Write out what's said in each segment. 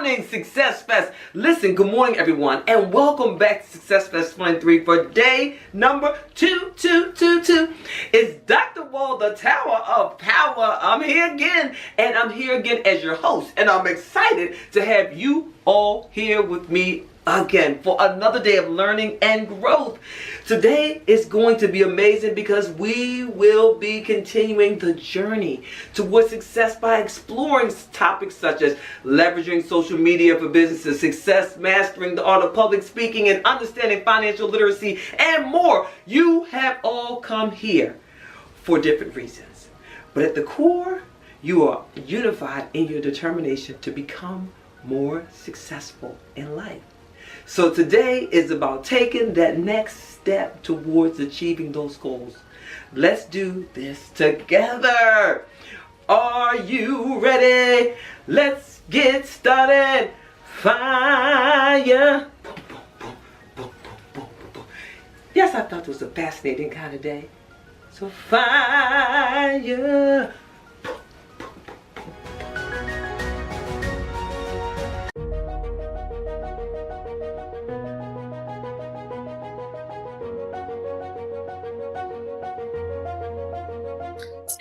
morning, Success Fest. Listen, good morning, everyone, and welcome back to Success Fest 23 for day number 2222. It's Dr. Wall, the Tower of Power. I'm here again, and I'm here again as your host, and I'm excited to have you all here with me again for another day of learning and growth. Today is going to be amazing because we will be continuing the journey towards success by exploring topics such as leveraging social media for businesses, success, mastering the art of public speaking, and understanding financial literacy, and more. You have all come here for different reasons, but at the core, you are unified in your determination to become more successful in life. So today is about taking that next step towards achieving those goals. Let's do this together. Are you ready? Let's get started. Fire. Boom, boom, boom, boom, boom, boom, boom. Yes, I thought it was a fascinating kind of day. So fire.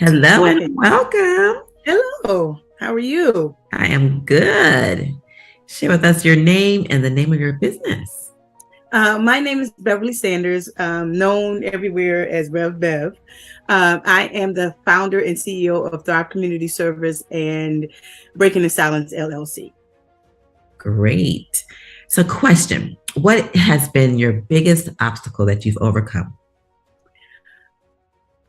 Hello and welcome. Hello, how are you? I am good. Share with us your name and the name of your business. My name is Beverly Sanders, known everywhere as Rev Bev. I am the founder and CEO of Thrive Community Service and Breaking the Silence LLC. Great. So question, what has been your biggest obstacle that you've overcome?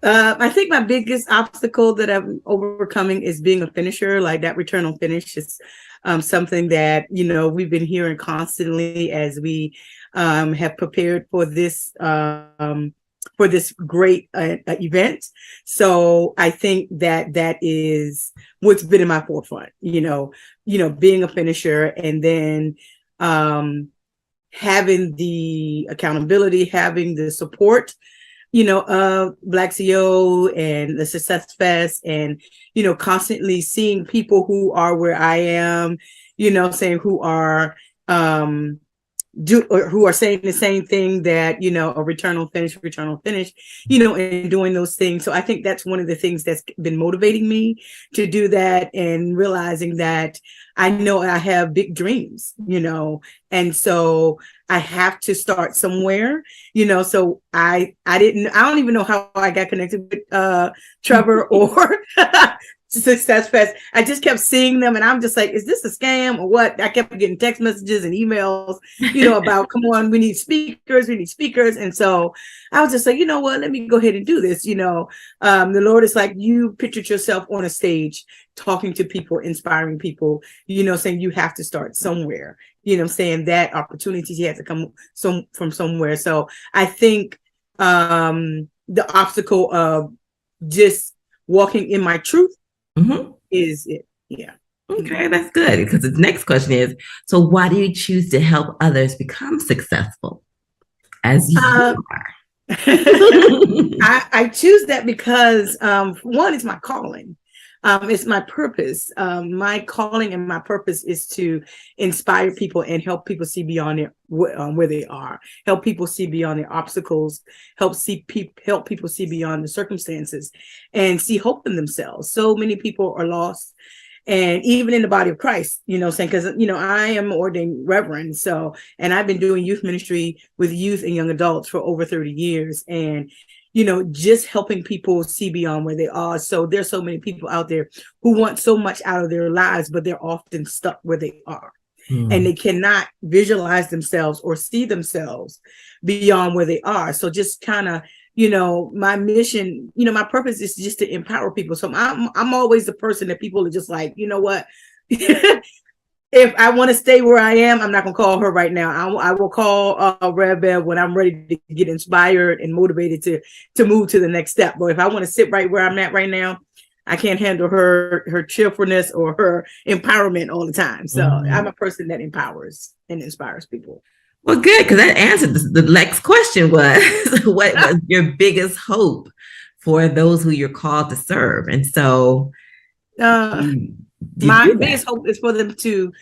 I think my biggest obstacle that I'm overcoming is being a finisher. Like that return on finish is something that, we've been hearing constantly as we have prepared for this great event. So I think that is what's been in my forefront, being a finisher, and then having the accountability, having the support of Black CEO and the SuccessFest, and, constantly seeing people who are where I am, saying who are saying the same thing, that, a return on finish, and doing those things. So I think that's one of the things that's been motivating me to do that, and realizing that I know I have big dreams, and so I have to start somewhere, so I don't even know how I got connected with Trevor or SuccessFest. I just kept seeing them, and I'm just like, is this a scam or what? I kept getting text messages and emails, about, come on, we need speakers. And so I was just like, you know what, let me go ahead and do this. The Lord is like, you pictured yourself on a stage talking to people, inspiring people, saying you have to start somewhere, saying that opportunities have to come from somewhere. So I think the obstacle of just walking in my truth is it. Yeah. Okay, that's good, because the next question is, so why do you choose to help others become successful as you are? I choose that because one, is my calling. It's my purpose. My calling and my purpose is to inspire people and help people see beyond where they are, help people see beyond their obstacles, help people see beyond the circumstances, and see hope in themselves. So many people are lost. And even in the body of Christ, saying, because, I am ordained reverend. So, and I've been doing youth ministry with youth and young adults for over 30 years. And just helping people see beyond where they are. So there's so many people out there who want so much out of their lives, but they're often stuck where they are. And they cannot visualize themselves or see themselves beyond where they are. So just kind of, my mission, my purpose is just to empower people. So I'm always the person that people are just like, you know what? If I want to stay where I am, I'm not going to call her right now. I will call Rev Bev when I'm ready to get inspired and motivated to move to the next step. But if I want to sit right where I'm at right now, I can't handle her cheerfulness or her empowerment all the time. So I'm a person that empowers and inspires people. Well, good, because that answered the next question was, what was your biggest hope for those who you're called to serve? And so my biggest hope is for them to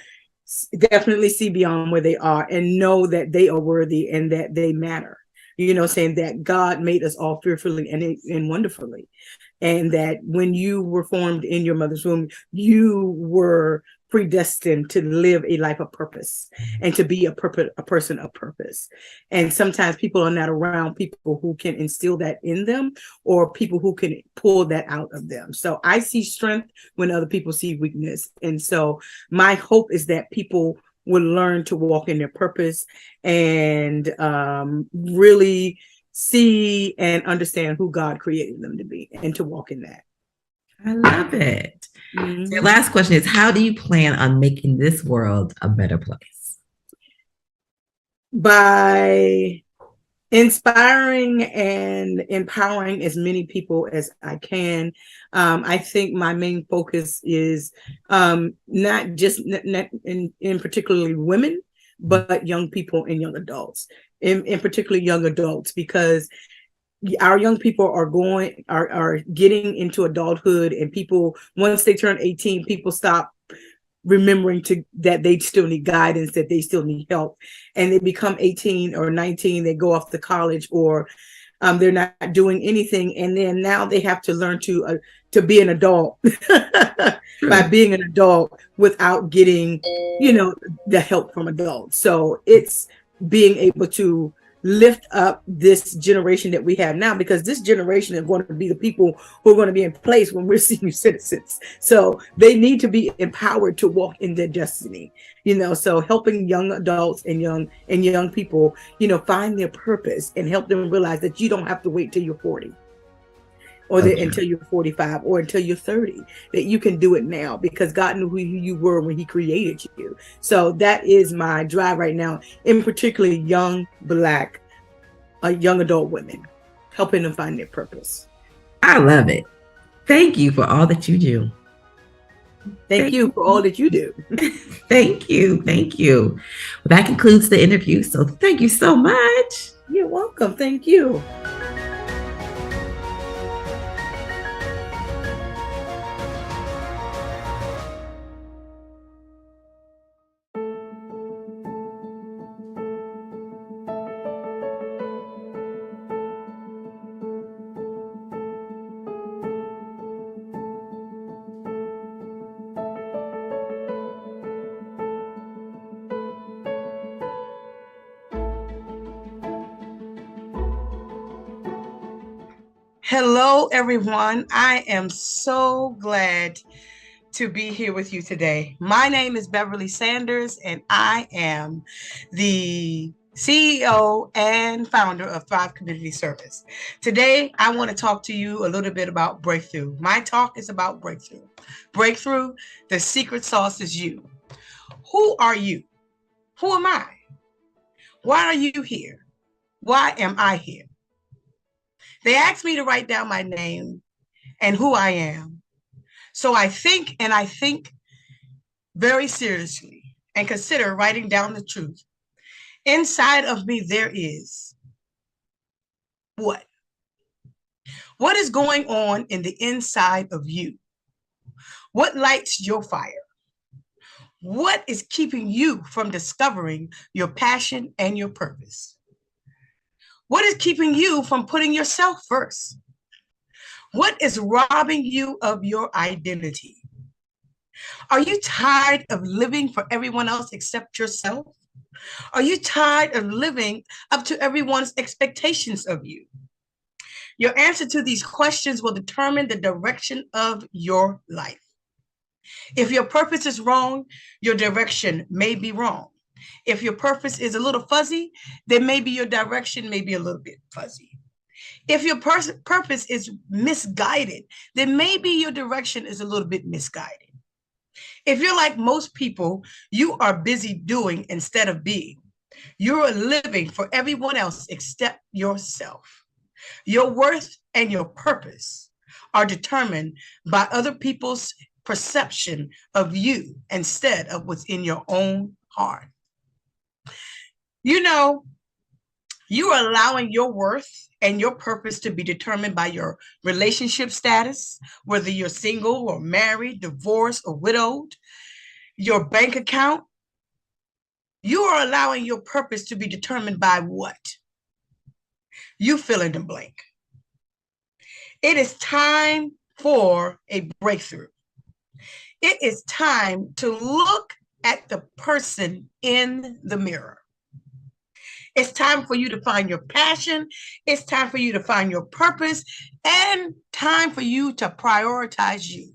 definitely see beyond where they are and know that they are worthy and that they matter. Saying that God made us all fearfully and wonderfully, and that when you were formed in your mother's womb, you were predestined to live a life of purpose and to be a person of purpose. And sometimes people are not around people who can instill that in them, or people who can pull that out of them. So I see strength when other people see weakness. And so my hope is that people will learn to walk in their purpose and really see and understand who God created them to be and to walk in that. I love it. Mm-hmm. The last question is, how do you plan on making this world a better place? By inspiring and empowering as many people as I can. I think my main focus is not just in particularly women, but young people and young adults, in particular young adults, because our young people are getting into adulthood, and people, once they turn 18, people stop remembering that they still need guidance, that they still need help, and they become 18 or 19, they go off to college, or they're not doing anything, and then now they have to learn to be an adult by being an adult without getting the help from adults. So it's being able to lift up this generation that we have now, because this generation is going to be the people who are going to be in place when we're senior citizens. So they need to be empowered to walk in their destiny, so helping young adults and young people, find their purpose and help them realize that you don't have to wait till you're 40 or until you're 45 or until you're 30, that you can do it now, because God knew who you were when he created you. So that is my drive right now, in particularly young Black, young adult women, helping them find their purpose. I love it. Thank you for all that you do. Thank you for all that you do. Thank you. Thank you. Well, that concludes the interview. So thank you so much. You're welcome. Thank you. Hello, everyone. I am so glad to be here with you today. My name is Beverly Sanders, and I am the CEO and founder of Thrive Community Service. Today, I want to talk to you a little bit about breakthrough. My talk is about breakthrough. Breakthrough, the secret sauce is you. Who are you? Who am I? Why are you here? Why am I here? They asked me to write down my name and who I am. So I think very seriously and consider writing down the truth. Inside of me, there is what? What is going on in the inside of you? What lights your fire? What is keeping you from discovering your passion and your purpose? What is keeping you from putting yourself first? What is robbing you of your identity? Are you tired of living for everyone else except yourself? Are you tired of living up to everyone's expectations of you? Your answer to these questions will determine the direction of your life. If your purpose is wrong, your direction may be wrong. If your purpose is a little fuzzy, then maybe your direction may be a little bit fuzzy. If your purpose is misguided, then maybe your direction is a little bit misguided. If you're like most people, you are busy doing instead of being. You're living for everyone else except yourself. Your worth and your purpose are determined by other people's perception of you instead of what's in your own heart. You are allowing your worth and your purpose to be determined by your relationship status, whether you're single or married, divorced or widowed, your bank account, You are allowing your purpose to be determined by what? You fill in the blank. It is time for a breakthrough. It is time to look at the person in the mirror. It's time for you to find your passion. It's time for you to find your purpose, and time for you to prioritize you.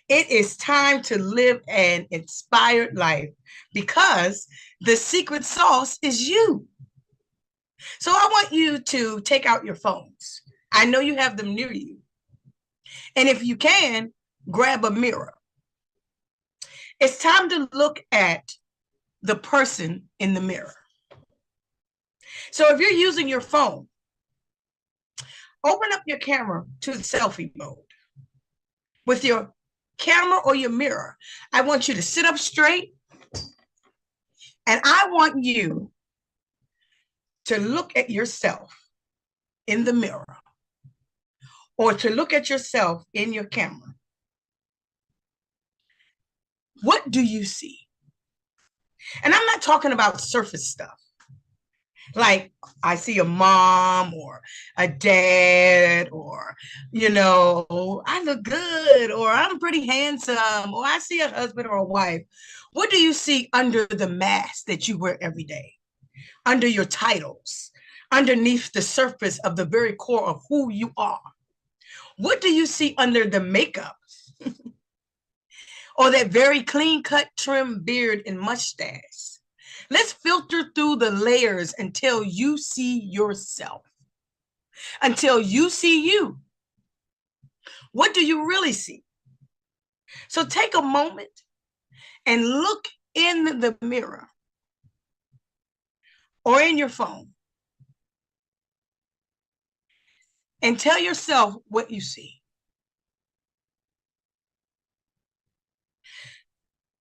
It is time to live an inspired life, because the secret sauce is you. So I want you to take out your phones. I know you have them near you. And if you can, grab a mirror. It's time to look at the person in the mirror. So if you're using your phone, open up your camera to selfie mode. With your camera or your mirror, I want you to sit up straight, and I want you to look at yourself in the mirror, or to look at yourself in your camera. What do you see? And I'm not talking about surface stuff. Like I see a mom or a dad, or, I look good, or I'm pretty handsome, or I see a husband or a wife. What do you see under the mask that you wear every day? Under your titles, underneath the surface of the very core of who you are? What do you see under the makeup? Or that very clean-cut, trim beard and mustache? Let's filter through the layers until you see yourself, until you see you. What do you really see? So take a moment and look in the mirror or in your phone and tell yourself what you see.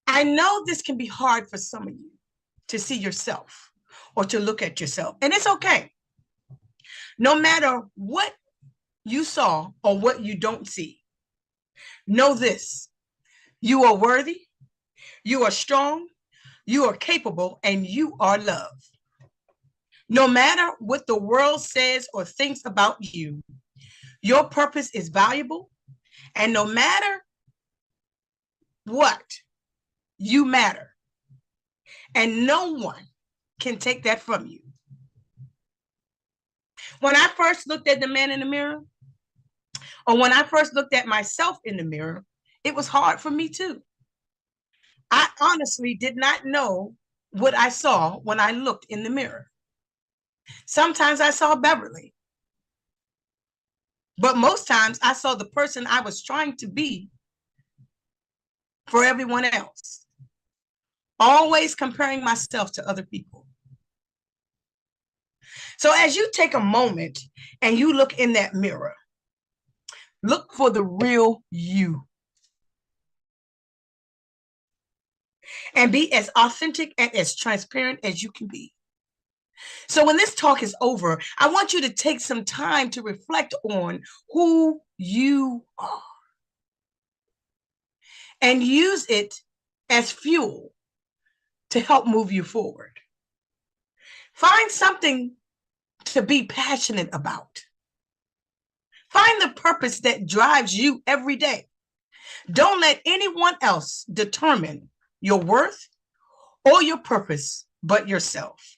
I know this can be hard for some of you to see yourself or to look at yourself, and it's okay. No matter what you saw or what you don't see, know this: you are worthy, you are strong, you are capable, and you are loved. No matter what the world says or thinks about you, your purpose is valuable, and no matter what, you matter. And no one can take that from you. When I first looked at the man in the mirror, or when I first looked at myself in the mirror, it was hard for me too. I honestly did not know what I saw when I looked in the mirror. Sometimes I saw Beverly, but most times I saw the person I was trying to be for everyone else. Always comparing myself to other people. So as you take a moment and you look in that mirror, look for the real you. And be as authentic and as transparent as you can be. So when this talk is over, I want you to take some time to reflect on who you are and use it as fuel to help move you forward. Find something to be passionate about. Find the purpose that drives you every day. Don't let anyone else determine your worth or your purpose but yourself.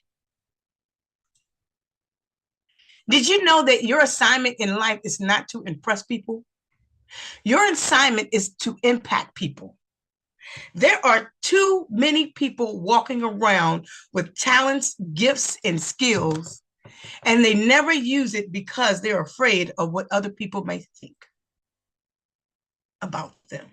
Did you know that your assignment in life is not to impress people? Your assignment is to impact people. There are too many people walking around with talents, gifts, and skills, and they never use it because they're afraid of what other people may think about them.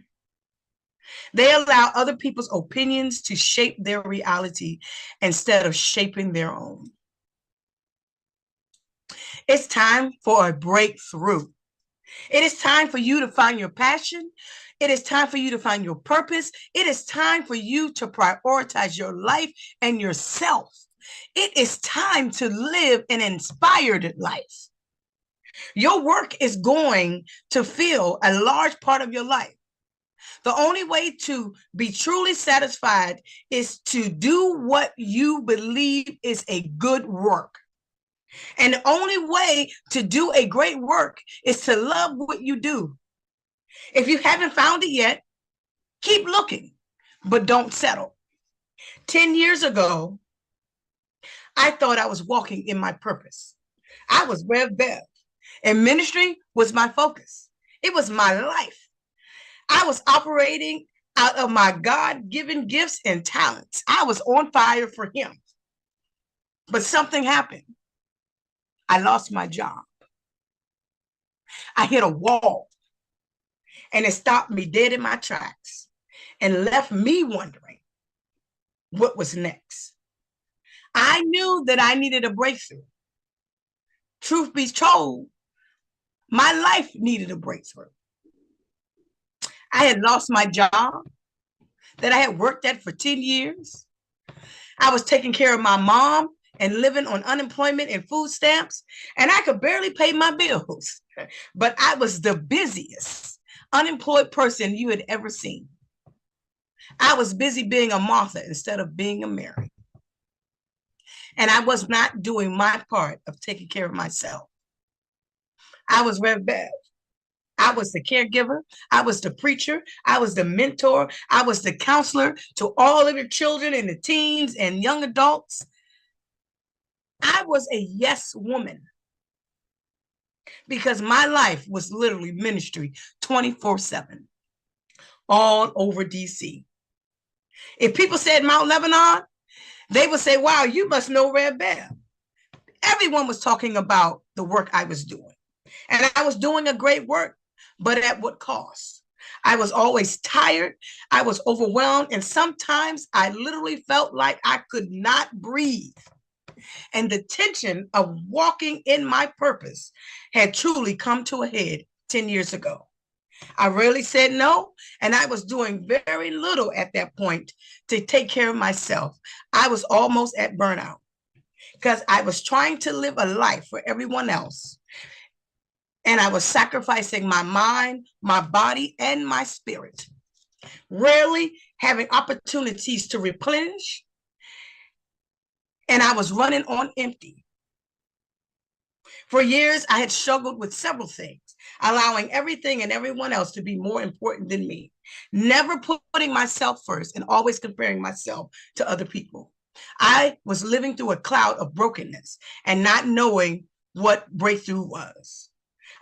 They allow other people's opinions to shape their reality instead of shaping their own. It's time for a breakthrough. It is time for you to find your passion. It is time for you to find your purpose. It is time for you to prioritize your life and yourself. It is time to live an inspired life. Your work is going to fill a large part of your life. The only way to be truly satisfied is to do what you believe is a good work. And the only way to do a great work is to love what you do. If you haven't found it yet, keep looking, but don't settle. 10 years ago, I thought I was walking in my purpose. I was Rev Bev, and ministry was my focus. It was my life. I was operating out of my God-given gifts and talents. I was on fire for him. But something happened. I lost my job. I hit a wall, and it stopped me dead in my tracks and left me wondering what was next. I knew that I needed a breakthrough. Truth be told, my life needed a breakthrough. I had lost my job that I had worked at for 10 years. I was taking care of my mom and living on unemployment and food stamps, and I could barely pay my bills. But I was the busiest unemployed person you had ever seen. I was busy being a Martha instead of being a Mary. And I was not doing my part of taking care of myself. I was Rev Bev. I was the caregiver. I was the preacher. I was the mentor. I was the counselor to all of the children and the teens and young adults. I was a yes woman because my life was literally ministry 24/7 all over DC. If people said Mount Lebanon, they would say, wow, you must know Rev Bev. Everyone was talking about the work I was doing. And I was doing a great work, but at what cost? I was always tired. I was overwhelmed. And sometimes I literally felt like I could not breathe. And the tension of walking in my purpose had truly come to a head 10 years ago. I rarely said no, and I was doing very little at that point to take care of myself. I was almost at burnout because I was trying to live a life for everyone else. And I was sacrificing my mind, my body, and my spirit, rarely having opportunities to replenish. And I was running on empty. For years, I had struggled with several things, allowing everything and everyone else to be more important than me, never putting myself first and always comparing myself to other people. I was living through a cloud of brokenness and not knowing what breakthrough was.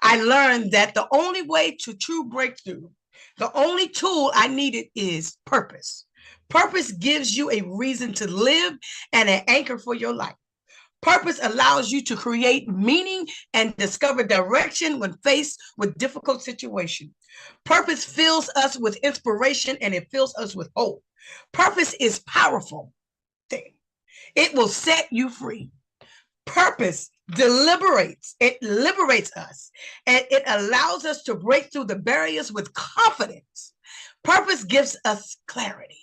I learned that the only way to true breakthrough, the only tool I needed is purpose. Purpose gives you a reason to live and an anchor for your life. Purpose allows you to create meaning and discover direction when faced with difficult situations. Purpose fills us with inspiration and it fills us with hope. Purpose is powerful thing. It will set you free. Purpose deliberates. It liberates us and it allows us to break through the barriers with confidence. Purpose gives us clarity.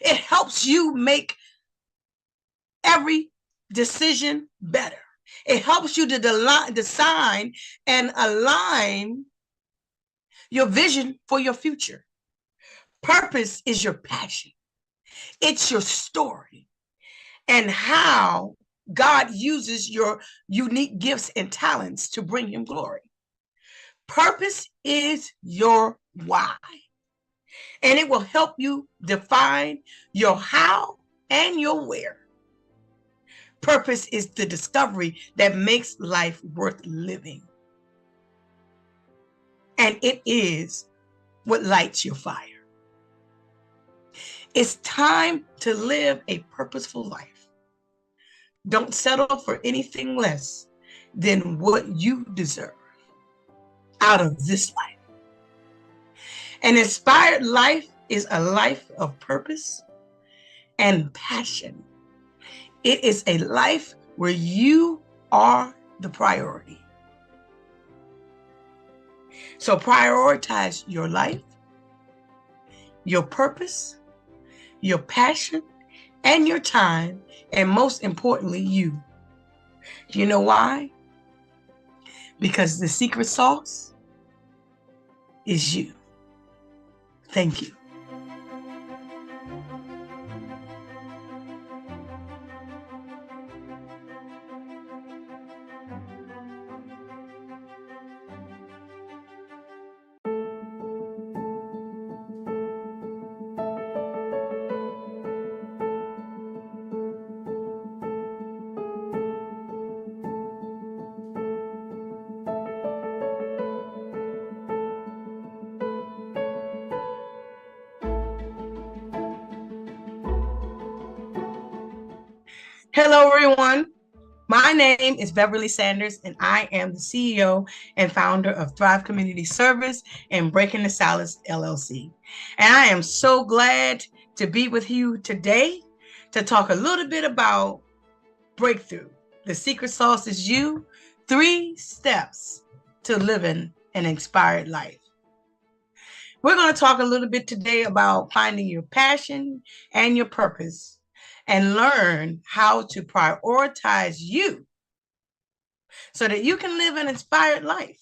It helps you make every decision better. It helps you to design and align your vision for your future. Purpose is your passion. It's your story and how God uses your unique gifts and talents to bring him glory. Purpose is your why, and it will help you define your how and your where. Purpose is the discovery that makes life worth living. And it is what lights your fire. It's time to live a purposeful life. Don't settle for anything less than what you deserve out of this life. An inspired life is a life of purpose and passion. It is a life where you are the priority. So prioritize your life, your purpose, your passion, and your time, and most importantly, you. You know why? Because the secret sauce is you. Thank you. Hello, everyone. My name is Beverly Sanders, and I am the CEO and founder of Thrive Community Service and Breaking the Silence LLC. And I am so glad to be with you today to talk a little bit about breakthrough. The secret sauce is you, 3 steps to living an inspired life. We're going to talk a little bit today about finding your passion and your purpose and learn how to prioritize you so that you can live an inspired life.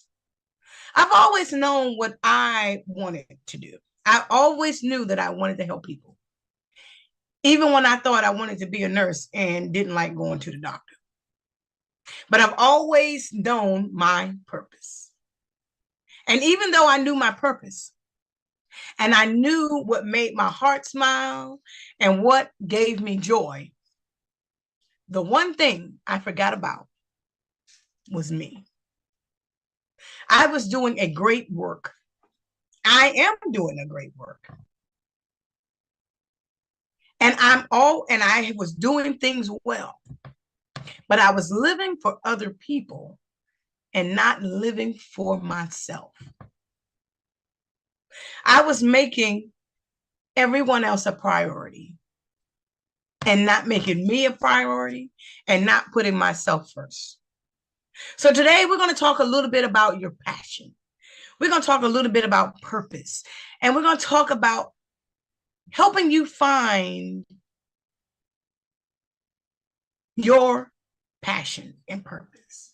I've always known what I wanted to do. I always knew that I wanted to help people, even when I thought I wanted to be a nurse and didn't like going to the doctor. But I've always known my purpose. And even though I knew my purpose, and I knew what made my heart smile and what gave me joy, the one thing I forgot about was me. I was doing a great work. I am doing a great work. And I was doing things well, but I was living for other people and not living for myself. I was making everyone else a priority and not making me a priority and not putting myself first. So today we're going to talk a little bit about your passion. We're going to talk a little bit about purpose, and we're going to talk about helping you find your passion and purpose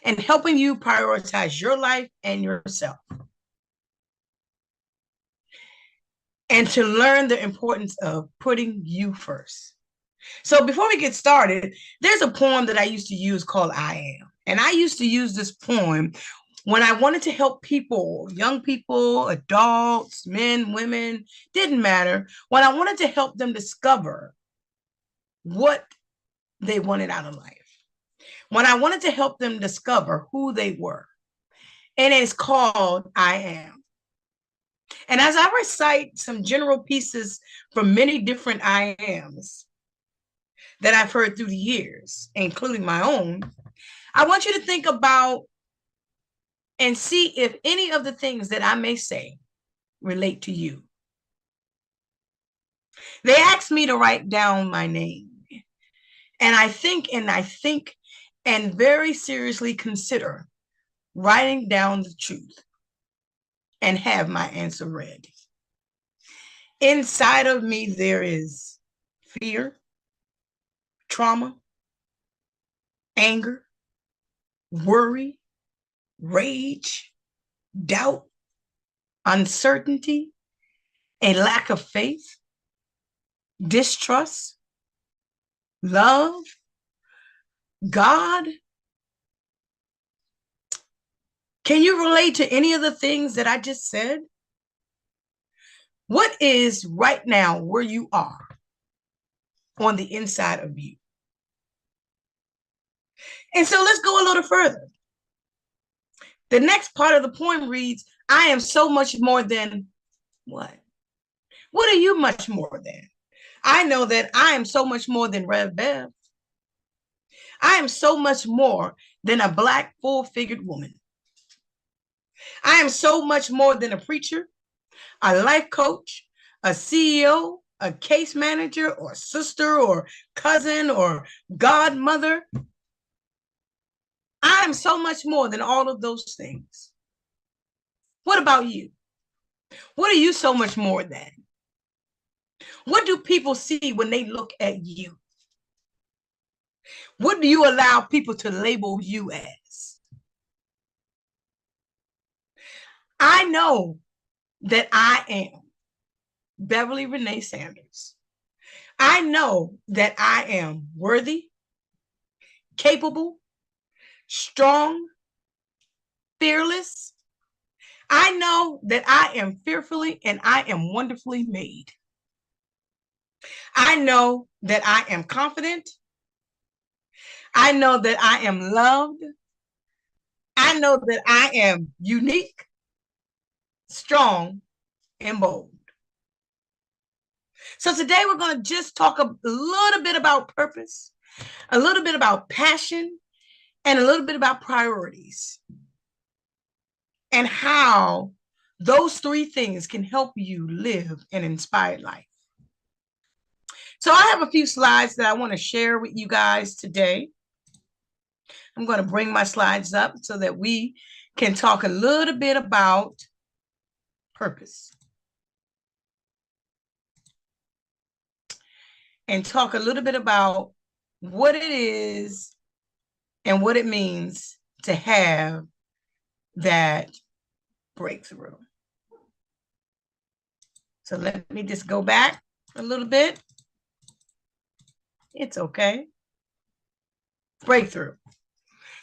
and helping you prioritize your life and yourself, and to learn the importance of putting you first. So before we get started, there's a poem that I used to use called I Am. And I used to use this poem when I wanted to help people, young people, adults, men, women, didn't matter. When I wanted to help them discover what they wanted out of life. When I wanted to help them discover who they were. And it's called I Am. And as I recite some general pieces from many different I Ams that I've heard through the years, including my own, I want you to think about and see if any of the things that I may say relate to you. They asked me to write down my name. And I think and very seriously consider writing down the truth and have my answer read. Inside of me, there is fear, trauma, anger, worry, rage, doubt, uncertainty, a lack of faith, distrust, love, God. Can you relate to any of the things that I just said? What is right now where you are on the inside of you? And so let's go a little further. The next part of the poem reads, I am so much more than what? What are you much more than? I know that I am so much more than Rev Bev. I am so much more than a Black full-figured woman. I am so much more than a preacher, a life coach, a CEO, a case manager, or sister, or cousin, or godmother. I am so much more than all of those things. What about you? What are you so much more than? What do people see when they look at you? What do you allow people to label you as? I know that I am Beverly Renee Sanders. I know that I am worthy, capable, strong, fearless. I know that I am fearfully and I am wonderfully made. I know that I am confident. I know that I am loved. I know that I am unique, strong, and bold. So today we're going to just talk a little bit about purpose, a little bit about passion, and a little bit about priorities, and how those three things can help you live an inspired life. So I have a few slides that I want to share with you guys today. I'm going to bring my slides up so that we can talk a little bit about purpose and talk a little bit about what it is and what it means to have that breakthrough. So let me just go back a little bit. It's okay. Breakthrough.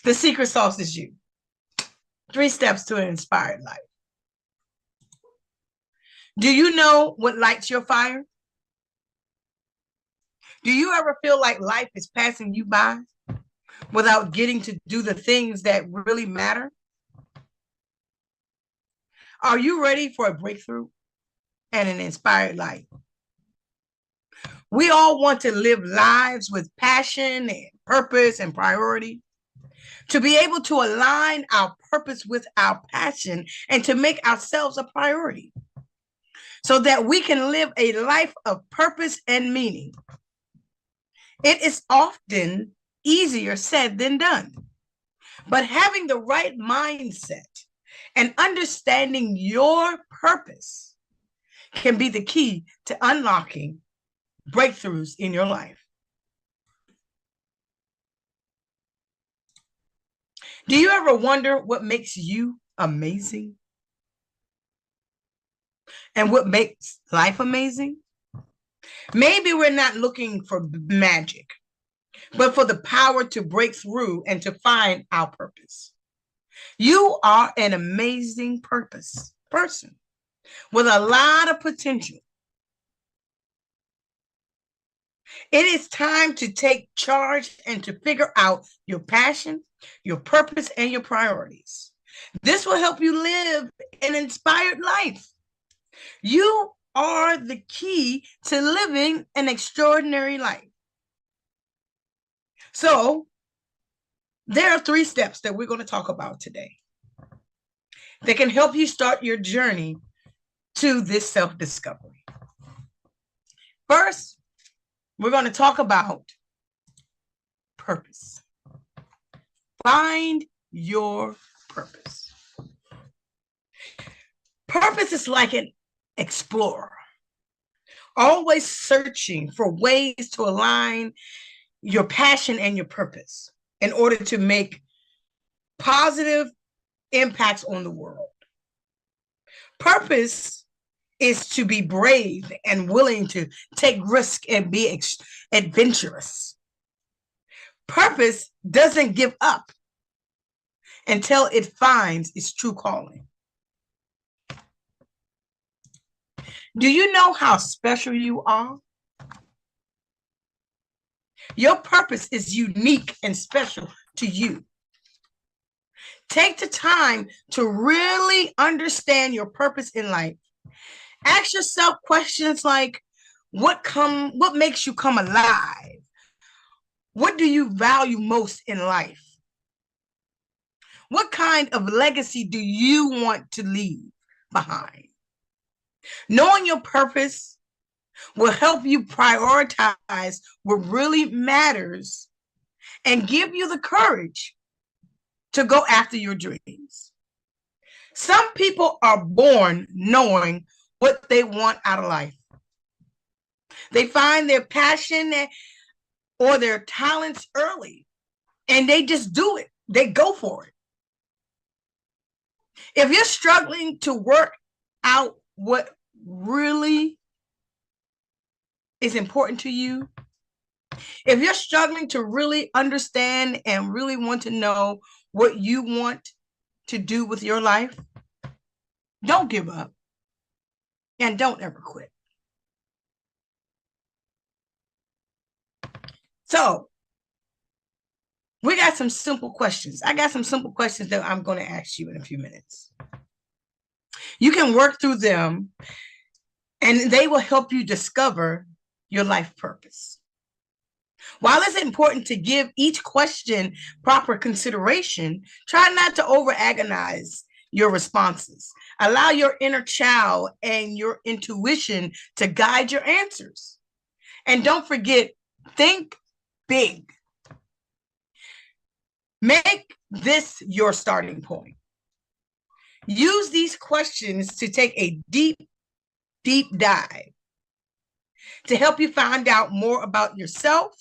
The secret sauce is you. 3 steps to an inspired life. Do you know what lights your fire? Do you ever feel like life is passing you by without getting to do the things that really matter? Are you ready for a breakthrough and an inspired life? We all want to live lives with passion and purpose and priority. To be able to align our purpose with our passion and to make ourselves a priority so that we can live a life of purpose and meaning. It is often easier said than done, but having the right mindset and understanding your purpose can be the key to unlocking breakthroughs in your life. Do you ever wonder what makes you amazing? And what makes life amazing? Maybe we're not looking for magic, but for the power to break through and to find our purpose. You are an amazing person with a lot of potential. It is time to take charge and to figure out your passion, your purpose, and your priorities. This will help you live an inspired life. You are the key to living an extraordinary life. So, there are 3 steps that we're going to talk about today that can help you start your journey to this self-discovery. First, we're going to talk about purpose. Find your purpose. Purpose is like an explorer, always searching for ways to align your passion and your purpose in order to make positive impacts on the world. Purpose is to be brave and willing to take risk and be adventurous. Purpose doesn't give up until it finds its true calling. Do you know how special you are? Your purpose is unique and special to you. Take the time to really understand your purpose in life. Ask yourself questions like, what makes you come alive? What do you value most in life? What kind of legacy do you want to leave behind? Knowing your purpose will help you prioritize what really matters and give you the courage to go after your dreams. Some people are born knowing what they want out of life. They find their passion or their talents early, and they just do it. They go for it. If you're struggling to work out what really is important to you, if you're struggling to really understand and really want to know what you want to do with your life, don't give up and don't ever quit. So we got some simple questions. I got some simple questions that I'm going to ask you in a few minutes. You can work through them and they will help you discover your life purpose. While it's important to give each question proper consideration, try not to over-agonize your responses. Allow your inner child and your intuition to guide your answers. And don't forget, think big. Make this your starting point. Use these questions to take a deep dive to help you find out more about yourself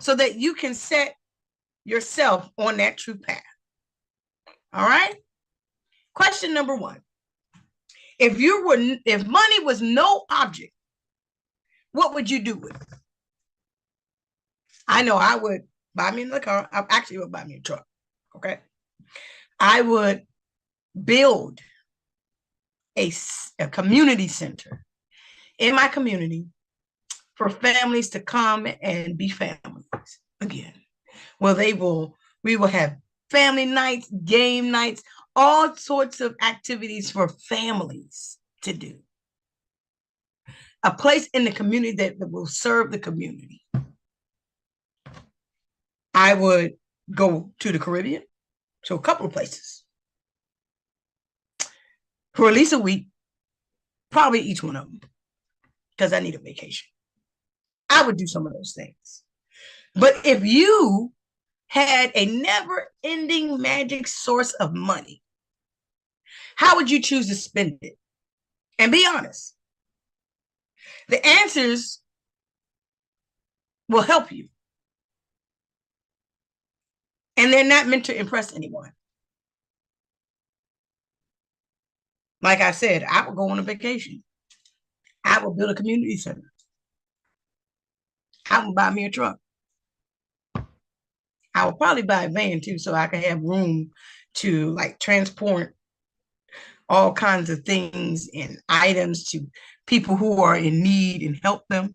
so that you can set yourself on that true path. All right? Question number 1. If money was no object, what would you do with it? I know I would buy me another car. I actually would buy me a truck. Okay. I would build a community center in my community for families to come and be families again. Well, we will have family nights, game nights, all sorts of activities for families to do. A place in the community that will serve the community. I would go to the Caribbean, so a couple of places, for at least a week, probably each one of them, because I need a vacation. I would do some of those things. But if you had a never-ending magic source of money, how would you choose to spend it? And be honest. The answers will help you. And they're not meant to impress anyone. Like I said, I would go on a vacation. I would build a community center. I would buy me a truck. I would probably buy a van too, so I could have room to like transport all kinds of things and items to people who are in need and help them.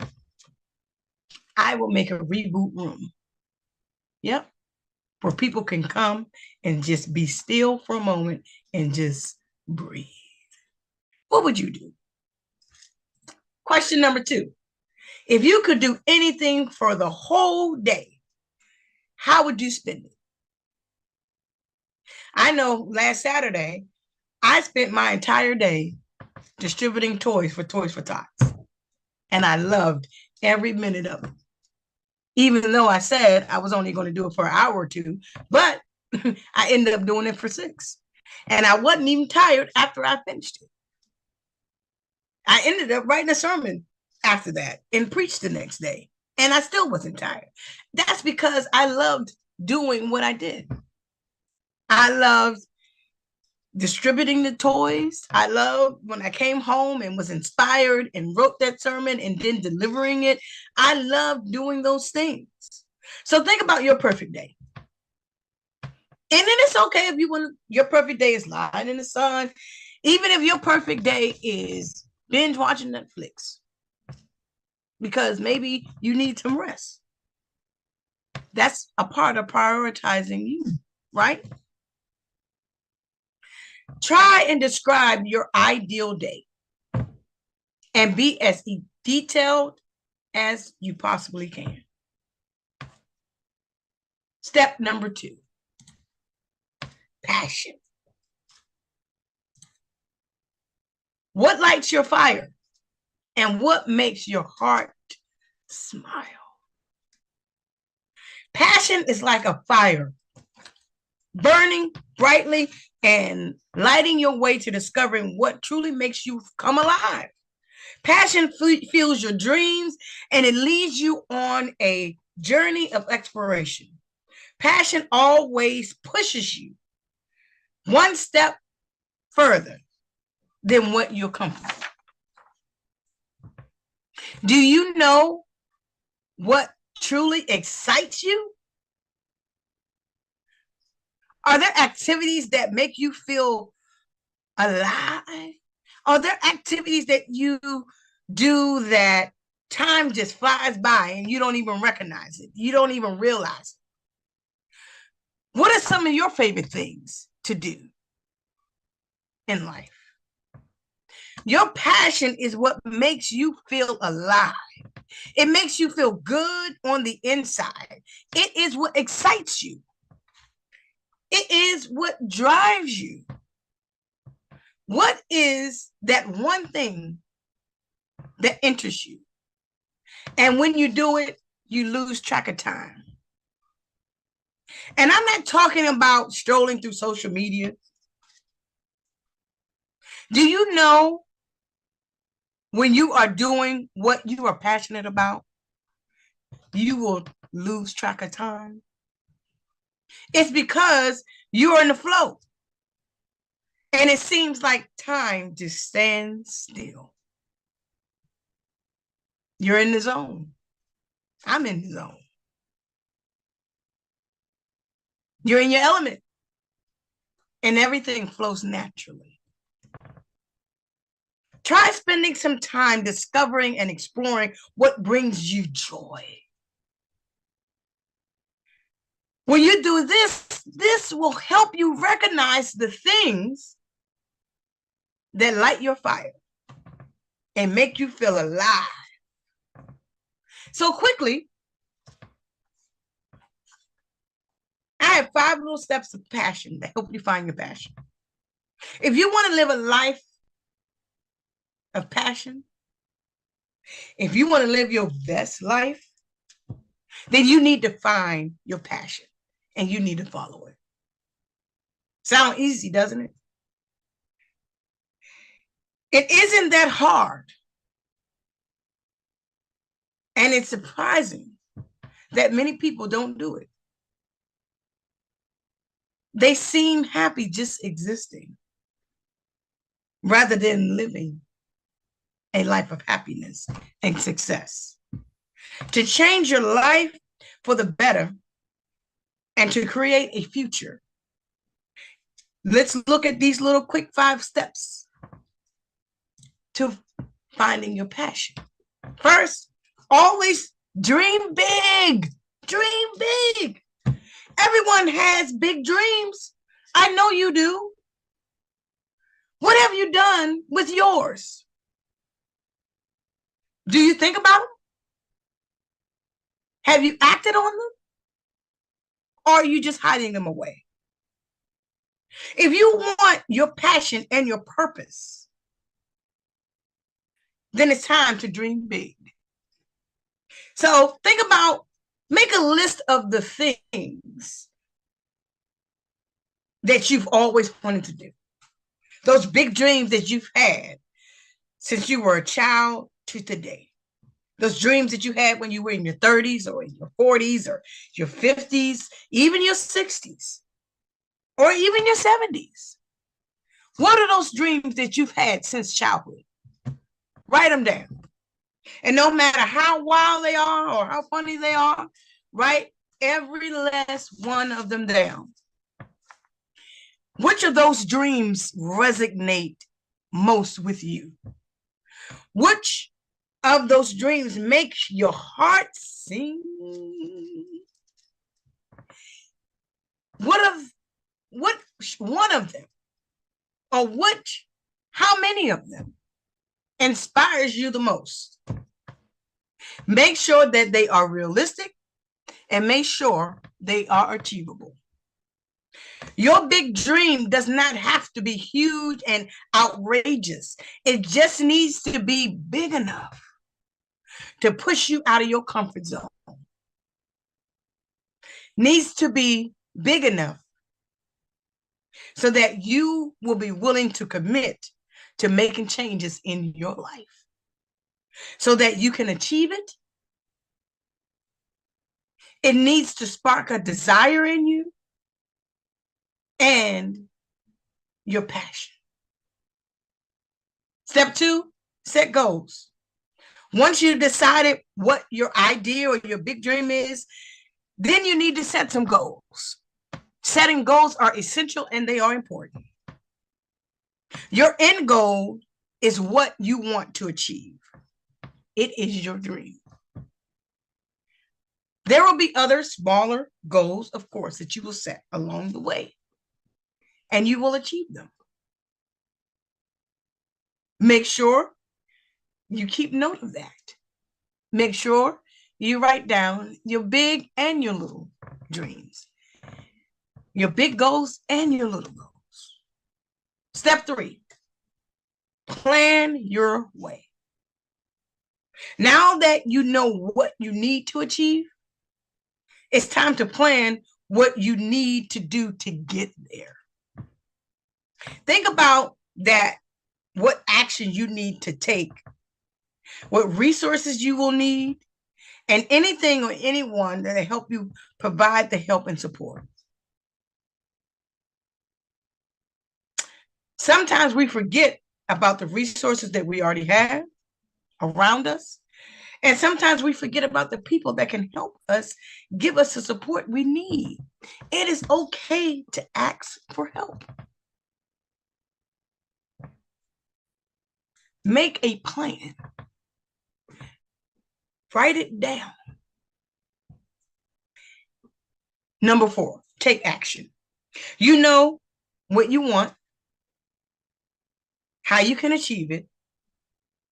I will make a reboot room. Yep. Where people can come and just be still for a moment and just breathe. What would you do? Question number 2. If you could do anything for the whole day, how would you spend it? I know last Saturday, I spent my entire day distributing toys for Tots. And I loved every minute of it. Even though I said I was only going to do it for an hour or 2, but I ended up doing it for 6. And I wasn't even tired after I finished it. I ended up writing a sermon after that and preached the next day. And I still wasn't tired. That's because I loved doing what I did. I loved distributing the toys. I loved when I came home and was inspired and wrote that sermon and then delivering it. I loved doing those things. So think about your perfect day. And then it's okay if you want your perfect day is lying in the sun. Even if your perfect day is binge watching Netflix. Because maybe you need some rest. That's a part of prioritizing you, right? Try and describe your ideal day and be as detailed as you possibly can. Step number 2, passion. What lights your fire and what makes your heart smile? Passion is like a fire, burning brightly and lighting your way to discovering what truly makes you come alive. Passion fuels your dreams and it leads you on a journey of exploration. Passion always pushes you one step further than what you're comfortable. Do you know what truly excites you? Are there activities that make you feel alive? Are there activities that you do that time just flies by and you don't even recognize it? You don't even realize it. What are some of your favorite things to do in life? Your passion is what makes you feel alive. It makes you feel good on the inside. It is what excites you. It is what drives you. What is that one thing that interests you? And when you do it, you lose track of time. And I'm not talking about strolling through social media. Do you know when you are doing what you are passionate about, you will lose track of time? It's because you are in the flow. And it seems like time just stands still. You're in the zone. I'm in the zone. You're in your element. And everything flows naturally. Try spending some time discovering and exploring what brings you joy. When you do this, this will help you recognize the things that light your fire and make you feel alive. So quickly, I have 5 little steps of passion that help you find your passion. If you want to live a life of passion, if you want to live your best life, then you need to find your passion and you need to follow it. Sound easy, doesn't it? It isn't that hard. And it's surprising that many people don't do it. They seem happy just existing rather than living a life of happiness and success. To change your life for the better and to create a future, let's look at these little quick 5 steps to finding your passion. First, always dream big. Dream big. Everyone has big dreams. I know you do. What have you done with yours? Do you think about them? Have you acted on them? Or are you just hiding them away? If you want your passion and your purpose, then it's time to dream big. So think about, make a list of the things that you've always wanted to do. Those big dreams that you've had since you were a child to today. Those dreams that you had when you were in your 30s or in your 40s or your 50s, even your 60s, or even your 70s. What are those dreams that you've had since childhood? Write them down. And no matter how wild they are or how funny they are, write every last one of them down. Which of those dreams resonate most with you? Which of those dreams makes your heart sing? What one of them, or how many of them inspires you the most? Make sure that they are realistic and make sure they are achievable. Your big dream does not have to be huge and outrageous. It just needs to be big enough to push you out of your comfort zone. Needs to be big enough so that you will be willing to commit to making changes in your life so that you can achieve it. It needs to spark a desire in you and your passion. Step 2, set goals. Once you've decided what your idea or your big dream is, then you need to set some goals. Setting goals are essential and they are important. Your end goal is what you want to achieve. It is your dream. There will be other smaller goals, of course, that you will set along the way, and you will achieve them. Make sure you keep note of that. Make sure you write down your big and your little dreams, your big goals and your little goals. Step 3, plan your way. Now that you know what you need to achieve, it's time to plan what you need to do to get there. Think about that, what action you need to take, what resources you will need, and anything or anyone that will help you provide the help and support. Sometimes we forget about the resources that we already have around us. And sometimes we forget about the people that can help us, give us the support we need. It is okay to ask for help. Make a plan. Write it down. Number 4, take action. You know what you want, how you can achieve it,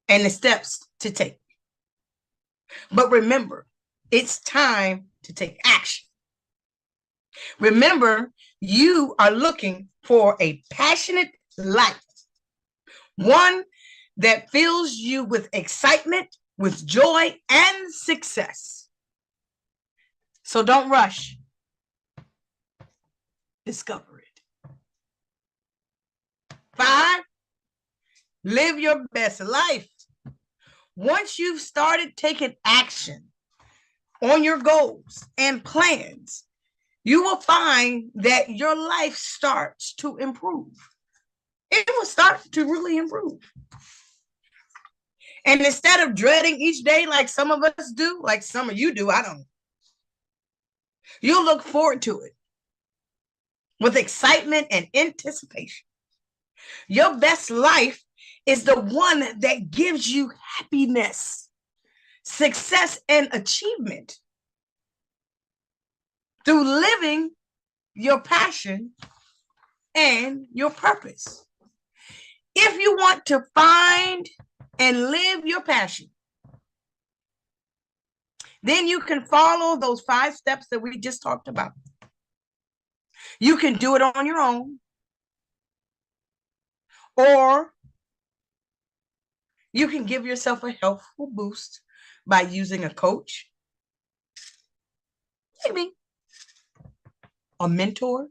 and the steps to take. But remember, it's time to take action. Remember, you are looking for a passionate life, one that fills you with excitement, with joy, and success. So don't rush. Discover it. 5, live your best life. Once you've started taking action on your goals and plans, you will find that your life starts to improve. It will start to really improve. And instead of dreading each day like some of us do, like some of you do, I don't. You'll look forward to it with excitement and anticipation. Your best life is the one that gives you happiness, success, and achievement through living your passion and your purpose. If you want to find and live your passion, then you can follow those 5 steps that we just talked about. You can do it on your own, or you can give yourself a helpful boost by using a coach, maybe a mentor,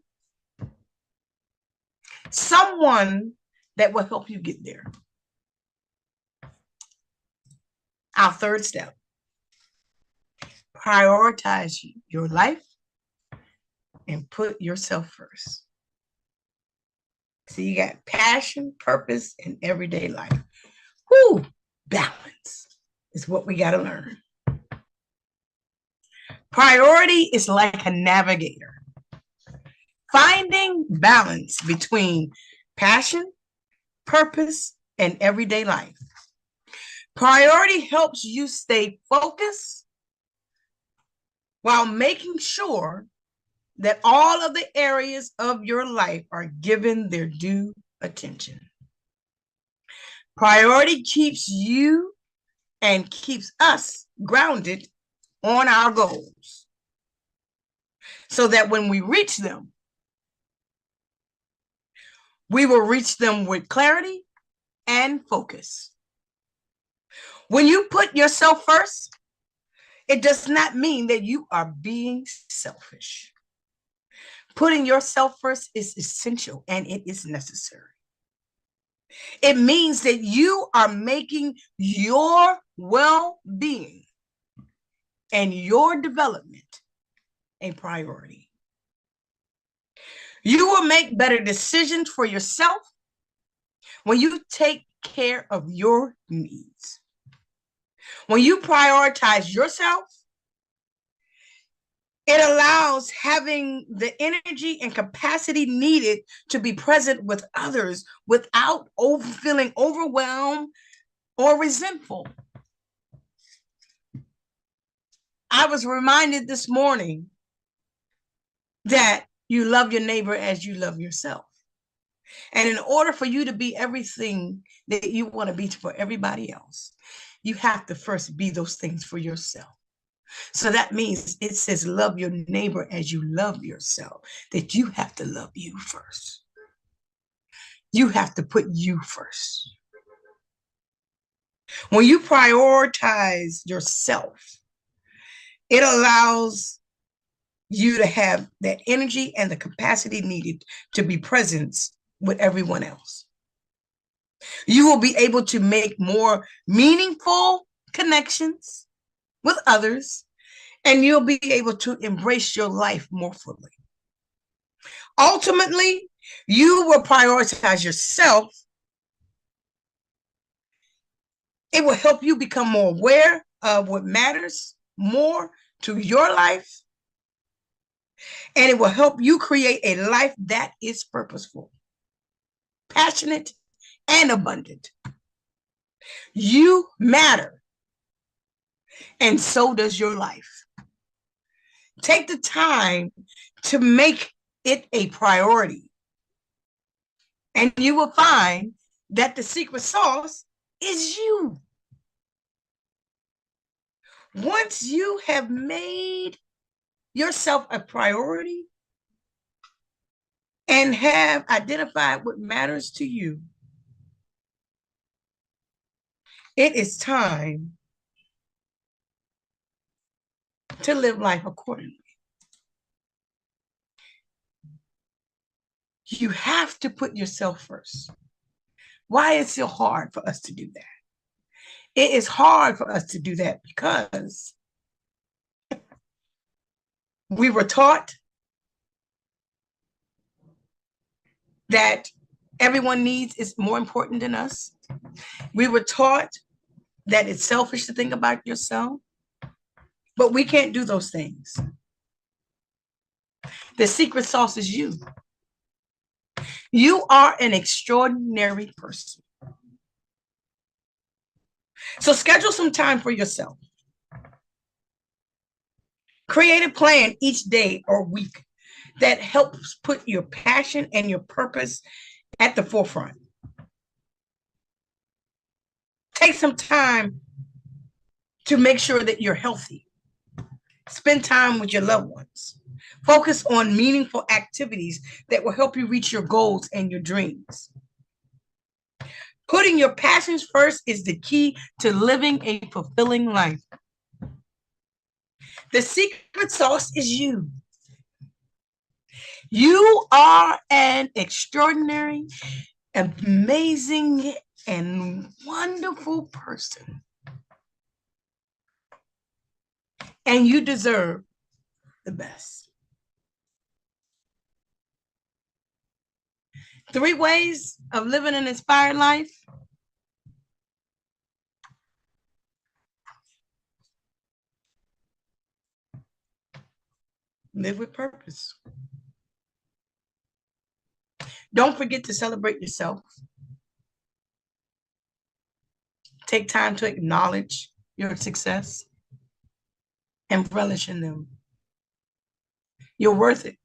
someone that will help you get there. Our 3rd step, prioritize your life and put yourself first. So you got passion, purpose, and everyday life. Whoo, balance is what we got to learn. Priority is like a navigator, finding balance between passion, purpose, and everyday life. Priority helps you stay focused while making sure that all of the areas of your life are given their due attention. Priority keeps you and keeps us grounded on our goals so that when we reach them, we will reach them with clarity and focus. When you put yourself first, it does not mean that you are being selfish. Putting yourself first is essential and it is necessary. It means that you are making your well-being and your development a priority. You will make better decisions for yourself when you take care of your needs. When you prioritize yourself, it allows having the energy and capacity needed to be present with others without feeling overwhelmed or resentful. I was reminded this morning that you love your neighbor as you love yourself. And in order for you to be everything that you want to be for everybody else, you have to first be those things for yourself. So that means it says love your neighbor as you love yourself, that you have to love you first. You have to put you first. When you prioritize yourself, it allows you to have that energy and the capacity needed to be present with everyone else. You will be able to make more meaningful connections with others, and you'll be able to embrace your life more fully. Ultimately, you will prioritize yourself. It will help you become more aware of what matters more to your life, and it will help you create a life that is purposeful, passionate, and abundant. You matter, and so does your life. Take the time to make it a priority, and you will find that the secret sauce is you. Once you have made yourself a priority and have identified what matters to you, it is time to live life accordingly. You have to put yourself first. Why is it so hard for us to do that? It is hard for us to do that because we were taught that everyone needs is more important than us. We were taught that it's selfish to think about yourself, but we can't do those things. The secret sauce is you. You are an extraordinary person. So schedule some time for yourself. Create a plan each day or week that helps put your passion and your purpose at the forefront. Take some time to make sure that you're healthy. Spend time with your loved ones. Focus on meaningful activities that will help you reach your goals and your dreams. Putting your passions first is the key to living a fulfilling life. The secret sauce is you. You are an extraordinary, amazing, and wonderful person. And you deserve the best. 3 ways of living an inspired life. Live with purpose. Don't forget to celebrate yourself. Take time to acknowledge your success and relish in them. You're worth it.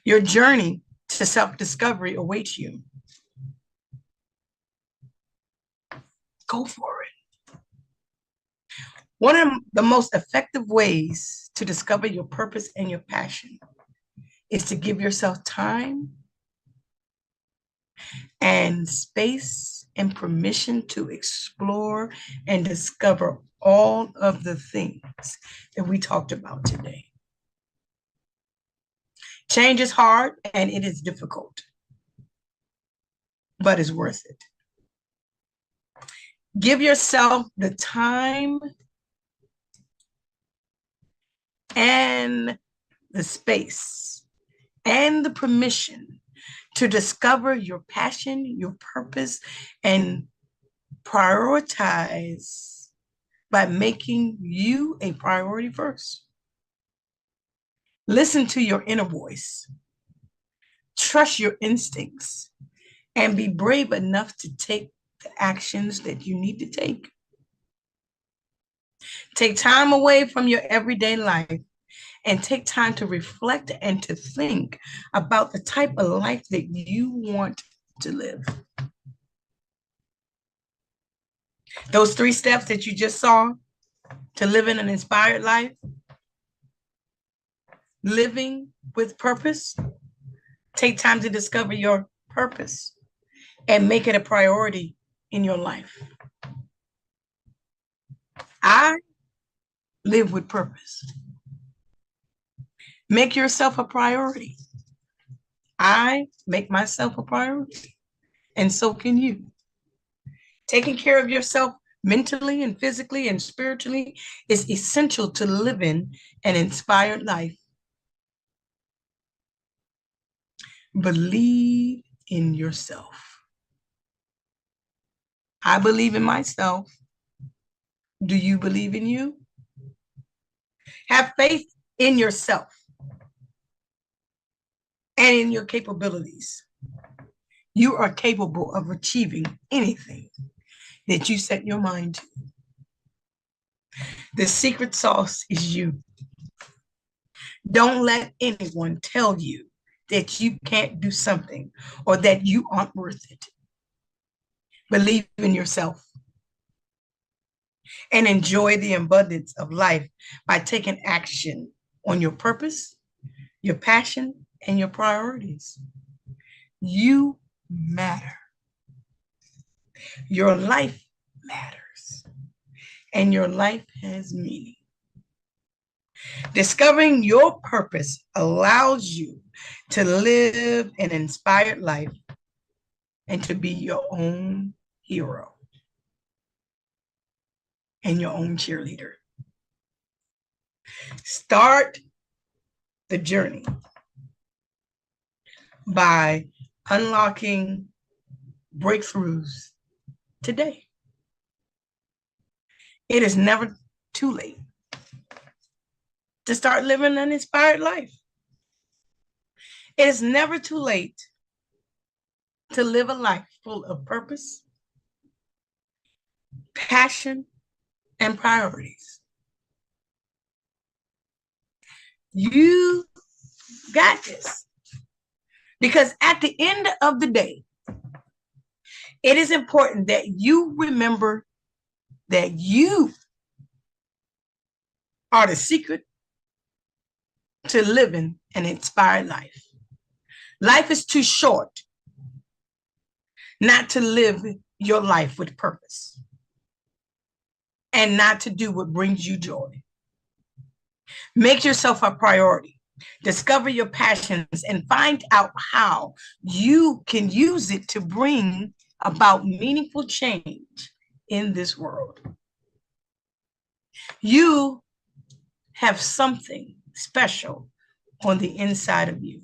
Your journey to self-discovery awaits you. Go for it. One of the most effective ways to discover your purpose and your passion is to give yourself time and space and permission to explore and discover all of the things that we talked about today. Change is hard and it is difficult, but it's worth it. Give yourself the time and the space and the permission to discover your passion, your purpose, and prioritize by making you a priority first. Listen to your inner voice. Trust your instincts and be brave enough to take the actions that you need to take. Take time away from your everyday life and take time to reflect and to think about the type of life that you want to live. Those 3 steps that you just saw to living an inspired life, living with purpose, take time to discover your purpose and make it a priority in your life. I live with purpose. Make yourself a priority. I make myself a priority, and so can you. Taking care of yourself mentally and physically and spiritually is essential to living an inspired life. Believe in yourself. I believe in myself. Do you believe in you? Have faith in yourself and in your capabilities. You are capable of achieving anything that you set your mind to. The secret sauce is you. Don't let anyone tell you that you can't do something or that you aren't worth it. Believe in yourself and enjoy the abundance of life by taking action on your purpose, your passion, and your priorities. You matter. Your life matters, and your life has meaning. Discovering your purpose allows you to live an inspired life and to be your own hero and your own cheerleader. Start the journey by unlocking breakthroughs today. It is never too late to start living an inspired life. It is never too late to live a life full of purpose, passion, and priorities. You got this. Because at the end of the day, it is important that you remember that you are the secret to living an inspired life. Life is too short not to live your life with purpose and not to do what brings you joy. Make yourself a priority. Discover your passions and find out how you can use it to bring about meaningful change in this world. You have something special on the inside of you.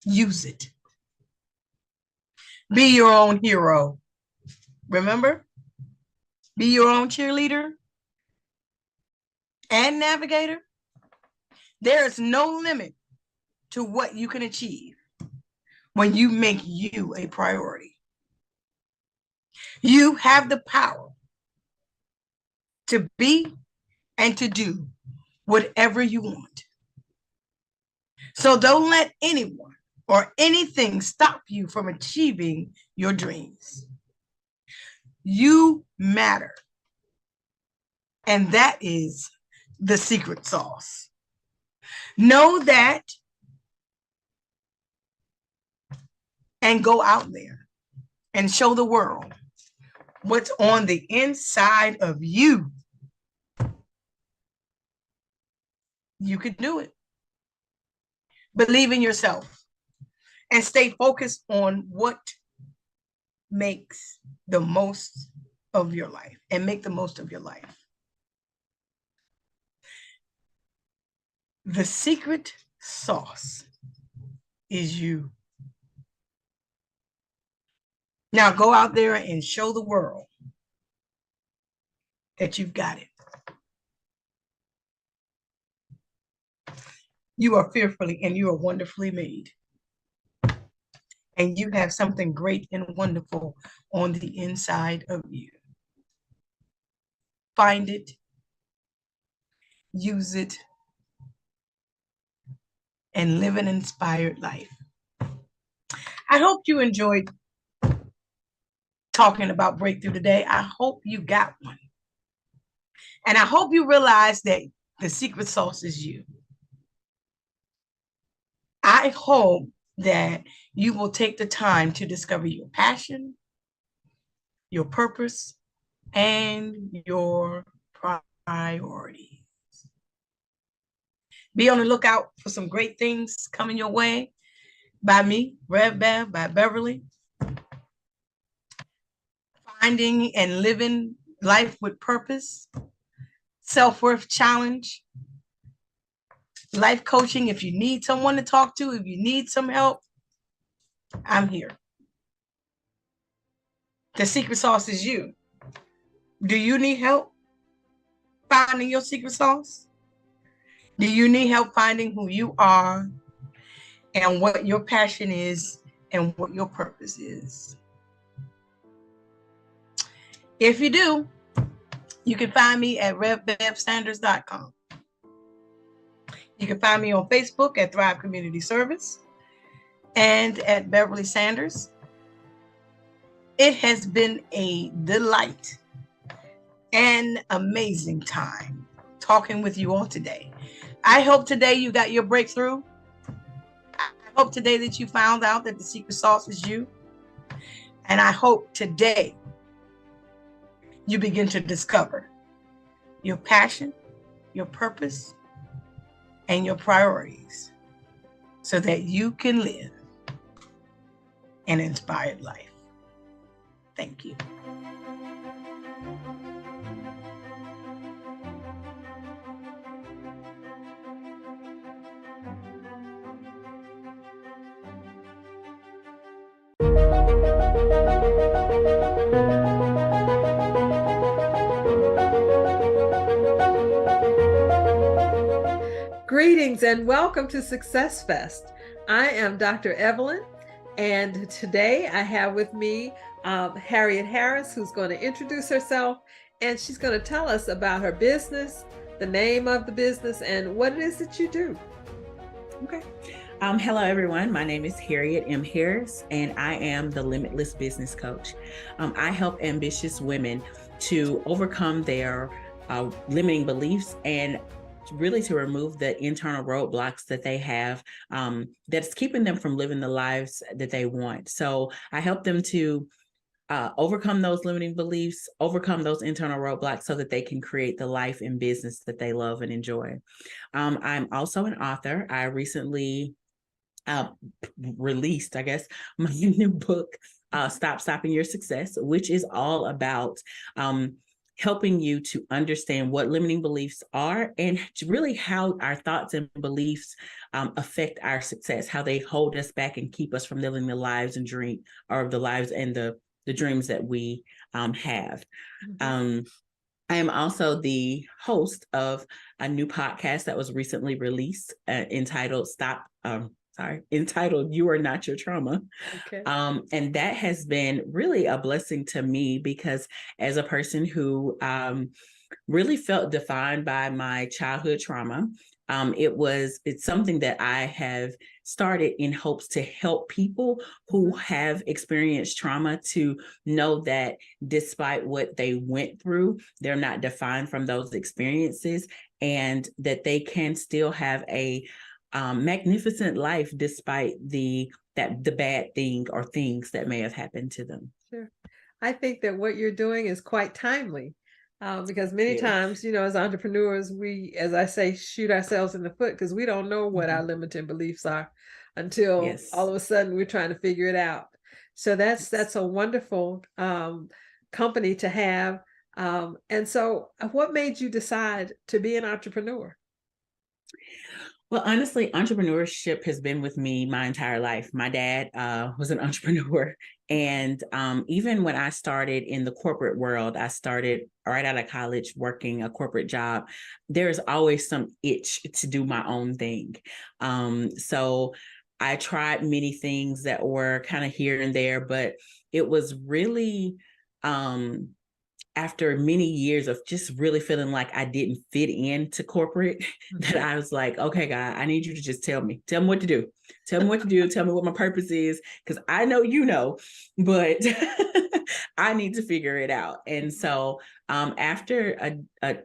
Use it. Be your own hero. Remember? Be your own cheerleader and navigator. There is no limit to what you can achieve when you make you a priority. You have the power to be and to do whatever you want. So don't let anyone or anything stop you from achieving your dreams. You matter. And that is the secret sauce. Know that and go out there and show the world what's on the inside of you. You can do it. Believe in yourself and stay focused on what makes the most of your life and make the most of your life. The secret sauce is you. Now go out there and show the world that you've got it. You are fearfully and you are wonderfully made. And you have something great and wonderful on the inside of you. Find it, use it, and live an inspired life. I hope you enjoyed talking about breakthrough today. I hope you got one. And I hope you realize that the secret sauce is you. I hope that you will take the time to discover your passion, your purpose, and your priorities. Be on the lookout for some great things coming your way by me, Rev Bev, by Beverly. Finding and living life with purpose, self-worth challenge, life coaching. If you need someone to talk to, if you need some help, I'm here. The secret sauce is you. Do you need help finding your secret sauce? Do you need help finding who you are and what your passion is and what your purpose is? If you do, you can find me at revbevsanders.com. You can find me on Facebook at Thrive Community Service and at Beverly Sanders. It has been a delight and amazing time talking with you all today. I hope today you got your breakthrough. I hope today that you found out that the secret sauce is you. And I hope today you begin to discover your passion, your purpose, and your priorities so that you can live an inspired life. Thank you. Greetings and welcome to SuccessFest. I am Dr. Evelyn, and today I have with me Harriet Harris, who's going to introduce herself, and she's going to tell us about her business, the name of the business, and what it is that you do. Okay. Hello, everyone. My name is Harriet M. Harris, and I am the Limitless Business Coach. I help ambitious women to overcome their limiting beliefs and really to remove the internal roadblocks that they have that's keeping them from living the lives that they want. So I help them to overcome those limiting beliefs, overcome those internal roadblocks so that they can create the life and business that they love and enjoy. I'm also an author. I recently released, I guess, my new book, Stop Stopping Your Success, which is all about helping you to understand what limiting beliefs are and really how our thoughts and beliefs affect our success, how they hold us back and keep us from living the lives and dreams and the dreams that we have. I am also the host of a new podcast that was recently released entitled You Are Not Your Trauma. Okay. And that has been really a blessing to me because as a person who really felt defined by my childhood trauma, it's something that I have started in hopes to help people who have experienced trauma to know that despite what they went through, they're not defined from those experiences and that they can still have a magnificent life despite the bad thing or things that may have happened to them. Sure. I think that what you're doing is quite timely because many times, as entrepreneurs, we, as I say, shoot ourselves in the foot because we don't know what our limiting beliefs are until all of a sudden we're trying to figure it out. So that's a wonderful company to have. And so what made you decide to be an entrepreneur? Well, honestly, entrepreneurship has been with me my entire life. My dad was an entrepreneur. And even when I started in the corporate world, I started right out of college working a corporate job. There's always some itch to do my own thing. So I tried many things that were kind of here and there, but it was really after many years of just really feeling like I didn't fit into corporate, that I was like, okay, God, I need you to just tell me what to do. Tell me what to do. Tell me what my purpose is. Because I know, but I need to figure it out. And so after a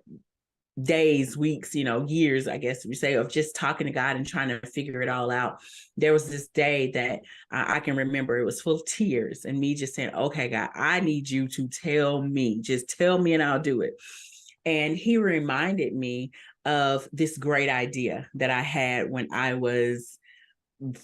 days, weeks, years, I guess we say, of just talking to God and trying to figure it all out, there was this day that I can remember. It was full of tears and me just saying, okay, God, I need you to tell me, just tell me and I'll do it. And he reminded me of this great idea that I had when I was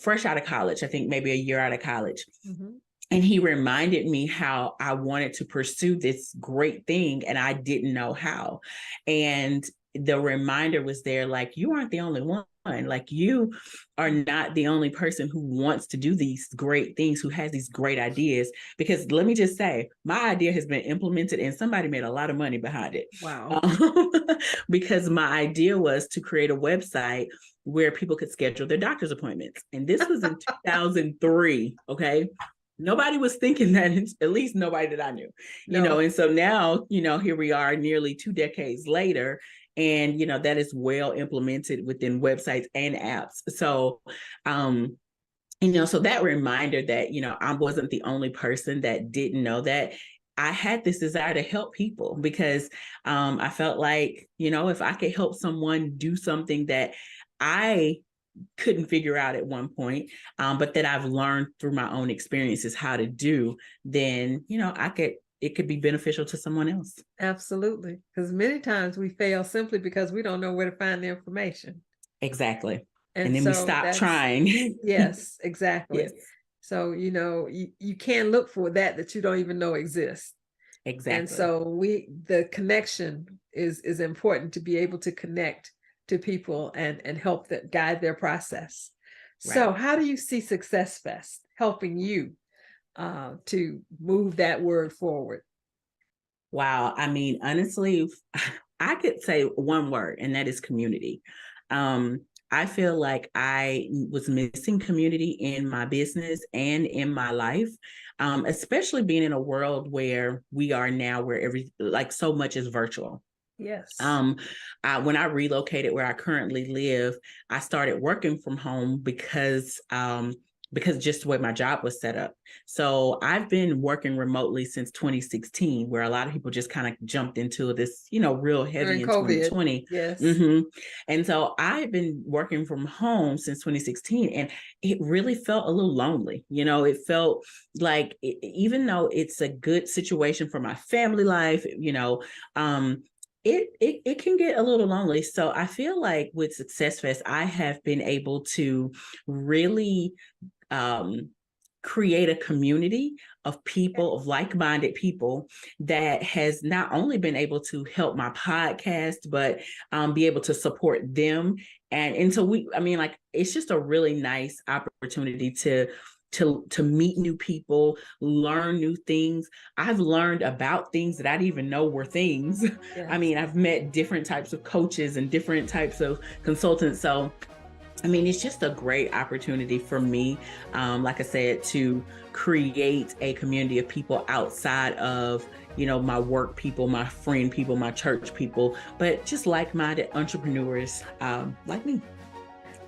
fresh out of college, I think maybe a year out of college. Mm-hmm. And he reminded me how I wanted to pursue this great thing and I didn't know how. And the reminder was there, like, you aren't the only one. Like, you are not the only person who wants to do these great things, who has these great ideas. Because let me just say, my idea has been implemented and somebody made a lot of money behind it. Wow. Because my idea was to create a website where people could schedule their doctor's appointments. And this was in 2003, okay? Nobody was thinking that, at least nobody that I knew, and so now, here we are nearly 2 decades later, and, that is well implemented within websites and apps. So, so that reminder that, I wasn't the only person that didn't know that. I had this desire to help people because I felt like, if I could help someone do something that I couldn't figure out at one point, but that I've learned through my own experiences how to do, then, it could be beneficial to someone else. Absolutely. Because many times we fail simply because we don't know where to find the information. Exactly. And then we stop trying. Yes, exactly. Yes. So, you can't look for that you don't even know exists. Exactly. And so the connection is important, to be able to connect to people and help them guide their process. Right. So how do you see SuccessFest helping you to move that word forward? Wow. I mean, honestly, I could say one word, and that is community. I feel like I was missing community in my business and in my life, especially being in a world where we are now, where so much is virtual. Yes. When I relocated where I currently live, I started working from home because just the way my job was set up. So I've been working remotely since 2016, where a lot of people just kind of jumped into this, real heavy in COVID. 2020. Yes. Mm-hmm. And so I've been working from home since 2016, and it really felt a little lonely. It felt like, even though it's a good situation for my family life, it can get a little lonely. So I feel like with SuccessFest, I have been able to really create a community of people, of like-minded people, that has not only been able to help my podcast, but be able to support them. And so it's just a really nice opportunity to meet new people, learn new things. I've learned about things that I didn't even know were things. Yes. I've met different types of coaches and different types of consultants. So, it's just a great opportunity for me, like I said, to create a community of people outside of, my work people, my friend people, my church people, but just like-minded entrepreneurs like me.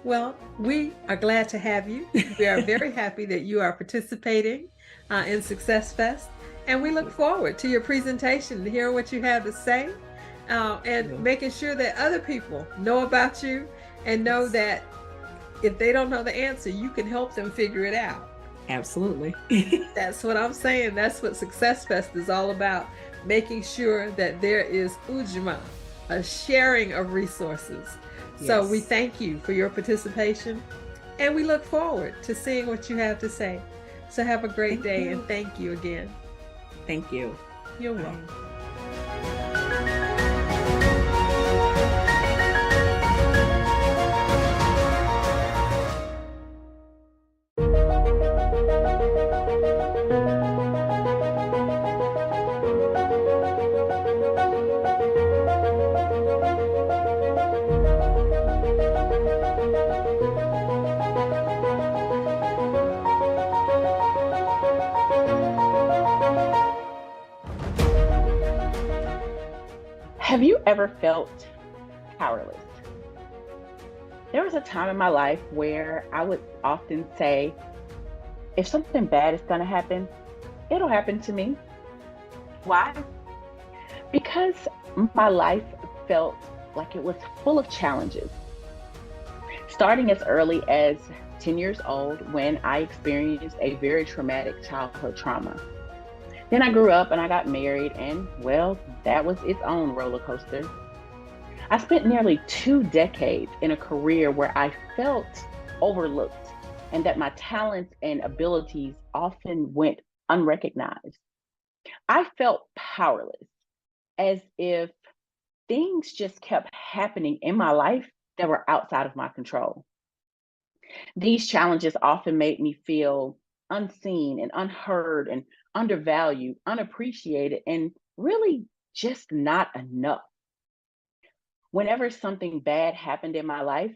Well, we are glad to have you. We are very happy that you are participating in SuccessFest, and we look forward to your presentation, to hear what you have to say, and making sure that other people know about you and know that if they don't know the answer, you can help them figure it out. Absolutely. That's what I'm saying. That's what SuccessFest is all about, making sure that there is ujima, a sharing of resources. Yes. So we thank you for your participation, and we look forward to seeing what you have to say. So have a great day, and thank you again. Thank you. You're welcome. Have you ever felt powerless? There was a time in my life where I would often say, if something bad is going to happen, it'll happen to me. Why? Because my life felt like it was full of challenges. Starting as early as 10 years old when I experienced a very traumatic childhood trauma. Then I grew up and I got married, and well, that was its own roller coaster. I spent nearly 2 decades in a career where I felt overlooked and that my talents and abilities often went unrecognized. I felt powerless, as if things just kept happening in my life that were outside of my control. These challenges often made me feel unseen and unheard and undervalued, unappreciated, and really just not enough. Whenever something bad happened in my life,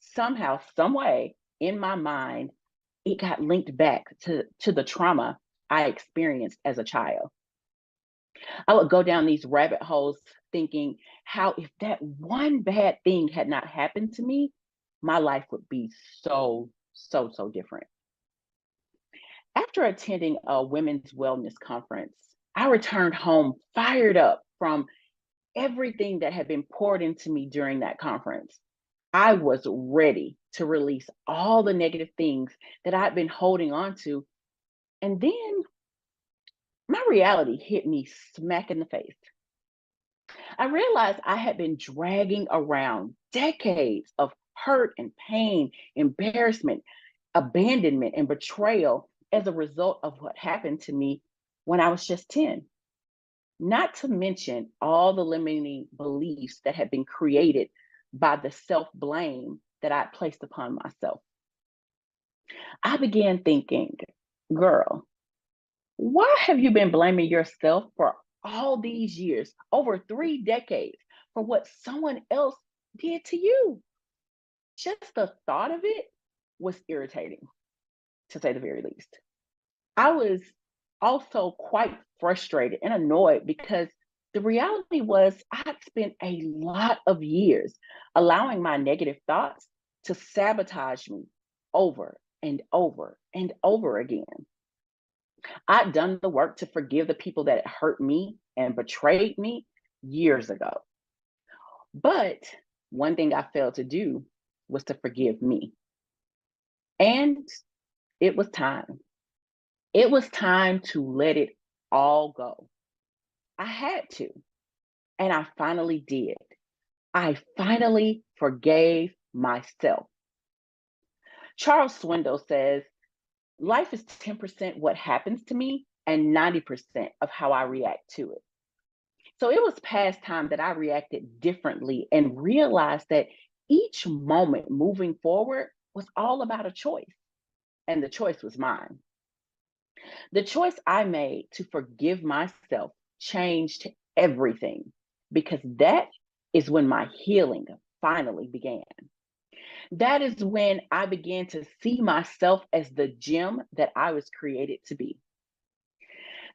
somehow, some way in my mind, it got linked back to the trauma I experienced as a child. I would go down these rabbit holes thinking how if that one bad thing had not happened to me, my life would be so different. After attending a women's wellness conference, I returned home fired up from everything that had been poured into me during that conference. I was ready to release all the negative things that I'd been holding on to. And then my reality hit me smack in the face. I realized I had been dragging around decades of hurt and pain, embarrassment, abandonment, and betrayal as a result of what happened to me when I was just 10. Not to mention all the limiting beliefs that had been created by the self-blame that I placed upon myself. I began thinking, girl, why have you been blaming yourself for all these years, over 3 decades, for what someone else did to you? Just the thought of it was irritating, to say the very least. I was also quite frustrated and annoyed because the reality was I'd spent a lot of years allowing my negative thoughts to sabotage me over and over and over again. I'd done the work to forgive the people that had hurt me and betrayed me years ago. But one thing I failed to do was to forgive me. And it was time. It was time to let it all go. I had to, and I finally did. I finally forgave myself. Charles Swindoll says, life is 10% what happens to me and 90% of how I react to it. So it was past time that I reacted differently and realized that each moment moving forward was all about a choice, and the choice was mine. The choice I made to forgive myself changed everything, because that is when my healing finally began. That is when I began to see myself as the gem that I was created to be.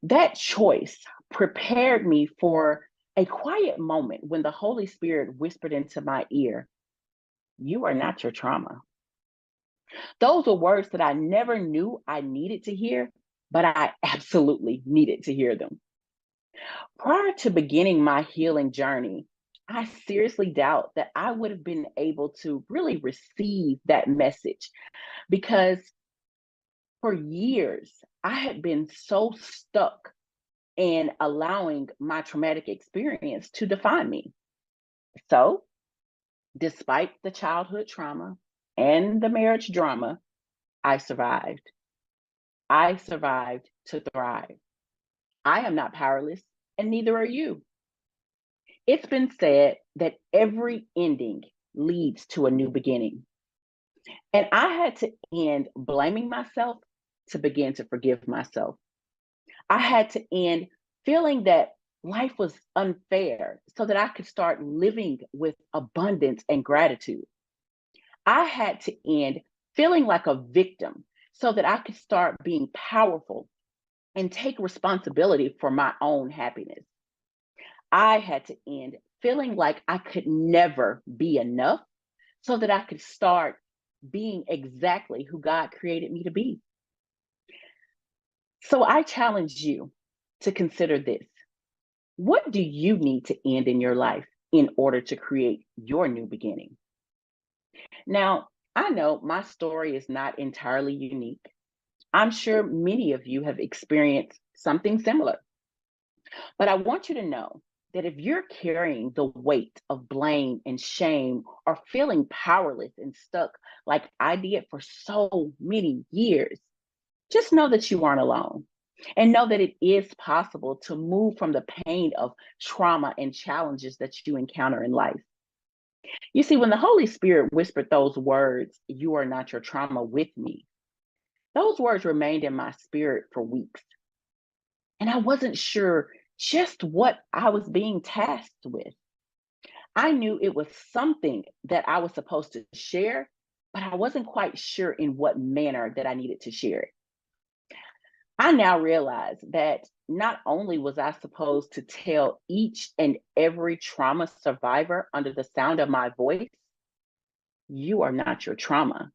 That choice prepared me for a quiet moment when the Holy Spirit whispered into my ear, "You are not your trauma." Those were words that I never knew I needed to hear, but I absolutely needed to hear them. Prior to beginning my healing journey, I seriously doubt that I would have been able to really receive that message, because for years I had been so stuck in allowing my traumatic experience to define me. So, despite the childhood trauma and the marriage drama, I survived. I survived to thrive. I am not powerless, and neither are you. It's been said that every ending leads to a new beginning. And I had to end blaming myself to begin to forgive myself. I had to end feeling that life was unfair so that I could start living with abundance and gratitude. I had to end feeling like a victim so that I could start being powerful and take responsibility for my own happiness. I had to end feeling like I could never be enough so that I could start being exactly who God created me to be. So I challenge you to consider this. What do you need to end in your life in order to create your new beginning? Now, I know my story is not entirely unique. I'm sure many of you have experienced something similar. But I want you to know that if you're carrying the weight of blame and shame or feeling powerless and stuck like I did for so many years, just know that you aren't alone. And know that it is possible to move from the pain of trauma and challenges that you encounter in life. You see, when the Holy Spirit whispered those words, "You are not your trauma," with me, those words remained in my spirit for weeks. And I wasn't sure just what I was being tasked with. I knew it was something that I was supposed to share, but I wasn't quite sure in what manner that I needed to share it. I now realize that not only was I supposed to tell each and every trauma survivor under the sound of my voice, "You are not your trauma,"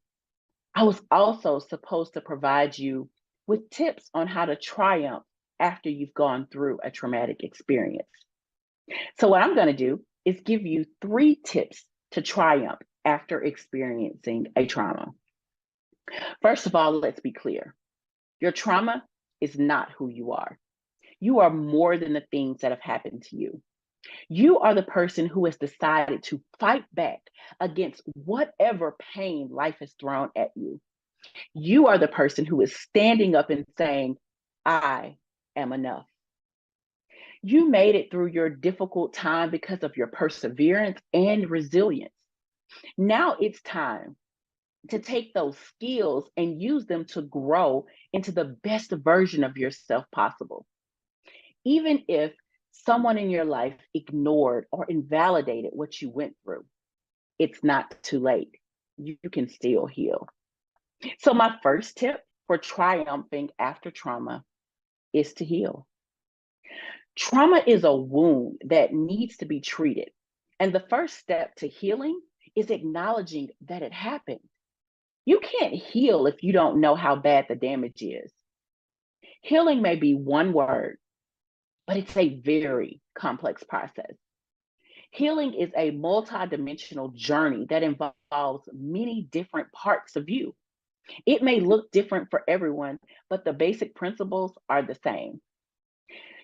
I was also supposed to provide you with tips on how to triumph after you've gone through a traumatic experience. So, what I'm going to do is give you 3 tips to triumph after experiencing a trauma. First of all, let's be clear. Your trauma is not who you are. You are more than the things that have happened to you. You are the person who has decided to fight back against whatever pain life has thrown at you. You are the person who is standing up and saying, "I am enough." You made it through your difficult time because of your perseverance and resilience. Now it's time to take those skills and use them to grow into the best version of yourself possible. Even if someone in your life ignored or invalidated what you went through, it's not too late. You can still heal. So, my first tip for triumphing after trauma is to heal. Trauma is a wound that needs to be treated. And the first step to healing is acknowledging that it happened. You can't heal if you don't know how bad the damage is. Healing may be one word, but it's a very complex process. Healing is a multidimensional journey that involves many different parts of you. It may look different for everyone, but the basic principles are the same.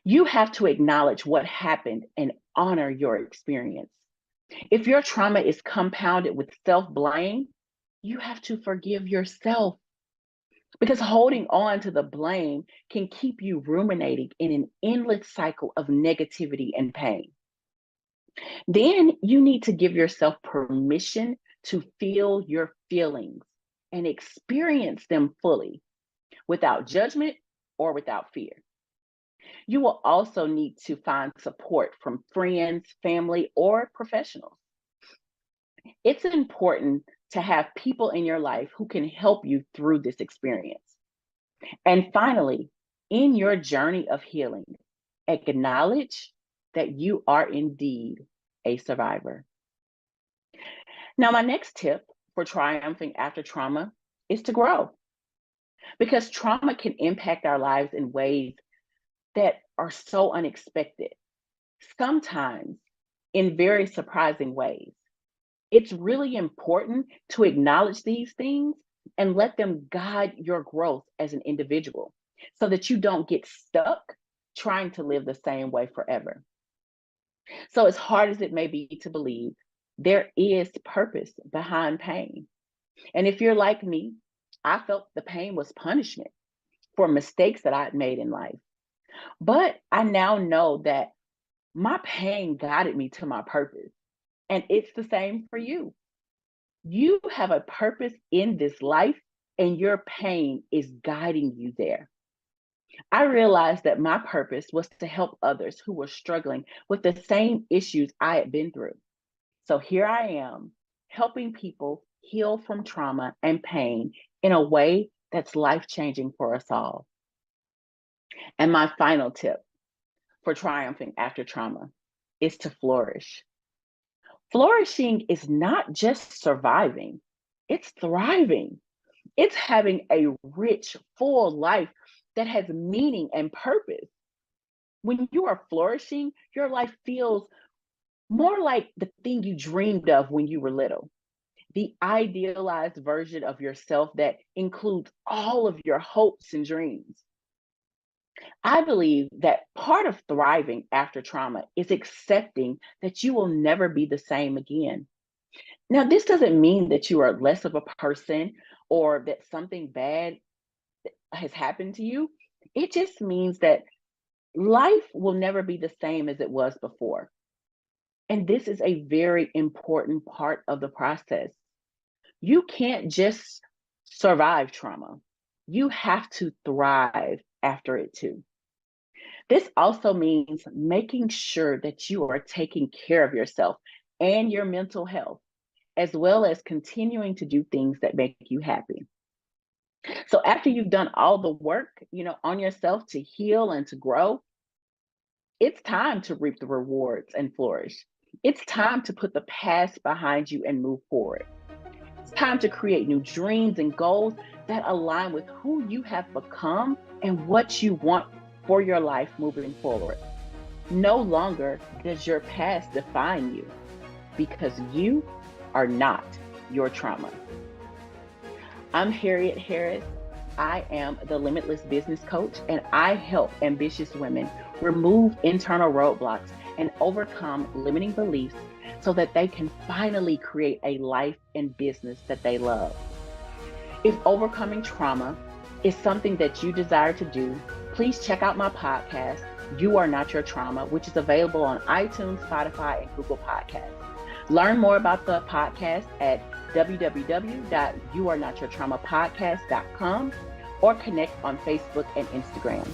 You have to acknowledge what happened and honor your experience. If your trauma is compounded with self-blame, you have to forgive yourself, because holding on to the blame can keep you ruminating in an endless cycle of negativity and pain. Then you need to give yourself permission to feel your feelings and experience them fully without judgment or without fear. You will also need to find support from friends, family, or professionals. It's important to have people in your life who can help you through this experience. And finally, in your journey of healing, acknowledge that you are indeed a survivor. Now, my next tip for triumphing after trauma is to grow, because trauma can impact our lives in ways that are so unexpected, sometimes in very surprising ways. It's really important to acknowledge these things and let them guide your growth as an individual so that you don't get stuck trying to live the same way forever. So, as hard as it may be to believe, there is purpose behind pain. And if you're like me, I felt the pain was punishment for mistakes that I'd made in life. But I now know that my pain guided me to my purpose. And it's the same for you. You have a purpose in this life, and your pain is guiding you there. I realized that my purpose was to help others who were struggling with the same issues I had been through. So here I am, helping people heal from trauma and pain in a way that's life-changing for us all. And my final tip for triumphing after trauma is to flourish. Flourishing is not just surviving, it's thriving. It's having a rich, full life that has meaning and purpose. When you are flourishing, your life feels more like the thing you dreamed of when you were little, the idealized version of yourself that includes all of your hopes and dreams. I believe that part of thriving after trauma is accepting that you will never be the same again. Now, this doesn't mean that you are less of a person or that something bad has happened to you. It just means that life will never be the same as it was before. And this is a very important part of the process. You can't just survive trauma, you have to thrive after it too. This also means making sure that you are taking care of yourself and your mental health, as well as continuing to do things that make you happy. So after you've done all the work, on yourself to heal and to grow, it's time to reap the rewards and flourish. It's time to put the past behind you and move forward. It's time to create new dreams and goals that align with who you have become and what you want for your life moving forward. No longer does your past define you, because you are not your trauma. I'm Harriet Harris. I am the Limitless Business Coach, and I help ambitious women remove internal roadblocks and overcome limiting beliefs so that they can finally create a life and business that they love. If overcoming trauma is something that you desire to do, please check out my podcast, You Are Not Your Trauma, which is available on iTunes, Spotify, and Google Podcasts. Learn more about the podcast at www.youarenotyourtraumapodcast.com or connect on Facebook and Instagram.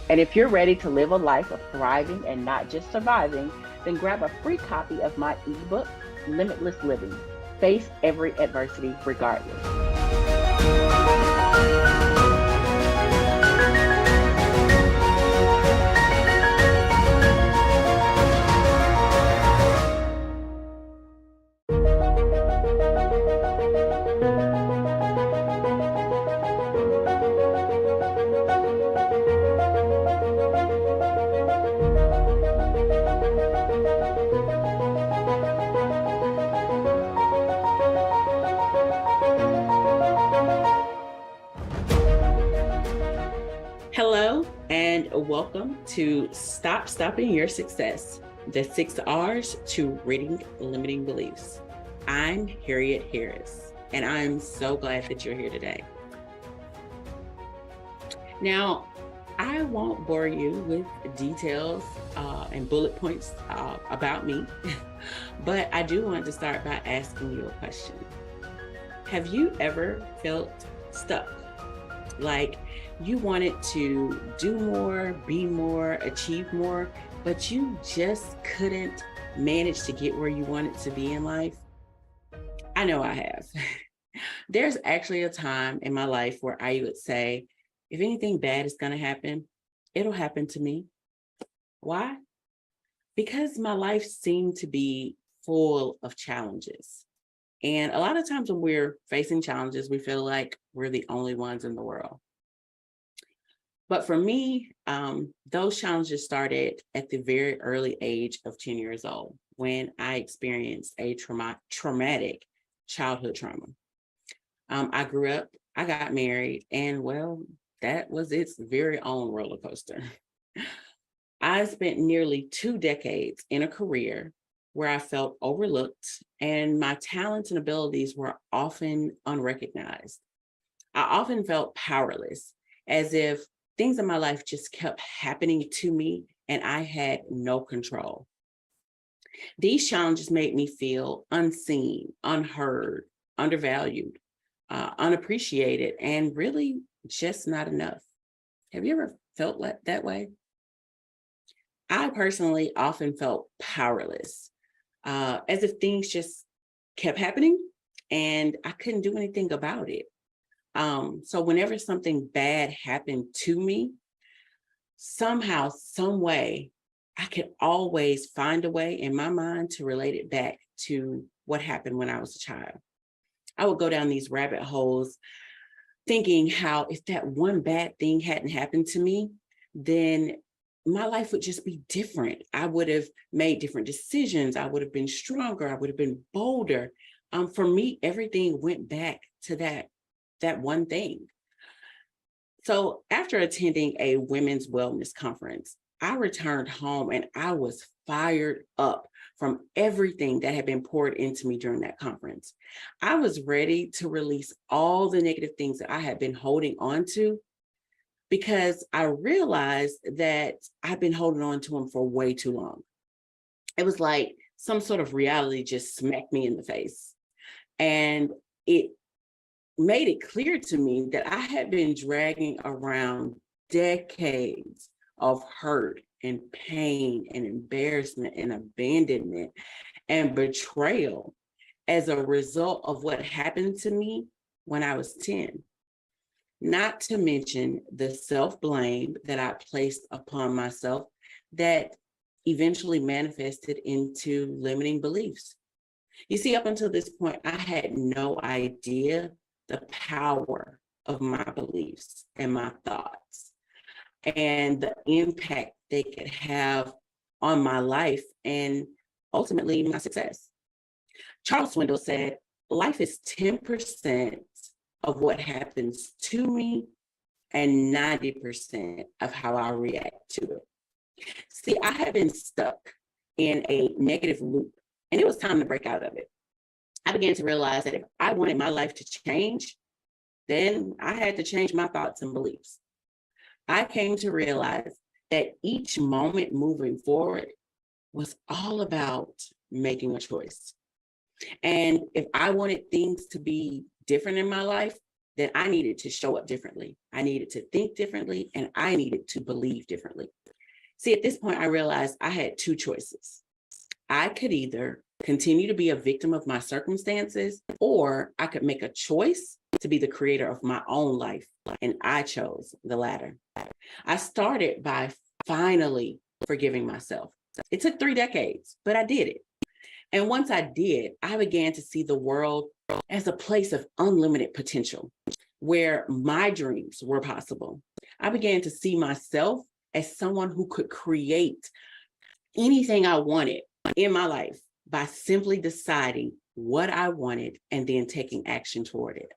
And if you're ready to live a life of thriving and not just surviving, then grab a free copy of my ebook, Limitless Living. Face every adversity regardless. Hello, and welcome to Stop Stopping Your Success, the 6 R's to Ridding Limiting Beliefs. I'm Harriet Harris, and I'm so glad that you're here today. Now, I won't bore you with details and bullet points about me, but I do want to start by asking you a question. Have you ever felt stuck? Like you wanted to do more, be more, achieve more, but you just couldn't manage to get where you wanted to be in life? I know I have. There's actually a time in my life where I would say, if anything bad is going to happen, it'll happen to me. Why? Because my life seemed to be full of challenges. And a lot of times when we're facing challenges, we feel like we're the only ones in the world. But for me, those challenges started at the very early age of 10 years old, when I experienced a traumatic childhood trauma. I grew up, I got married, and well, that was its very own roller coaster. I spent nearly 2 decades in a career where I felt overlooked and my talents and abilities were often unrecognized. I often felt powerless, as if things in my life just kept happening to me and I had no control. These challenges made me feel unseen, unheard, undervalued, unappreciated, and really just not enough. Have you ever felt that way? I personally often felt powerless, as if things just kept happening and I couldn't do anything about it. So whenever something bad happened to me, somehow, some way, I could always find a way in my mind to relate it back to what happened when I was a child. I would go down these rabbit holes thinking how if that one bad thing hadn't happened to me, then my life would just be different. I would have made different decisions. I would have been stronger. I would have been bolder. For me, everything went back to that one thing. So after attending a women's wellness conference, I returned home and I was fired up from everything that had been poured into me during that conference. I was ready to release all the negative things that I had been holding on to, because I realized that I've been holding on to them for way too long. It was like some sort of reality just smacked me in the face. And it made it clear to me that I had been dragging around decades of hurt and pain and embarrassment and abandonment and betrayal as a result of what happened to me when I was 10. Not to mention the self-blame that I placed upon myself that eventually manifested into limiting beliefs. You see, up until this point, I had no idea the power of my beliefs and my thoughts and the impact they could have on my life and ultimately my success. Charles Swindoll said, life is 10% of what happens to me and 90% of how I react to it. See, I had been stuck in a negative loop and it was time to break out of it. I began to realize that if I wanted my life to change, then I had to change my thoughts and beliefs. I came to realize that each moment moving forward was all about making a choice. And if I wanted things to be different in my life, then I needed to show up differently. I needed to think differently, and I needed to believe differently. See, at this point, I realized I had two choices. I could either continue to be a victim of my circumstances, or I could make a choice to be the creator of my own life. And I chose the latter. I started by finally forgiving myself. It took 3 decades, but I did it. And once I did, I began to see the world as a place of unlimited potential, where my dreams were possible. I began to see myself as someone who could create anything I wanted in my life by simply deciding what I wanted and then taking action toward it.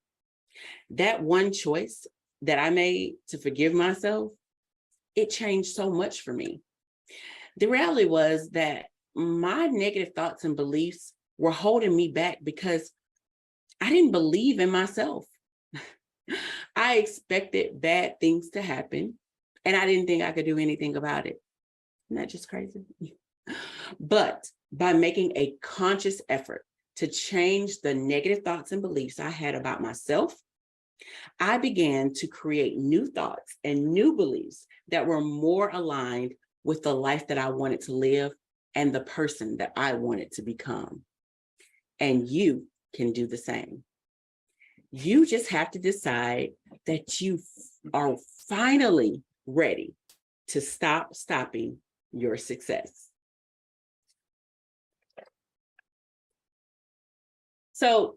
That one choice that I made to forgive myself, it changed so much for me. The reality was that my negative thoughts and beliefs were holding me back because I didn't believe in myself. I expected bad things to happen, and I didn't think I could do anything about it. Isn't that just crazy? But by making a conscious effort to change the negative thoughts and beliefs I had about myself, I began to create new thoughts and new beliefs that were more aligned with the life that I wanted to live and the person that I wanted to become. And you can do the same. You just have to decide that you are finally ready to stop stopping your success. So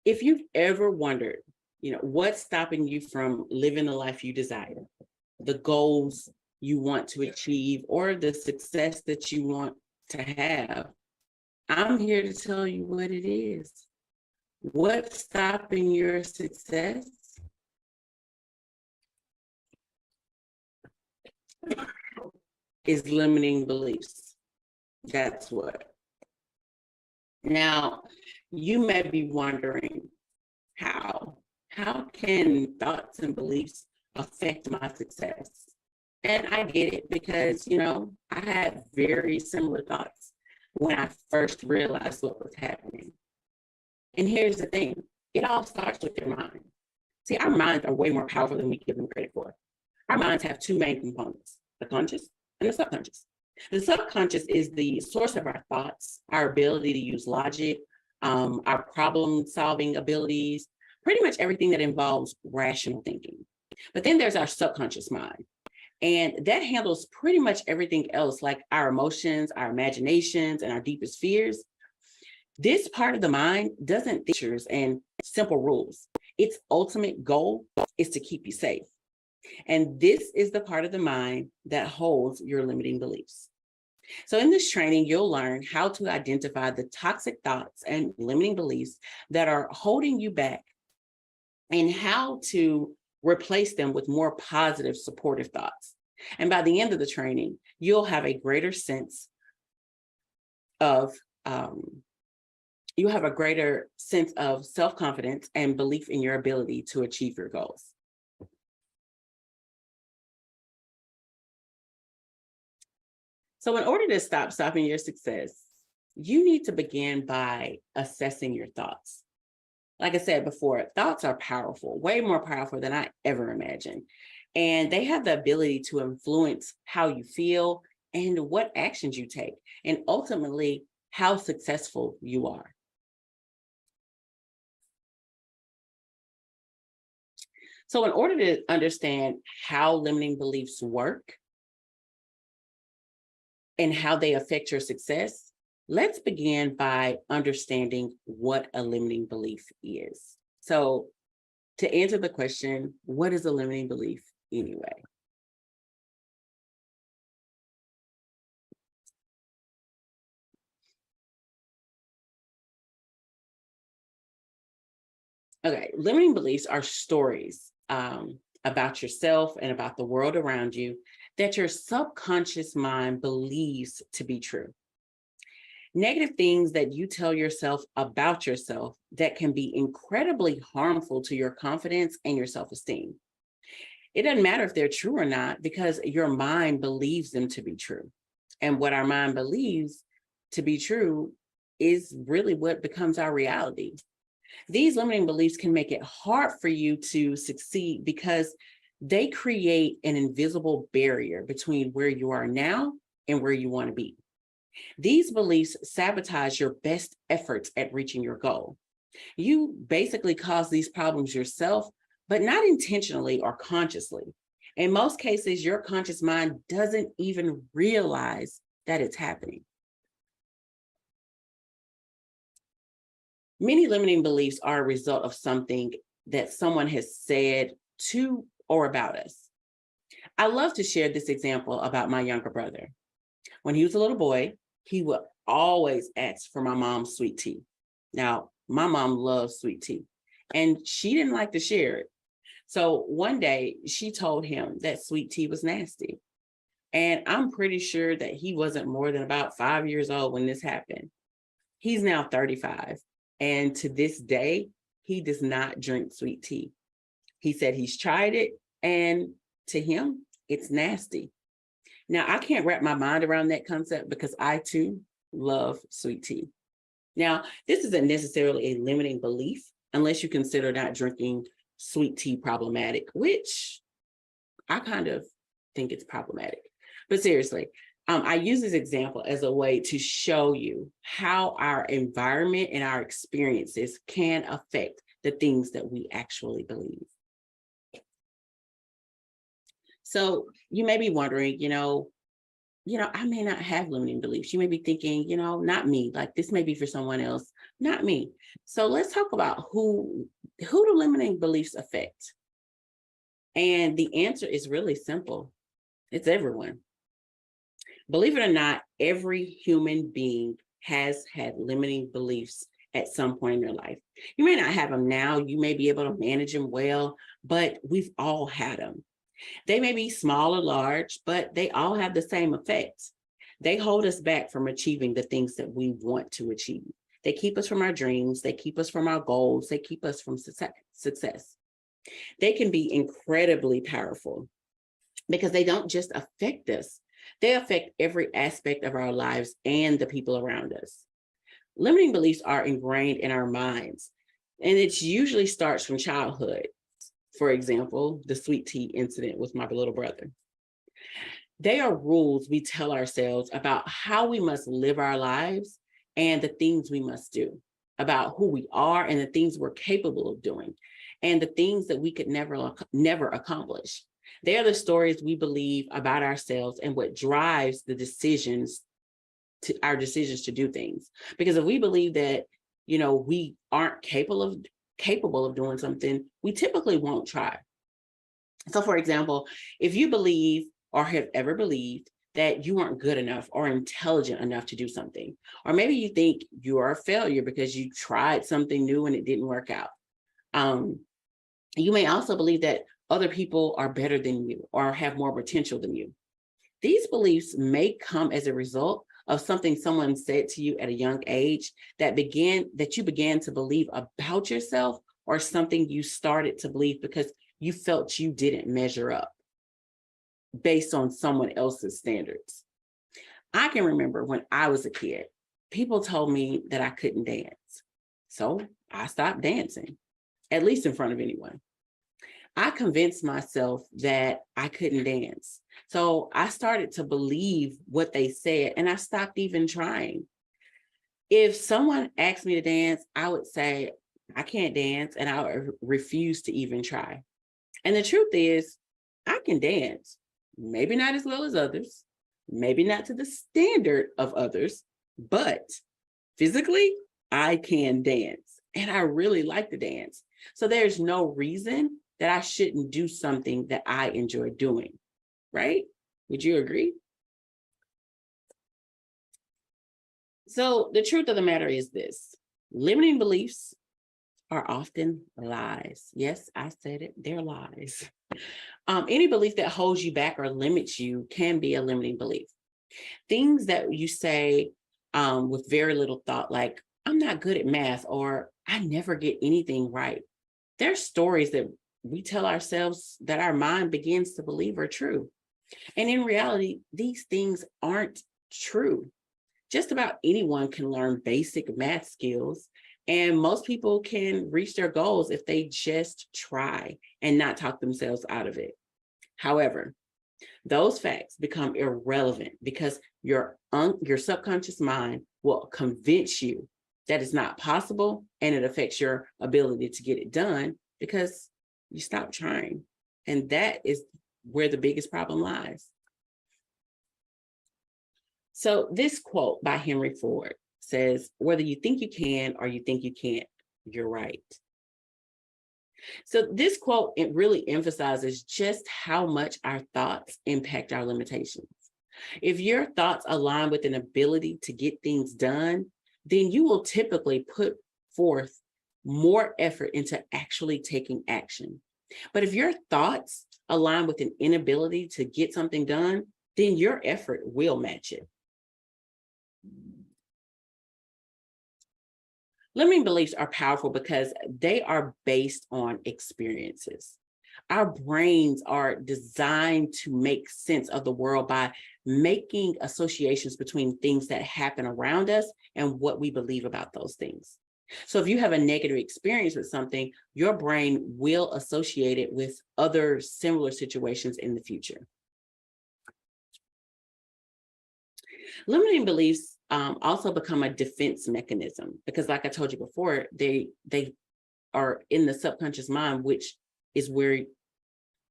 if you've ever wondered, what's stopping you from living the life you desire, the goals you want to achieve, or the success that you want to have, I'm here to tell you what it is. What's stopping your success? Is limiting beliefs. That's what. Now, you may be wondering, how can thoughts and beliefs affect my success? And I get it because, I had very similar thoughts when I first realized what was happening. And here's the thing, it all starts with your mind. See, our minds are way more powerful than we give them credit for. Our minds have two main components, the conscious and the subconscious. The subconscious is the source of our thoughts, our ability to use logic, our problem-solving abilities, pretty much everything that involves rational thinking. But then there's our subconscious mind. And that handles pretty much everything else, like our emotions, our imaginations, and our deepest fears. This part of the mind doesn't features and simple rules. Its ultimate goal is to keep you safe. And this is the part of the mind that holds your limiting beliefs. So in this training, you'll learn how to identify the toxic thoughts and limiting beliefs that are holding you back and how to replace them with more positive, supportive thoughts. And by the end of the training, you'll have a greater sense of self-confidence and belief in your ability to achieve your goals. So in order to stop stopping your success, you need to begin by assessing your thoughts. Like I said before, thoughts are powerful, way more powerful than I ever imagined. And they have the ability to influence how you feel and what actions you take, and ultimately how successful you are. So in order to understand how limiting beliefs work and how they affect your success, let's begin by understanding what a limiting belief is. So to answer the question, what is a limiting belief anyway? Okay, limiting beliefs are stories about yourself and about the world around you that your subconscious mind believes to be true. Negative things that you tell yourself about yourself that can be incredibly harmful to your confidence and your self-esteem. It doesn't matter if they're true or not, because your mind believes them to be true. And what our mind believes to be true is really what becomes our reality. These limiting beliefs can make it hard for you to succeed because they create an invisible barrier between where you are now and where you want to be. These beliefs sabotage your best efforts at reaching your goal. You basically cause these problems yourself, but not intentionally or consciously. In most cases, your conscious mind doesn't even realize that it's happening. Many limiting beliefs are a result of something that someone has said to or about us. I love to share this example about my younger brother. When he was a little boy, he would always ask for my mom's sweet tea. Now, my mom loves sweet tea, and she didn't like to share it. So one day she told him that sweet tea was nasty. And I'm pretty sure that he wasn't more than about 5 years old when this happened. He's now 35. And to this day, he does not drink sweet tea. He said he's tried it, and to him, it's nasty. Now, I can't wrap my mind around that concept because I too love sweet tea. Now, this isn't necessarily a limiting belief unless you consider not drinking sweet tea problematic, which I kind of think it's problematic. But seriously, I use this example as a way to show you how our environment and our experiences can affect the things that we actually believe. So you may be wondering, I may not have limiting beliefs. You may be thinking, not me, like this may be for someone else, not me. So let's talk about who do limiting beliefs affect? And the answer is really simple. It's everyone. Believe it or not, every human being has had limiting beliefs at some point in their life. You may not have them now, you may be able to manage them well, but we've all had them. They may be small or large, but they all have the same effects. They hold us back from achieving the things that we want to achieve. They keep us from our dreams, they keep us from our goals, they keep us from success. They can be incredibly powerful because they don't just affect us, they affect every aspect of our lives and the people around us. Limiting beliefs are ingrained in our minds, and it usually starts from childhood. For example, the sweet tea incident with my little brother. They are rules we tell ourselves about how we must live our lives and the things we must do, about who we are and the things we're capable of doing, and the things that we could never accomplish. They are the stories we believe about ourselves and what drives the decisions to our decisions to do things. Because if we believe that, we aren't capable of doing something, we typically won't try. So for example, if you believe or have ever believed that you aren't good enough or intelligent enough to do something, or maybe you think you are a failure because you tried something new and it didn't work out. You may also believe that other people are better than you or have more potential than you. These beliefs may come as a result of something someone said to you at a young age that you began to believe about yourself, or something you started to believe because you felt you didn't measure up based on someone else's standards. I can remember when I was a kid, people told me that I couldn't dance. So I stopped dancing, at least in front of anyone. I convinced myself that I couldn't dance. So I started to believe what they said, and I stopped even trying. If someone asked me to dance, I would say, I can't dance, and I would refuse to even try. And the truth is, I can dance, maybe not as well as others, maybe not to the standard of others, but physically, I can dance, and I really like to dance. So there's no reason that I shouldn't do something that I enjoy doing, right? Would you agree? So the truth of the matter is this: limiting beliefs are often lies. Yes, I said it, they're lies. Any belief that holds you back or limits you can be a limiting belief. Things that you say with very little thought, like, I'm not good at math, or I never get anything right. They're stories that we tell ourselves that our mind begins to believe are true. And in reality, these things aren't true. Just about anyone can learn basic math skills, and most people can reach their goals if they just try and not talk themselves out of it. However, those facts become irrelevant because your subconscious mind will convince you that it's not possible, and it affects your ability to get it done because you stop trying. And that is where the biggest problem lies. So this quote by Henry Ford says, whether you think you can or you think you can't, you're right. So this quote, it really emphasizes just how much our thoughts impact our limitations. If your thoughts align with an ability to get things done, then you will typically put forth more effort into actually taking action. But if your thoughts align with an inability to get something done, then your effort will match it. Limiting beliefs are powerful because they are based on experiences. Our brains are designed to make sense of the world by making associations between things that happen around us and what we believe about those things. So if you have a negative experience with something, your brain will associate it with other similar situations in the future. Limiting beliefs also become a defense mechanism because, like I told you before, they are in the subconscious mind, which is where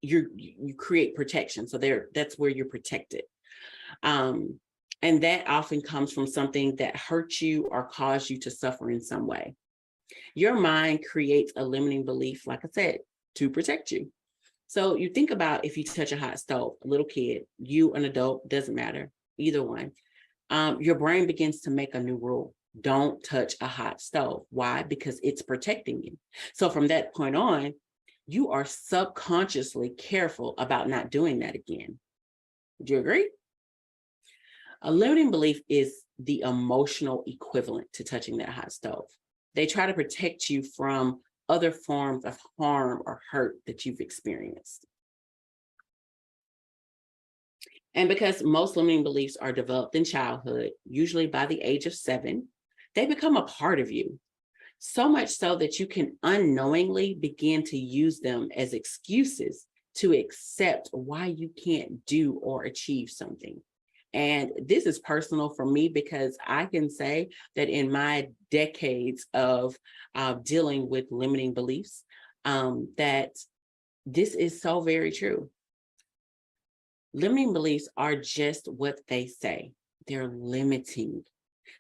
you create protection. So that's where you're protected. And that often comes from something that hurt you or caused you to suffer in some way. Your mind creates a limiting belief, like I said, to protect you. So you think about if you touch a hot stove, a little kid, you, an adult, doesn't matter, either one. Your brain begins to make a new rule. Don't touch a hot stove. Why? Because it's protecting you. So from that point on, you are subconsciously careful about not doing that again. Would you agree? A limiting belief is the emotional equivalent to touching that hot stove. They try to protect you from other forms of harm or hurt that you've experienced. And because most limiting beliefs are developed in childhood, usually by the age of 7, they become a part of you. So much so that you can unknowingly begin to use them as excuses to accept why you can't do or achieve something. And this is personal for me because I can say that in my decades of dealing with limiting beliefs, that this is so very true. Limiting beliefs are just what they say. They're limiting.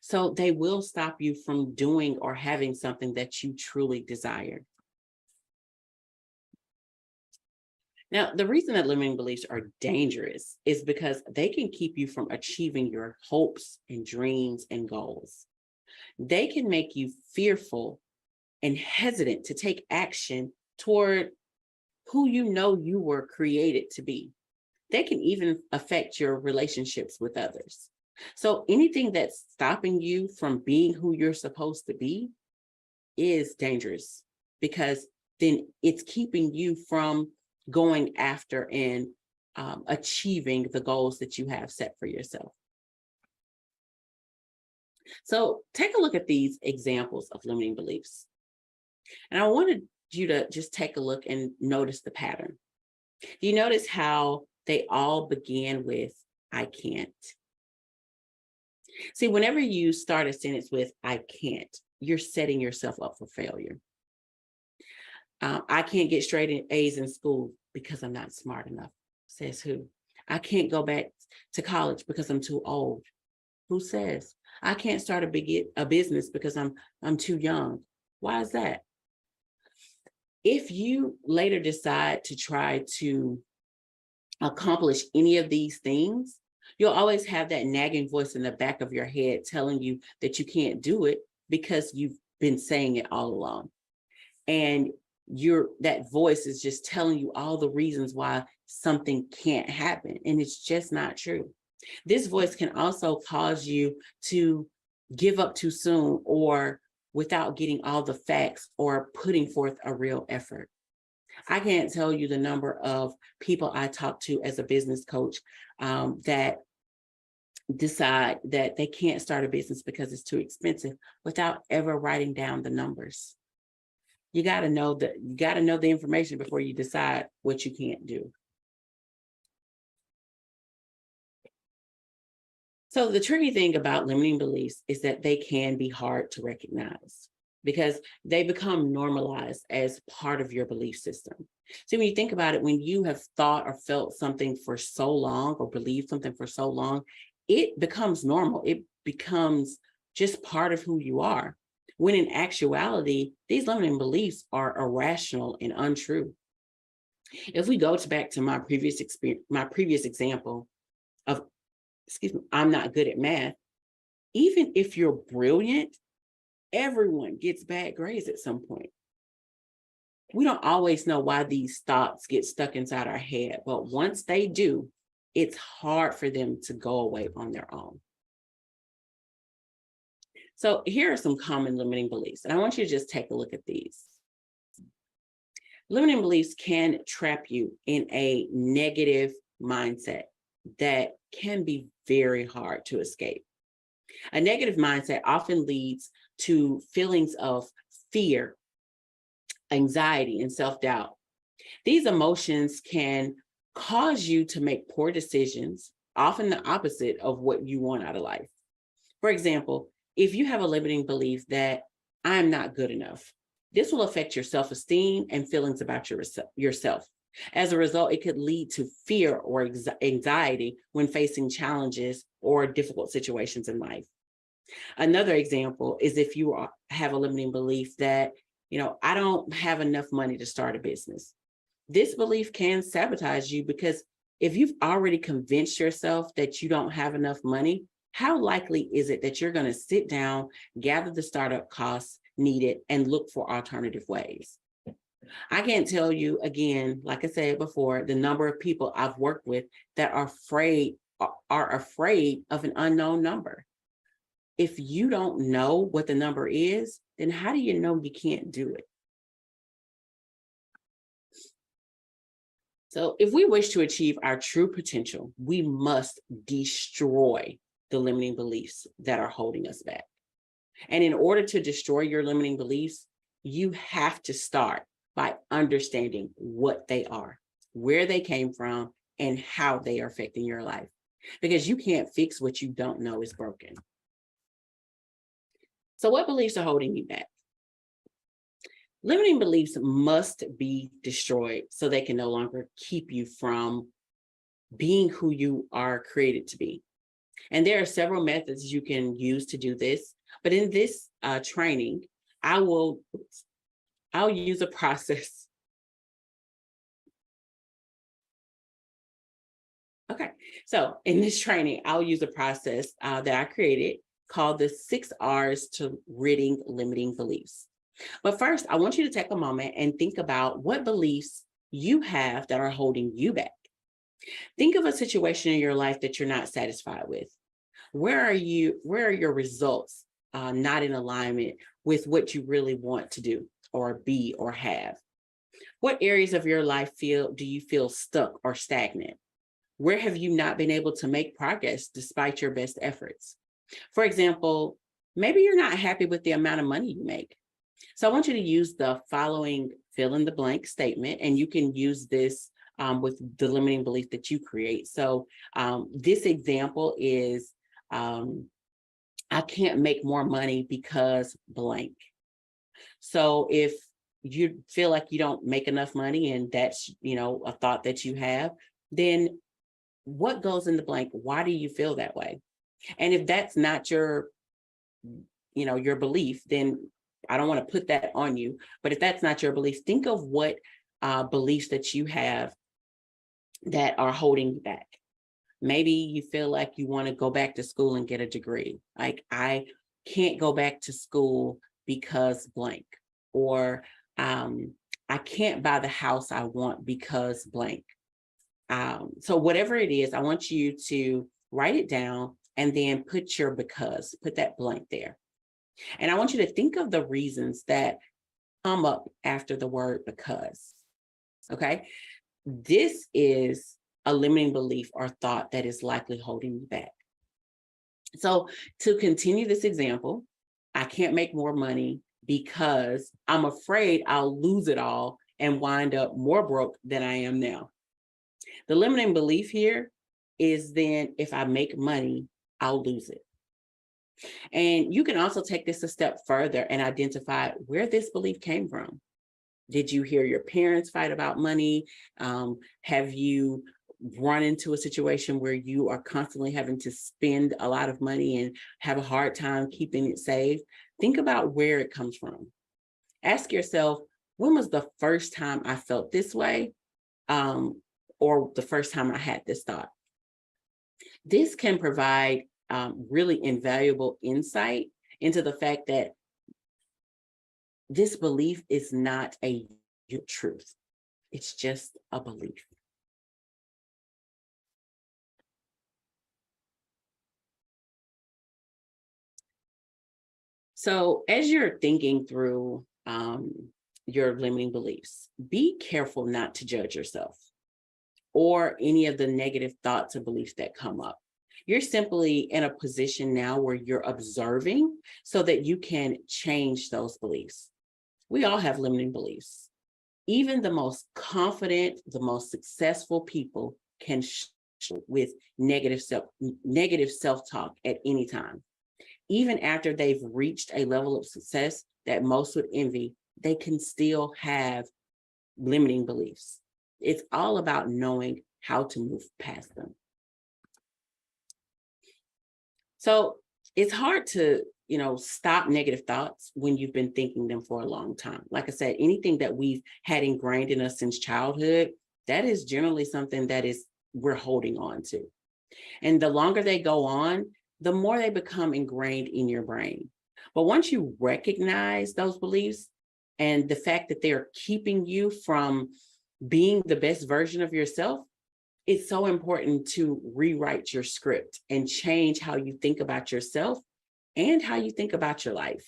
So they will stop you from doing or having something that you truly desire. Now, the reason that limiting beliefs are dangerous is because they can keep you from achieving your hopes and dreams and goals. They can make you fearful and hesitant to take action toward who you know you were created to be. They can even affect your relationships with others. So anything that's stopping you from being who you're supposed to be is dangerous, because then it's keeping you from going after and achieving the goals that you have set for yourself. So take a look at these examples of limiting beliefs. And I wanted you to just take a look and notice the pattern. You notice how they all began with, I can't. See, whenever you start a sentence with, I can't, you're setting yourself up for failure. I can't get straight A's in school because I'm not smart enough. Says who? I can't go back to college because I'm too old. Who says? I can't start a business because I'm too young. Why is that? If you later decide to try to accomplish any of these things, you'll always have that nagging voice in the back of your head telling you that you can't do it because you've been saying it all along. And that voice is just telling you all the reasons why something can't happen. And it's just not true. This voice can also cause you to give up too soon or without getting all the facts or putting forth a real effort. I can't tell you the number of people I talk to as a business coach that decide that they can't start a business because it's too expensive without ever writing down the numbers. You got to know the information before you decide what you can't do. So the tricky thing about limiting beliefs is that they can be hard to recognize because they become normalized as part of your belief system. So when you think about it, when you have thought or felt something for so long or believed something for so long, it becomes normal. It becomes just part of who you are. When in actuality, these limiting beliefs are irrational and untrue. If we go back to my previous example of, I'm not good at math, even if you're brilliant, everyone gets bad grades at some point. We don't always know why these thoughts get stuck inside our head, but once they do, it's hard for them to go away on their own. So here are some common limiting beliefs, and I want you to just take a look at these. Limiting beliefs can trap you in a negative mindset that can be very hard to escape. A negative mindset often leads to feelings of fear, anxiety, and self-doubt. These emotions can cause you to make poor decisions, often the opposite of what you want out of life. For example, if you have a limiting belief that I'm not good enough, this will affect your self-esteem and feelings about yourself. As a result, it could lead to fear or anxiety when facing challenges or difficult situations in life. Another example is if you have a limiting belief that, I don't have enough money to start a business. This belief can sabotage you because if you've already convinced yourself that you don't have enough money, how likely is it that you're going to sit down, gather the startup costs needed, and look for alternative ways? I can't tell you, again, like I said before, the number of people I've worked with that are afraid of an unknown number. If you don't know what the number is, then how do you know you can't do it? So if we wish to achieve our true potential, we must destroy the limiting beliefs that are holding us back. And in order to destroy your limiting beliefs, you have to start by understanding what they are, where they came from, and how they are affecting your life. Because you can't fix what you don't know is broken. So what beliefs are holding you back? Limiting beliefs must be destroyed so they can no longer keep you from being who you are created to be. And there are several methods you can use to do this. But in this training, I'll use a process. Okay, so in this training, I'll use a process that I created called the 6 R's to ridding limiting beliefs. But first, I want you to take a moment and think about what beliefs you have that are holding you back. Think of a situation in your life that you're not satisfied with. Where are your results not in alignment with what you really want to do or be or have? What areas of your life do you feel stuck or stagnant? Where have you not been able to make progress despite your best efforts? For example, maybe you're not happy with the amount of money you make. So I want you to use the following fill in the blank statement, and you can use this with the limiting belief that you create. So this example is, I can't make more money because blank. So if you feel like you don't make enough money and that's, a thought that you have, then what goes in the blank? Why do you feel that way? And if that's not your belief, then I don't want to put that on you. But if that's not your belief, think of what beliefs that you have that are holding you back. Maybe you feel like you want to go back to school and get a degree. Like, I can't go back to school because blank, or I can't buy the house I want because blank. So whatever it is, I want you to write it down and then put that blank there. And I want you to think of the reasons that come up after the word because. Okay. This is a limiting belief or thought that is likely holding you back. So to continue this example, I can't make more money because I'm afraid I'll lose it all and wind up more broke than I am now. The limiting belief here is then if I make money, I'll lose it. And you can also take this a step further and identify where this belief came from. Did you hear your parents fight about money? Have you run into a situation where you are constantly having to spend a lot of money and have a hard time keeping it saved? Think about where it comes from. Ask yourself, when was the first time I felt this way? Or the first time I had this thought? This can provide really invaluable insight into the fact that this belief is not a truth. It's just a belief. So as you're thinking through your limiting beliefs, be careful not to judge yourself or any of the negative thoughts or beliefs that come up. You're simply in a position now where you're observing so that you can change those beliefs. We all have limiting beliefs. Even the most confident, the most successful people can struggle with negative self-talk at any time. Even after they've reached a level of success that most would envy, they can still have limiting beliefs. It's all about knowing how to move past them. So it's hard to, stop negative thoughts when you've been thinking them for a long time. Like I said, anything that we've had ingrained in us since childhood, that is generally something that we're holding on to. And the longer they go on, the more they become ingrained in your brain. But once you recognize those beliefs and the fact that they're keeping you from being the best version of yourself, it's so important to rewrite your script and change how you think about yourself and how you think about your life.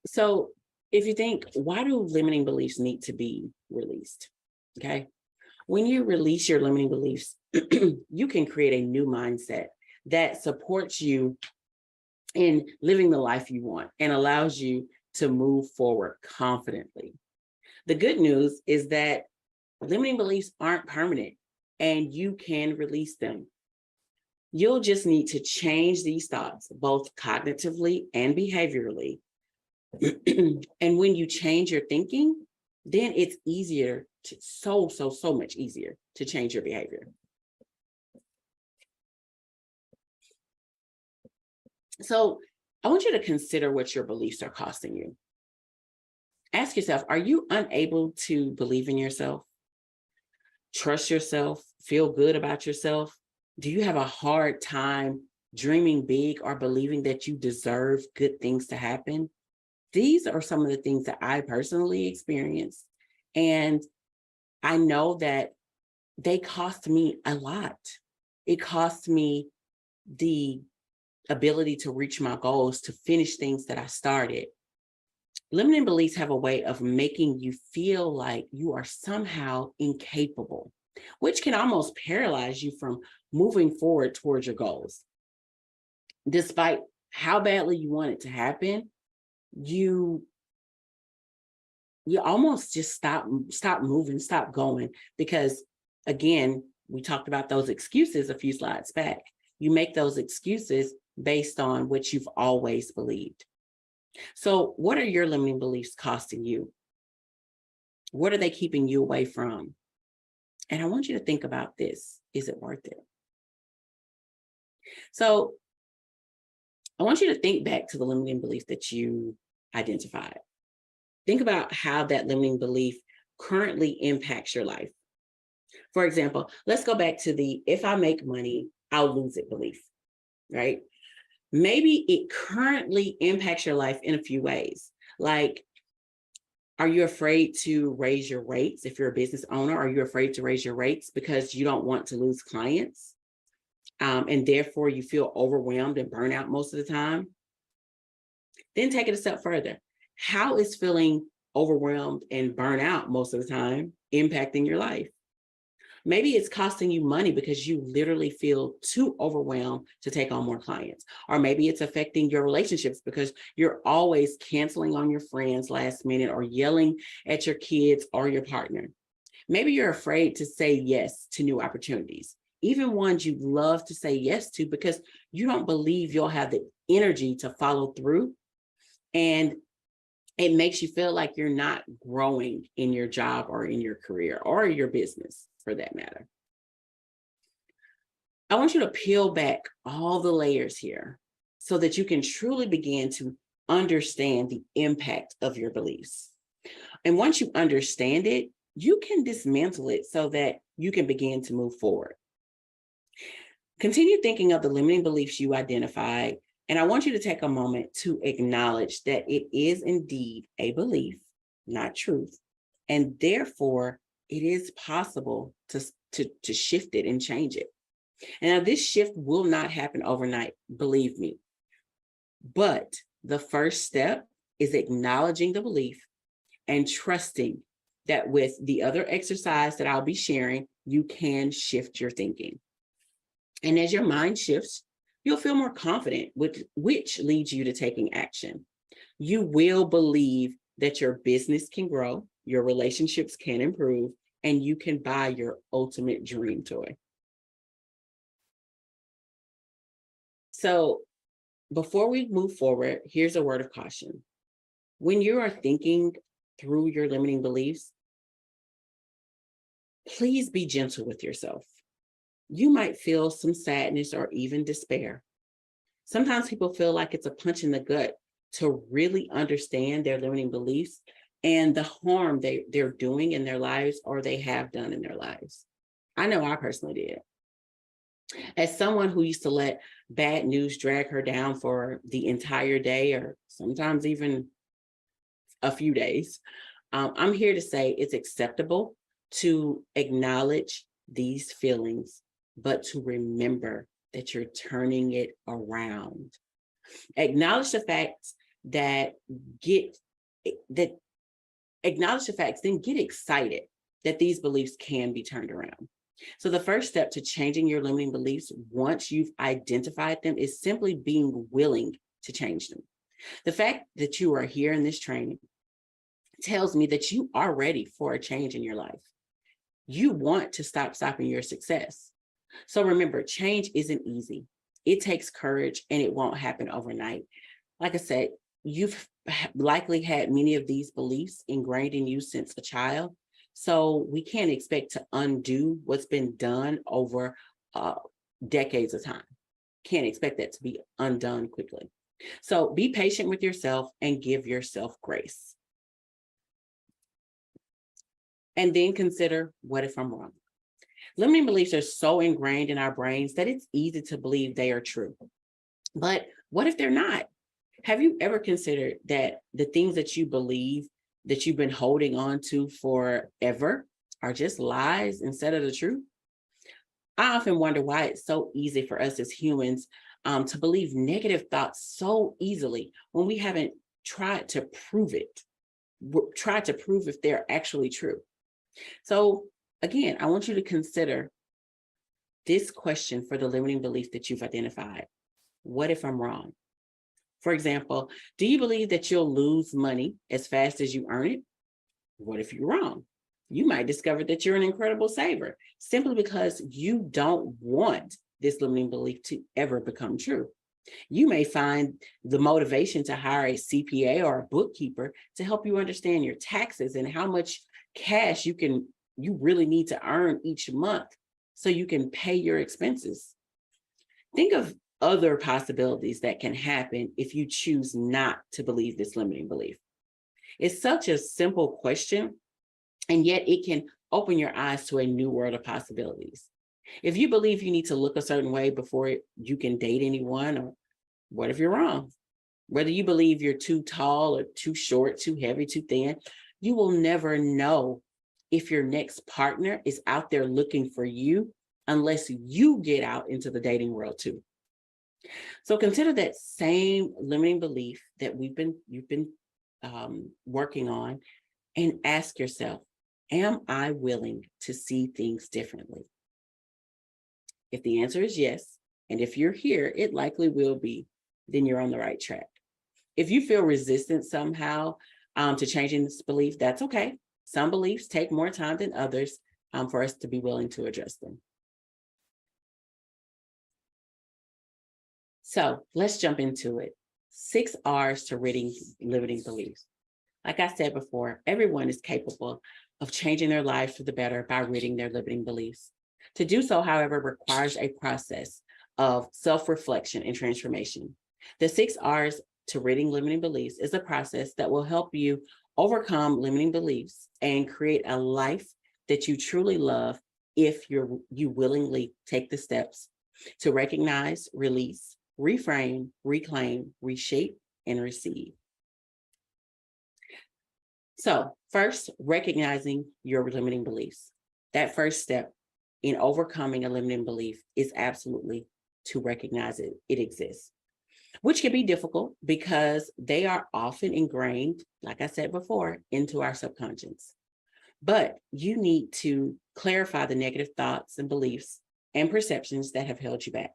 So if you think, why do limiting beliefs need to be released? Okay. When you release your limiting beliefs, you can create a new mindset that supports you in living the life you want and allows you to move forward confidently. The good news is that limiting beliefs aren't permanent and you can release them. You'll just need to change these thoughts, both cognitively and behaviorally, And when you change your thinking, then it's easier to so much easier to change your behavior. So I want you to consider what your beliefs are costing you. Ask yourself, are you unable to believe in yourself? Trust yourself? Feel good about yourself? Do you have a hard time dreaming big or believing that you deserve good things to happen? These are some of the things that I personally experienced. And I know that they cost me a lot. It cost me the ability to reach my goals, to finish things that I started. Limiting beliefs have a way of making you feel like you are somehow incapable, which can almost paralyze you from moving forward towards your goals. Despite how badly you want it to happen, you almost just stop moving, stop going, because again, we talked about those excuses a few slides back. You make those excuses based on what you've always believed. So what are your limiting beliefs costing you? What are they keeping you away from? And I want you to think about this. Is it worth it? So I want you to think back to the limiting belief that you identified. Think about how that limiting belief currently impacts your life. For example, let's go back to the if I make money, I'll lose it belief, right? Maybe it currently impacts your life in a few ways. Like, are you afraid to raise your rates? If you're a business owner, are you afraid to raise your rates because you don't want to lose clients? And therefore you feel overwhelmed and burnt out most of the time? Then take it a step further. How is feeling overwhelmed and burnt out most of the time impacting your life? Maybe it's costing you money because you literally feel too overwhelmed to take on more clients. Or maybe it's affecting your relationships because you're always canceling on your friends last minute or yelling at your kids or your partner. Maybe you're afraid to say yes to new opportunities, even ones you'd love to say yes to, because you don't believe you'll have the energy to follow through. And it makes you feel like you're not growing in your job or in your career or your business, for that matter. I want you to peel back all the layers here so that you can truly begin to understand the impact of your beliefs. And once you understand it, you can dismantle it so that you can begin to move forward. Continue thinking of the limiting beliefs you identified, and I want you to take a moment to acknowledge that it is indeed a belief, not truth, and therefore it is possible to shift it and change it. And now this shift will not happen overnight, believe me. But the first step is acknowledging the belief and trusting that with the other exercise that I'll be sharing, you can shift your thinking. And as your mind shifts, you'll feel more confident, which leads you to taking action. You will believe that your business can grow, your relationships can improve, and you can buy your ultimate dream toy. So before we move forward, here's a word of caution. When you are thinking through your limiting beliefs, please be gentle with yourself. You might feel some sadness or even despair. Sometimes people feel like it's a punch in the gut to really understand their limiting beliefs and the harm they're doing in their lives or they have done in their lives. I know I personally did. As someone who used to let bad news drag her down for the entire day or sometimes even a few days, I'm here to say it's acceptable to acknowledge these feelings, but to remember that you're turning it around. Acknowledge the facts, then get excited that these beliefs can be turned around. So the first step to changing your limiting beliefs, once you've identified them, is simply being willing to change them. The fact that you are here in this training tells me that you are ready for a change in your life. You want to stop stopping your success. So remember, change isn't easy. It takes courage and it won't happen overnight. Like I said, you've likely had many of these beliefs ingrained in you since a child. So we can't expect to undo what's been done over decades of time. Can't expect that to be undone quickly. So be patient with yourself and give yourself grace. And then consider, what if I'm wrong? Limiting beliefs are so ingrained in our brains that it's easy to believe they are true. But what if they're not? Have you ever considered that the things that you believe that you've been holding on to forever are just lies instead of the truth? I often wonder why it's so easy for us as humans to believe negative thoughts so easily when we haven't tried to prove it, tried to prove if they're actually true. So again, I want you to consider this question for the limiting belief that you've identified. What if I'm wrong? For example, do you believe that you'll lose money as fast as you earn it? What if you're wrong? You might discover that you're an incredible saver simply because you don't want this limiting belief to ever become true. You may find the motivation to hire a CPA or a bookkeeper to help you understand your taxes and how much cash you really need to earn each month so you can pay your expenses. Think of other possibilities that can happen if you choose not to believe this limiting belief. It's such a simple question, and yet it can open your eyes to a new world of possibilities. If you believe you need to look a certain way before you can date anyone, or what if you're wrong? Whether you believe you're too tall or too short, too heavy, too thin, you will never know if your next partner is out there looking for you unless you get out into the dating world too. So consider that same limiting belief that you've been working on, and ask yourself, am I willing to see things differently? If the answer is yes, and if you're here, it likely will be, then you're on the right track. If you feel resistant somehow to changing this belief, that's okay. Some beliefs take more time than others for us to be willing to address them. So let's jump into it. 6 R's to ridding limiting beliefs. Like I said before, everyone is capable of changing their lives for the better by ridding their limiting beliefs. To do so, however, requires a process of self-reflection and transformation. The 6 R's to ridding limiting beliefs is a process that will help you overcome limiting beliefs and create a life that you truly love if you willingly take the steps to recognize, release, reframe, reclaim, reshape, and receive. So first, recognizing your limiting beliefs. That first step in overcoming a limiting belief is absolutely to recognize it exists, which can be difficult because they are often ingrained, like I said before, into our subconscious. But you need to clarify the negative thoughts and beliefs and perceptions that have held you back.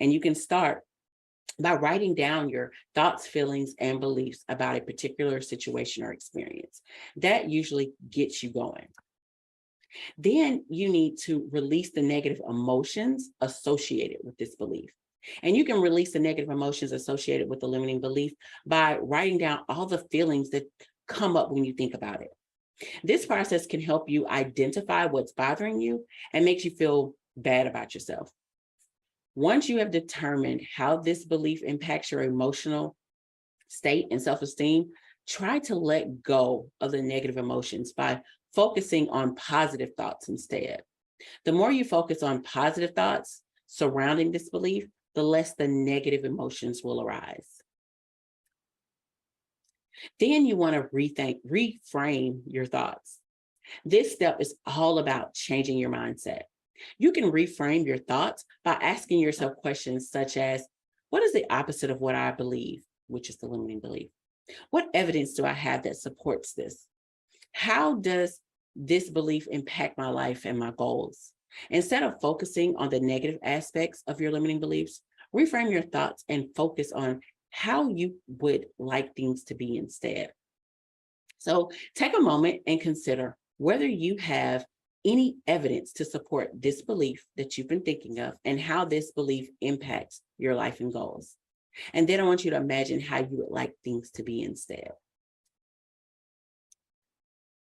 And you can start by writing down your thoughts, feelings, and beliefs about a particular situation or experience. That usually gets you going. Then you need to release the negative emotions associated with this belief. And you can release the negative emotions associated with the limiting belief by writing down all the feelings that come up when you think about it. This process can help you identify what's bothering you and makes you feel bad about yourself. Once you have determined how this belief impacts your emotional state and self-esteem, try to let go of the negative emotions by focusing on positive thoughts instead. The more you focus on positive thoughts surrounding this belief, the less the negative emotions will arise. Then you want to reframe your thoughts. This step is all about changing your mindset. You can reframe your thoughts by asking yourself questions such as, what is the opposite of what I believe, which is the limiting belief? What evidence do I have that supports this? How does this belief impact my life and my goals? Instead of focusing on the negative aspects of your limiting beliefs, reframe your thoughts and focus on how you would like things to be instead. So take a moment and consider whether you have any evidence to support this belief that you've been thinking of and how this belief impacts your life and goals. And then I want you to imagine how you would like things to be instead.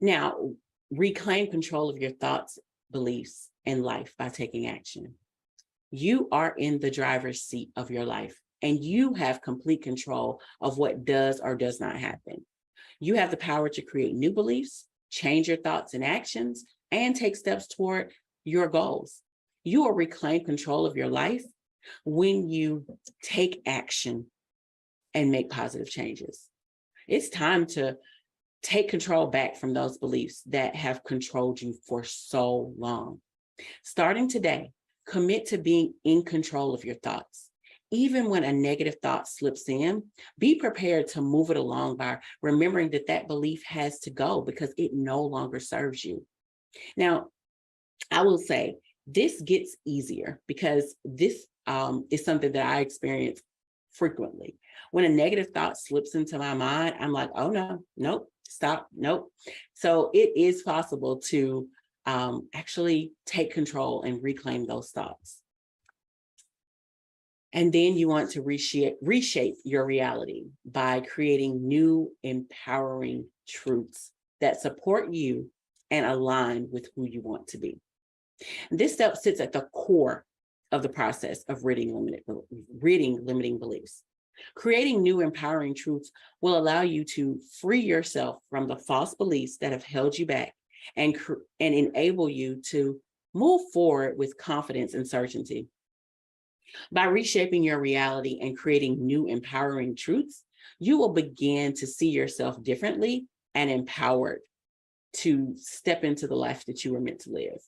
Now, reclaim control of your thoughts, beliefs, and life by taking action. You are in the driver's seat of your life, and you have complete control of what does or does not happen. You have the power to create new beliefs, change your thoughts and actions, and take steps toward your goals. You will reclaim control of your life when you take action and make positive changes. It's time to take control back from those beliefs that have controlled you for so long. Starting today, commit to being in control of your thoughts. Even when a negative thought slips in, be prepared to move it along by remembering that that belief has to go because it no longer serves you. Now, I will say this gets easier because this is something that I experience frequently. When a negative thought slips into my mind, I'm like, oh no, nope, stop, nope. So it is possible to actually take control and reclaim those thoughts. And then you want to reshape your reality by creating new, empowering truths that support you and align with who you want to be. This step sits at the core of the process of ridding limiting beliefs. Creating new, empowering truths will allow you to free yourself from the false beliefs that have held you back and enable you to move forward with confidence and certainty. By reshaping your reality and creating new empowering truths, you will begin to see yourself differently and empowered to step into the life that you were meant to live.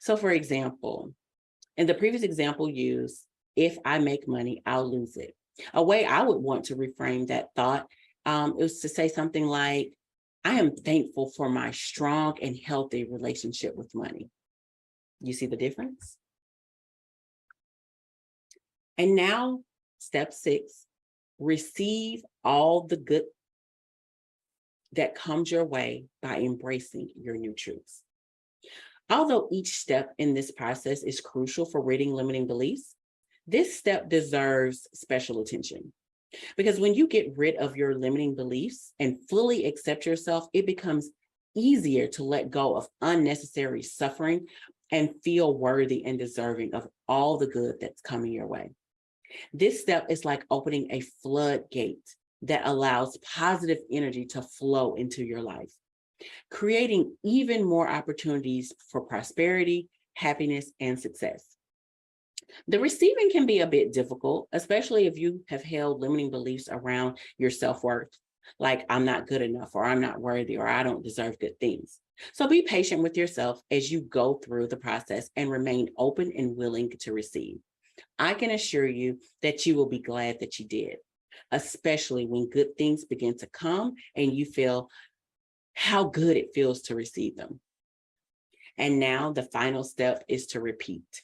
So for example, in the previous example used, if I make money, I'll lose it. A way I would want to reframe that thought is to say something like, I am thankful for my strong and healthy relationship with money. You see the difference? And now, step 6, receive all the good that comes your way by embracing your new truths. Although each step in this process is crucial for ridding limiting beliefs, this step deserves special attention. Because when you get rid of your limiting beliefs and fully accept yourself, it becomes easier to let go of unnecessary suffering and feel worthy and deserving of all the good that's coming your way. This step is like opening a floodgate that allows positive energy to flow into your life, creating even more opportunities for prosperity, happiness, and success. The receiving can be a bit difficult, especially if you have held limiting beliefs around your self-worth, like I'm not good enough, or I'm not worthy, or I don't deserve good things. So be patient with yourself as you go through the process and remain open and willing to receive. I can assure you that you will be glad that you did, especially when good things begin to come and you feel how good it feels to receive them. And now the final step is to repeat.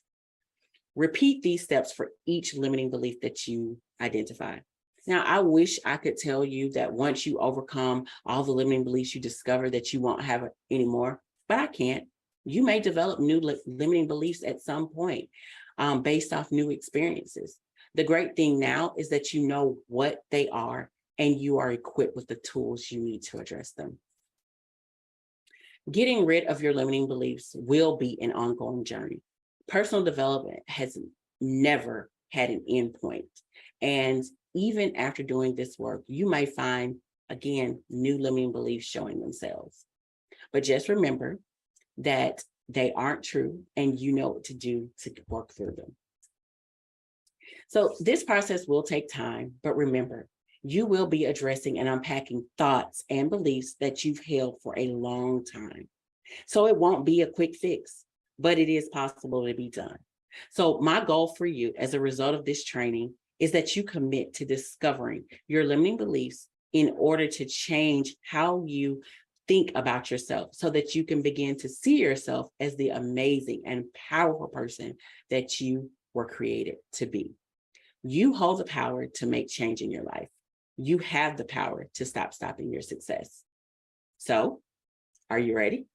Repeat these steps for each limiting belief that you identify. Now, I wish I could tell you that once you overcome all the limiting beliefs, you discover that you won't have it anymore, but I can't. You may develop new limiting beliefs at some point based off new experiences. The great thing now is that you know what they are and you are equipped with the tools you need to address them. Getting rid of your limiting beliefs will be an ongoing journey. Personal development has never had an end point. And even after doing this work, you may find, again, new limiting beliefs showing themselves. But just remember that they aren't true and you know what to do to work through them. So this process will take time, but remember, you will be addressing and unpacking thoughts and beliefs that you've held for a long time. So it won't be a quick fix, but it is possible to be done. So my goal for you as a result of this training is that you commit to discovering your limiting beliefs in order to change how you think about yourself so that you can begin to see yourself as the amazing and powerful person that you were created to be. You hold the power to make change in your life. You have the power to stop stopping your success. So, are you ready?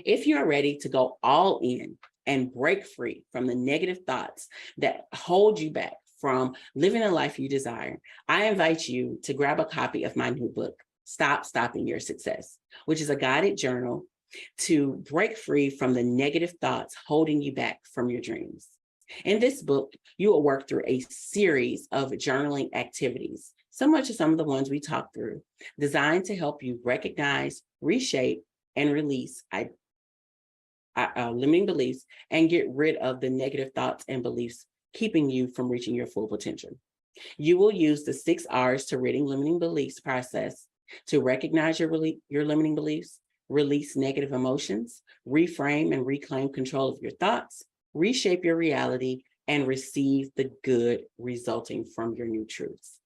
If you're ready to go all in and break free from the negative thoughts that hold you back from living a life you desire, I invite you to grab a copy of my new book, Stop Stopping Your Success, which is a guided journal to break free from the negative thoughts holding you back from your dreams. In this book, you will work through a series of journaling activities, similar to some of the ones we talked through, designed to help you recognize, reshape, and release limiting beliefs and get rid of the negative thoughts and beliefs keeping you from reaching your full potential. You will use the 6 R's to ridding limiting beliefs process to recognize your limiting beliefs, release negative emotions, reframe and reclaim control of your thoughts, reshape your reality, and receive the good resulting from your new truths.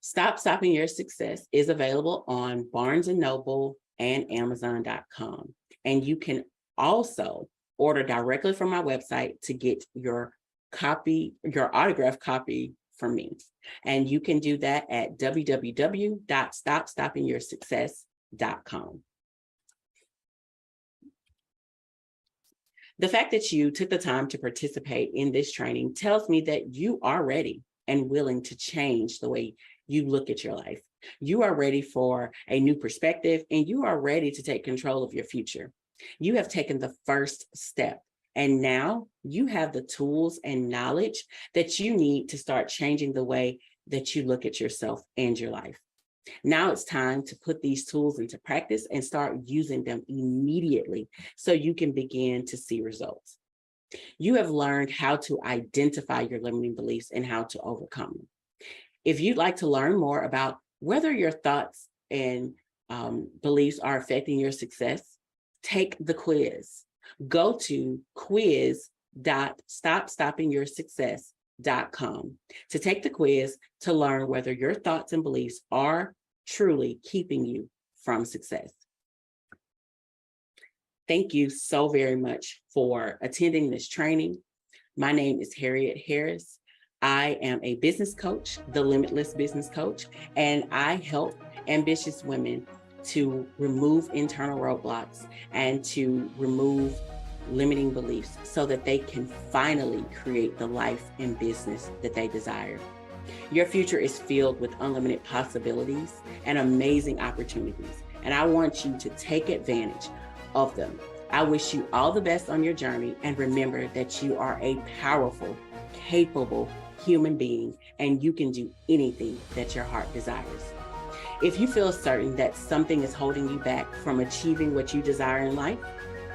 Stop Stopping Your Success is available on Barnes & Noble and Amazon.com. And you can also order directly from my website to get your autographed copy from me. And you can do that at www.stopstoppingyoursuccess.com. The fact that you took the time to participate in this training tells me that you are ready and willing to change the way you look at your life. You are ready for a new perspective, and you are ready to take control of your future. You have taken the first step, and now you have the tools and knowledge that you need to start changing the way that you look at yourself and your life. Now it's time to put these tools into practice and start using them immediately so you can begin to see results. You have learned how to identify your limiting beliefs and how to overcome them. If you'd like to learn more about whether your thoughts and beliefs are affecting your success, take the quiz. Go to quiz.stopstoppingyoursuccess.com to take the quiz to learn whether your thoughts and beliefs are truly keeping you from success. Thank you so very much for attending this training. My name is Harriet Harris. I am a business coach, the Limitless Business Coach, and I help ambitious women to remove internal roadblocks and to remove limiting beliefs so that they can finally create the life and business that they desire. Your future is filled with unlimited possibilities and amazing opportunities, and I want you to take advantage of them. I wish you all the best on your journey, and remember that you are a powerful, capable human being, and you can do anything that your heart desires. If you feel certain that something is holding you back from achieving what you desire in life,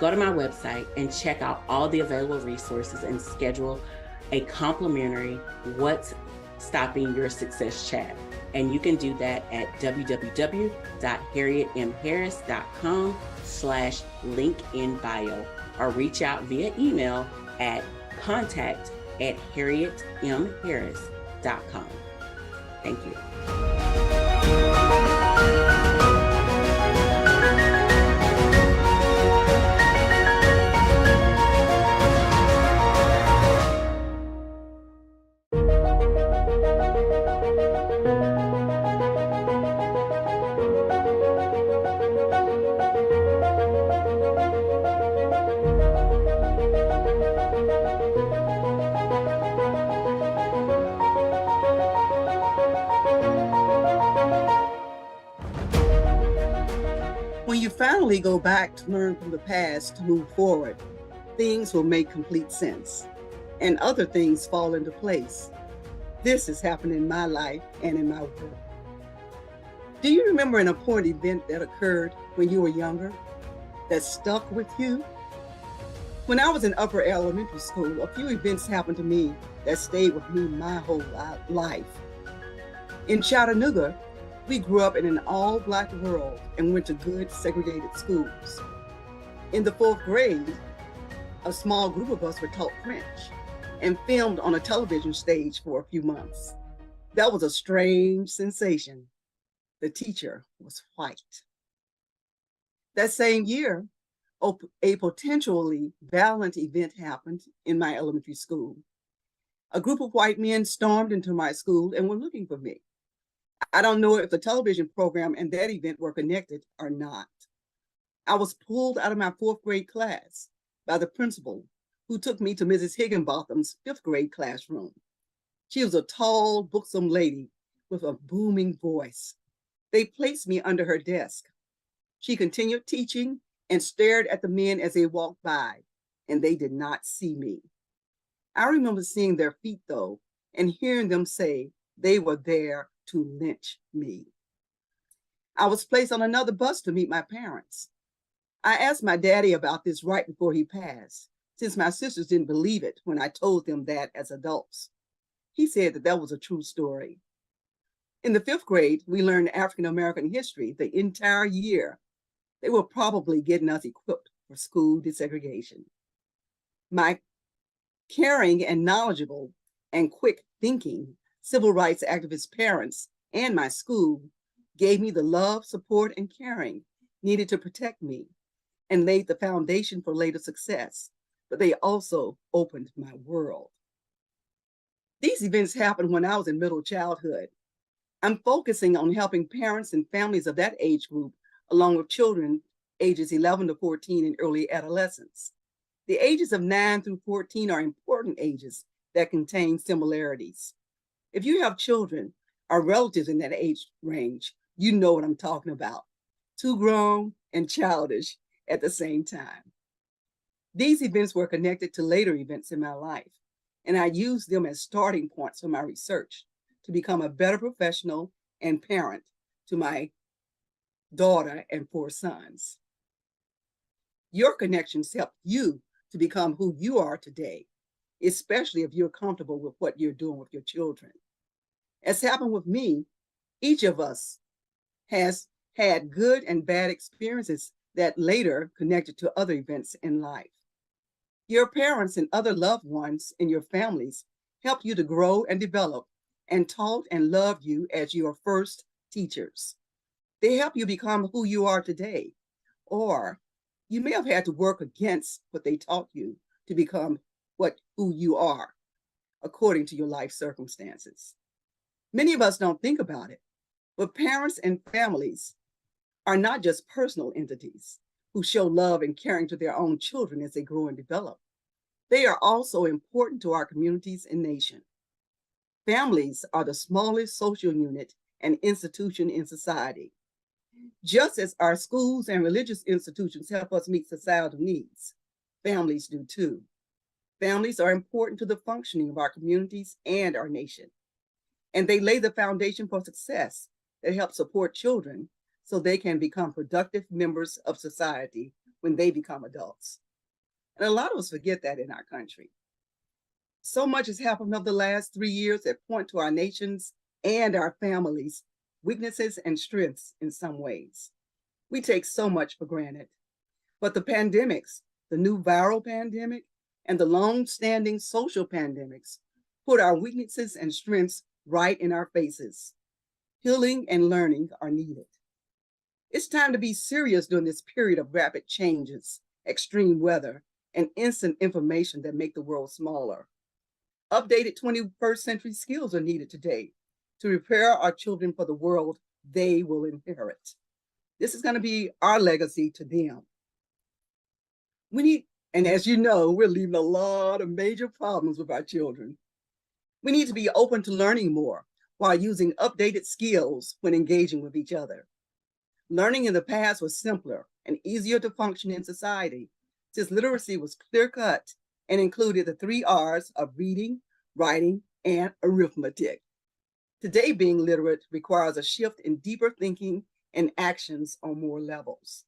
go to my website and check out all the available resources and schedule a complimentary What's Stopping Your Success chat. And you can do that at www.harrietmharris.com/link-in-bio or reach out via email at contact@harrietmharris.com. Thank you. When you finally go back to learn from the past to move forward, things will make complete sense and other things fall into place. This has happened in my life and in my work. Do you remember an important event that occurred when you were younger that stuck with you? When I was in upper elementary school, a few events happened to me that stayed with me my whole life. In Chattanooga, we grew up in an all-Black world and went to good segregated schools. In the 4th grade, a small group of us were taught French and filmed on a television stage for a few months. That was a strange sensation. The teacher was white. That same year, a potentially violent event happened in my elementary school. A group of white men stormed into my school and were looking for me. I don't know if the television program and that event were connected or not. I was pulled out of my 4th grade class by the principal, who took me to Mrs. Higginbotham's 5th grade classroom. She was a tall, buxom lady with a booming voice. They placed me under her desk. She continued teaching and stared at the men as they walked by, and they did not see me. I remember seeing their feet, though, and hearing them say they were there to lynch me. I was placed on another bus to meet my parents. I asked my daddy about this right before he passed, since my sisters didn't believe it when I told them that as adults. He said that was a true story. In the 5th grade, we learned African American history the entire year. They were probably getting us equipped for school desegregation. My caring and knowledgeable and quick thinking civil rights activist parents and my school gave me the love, support, and caring needed to protect me and laid the foundation for later success, but they also opened my world. These events happened when I was in middle childhood. I'm focusing on helping parents and families of that age group, along with children ages 11 to 14 and early adolescence. The ages of 9 through 14 are important ages that contain similarities. If you have children or relatives in that age range, you know what I'm talking about. Too grown and childish at the same time. These events were connected to later events in my life, and I used them as starting points for my research to become a better professional and parent to my daughter and 4 sons. Your connections help you to become who you are today, especially if you're comfortable with what you're doing with your children. As happened with me, each of us has had good and bad experiences that later connected to other events in life. Your parents and other loved ones in your families help you to grow and develop and taught and loved you as your first teachers. They help you become who you are today, or you may have had to work against what they taught you to become who you are, according to your life circumstances. Many of us don't think about it, but parents and families are not just personal entities who show love and caring to their own children as they grow and develop. They are also important to our communities and nation. Families are the smallest social unit and institution in society. Just as our schools and religious institutions help us meet societal needs, families do too. Families are important to the functioning of our communities and our nation, and they lay the foundation for success that helps support children so they can become productive members of society when they become adults. And a lot of us forget that in our country. So much has happened over the last 3 years that point to our nation's and our families' weaknesses and strengths in some ways. We take so much for granted. But the pandemics, the new viral pandemic, and the long-standing social pandemics put our weaknesses and strengths right in our faces. Healing and learning are needed. It's time to be serious during this period of rapid changes, extreme weather, and instant information that make the world smaller. Updated 21st century skills are needed today to prepare our children for the world they will inherit. This is going to be our legacy to them. And as you know, we're leaving a lot of major problems with our children. We need to be open to learning more while using updated skills when engaging with each other. Learning in the past was simpler and easier to function in society, since literacy was clear-cut and included the 3 R's of reading, writing, and arithmetic. Today, being literate requires a shift in deeper thinking and actions on more levels.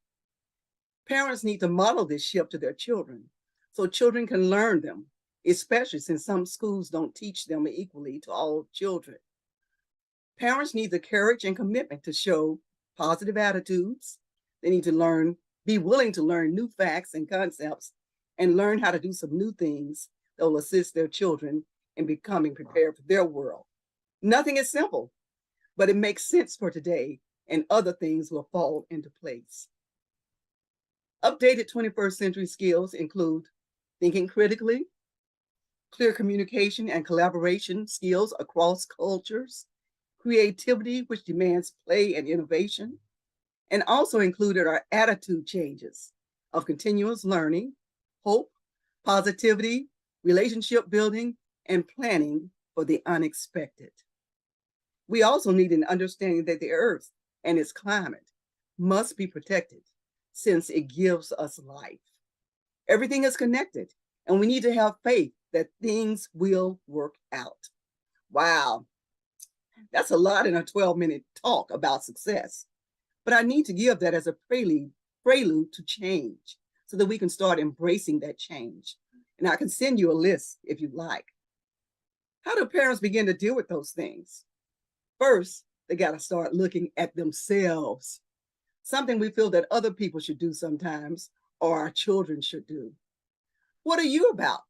Parents need to model this shift to their children so children can learn them, especially since some schools don't teach them equally to all children. Parents need the courage and commitment to show positive attitudes. They need to be willing to learn new facts and concepts and learn how to do some new things that will assist their children in becoming prepared for their world. Nothing is simple, but it makes sense for today, and other things will fall into place. Updated 21st century skills include thinking critically, clear communication and collaboration skills across cultures, creativity, which demands play and innovation, and also included are attitude changes of continuous learning, hope, positivity, relationship building, and planning for the unexpected. We also need an understanding that the earth and its climate must be protected since it gives us life. Everything is connected, and we need to have faith that things will work out. Wow, that's a lot in a 12-minute talk about success. But I need to give that as a prelude to change so that we can start embracing that change. And I can send you a list if you'd like. How do parents begin to deal with those things? First, they got to start looking at themselves, something we feel that other people should do sometimes, or our children should do. What are you about?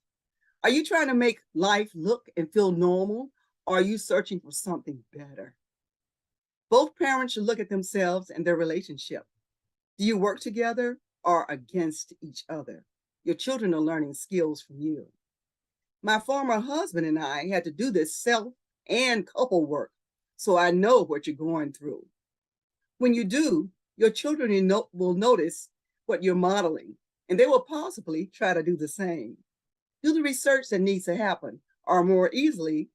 Are you trying to make life look and feel normal, or are you searching for something better? Both parents should look at themselves and their relationship. Do you work together or against each other? Your children are learning skills from you. My former husband and I had to do this self and couple work, so I know what you're going through. When you do, your children will notice what you're modeling, and they will possibly try to do the same. Do the research that needs to happen, or more easily,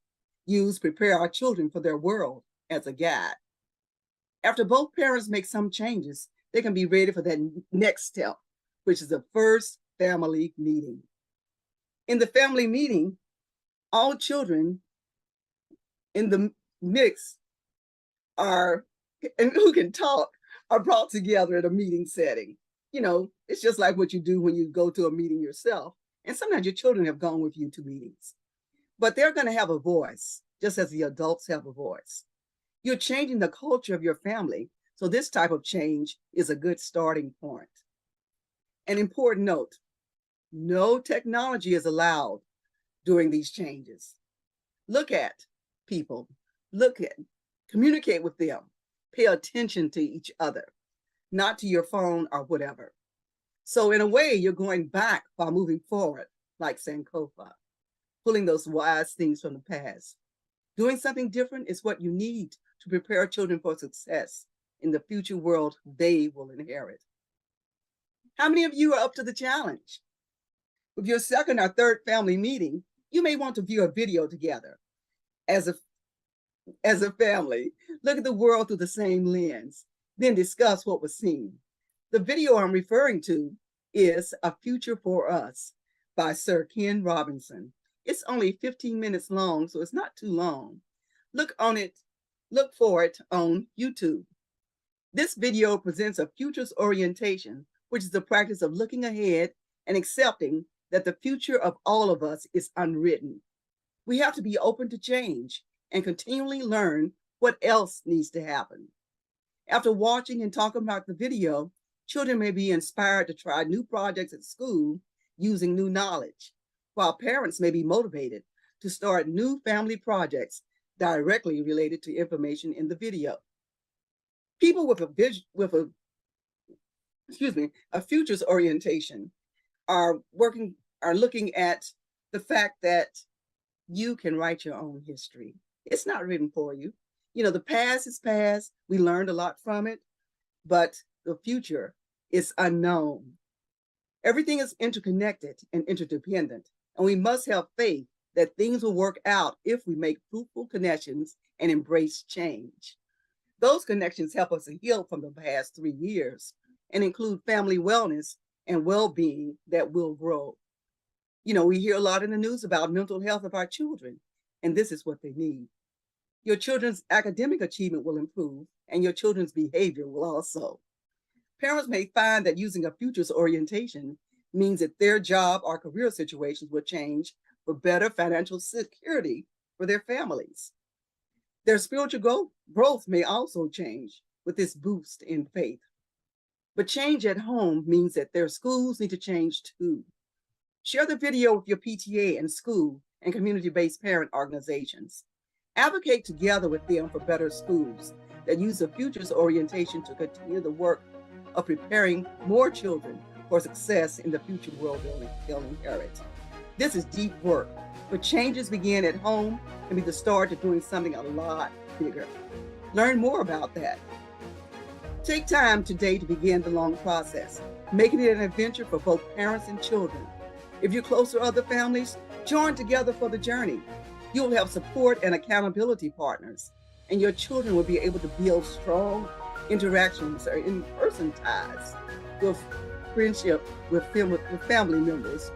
prepare our children for their world as a guide. After both parents make some changes, they can be ready for that next step, which is the first family meeting. In the family meeting, all children in the mix and who can talk are brought together at a meeting setting. You know, it's just like what you do when you go to a meeting yourself. And sometimes your children have gone with you to meetings. But they're going to have a voice, just as the adults have a voice. You're changing the culture of your family, so this type of change is a good starting point. An important note, no technology is allowed during these changes. Look at people, communicate with them, pay attention to each other, not to your phone or whatever. So in a way, you're going back while moving forward, like Sankofa, pulling those wise things from the past. Doing something different is what you need to prepare children for success in the future world they will inherit. How many of you are up to the challenge? With your second or third family meeting, you may want to view a video together. As a family, look at the world through the same lens, then discuss what was seen. The video I'm referring to is A Future for Us by Sir Ken Robinson. It's only 15 minutes long, so it's not too long. Look for it on YouTube. This video presents a futures orientation, which is the practice of looking ahead and accepting that the future of all of us is unwritten. We have to be open to change and continually learn what else needs to happen. After watching and talking about the video, children may be inspired to try new projects at school using new knowledge, while parents may be motivated to start new family projects directly related to information in the video. People with a futures orientation are looking at the fact that you can write your own history. It's not written for you. You know, the past is past. We learned a lot from it, but the future is unknown. Everything is interconnected and interdependent, and we must have faith that things will work out if we make fruitful connections and embrace change. Those connections help us to heal from the past 3 years and include family wellness and well-being that will grow. You know, we hear a lot in the news about mental health of our children, and this is what they need. Your children's academic achievement will improve, and your children's behavior will also. Parents may find that using a futures orientation means that their job or career situations will change for better financial security for their families. Their spiritual growth may also change with this boost in faith. But change at home means that their schools need to change too. Share the video with your PTA and school and community-based parent organizations. Advocate together with them for better schools that use a futures orientation to continue the work of preparing more children for success in the future world they'll inherit. This is deep work, but changes begin at home and be the start to doing something a lot bigger. Learn more about that. Take time today to begin the long process, making it an adventure for both parents and children. If you're close to other families, join together for the journey. You'll have support and accountability partners, and your children will be able to build strong interactions or in-person ties with friendship with family members.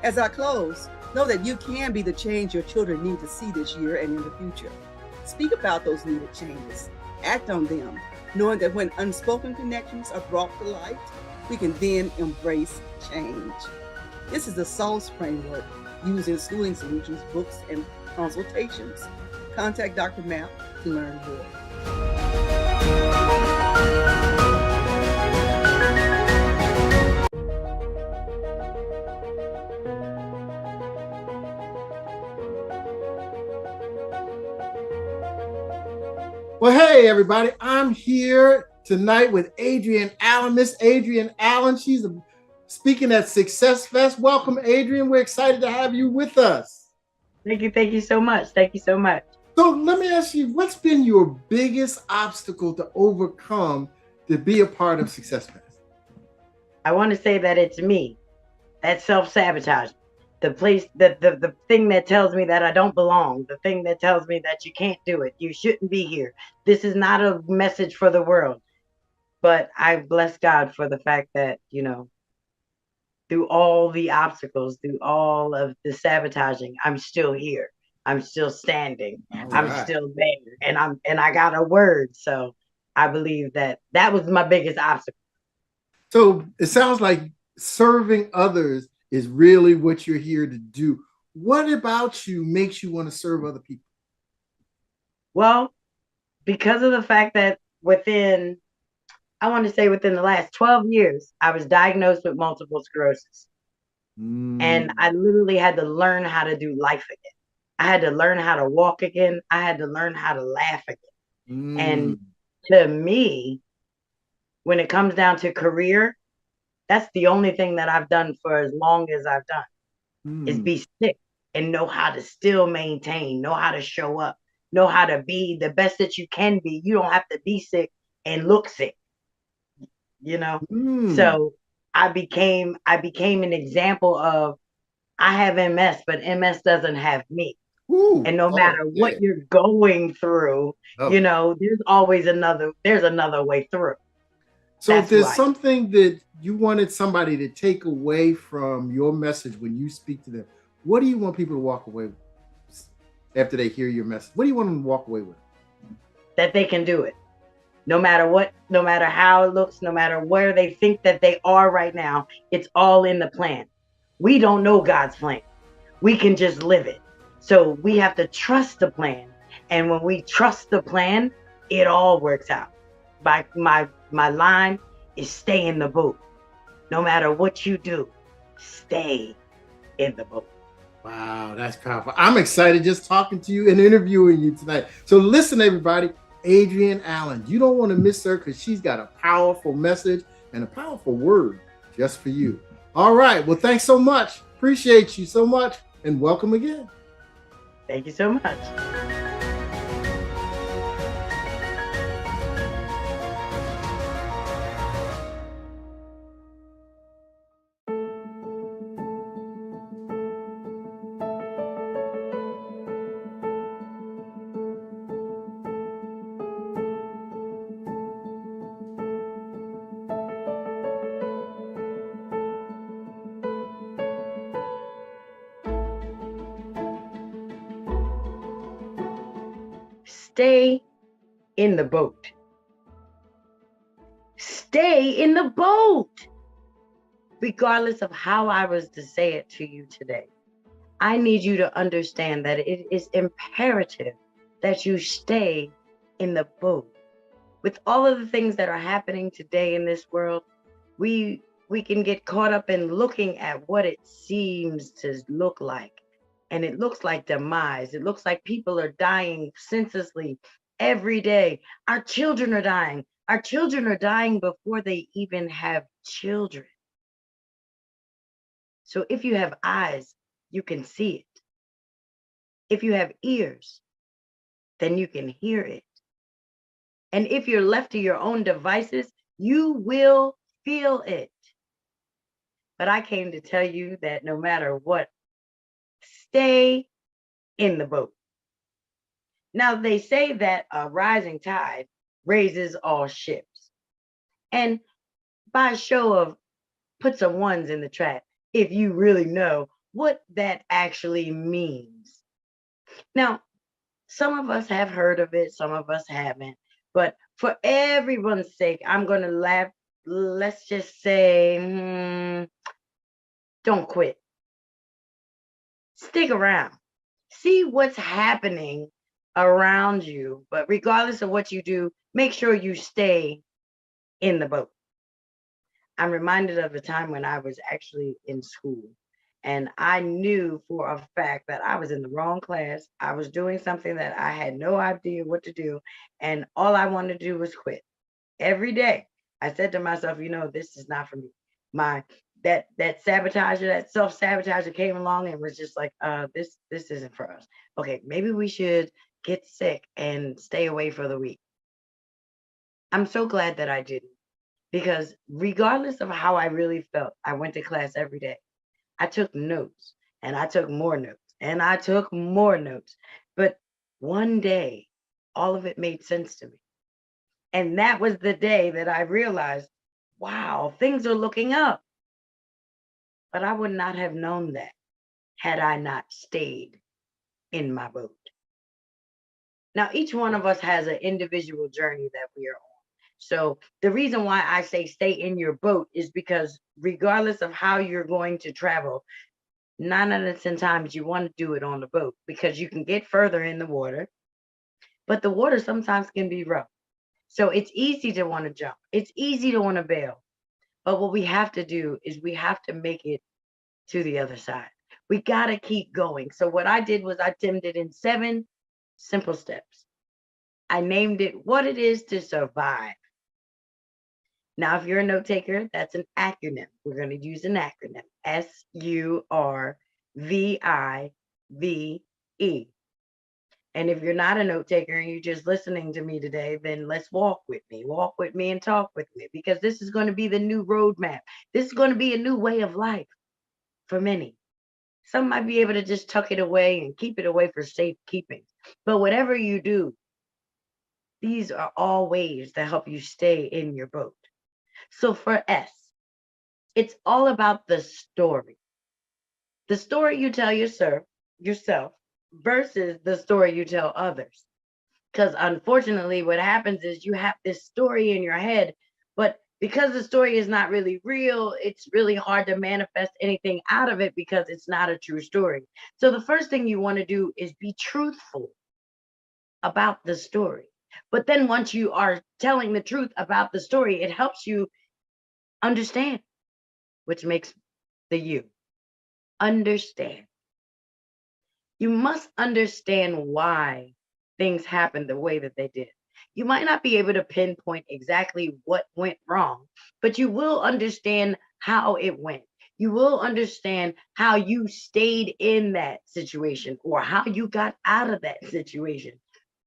As I close, know that you can be the change your children need to see this year and in the future. Speak about those needed changes. Act on them, knowing that when unspoken connections are brought to light, we can then embrace change. This is the SOULS framework used in schooling solutions, books, and consultations. Contact Dr. Mapp to learn more. Well, hey, everybody. I'm here tonight with Adrienne Allen. Miss Adrienne Allen, she's speaking at SuccessFest. Welcome, Adrienne. We're excited to have you with us. Thank you. Thank you so much. Thank you so much. So let me ask you, what's been your biggest obstacle to overcome to be a part of SuccessFest? I want to say that it's me. That's self-sabotage. The thing that tells me that I don't belong, the thing that tells me that you can't do it, you shouldn't be here. This is not a message for the world. But I bless God for the fact that, you know, through all the obstacles, through all of the sabotaging, I'm still here. I'm still standing. I'm still there. And I got a word. So I believe that was my biggest obstacle. So it sounds like serving others is really what you're here to do. What about you makes you want to serve other people? Well, because of the fact that within the last 12 years, I was diagnosed with multiple sclerosis. And I literally had to learn how to do life again. I had to learn how to walk again. I had to learn how to laugh again. And to me, when it comes down to career, that's the only thing that I've done for as long as I've done is be sick and know how to still maintain, know how to show up, know how to be the best that you can be. You don't have to be sick and look sick, you know? So I became an example of, I have MS, but MS doesn't have me. And no matter what you're going through, you know, there's another way through. So if there's something that you wanted somebody to take away from your message when you speak to them, what do you want people to walk away with after they hear your message? What do you want them to walk away with? That they can do it. No matter what, no matter how it looks, no matter where they think that they are right now, it's all in the plan. We don't know God's plan. We can just live it. So we have to trust the plan. And when we trust the plan, it all works out. My line is stay in the boat. No matter what you do, stay in the boat. Wow, that's powerful. I'm excited just talking to you and interviewing you tonight. So listen, everybody, Adrienne Allen, you don't want to miss her because she's got a powerful message and a powerful word just for you. All right. Well, thanks so much. Appreciate you so much and welcome again. Thank you so much. Stay in the boat. Stay in the boat. Regardless of how I was to say it to you today, I need you to understand that it is imperative that you stay in the boat. With all of the things that are happening today in this world, we can get caught up in looking at what it seems to look like. And it looks like demise. It looks like people are dying senselessly every day. Our children are dying. Our children are dying before they even have children. So if you have eyes, you can see it. If you have ears, then you can hear it. And if you're left to your own devices, you will feel it. But I came to tell you that no matter what, stay in the boat. Now, they say that a rising tide raises all ships. And by show of, put some ones in the chat if you really know what that actually means. Now, some of us have heard of it, some of us haven't. But for everyone's sake, I'm going to laugh. Let's just say, don't quit. Stick around. See what's happening around you. But regardless of what you do, make sure you stay in the boat. I'm reminded of a time when I was actually in school, and I knew for a fact that I was in the wrong class. I was doing something that I had no idea what to do, and all I wanted to do was quit. Every day, I said to myself, this is not for me. That sabotager, that self-sabotager came along and was just like, this isn't for us. Okay, maybe we should get sick and stay away for the week. I'm so glad that I didn't, because regardless of how I really felt, I went to class every day. I took notes, and I took more notes, and I took more notes. But one day, all of it made sense to me. And that was the day that I realized, wow, things are looking up. But I would not have known that had I not stayed in my boat. Now, each one of us has an individual journey that we are on. So the reason why I say stay in your boat is because regardless of how you're going to travel, 9 out of 10 times you want to do it on the boat because you can get further in the water, but the water sometimes can be rough. So it's easy to want to jump. It's easy to want to bail. But what we have to do is we have to make it to the other side. We got to keep going. So what I did was I timed it in 7 simple steps. I named it What It Is to Survive. Now, if you're a note taker, that's an acronym. We're going to use an acronym, SURVIVE. And if you're not a note taker and you're just listening to me today, then let's walk with me and talk with me, because this is going to be the new roadmap. This is going to be a new way of life for many. Some might be able to just tuck it away and keep it away for safekeeping. But whatever you do, these are all ways to help you stay in your boat. So for S, it's all about the story. The story you tell yourself versus the story you tell others. Because unfortunately, what happens is you have this story in your head, but because the story is not really real, it's really hard to manifest anything out of it because it's not a true story. So the first thing you want to do is be truthful about the story. But then once you are telling the truth about the story, it helps you understand, which makes the you. Understand. You must understand why things happened the way that they did. You might not be able to pinpoint exactly what went wrong, but you will understand how it went. You will understand how you stayed in that situation or how you got out of that situation.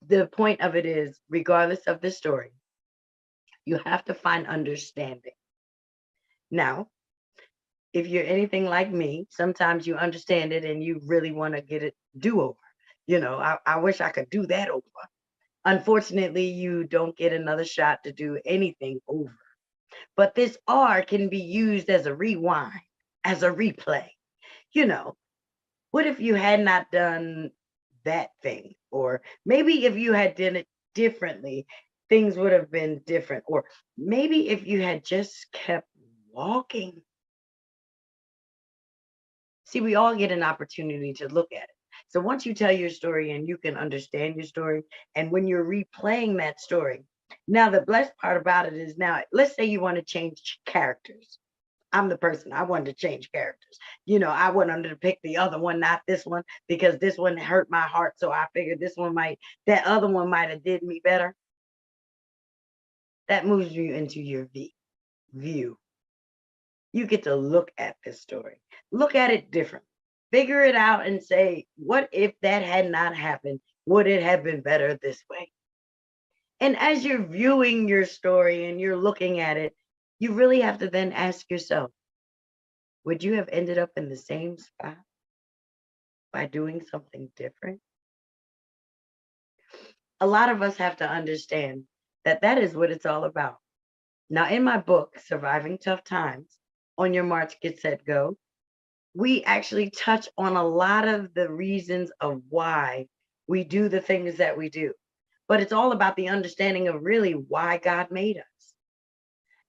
The point of it is, regardless of the story, you have to find understanding. Now, if you're anything like me, sometimes you understand it and you really want to get it do-over. I wish I could do that over. Unfortunately, you don't get another shot to do anything over. But this R can be used as a rewind, as a replay. What if you had not done that thing? Or maybe if you had done it differently, things would have been different. Or maybe if you had just kept walking. See, we all get an opportunity to look at it. So once you tell your story and you can understand your story, and when you're replaying that story, now the blessed part about it is, now let's say you want to change characters. I'm the person, I wanted to change characters. I wanted to pick the other one, not this one, because this one hurt my heart. So I figured that other one might have did me better. That moves you into your view. You get to look at this story, look at it different, figure it out and say, what if that had not happened? Would it have been better this way? And as you're viewing your story and you're looking at it, you really have to then ask yourself, would you have ended up in the same spot by doing something different? A lot of us have to understand that that is what it's all about. Now, in my book, Surviving Tough Times, On Your March, Get Set, Go, we actually touch on a lot of the reasons of why we do the things that we do. But it's all about the understanding of really why God made us.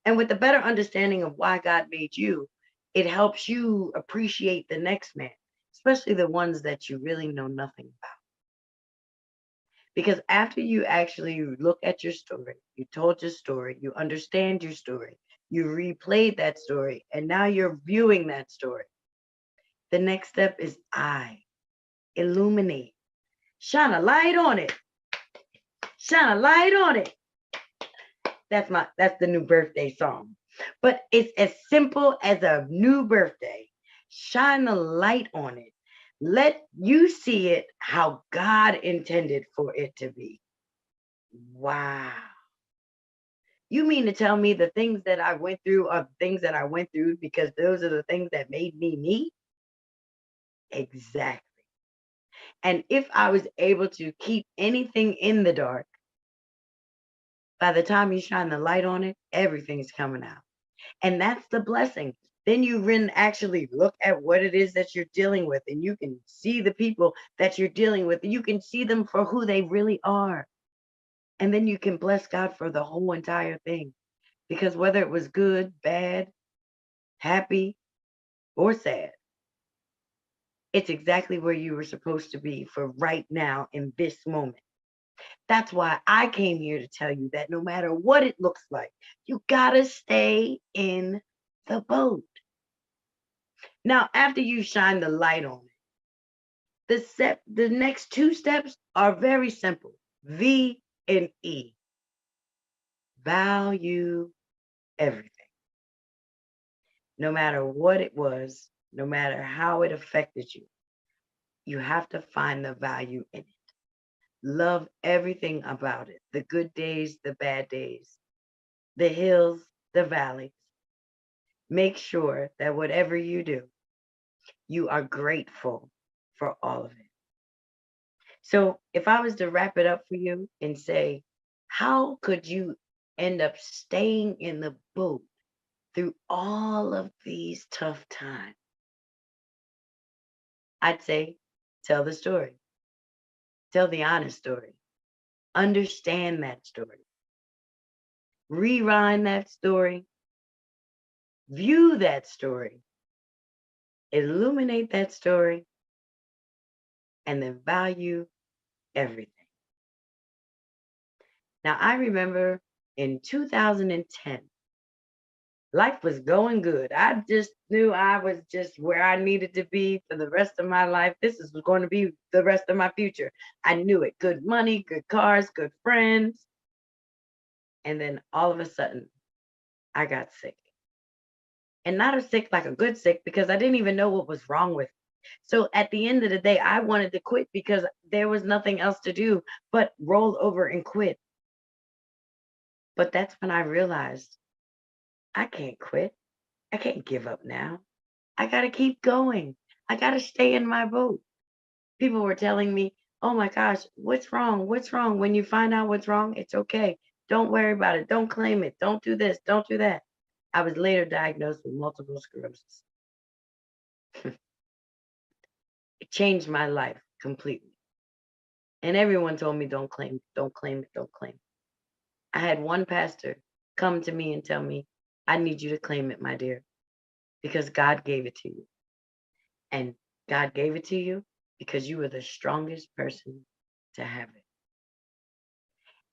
And with the better understanding of why God made you, it helps you appreciate the next man, especially the ones that you really know nothing about. Because after you actually look at your story, you told your story, you understand your story, you replayed that story, and now you're viewing that story. The next step is illuminate, shine a light on it, shine a light on it. That's the new birthday song. But it's as simple as a new birthday. Shine the light on it. Let you see it how God intended for it to be. Wow. You mean to tell me the things that I went through are things that I went through because those are the things that made me me? Exactly. And if I was able to keep anything in the dark, by the time you shine the light on it, everything's coming out. And that's the blessing. Then you can actually look at what it is that you're dealing with, and you can see the people that you're dealing with. You can see them for who they really are. And then you can bless God for the whole entire thing. Because whether it was good, bad, happy, or sad, it's exactly where you were supposed to be for right now in this moment. That's why I came here to tell you that no matter what it looks like, you gotta stay in the boat. Now, after you shine the light on it, the next two steps are very simple. V and E. Value everything. No matter what it was, no matter how it affected you, you have to find the value in it. Love everything about it. The good days, the bad days, the hills, the valleys. Make sure that whatever you do, you are grateful for all of it. So if I was to wrap it up for you and say, how could you end up staying in the boat through all of these tough times? I'd say, tell the story. Tell the honest story. Understand that story. Rewind that story. View that story. Illuminate that story. And then value everything. Now, I remember in 2010, life was going good. I just knew I was just where I needed to be for the rest of my life. This is going to be the rest of my future. I knew it. Good money, good cars, good friends. And then all of a sudden, I got sick. And not a sick like a good sick, because I didn't even know what was wrong with me. So at the end of the day, I wanted to quit because there was nothing else to do but roll over and quit. But that's when I realized I can't quit. I can't give up now. I got to keep going. I got to stay in my boat. People were telling me, oh my gosh, what's wrong? What's wrong? When you find out what's wrong, it's okay. Don't worry about it. Don't claim it. Don't do this. Don't do that. I was later diagnosed with multiple sclerosis. It changed my life completely. And everyone told me, don't claim it, don't claim it, don't claim it. I had one pastor come to me and tell me, I need you to claim it, my dear, because God gave it to you. And God gave it to you because you were the strongest person to have it.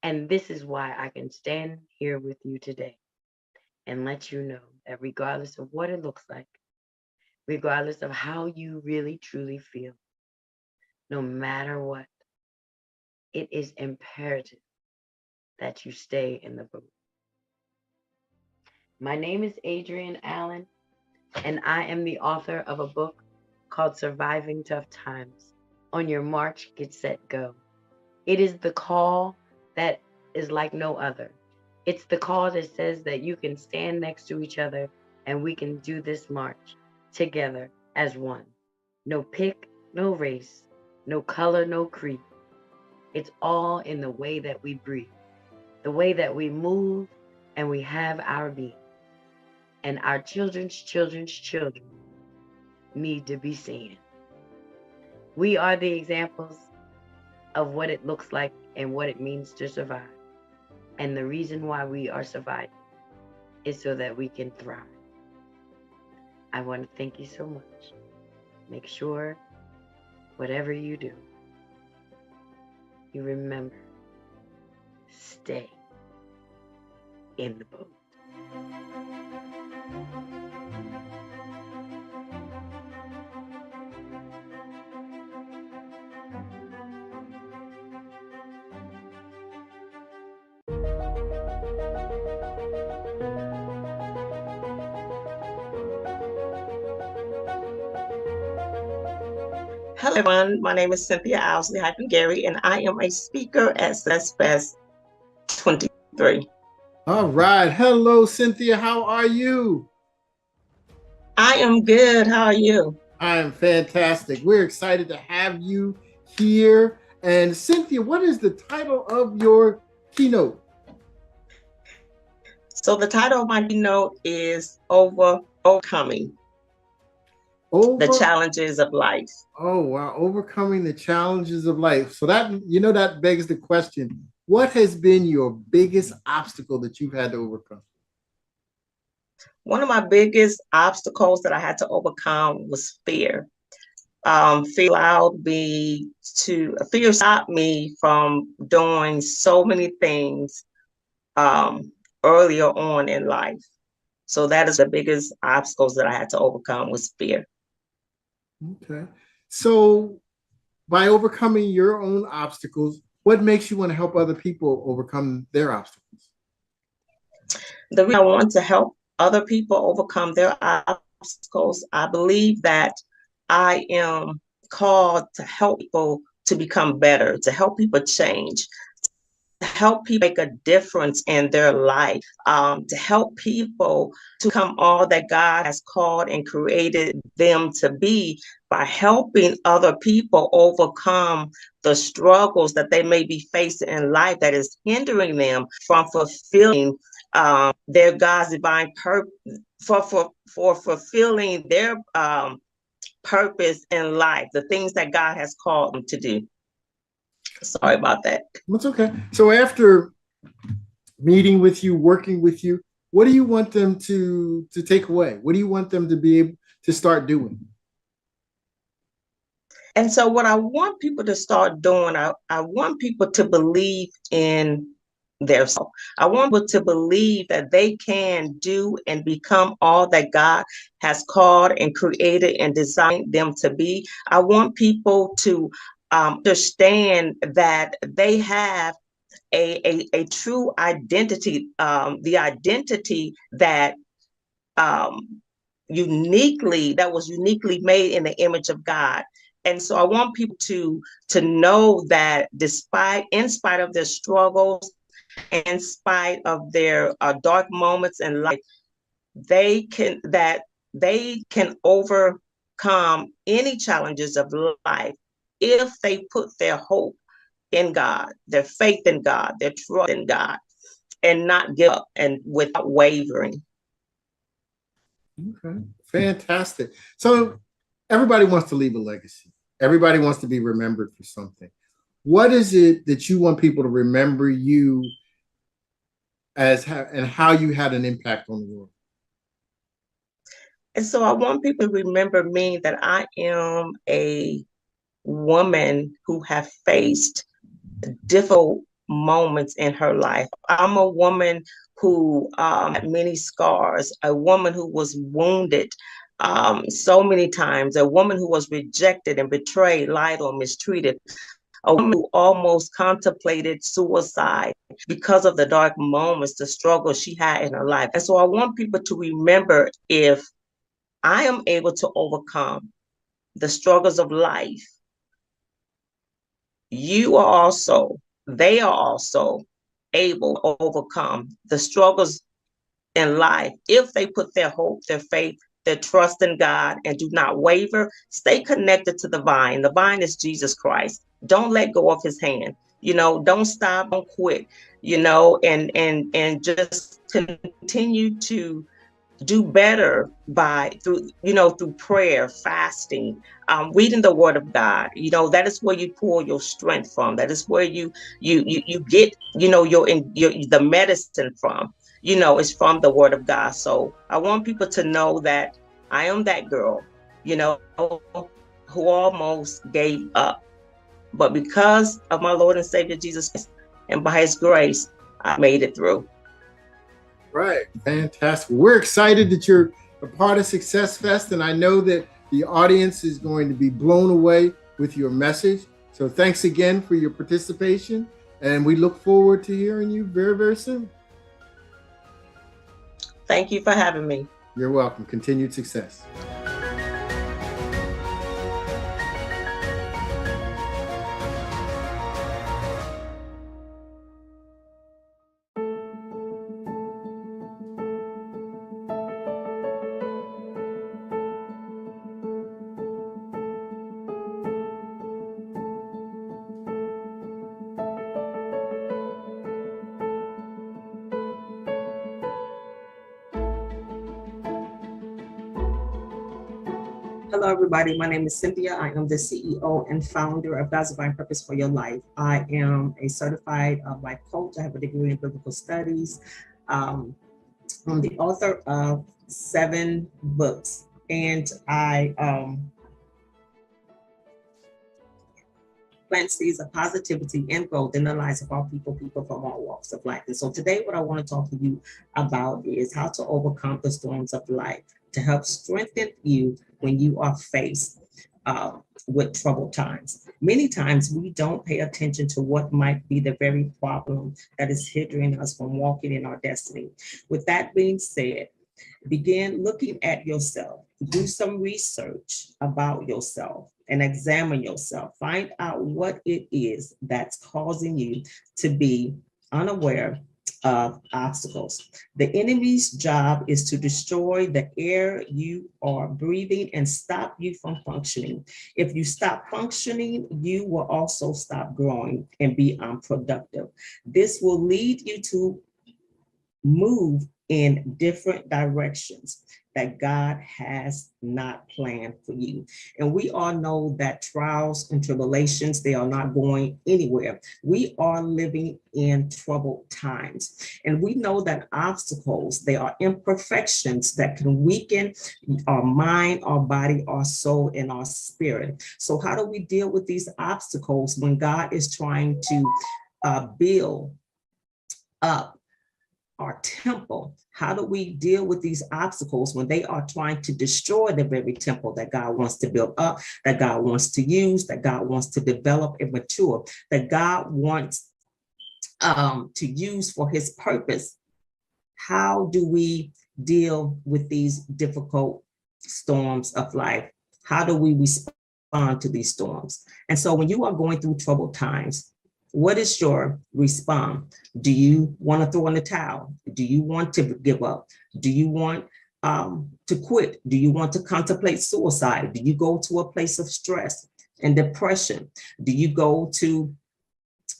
And this is why I can stand here with you today and let you know that regardless of what it looks like, regardless of how you really truly feel, no matter what, it is imperative that you stay in the boat. My name is Adrienne Allen, and I am the author of a book called Surviving Tough Times. On your march, get set, go. It is the call that is like no other. It's the call that says that you can stand next to each other and we can do this march. together as one. No pick, no race, no color, no creed. It's all in the way that we breathe, the way that we move and we have our being. And our children's children's children need to be seen. We are the examples of what it looks like and what it means to survive. And the reason why we are surviving is so that we can thrive. I want to thank you so much. Make sure, whatever you do, you remember, stay in the boat. Hello, everyone. My name is Cynthia Owsley-Gary, and I am a speaker at SuccessFest 23. All right. Hello, Cynthia. How are you? I am good. How are you? I am fantastic. We're excited to have you here. And Cynthia, what is the title of your keynote? So the title of my keynote is Overcoming the Challenges of Life. Oh, wow. Overcoming the challenges of life. So that, that begs the question, what has been your biggest obstacle that you've had to overcome? One of my biggest obstacles that I had to overcome was fear. Fear stopped me from doing so many things earlier on in life. So that is the biggest obstacles that I had to overcome was fear. Okay. So by overcoming your own obstacles, what makes you want to help other people overcome their obstacles? The reason I want to help other people overcome their obstacles, I believe that I am called to help people to become better, to help people change, to help people make a difference in their life, to help people to become all that God has called and created them to be by helping other people overcome the struggles that they may be facing in life that is hindering them from fulfilling their God's divine purpose, for fulfilling their purpose in life, the things that God has called them to do. Sorry about that. That's okay. So after meeting with you, working with you, what do you want them to take away? What do you want them to be able to start doing? And so what I want people to start doing, I want people to believe in themselves. I want people to believe that they can do and become all that God has called and created and designed them to be. I want people to understand that they have a true identity, the identity that was uniquely made in the image of God. And so I want people to know that in spite of their struggles, in spite of their dark moments in life, they can overcome any challenges of life if they put their hope in God, their faith in God, their trust in God, and not give up and without wavering. Okay, fantastic. So everybody wants to leave a legacy. Everybody wants to be remembered for something. What is it that you want people to remember you as and how you had an impact on the world? And so I want people to remember me that I am a woman who have faced difficult moments in her life. I'm a woman who had many scars, a woman who was wounded so many times, a woman who was rejected and betrayed, lied on, mistreated, a woman who almost contemplated suicide because of the dark moments, the struggles she had in her life. And so I want people to remember, if I am able to overcome the struggles of life, they are also able to overcome the struggles in life if they put their hope, their faith, their trust in God and do not waver. Stay connected to the vine. The vine is Jesus Christ. Don't let go of his hand. Don't stop, don't quit, and just continue to do better through prayer, fasting, reading the word of God. That is where you pull your strength from. That is where you get, the medicine from, is from the word of God. So I want people to know that I am that girl, who almost gave up. But because of my Lord and Savior Jesus Christ and by his grace, I made it through. Right. Fantastic. We're excited that you're a part of Success Fest, and I know that the audience is going to be blown away with your message. So thanks again for your participation, and we look forward to hearing you very, very soon. Thank you for having me. You're welcome. Continued success. Hello, everybody. My name is Cynthia. I am the CEO and founder of God's Divine Purpose for Your Life. I am a certified life coach. I have a degree in biblical studies. I'm the author of 7 books, and I plant seeds of positivity and growth in the lives of all people from all walks of life. And so today, what I want to talk to you about is how to overcome the storms of life to help strengthen you when you are faced with troubled times. Many times we don't pay attention to what might be the very problem that is hindering us from walking in our destiny. With that being said, begin looking at yourself. Do some research about yourself and examine yourself. Find out what it is that's causing you to be unaware of obstacles. The enemy's job is to destroy the air you are breathing and stop you from functioning. If you stop functioning, you will also stop growing and be unproductive. This will lead you to move in different directions that God has not planned for you. And we all know that trials and tribulations, they are not going anywhere. We are living in troubled times. And we know that obstacles, they are imperfections that can weaken our mind, our body, our soul, and our spirit. So how do we deal with these obstacles when God is trying to build up our temple? How do we deal with these obstacles when they are trying to destroy the very temple that God wants to build up, that God wants to use, that God wants to develop and mature, that God wants to use for his purpose? How do we deal with these difficult storms of life? How do we respond to these storms? And so when you are going through troubled times, what is your response? Do you want to throw in the towel? Do you want to give up? Do you want to quit? Do you want to contemplate suicide? Do you go to a place of stress and depression? Do you go to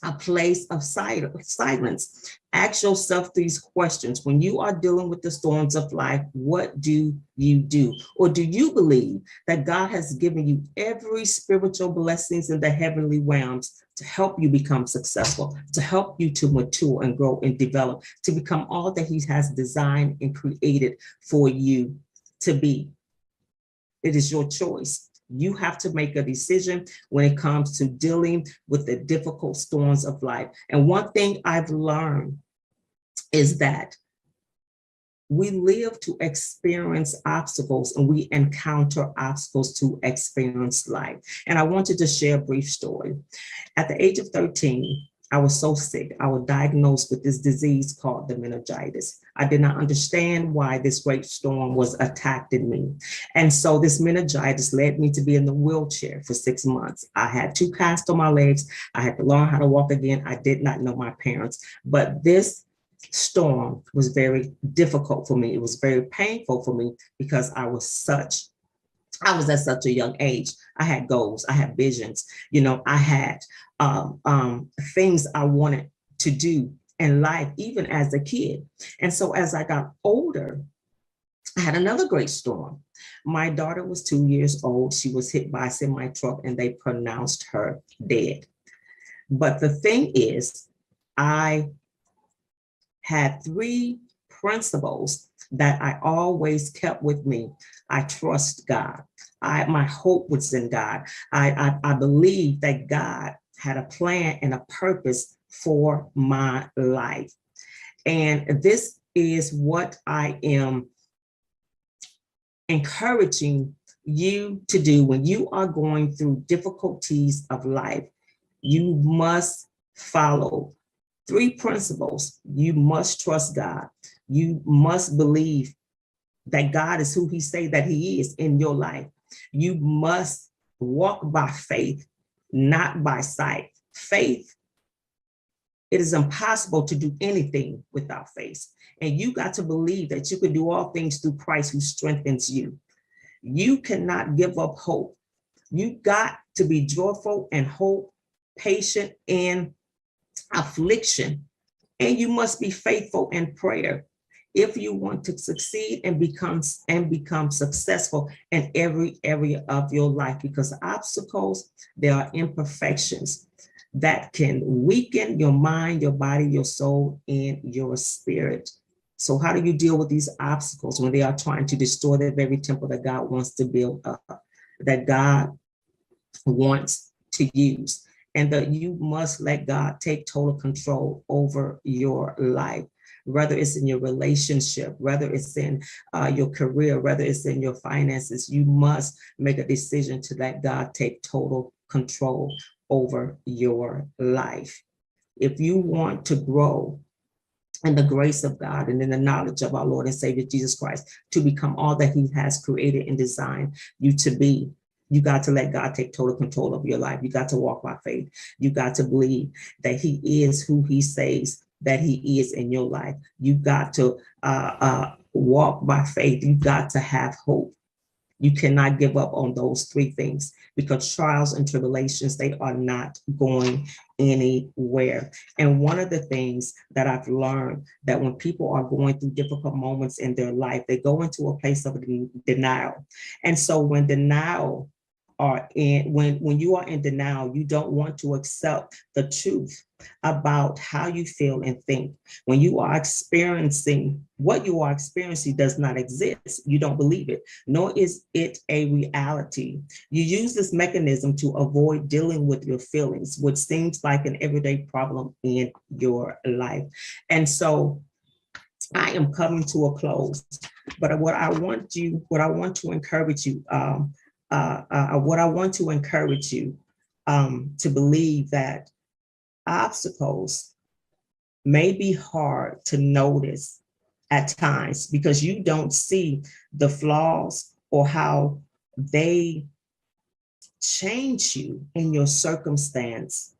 a place of silence? Ask yourself these questions. When you are dealing with the storms of life, what do you do? Or do you believe that God has given you every spiritual blessings in the heavenly realms to help you become successful, to help you to mature and grow and develop, to become all that he has designed and created for you to be? It is your choice. You have to make a decision when it comes to dealing with the difficult storms of life. And one thing I've learned is that we live to experience obstacles, and we encounter obstacles to experience life. And I wanted to share a brief story. At the age of 13, I was so sick. I was diagnosed with this disease called the meningitis. I did not understand why this great storm was attacking me. And so this meningitis led me to be in the wheelchair for 6 months. I had 2 casts on my legs. I had to learn how to walk again. I did not know my parents, but this storm was very difficult for me. It was very painful for me because I was at such a young age. I had goals, I had visions, I had things I wanted to do in life, even as a kid. And so as I got older, I had another great storm. My daughter was 2 years old. She was hit by a semi truck and they pronounced her dead. But the thing is, I had 3 principles that I always kept with me. I trust God. My hope was in God. I believe that God had a plan and a purpose for my life. And this is what I am encouraging you to do when you are going through difficulties of life. You must follow 3 principles. You must trust God. You must believe that God is who he say that he is in your life. You must walk by faith, not by sight. Faith, it is impossible to do anything without faith. And you got to believe that you can do all things through Christ who strengthens you. You cannot give up hope. You got to be joyful and hope, patient in affliction, and you must be faithful in prayer if you want to succeed and become successful in every area of your life, because obstacles, there are imperfections that can weaken your mind, your body, your soul, and your spirit. So how do you deal with these obstacles when they are trying to destroy the very temple that God wants to build up, that God wants to use? And that you must let God take total control over your life, whether it's in your relationship, whether it's in your career, whether it's in your finances. You must make a decision to let God take total control over your life. If you want to grow in the grace of God and in the knowledge of our Lord and Savior Jesus Christ, to become all that he has created and designed you to be, you got to let God take total control of your life. You got to walk by faith. You got to believe that he is who he says that he is in your life. You got to walk by faith. You got to have hope. You cannot give up on those 3 things, because trials and tribulations, they are not going anywhere. And one of the things that I've learned, that when people are going through difficult moments in their life, they go into a place of denial. And so when when you are in denial, you don't want to accept the truth about how you feel and think. When you are experiencing what you are experiencing does not exist, you don't believe it, nor is it a reality. You use this mechanism to avoid dealing with your feelings, which seems like an everyday problem in your life. And so I am coming to a close, but what I want to encourage you to believe that obstacles may be hard to notice at times because you don't see the flaws or how they change you in your circumstances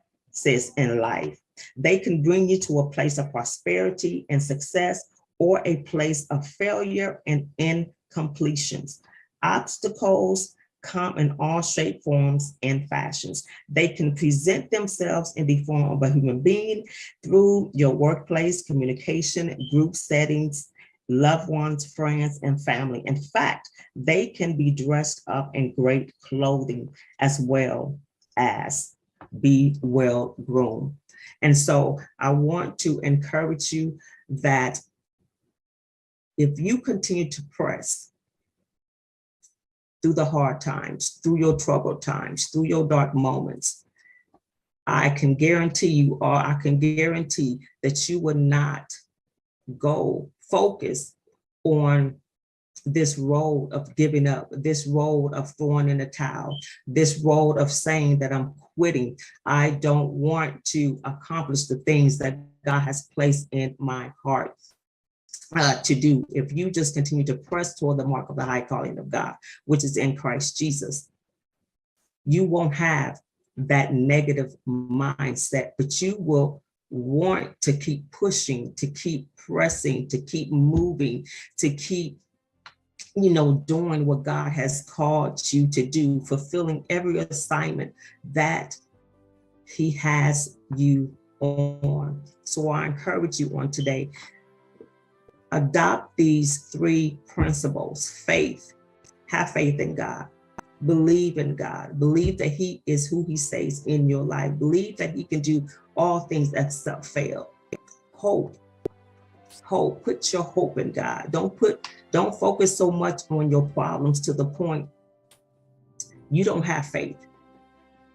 in life. They can bring you to a place of prosperity and success, or a place of failure and incompletions. Obstacles come in all shapes, forms, and fashions. They can present themselves in the form of a human being through your workplace, communication, group settings, loved ones, friends, and family. In fact, they can be dressed up in great clothing as well as be well groomed. And so I want to encourage you that if you continue to press through the hard times, through your troubled times, through your dark moments, I can guarantee that you will not go focus on this road of giving up, this road of throwing in the towel, this road of saying that I'm quitting. I don't want to accomplish the things that God has placed in my heart to do. If you just continue to press toward the mark of the high calling of God, which is in Christ Jesus, you won't have that negative mindset, but you will want to keep pushing, to keep pressing, to keep moving, to keep, doing what God has called you to do, fulfilling every assignment that He has you on. So I encourage you on today, adopt these 3 principles: faith, have faith in God, believe in God, believe that He is who He says in your life, believe that He can do all things except fail. Hope, put your hope in God. Don't focus so much on your problems to the point you don't have faith,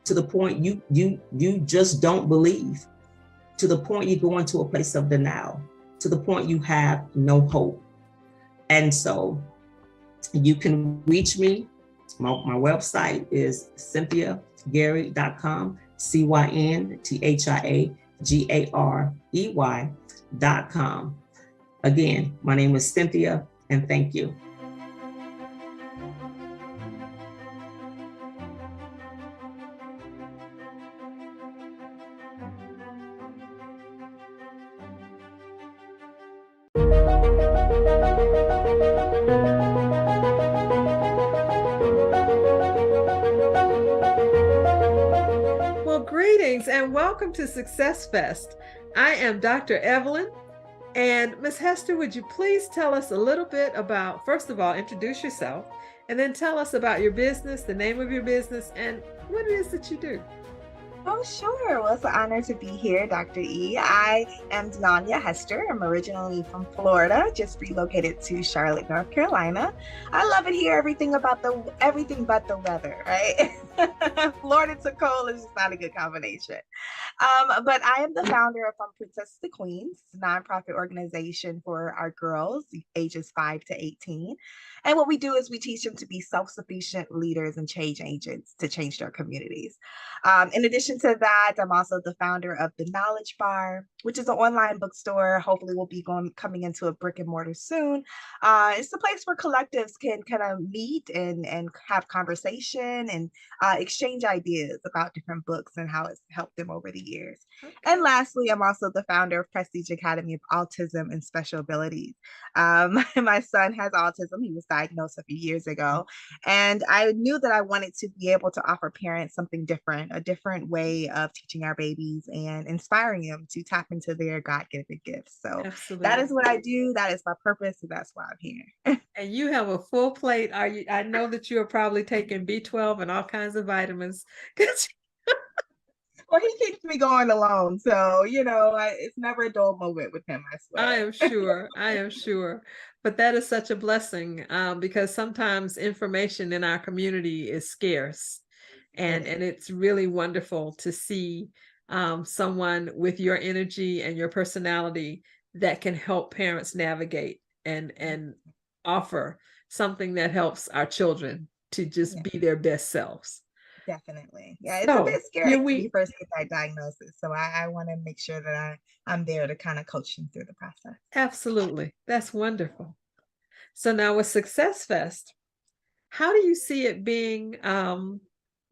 to the point you just don't believe, to the point you go into a place of denial, to the point you have no hope. And so you can reach me. My website is cynthiagarey.com, cynthiagarey.com. Again, my name is Cynthia, and thank you. Well, greetings and welcome to SuccessFest. I am Dr. Evelyn. And Ms. Hester, would you please tell us a little bit about, first of all, introduce yourself, and then tell us about your business, the name of your business, and what it is that you do. Oh, sure. Well, it's an honor to be here, Dr. E. I am Deanya Hester. I'm originally from Florida, just relocated to Charlotte, North Carolina. I love it here. Everything but the weather, right? Florida to cold is just not a good combination. But I am the founder of From Princess to Queens, a nonprofit organization for our girls ages 5 to 18. And what we do is we teach them to be self-sufficient leaders and change agents to change their communities. In addition to that, I'm also the founder of the Knowledge Bar, which is an online bookstore. Hopefully we'll be coming into a brick and mortar soon. It's a place where collectives can kind of meet and have conversation and exchange ideas about different books and how it's helped them over the years. Okay. And lastly, I'm also the founder of Prestige Academy of Autism and Special Abilities. My son has autism. He was diagnosed a few years ago. And I knew that I wanted to be able to offer parents something different, a different way of teaching our babies and inspiring them to tap into their God-given gifts. So Absolutely. That is what I do. That is my purpose. And that's why I'm here. And you have a full plate. I know that you are probably taking B12 and all kinds of vitamins. Well, he keeps me going alone. So, it's never a dull moment with him, I swear. I am sure. I am sure. But that is such a blessing because sometimes information in our community is scarce. And it's really wonderful to see someone with your energy and your personality that can help parents navigate and offer something that helps our children to just be their best selves. Definitely. Yeah, it's a bit scary when you first get that diagnosis. So I want to make sure that I'm there to kind of coach them through the process. Absolutely. That's wonderful. So now with SuccessFest, how do you see it being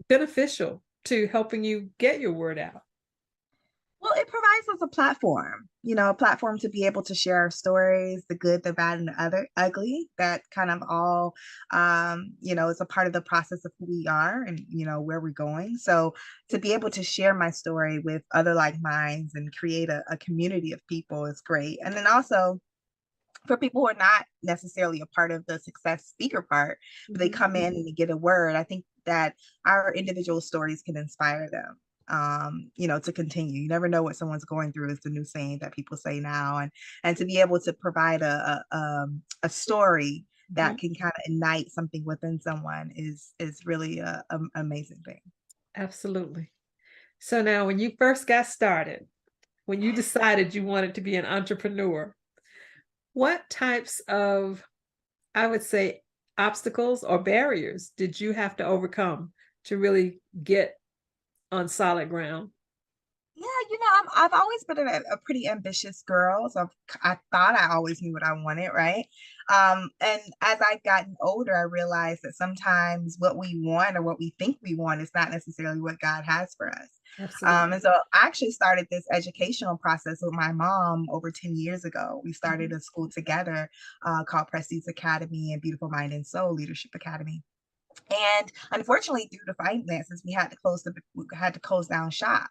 beneficial to helping you get your word out? Well, it provides us a platform, a platform to be able to share our stories, the good, the bad, and the ugly, that kind of all, is a part of the process of who we are and, where we're going. So to be able to share my story with other like minds and create a community of people is great. And then also, for people who are not necessarily a part of the success speaker part, but they come in and they get a word, I think that our individual stories can inspire them. To continue. You never know what someone's going through is the new saying that people say now. And to be able to provide a story that can kind of ignite something within someone is really an amazing thing. Absolutely. So now when you first got started, when you decided you wanted to be an entrepreneur, what types of, I would say, obstacles or barriers did you have to overcome to really get on solid ground? Yeah, I've always been a pretty ambitious girl, so I thought I always knew what I wanted, right? And as I've gotten older, I realized that sometimes what we want or what we think we want is not necessarily what God has for us. Absolutely. And so I actually started this educational process with my mom over 10 years ago. We started a school together called Prestige Academy and Beautiful Mind and Soul Leadership Academy. And unfortunately, due to finances, we had to close down shop.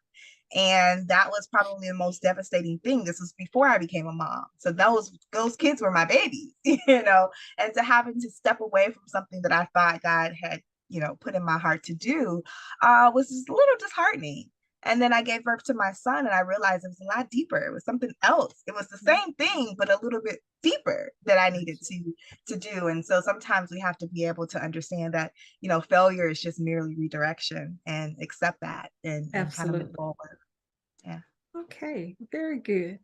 And that was probably the most devastating thing. This was before I became a mom. So those kids were my babies, and to having to step away from something that I thought God had, put in my heart to do, was just a little disheartening. And then I gave birth to my son, and I realized it was a lot deeper. It was something else. It was the same thing, but a little bit deeper that I needed to do. And so sometimes we have to be able to understand that, failure is just merely redirection, and accept that and kind of move forward. Yeah. Okay, very good.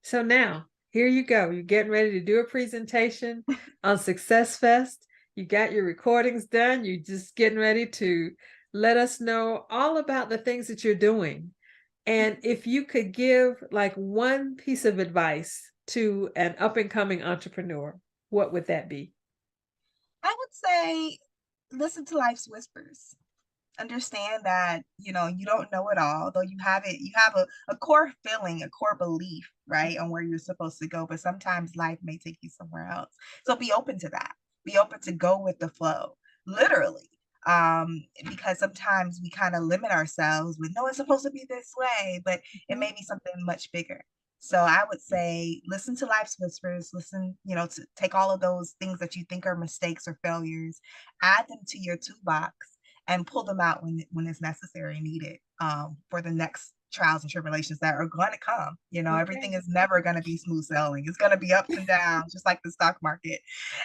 So now here you go. You're getting ready to do a presentation on SuccessFest. You got your recordings done. You're just getting ready to let us know all about the things that you're doing. And if you could give like one piece of advice to an up and coming entrepreneur, what would that be? I would say, listen to life's whispers. Understand that, you don't know it all, though you have a core feeling, a core belief, right, on where you're supposed to go. But sometimes life may take you somewhere else. So be open to that. Be open to go with the flow, literally. Because sometimes we kind of limit ourselves with, no, it's supposed to be this way, but it may be something much bigger. So I would say, listen to life's whispers, listen, to take all of those things that you think are mistakes or failures, add them to your toolbox and pull them out when it's necessary and needed, for the next trials and tribulations that are going to come. Everything is never going to be smooth sailing. It's going to be ups and downs, just like the stock market.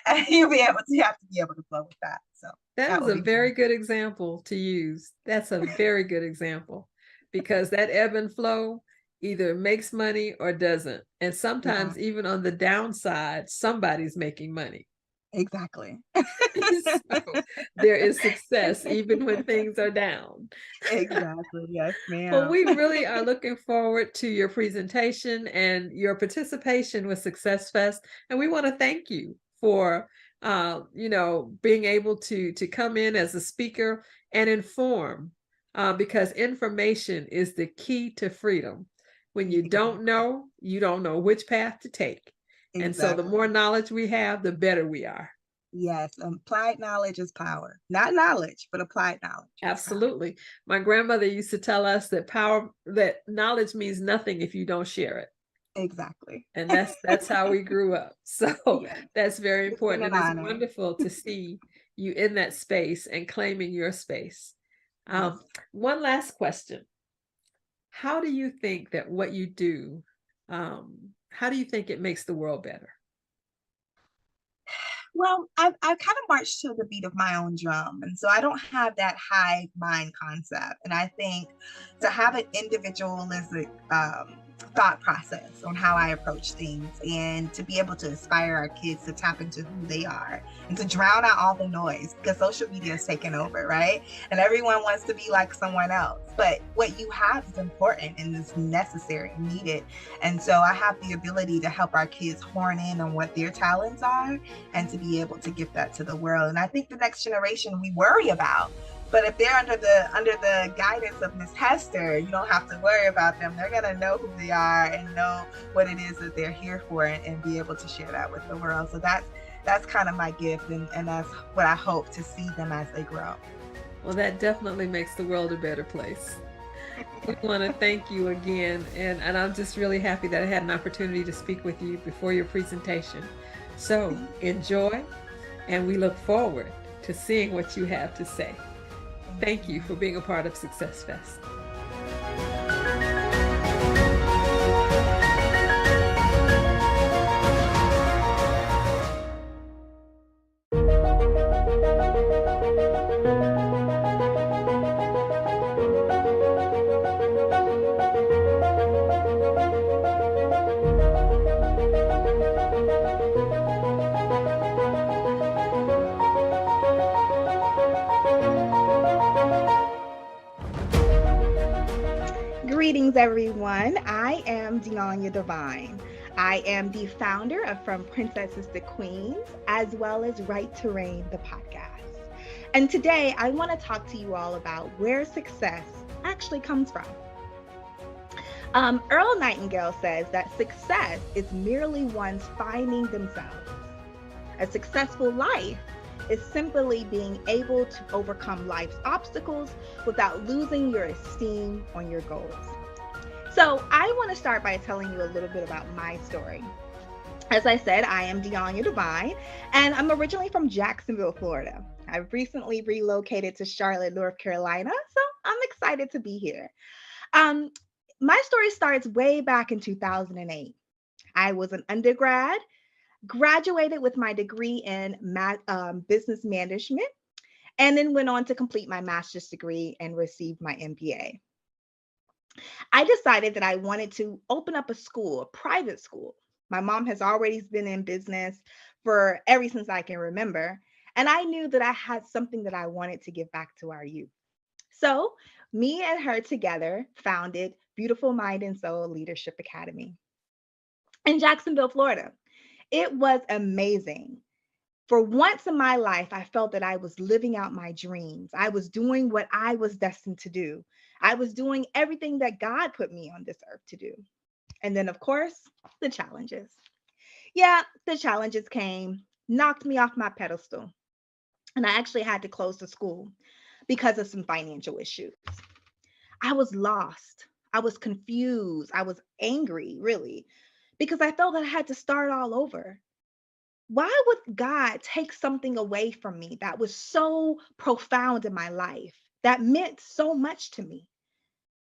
And you have to be able to flow with that. So that is a very good example to use. That's a very good example, because that ebb and flow either makes money or doesn't. And sometimes even on the downside, somebody's making money. Exactly. So there is success even when things are down. Exactly. Yes, ma'am. Well, we really are looking forward to your presentation and your participation with SuccessFest. And we want to thank you for being able to come in as a speaker and inform, because information is the key to freedom. When you don't know which path to take. Exactly. And so the more knowledge we have, the better we are. Yes, applied knowledge is power. Not knowledge, but applied knowledge. Absolutely. My grandmother used to tell us that knowledge means nothing if you don't share it. Exactly. And that's how we grew up. So that's very important. And it's wonderful to see you in that space and claiming your space. One last question. How do you think that what you do, how do you think it makes the world better? Well, I kind of march to the beat of my own drum. And so I don't have that hive mind concept. And I think to have an individualistic thought process on how I approach things, and to be able to inspire our kids to tap into who they are and to drown out all the noise, because social media is taking over, right? And everyone wants to be like someone else. But what you have is important and is necessary and needed. And so I have the ability to help our kids horn in on what their talents are and to be able to give that to the world. And I think the next generation we worry about. But if they're under the guidance of Miss Hester, you don't have to worry about them. They're gonna know who they are and know what it is that they're here for, and be able to share that with the world. So that's kind of my gift, and that's what I hope to see them as they grow. Well, that definitely makes the world a better place. We want to thank you again, and I'm just really happy that I had an opportunity to speak with you before your presentation. So enjoy, and we look forward to seeing what you have to say. Thank you for being a part of SuccessFest. Greetings, everyone. I am Deonya Divine. I am the founder of From Princesses to Queens, as well as Right to Reign, the podcast. And today I want to talk to you all about where success actually comes from. Earl Nightingale says that success is merely one's finding themselves. A successful life is simply being able to overcome life's obstacles without losing your esteem on your goals. So I want to start by telling you a little bit about my story. As I said, I am Deonya Devine, and I'm originally from Jacksonville, Florida. I've recently relocated to Charlotte, North Carolina, so I'm excited to be here. My story starts way back in 2008. I was an undergrad, graduated with my degree in business management, and then went on to complete my master's degree and receive my MBA. I decided that I wanted to open up a school, a private school. My mom has already been in business for ever since I can remember. And I knew that I had something that I wanted to give back to our youth. So me and her together founded Beautiful Mind and Soul Leadership Academy in Jacksonville, Florida. It was amazing. For once in my life, I felt that I was living out my dreams. I was doing what I was destined to do. I was doing everything that God put me on this earth to do. And then, of course, the challenges. Yeah, the challenges came, knocked me off my pedestal. And I actually had to close the school because of some financial issues. I was lost. I was confused. I was angry, really, because I felt that I had to start all over. Why would God take something away from me that was so profound in my life, that meant so much to me?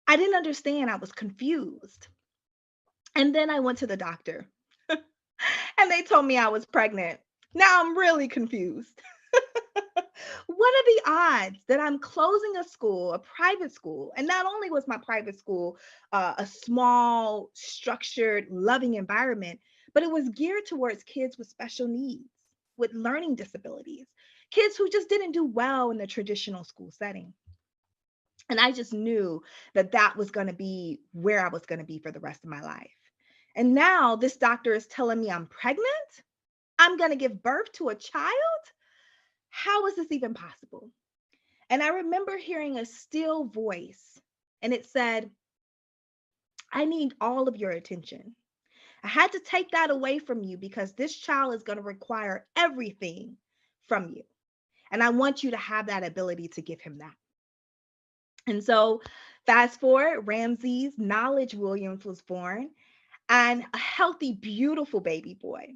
I didn't understand. I was confused. And then I went to the doctor and they told me I was pregnant. Now I'm really confused. What are the odds that I'm closing a school, a private school? And not only was my private school a small, structured, loving environment, but it was geared towards kids with special needs, with learning disabilities, kids who just didn't do well in the traditional school setting. And I just knew that that was going to be where I was going to be for the rest of my life. And now this doctor is telling me I'm pregnant. I'm going to give birth to a child. How is this even possible? And I remember hearing a still voice, and it said, I need all of your attention. I had to take that away from you because this child is going to require everything from you. And I want you to have that ability to give him that. And so fast forward, Ramses Knowledge Williams was born, and a healthy, beautiful baby boy.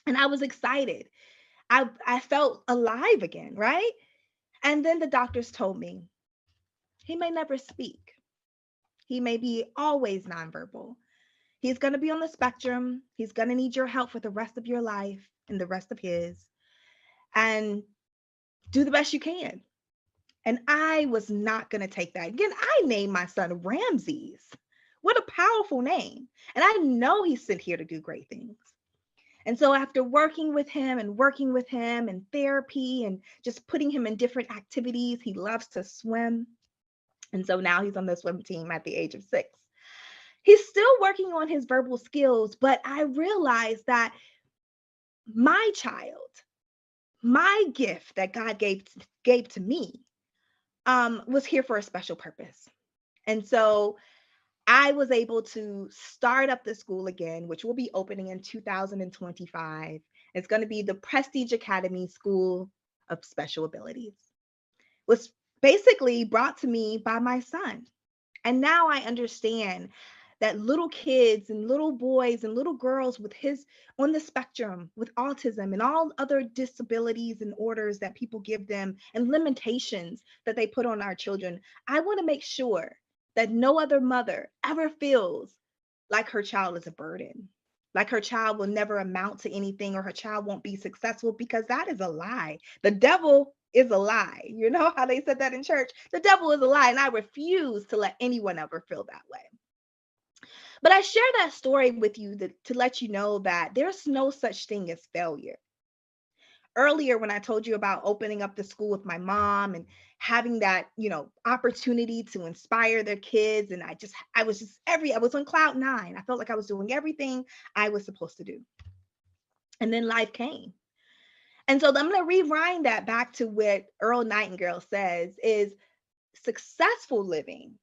And I was excited. I felt alive again, right? And then the doctors told me he may never speak. He may be always nonverbal. He's going to be on the spectrum. He's going to need your help for the rest of your life and the rest of his. And do the best you can. And I was not going to take that. Again, I named my son Ramses. What a powerful name. And I know he's sent here to do great things. And so after working with him and therapy and just putting him in different activities, he loves to swim. And so now he's on the swim team at the age of 6. He's still working on his verbal skills, but I realized that my child, my gift that God gave to me, was here for a special purpose. And so I was able to start up the school again, which will be opening in 2025. It's going to be the Prestige Academy School of Special Abilities. It was basically brought to me by my son. And now I understand that little kids and little boys and little girls with his on the spectrum, with autism and all other disabilities and orders that people give them and limitations that they put on our children, I want to make sure that no other mother ever feels like her child is a burden, like her child will never amount to anything or her child won't be successful, because that is a lie. The devil is a lie. You know how they said that in church? The devil is a lie, and I refuse to let anyone ever feel that way. But I share that story with you to let you know that there's no such thing as failure. Earlier, when I told you about opening up the school with my mom and having that, opportunity to inspire their kids, and I was on cloud 9. I felt like I was doing everything I was supposed to do. And then life came. And so I'm going to rewind that back to what Earl Nightingale says is Successful living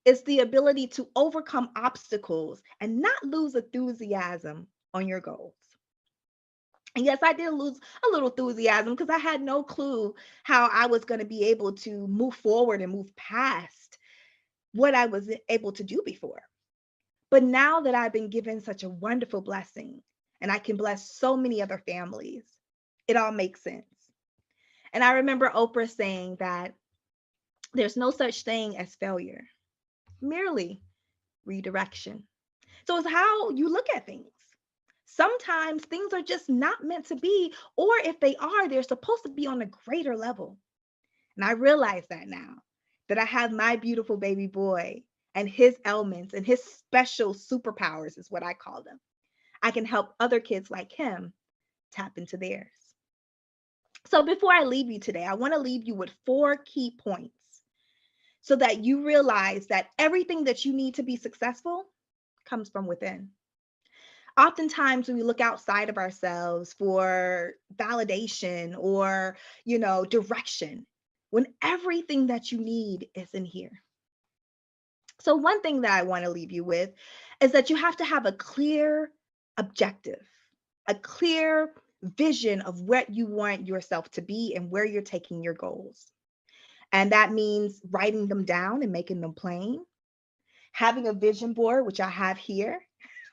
is the ability to overcome obstacles and not lose enthusiasm on your goals. And yes, I did lose a little enthusiasm because I had no clue how I was going to be able to move forward and move past what I was able to do before. But now that I've been given such a wonderful blessing and I can bless so many other families, it all makes sense. And I remember Oprah saying that there's no such thing as failure, merely redirection. So it's how you look at things. Sometimes things are just not meant to be, or if they are, they're supposed to be on a greater level. And I realize that now that I have my beautiful baby boy and his elements and his special superpowers, is what I call them. I can help other kids like him tap into theirs. So before I leave you today, I want to leave you with 4 key points so that you realize that everything that you need to be successful comes from within. Oftentimes when we look outside of ourselves for validation or, direction, when everything that you need is in here. So one thing that I want to leave you with is that you have to have a clear objective, a clear vision of what you want yourself to be and where you're taking your goals. And that means writing them down and making them plain, having a vision board, which I have here,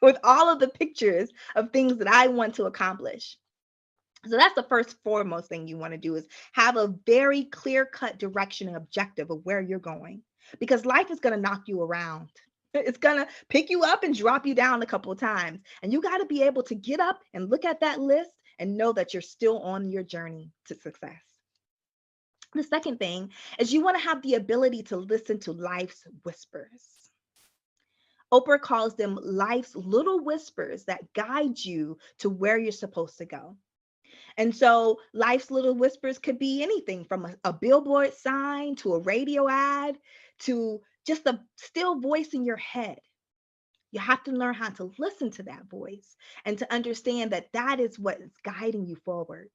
with all of the pictures of things that I want to accomplish. So that's the first foremost thing you want to do, is have a very clear-cut direction and objective of where you're going, because life is going to knock you around. It's going to pick you up and drop you down a couple of times. And you got to be able to get up and look at that list and know that you're still on your journey to success. The second thing is you want to have the ability to listen to life's whispers. Oprah calls them life's little whispers that guide you to where you're supposed to go. And so life's little whispers could be anything from a billboard sign to a radio ad to just a still voice in your head. You have to learn how to listen to that voice and to understand that that is what is guiding you forward.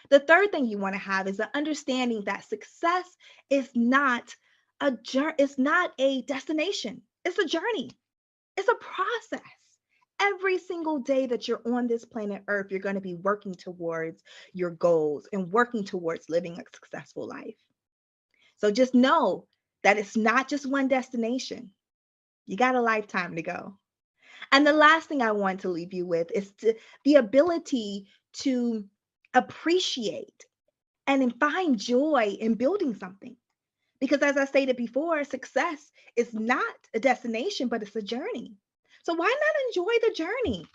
The third thing you want to have is an understanding that success is not a destination. It's a journey. It's a process. Every single day that you're on this planet Earth, you're going to be working towards your goals and working towards living a successful life. So just know that it's not just one destination. You got a lifetime to go. And the last thing I want to leave you with is the ability to appreciate and find joy in building something. Because as I stated before, success is not a destination, but it's a journey. So why not enjoy the journey?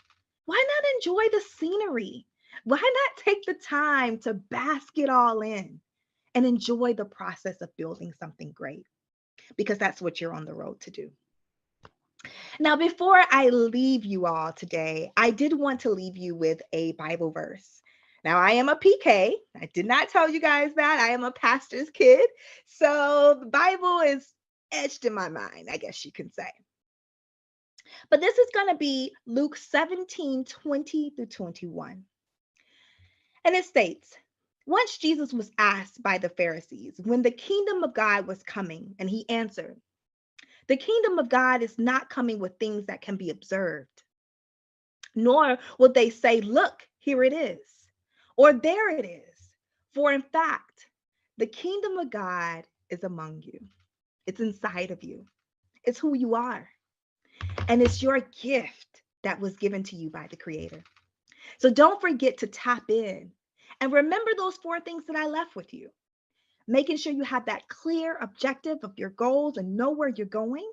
Why not enjoy the scenery? Why not take the time to bask it all in and enjoy the process of building something great? Because that's what you're on the road to do. Now, before I leave you all today, I did want to leave you with a Bible verse. Now, I am a PK. I did not tell you guys that. I am a pastor's kid. So the Bible is etched in my mind, I guess you can say. But this is going to be Luke 17:20-21. And it states, once Jesus was asked by the Pharisees when the kingdom of God was coming, and he answered, the kingdom of God is not coming with things that can be observed, nor will they say, look, here it is, or there it is. For in fact, the kingdom of God is among you. It's inside of you. It's who you are. And it's your gift that was given to you by the Creator. So don't forget to tap in and remember those 4 things that I left with you. Making sure you have that clear objective of your goals and know where you're going.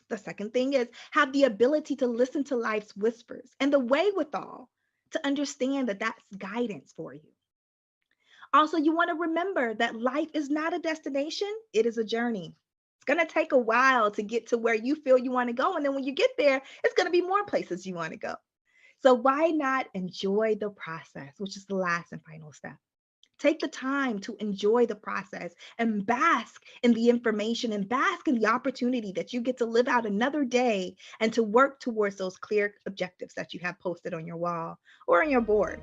The second thing is have the ability to listen to life's whispers and the wherewithal to understand that that's guidance for you. Also, you want to remember that life is not a destination. It is a journey. It's going to take a while to get to where you feel you want to go. And then when you get there, it's going to be more places you want to go. So why not enjoy the process, which is the last and final step? Take the time to enjoy the process and bask in the information and bask in the opportunity that you get to live out another day and to work towards those clear objectives that you have posted on your wall or on your board.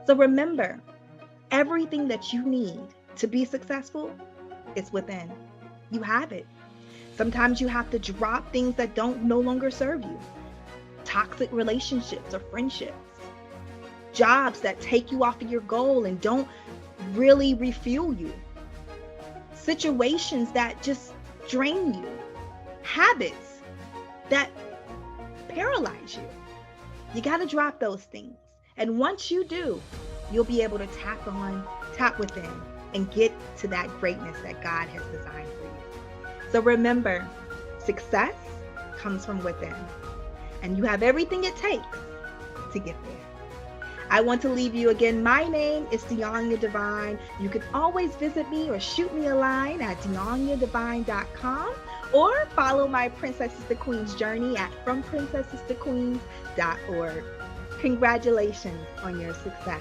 So remember, everything that you need to be successful It's within. You have it. Sometimes you have to drop things that don't no longer serve you. Toxic relationships or friendships. Jobs that take you off of your goal and don't really refuel you. Situations that just drain you. Habits that paralyze you. You got to drop those things. And once you do, you'll be able to tap within, and get to that greatness that God has designed for you. So remember, success comes from within, and you have everything it takes to get there. I want to leave you again. My name is Deonya Divine. You can always visit me or shoot me a line at deonyadivine.com, or follow my Princesses to Queens journey at fromprincessestequeens.org. Congratulations on your success.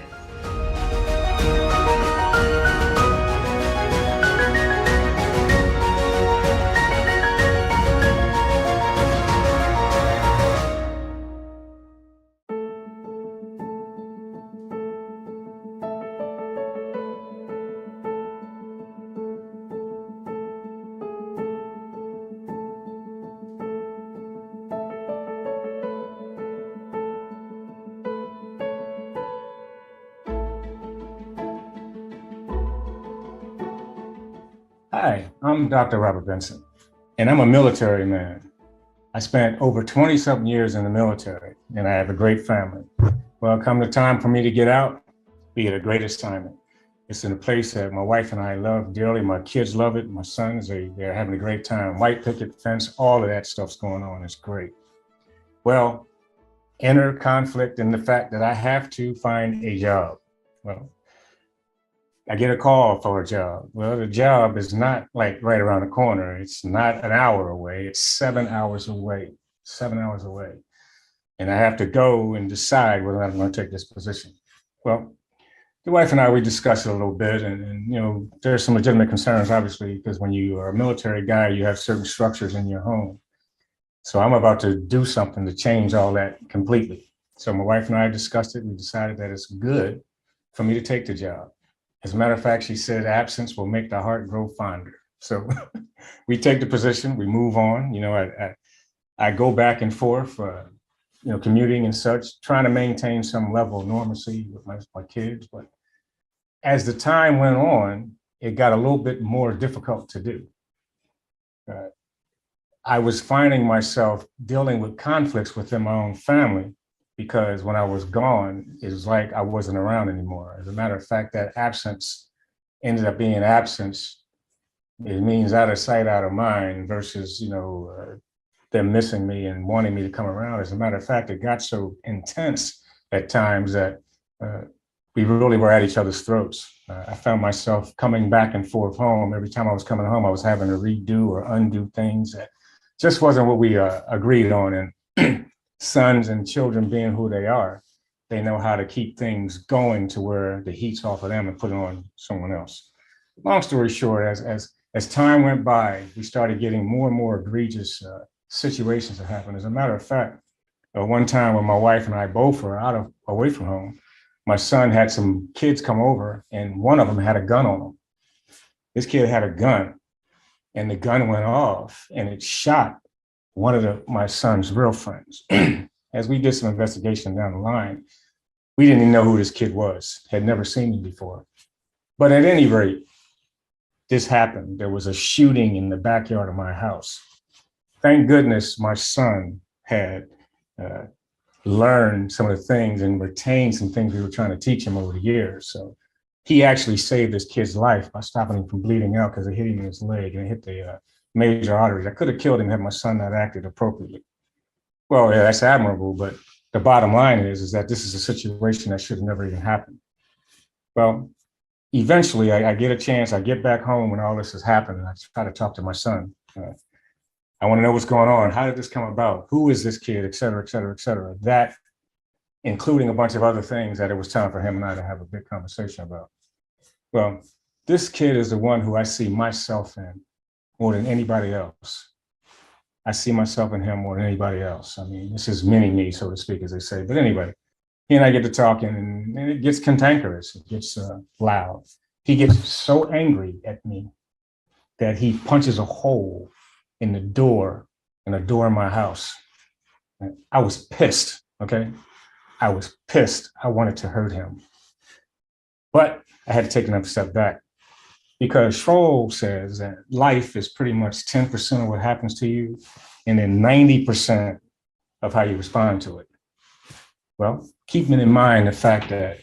Hi, I'm Dr. Robert Benson, and I'm a military man. I spent over 20-something years in the military, and I have a great family. Well, come the time for me to get out, be it a great assignment. It's in a place that my wife and I love dearly. My kids love it. My sons, they're having a great time. White picket fence, all of that stuff's going on. It's great. Well, enter conflict in the fact that I have to find a job. Well, I get a call for a job. Well, the job is not like right around the corner. It's not an hour away. It's 7 hours away, 7 hours away. And I have to go and decide whether I'm going to take this position. Well, the wife and I, we discussed it a little bit, and you know, there's some legitimate concerns, obviously, because when you are a military guy, you have certain structures in your home. So I'm about to do something to change all that completely. So my wife and I discussed it. We decided that it's good for me to take the job. As a matter of fact, she said absence will make the heart grow fonder. So we take the position, we move on. You know, I go back and forth, you know, commuting and such, trying to maintain some level of normalcy with my kids. But as the time went on, it got a little bit more difficult to do. I was finding myself dealing with conflicts within my own family, because when I was gone, it was like I wasn't around anymore. As a matter of fact, that absence ended up being absence. It means out of sight, out of mind, versus, you know, them missing me and wanting me to come around. As a matter of fact, it got so intense at times that we really were at each other's throats. I found myself coming back and forth home. Every time I was coming home, I was having to redo or undo things that just wasn't what we agreed on. And sons and children being who they are, they know how to keep things going to where the heat's off of them and put it on someone else. Long story short, as time went by, we started getting more and more egregious situations that happened. As a matter of fact, one time when my wife and I both were away from home, my son had some kids come over, and one of them had a gun on him. This kid had a gun, and the gun went off, and it shot one of my son's real friends. As we did some investigation down the line, we didn't even know who this kid was, had never seen him before. But at any rate, this happened. There was a shooting in the backyard of my house. Thank goodness my son had learned some of the things and retained some things we were trying to teach him over the years. So he actually saved this kid's life by stopping him from bleeding out, because it hit him in his leg and it hit the major arteries. I could have killed him had my son not acted appropriately. Well, yeah, that's admirable, but the bottom line is that this is a situation that should have never even happened. Well, eventually I get a chance, I get back home when all this has happened, and I try to talk to my son. I want to know what's going on. How did this come about? Who is this kid, et cetera, et cetera, et cetera. That, including a bunch of other things that it was time for him and I to have a big conversation about. Well, this kid is the one who I see myself in more than anybody else. I see myself in him more than anybody else. I mean, this is mini me, so to speak, as they say. But anyway, he and I get to talking, and it gets cantankerous. It gets loud. He gets so angry at me that he punches a hole in the door of my house. And I was pissed, okay? I was pissed. I wanted to hurt him. But I had to take another step back because Schroll says that life is pretty much 10% of what happens to you and then 90% of how you respond to it. Well, keeping in mind the fact that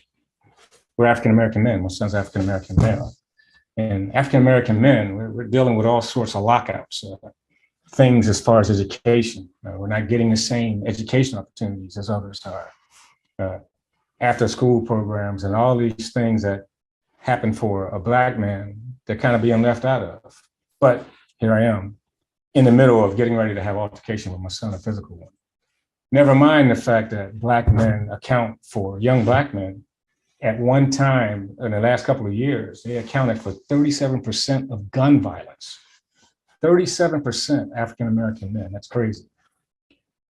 we're African-American men, my son's African-American male. And African-American men, we're dealing with all sorts of lockouts, things as far as education. We're not getting the same education opportunities as others are. After school programs and all these things that happen for a Black man, they're kind of being left out of. But here I am in the middle of getting ready to have altercation with my son, a physical one. Never mind the fact that Black men account for, young Black men, at one time in the last couple of years, they accounted for 37% of gun violence. 37% African-American men, that's crazy.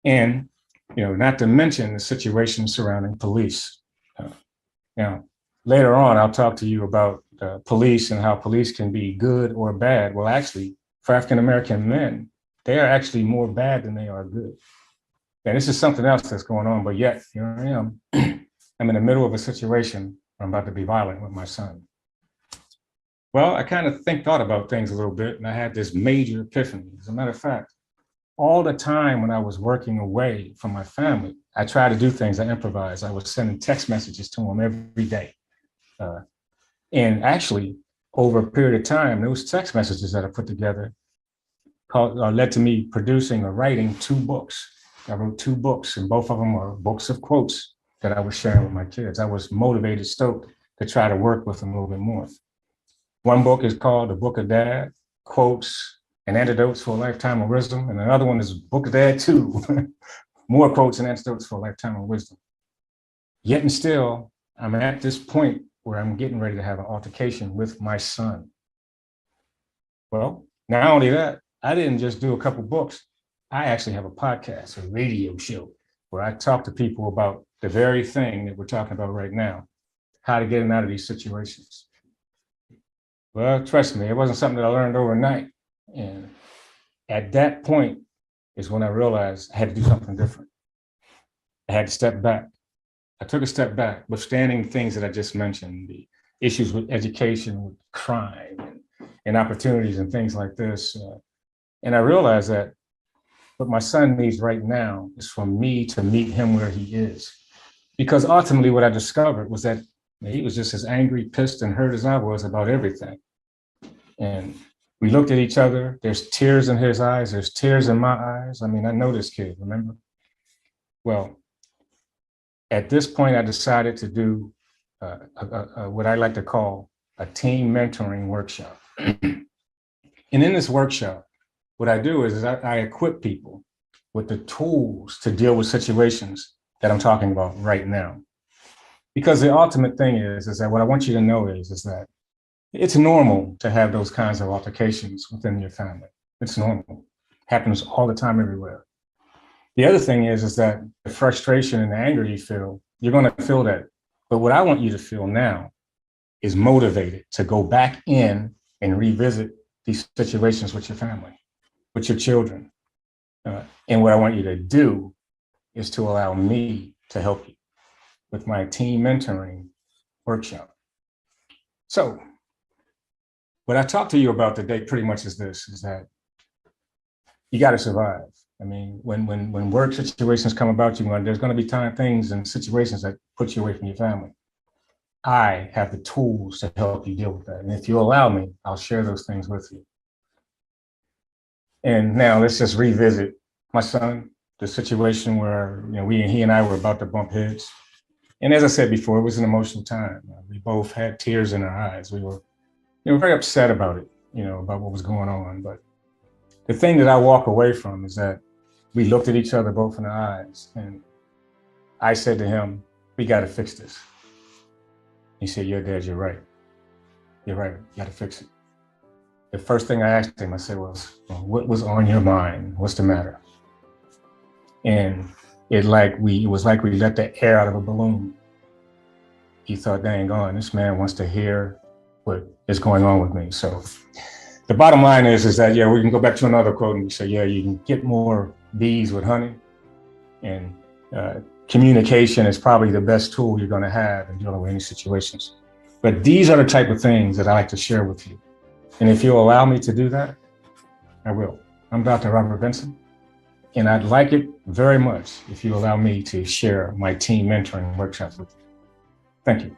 And, not to mention the situation surrounding police. Now, later on, I'll talk to you about police and how police can be good or bad. Well, actually, for African-American men, they are actually more bad than they are good. And this is something else that's going on, but yet here I am. I'm in the middle of a situation where I'm about to be violent with my son. Well, I kind of thought about things a little bit, and I had this major epiphany. As a matter of fact, all the time when I was working away from my family, I tried to do things, I improvised. I was sending text messages to them every day. And actually, over a period of time, those text messages that I put together led to me producing or writing 2 books. I wrote 2 books, and both of them are books of quotes that I was sharing with my kids. I was motivated, stoked to try to work with them a little bit more. One book is called The Book of Dad, Quotes and Antidotes for a Lifetime of Wisdom. And another one is Book of Dad 2, More Quotes and Antidotes for a Lifetime of Wisdom. Yet and still, I'm at this point where I'm getting ready to have an altercation with my son. Well, not only that, I didn't just do a couple books. I actually have a podcast, a radio show, where I talk to people about the very thing that we're talking about right now, how to get them out of these situations. Well, trust me, it wasn't something that I learned overnight. And at that point is when I realized I had to do something different. I had to step back. I took a step back, withstanding things that I just mentioned, the issues with education, with crime, and opportunities and things like this. And I realized that what my son needs right now is for me to meet him where he is. Because ultimately what I discovered was that he was just as angry, pissed, and hurt as I was about everything. And we looked at each other. There's tears in his eyes. There's tears in my eyes. I mean, I know this kid, remember? Well, at this point, I decided to do what I like to call a team mentoring workshop. And in this workshop, what I do is I equip people with the tools to deal with situations that I'm talking about right now. Because the ultimate thing is that what I want you to know is that it's normal to have those kinds of altercations within your family. It's normal. Happens all the time everywhere. The other thing is that the frustration and the anger you feel, you're going to feel that. But what I want you to feel now is motivated to go back in and revisit these situations with your family, with your children. And what I want you to do is to allow me to help you with my team mentoring workshop. So what I talked to you about today pretty much is this, is that you got to survive. I mean, when work situations come about you, there's going to be things and situations that put you away from your family. I have the tools to help you deal with that. And if you allow me, I'll share those things with you. And now let's just revisit my son, the situation where he and I were about to bump heads. And as I said before, it was an emotional time. We both had tears in our eyes. We were very upset about it, about what was going on. But the thing that I walk away from is that we looked at each other both in the eyes, and I said to him, "We got to fix this." He said, "Yeah, Dad, you're right. You're right. You got to fix it." The first thing I asked him, I said, "Well, what was on your mind? What's the matter?" And it was like we let the air out of a balloon. He thought, "Dang on, this man wants to hear what is going on with me." So the bottom line is that, yeah, we can go back to another quote and we say, yeah, you can get more bees with honey. And communication is probably the best tool you're going to have in dealing with any situations. But these are the type of things that I like to share with you. And if you'll allow me to do that, I will. I'm Dr. Robert Benson, and I'd like it very much if you allow me to share my team mentoring workshops with you. Thank you.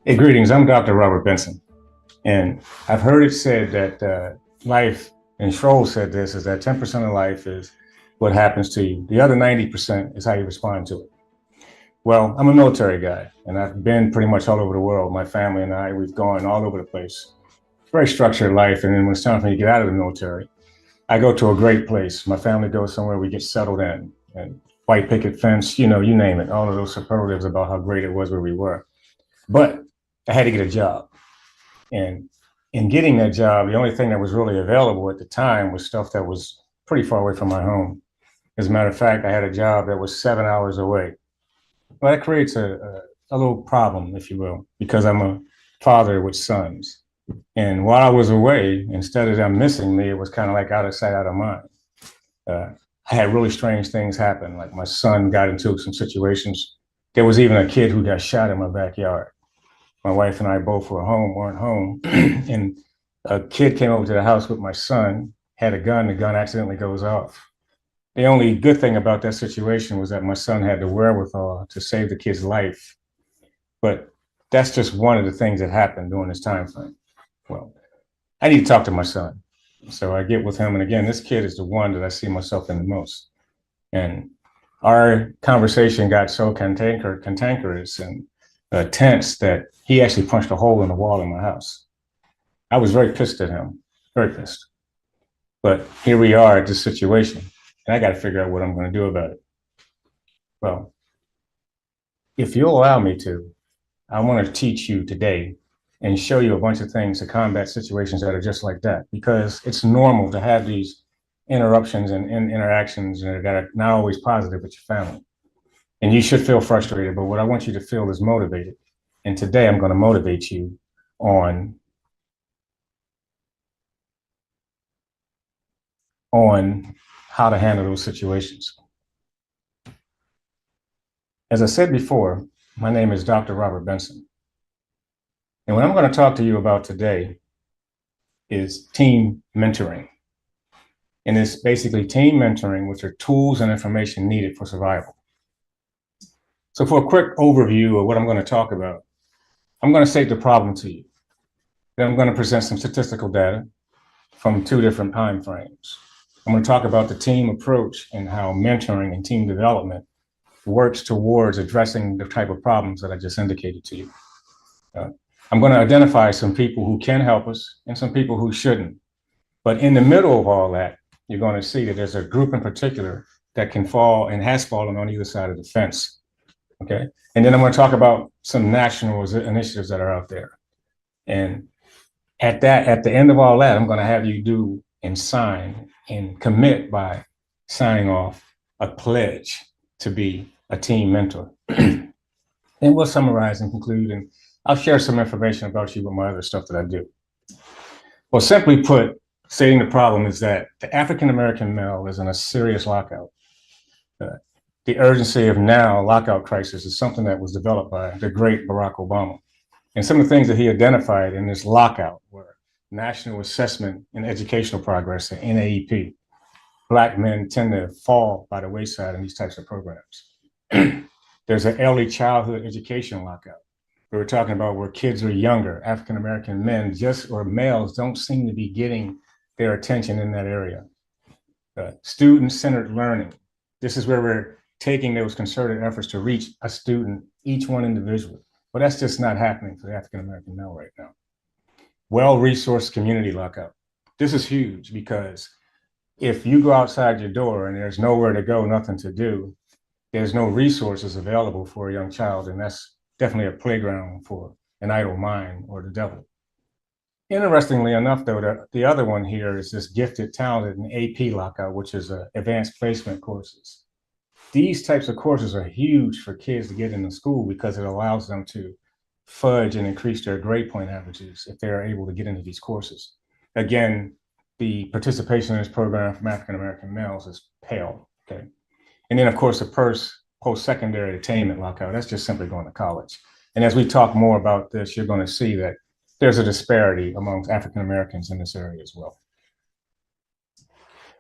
Hey, greetings. I'm Dr. Robert Benson, and I've heard it said that life, and Schroll said this, is that 10% of life is what happens to you. The other 90% is how you respond to it. Well, I'm a military guy, and I've been pretty much all over the world. My family and I, we've gone all over the place. Very structured life, and then when it's time for me to get out of the military, I go to a great place. My family goes somewhere we get settled in, and white picket fence, you know, you name it, all of those superlatives about how great it was where we were. But I had to get a job. And in getting that job, the only thing that was really available at the time was stuff that was pretty far away from my home. As a matter of fact, I had a job that was 7 hours away. Well, that creates a little problem, if you will, because I'm a father with sons. And while I was away, instead of them missing me, it was kind of like out of sight, out of mind. I had really strange things happen. Like my son got into some situations. There was even a kid who got shot in my backyard. My wife and I both weren't home, and a kid came over to the house with my son, had a gun, the gun accidentally goes off. The only good thing about that situation was that my son had the wherewithal to save the kid's life. But that's just one of the things that happened during this time frame. Well, I need to talk to my son. So I get with him, and again, this kid is the one that I see myself in the most. And our conversation got so cantankerous and tense that he actually punched a hole in the wall in my house. I was very pissed at him, very pissed. But here we are at this situation, and I got to figure out what I'm going to do about it. Well, if you'll allow me to, I want to teach you today and show you a bunch of things to combat situations that are just like that, because it's normal to have these interruptions and interactions that are not always positive with your family. And you should feel frustrated, but what I want you to feel is motivated. And today I'm going to motivate you on how to handle those situations. As I said before, my name is Dr. Robert Benson. And what I'm going to talk to you about today is team mentoring. And it's basically team mentoring, which are tools and information needed for survival. So for a quick overview of what I'm going to talk about, I'm going to state the problem to you. Then I'm going to present some statistical data from 2 different time frames. I'm going to talk about the team approach and how mentoring and team development works towards addressing the type of problems that I just indicated to you. I'm going to identify some people who can help us and some people who shouldn't. But in the middle of all that, you're going to see that there's a group in particular that can fall and has fallen on either side of the fence. Okay. And then I'm going to talk about some national initiatives that are out there. And at the end of all that, I'm going to have you do and sign and commit by signing off a pledge to be a team mentor. And we'll summarize and conclude, and I'll share some information about you with my other stuff that I do. Well, simply put, stating the problem is that the African-American male is in a serious lockout. The urgency of now lockout crisis is something that was developed by the great Barack Obama. And some of the things that he identified in this lockout were National Assessment in Educational Progress, the NAEP. Black men tend to fall by the wayside in these types of programs. There's an early childhood education lockout. We were talking about where kids are younger, African-American men or males don't seem to be getting their attention in that area. Student-centered learning. This is where we're taking those concerted efforts to reach a student, each one individually. but that's just not happening for the African-American male right now. Well-resourced community lockout. This is huge because if you go outside your door and there's nowhere to go, nothing to do, there's no resources available for a young child, and that's definitely a playground for an idle mind or the devil. Interestingly enough, though, the other one here is this gifted, talented, and AP lockout, which is advanced placement courses. These types of courses are huge for kids to get into school because it allows them to fudge and increase their grade point averages if they're able to get into these courses. Again, the participation in this program from African-American males is pale, okay? And then, of course, the post-secondary attainment lockout, that's just simply going to college. And as we talk more about this, you're going to see that there's a disparity amongst African-Americans in this area as well.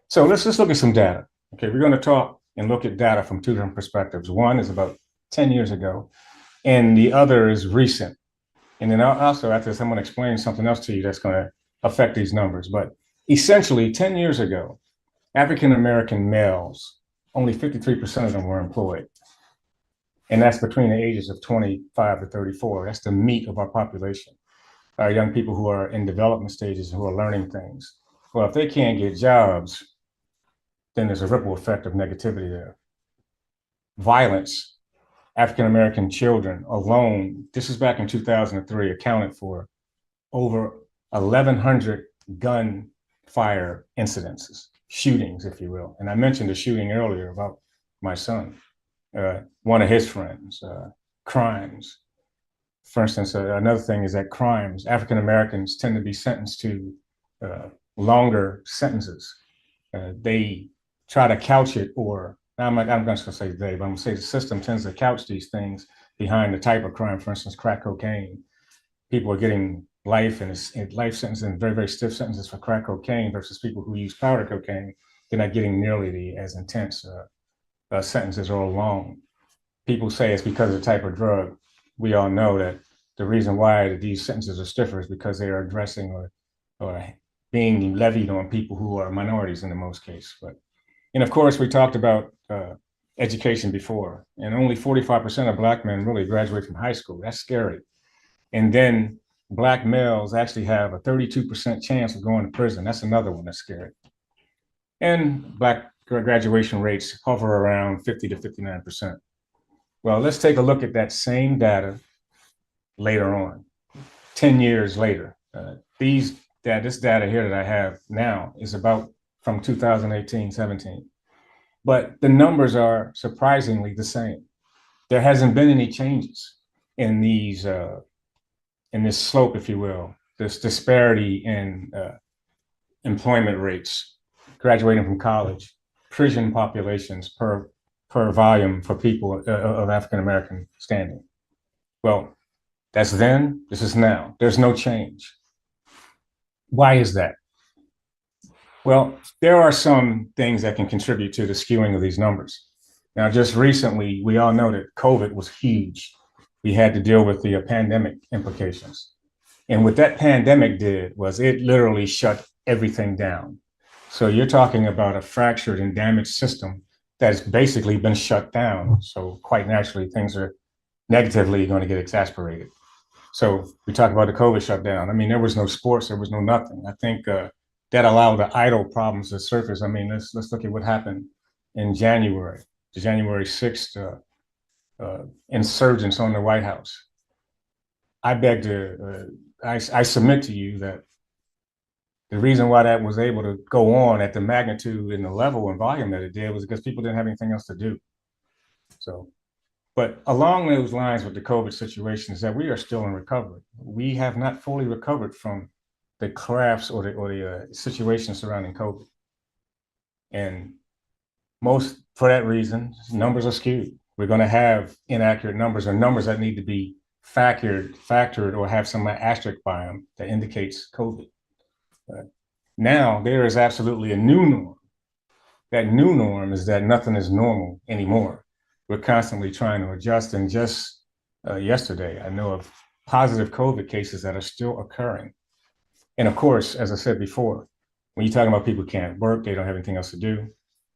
So let's just look at some data. Okay, we're going to talk and look at data from two different perspectives. One is about 10 years ago, and the other is recent. And then also after this, I'm going to explain something else to you that's going to affect these numbers. But essentially, 10 years ago, African-American males, only 53% of them were employed. And that's between the ages of 25 to 34. That's the meat of our population. Our young people who are in development stages, who are learning things. Well, if they can't get jobs, then there's a ripple effect of negativity there. Violence, African-American children alone, this is back in 2003, accounted for over 1,100 gunfire incidences, shootings, if you will. And I mentioned a shooting earlier about my son, one of his friends, crimes. For instance, another thing is that crimes, African-Americans tend to be sentenced to longer sentences. They try to couch it, or I'm not going to say they, but I'm going to say the system tends to couch these things behind the type of crime. For instance, crack cocaine. People are getting life and life sentences and very, very stiff sentences for crack cocaine versus people who use powder cocaine. They're not getting nearly as intense sentences or long. People say it's because of the type of drug. We all know that the reason why these sentences are stiffer is because they are addressing or being levied on people who are minorities in the most case. And of course, we talked about education before, and only 45% of Black men really graduate from high school. That's scary. And then Black males actually have a 32% chance of going to prison. That's another one that's scary. And Black graduation rates hover around 50 to 59%. Well, let's take a look at that same data later on, 10 years later. This data here that I have now is about from 2018-17. But the numbers are surprisingly the same. There hasn't been any changes in these, in this slope, if you will, this disparity in employment rates, graduating from college, prison populations per volume for people of African-American standing. Well, that's then, this is now. There's no change. Why is that? Well, there are some things that can contribute to the skewing of these numbers. Now, just recently, we all know that COVID was huge. We had to deal with the pandemic implications. And what that pandemic did was it literally shut everything down. So you're talking about a fractured and damaged system that's basically been shut down. So quite naturally, things are negatively going to get exasperated. So we talk about the COVID shutdown. I mean, there was no sports, there was no nothing. I think that allowed the idle problems to surface. I mean, let's look at what happened in January, the January 6th insurgents on the White House. I beg to, I submit to you that the reason why that was able to go on at the magnitude and the level and volume that it did was because people didn't have anything else to do. So, but along those lines with the COVID situation is that we are still in recovery. We have not fully recovered from the collapse or the situation surrounding COVID. And for that reason, numbers are skewed. We're going to have inaccurate numbers or numbers that need to be factored or have some asterisk by them that indicates COVID. Now there is absolutely a new norm. That new norm is that nothing is normal anymore. We're constantly trying to adjust. And just yesterday, I know of positive COVID cases that are still occurring. And of course, as I said before, when you're talking about people who can't work, they don't have anything else to do,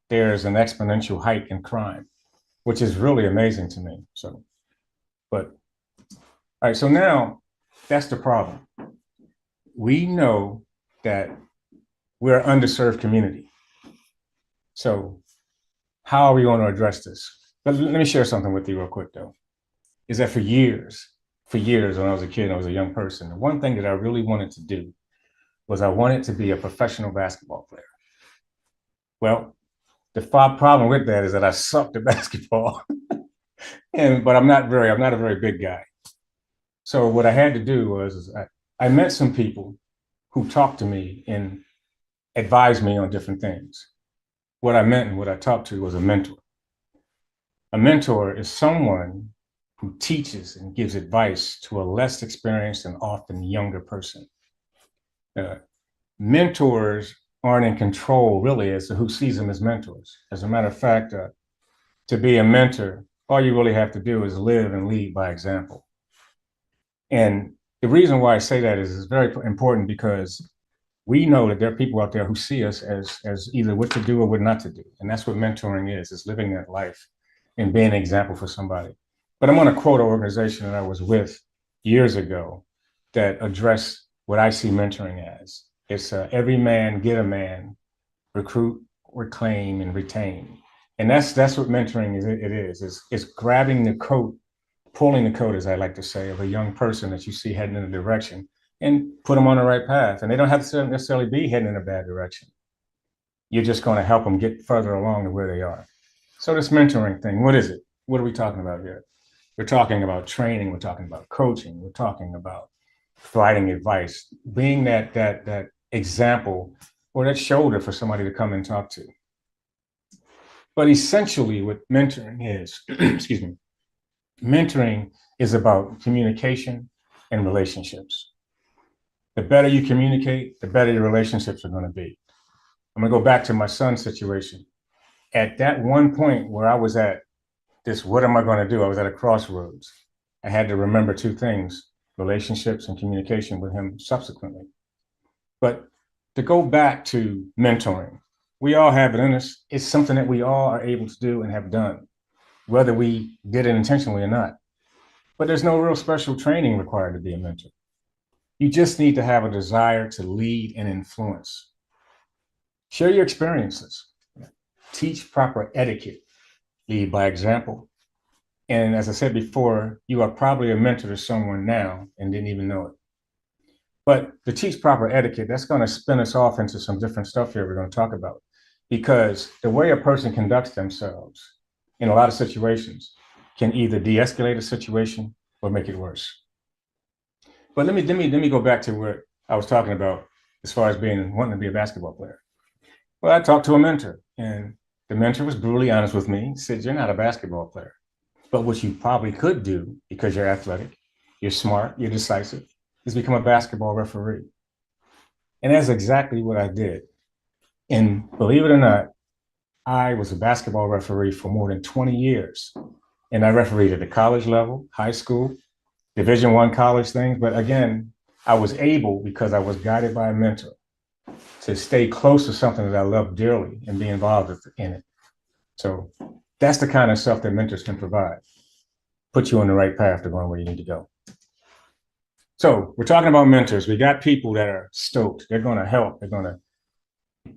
there's an exponential hike in crime, which is really amazing to me. So, but All right, so now that's the problem. We know that we're an underserved community. So how are we going to address this? But let me share something with you real quick, though. Is that for years when I was a kid and I was a young person, the one thing that I really wanted to do was I wanted to be a professional basketball player. Well, the problem with that is that I sucked at basketball, but I'm not a very big guy. So what I had to do was I met some people who talked to me and advised me on different things. What I meant and what I talked to was a mentor. A mentor is someone who teaches and gives advice to a less experienced and often younger person. Mentors aren't in control really as to who sees them as mentors. As a matter of fact, to be a mentor, all you really have to do is live and lead by example. And the reason why I say that is it's very important because we know that there are people out there who see us as either what to do or what not to do. And that's what mentoring is living that life and being an example for somebody. But I'm going to quote an organization that I was with years ago that addressed what I see mentoring as. It's every man, get a man, recruit, reclaim, and retain. And that's what mentoring is. It's grabbing the coat, pulling the coat, as I like to say, of a young person that you see heading in a direction and put them on the right path. And they don't have to necessarily be heading in a bad direction. You're just going to help them get further along to where they are. So this mentoring thing, what is it? What are we talking about here? We're talking about training. We're talking about coaching. We're talking about providing advice, being that example or that shoulder for somebody to come and talk to. But essentially what mentoring is, excuse me, mentoring is about communication and relationships. The better you communicate, the better your relationships are going to be. I'm going to go back to my son's situation. At that one point where I was at this, what am I going to do? I was at a crossroads. I had to remember two things, relationships and communication with him subsequently. But to go back to mentoring, we all have it in us. It's something that we all are able to do and have done, whether we did it intentionally or not. But there's no real special training required to be a mentor. You just need to have a desire to lead and influence. Share your experiences. Teach proper etiquette. Lead by example. And as I said before, you are probably a mentor to someone now and didn't even know it. But to teach proper etiquette, that's going to spin us off into some different stuff here we're going to talk about. Because the way a person conducts themselves in a lot of situations can either de-escalate a situation or make it worse. But let me go back to what I was talking about as far as wanting to be a basketball player. Well, I talked to a mentor, and the mentor was brutally honest with me. He said, "You're not a basketball player. But what you probably could do, because you're athletic, you're smart, you're decisive, is become a basketball referee." And that's exactly what I did. And believe it or not, I was a basketball referee for more than 20 years. And I refereed at the college level, high school, Division I college things. But again, I was able, because I was guided by a mentor, to stay close to something that I love dearly and be involved in it. So that's the kind of stuff that mentors can provide. Put you on the right path to going where you need to go. So we're talking about mentors. We got people that are stoked. They're going to help. They're going to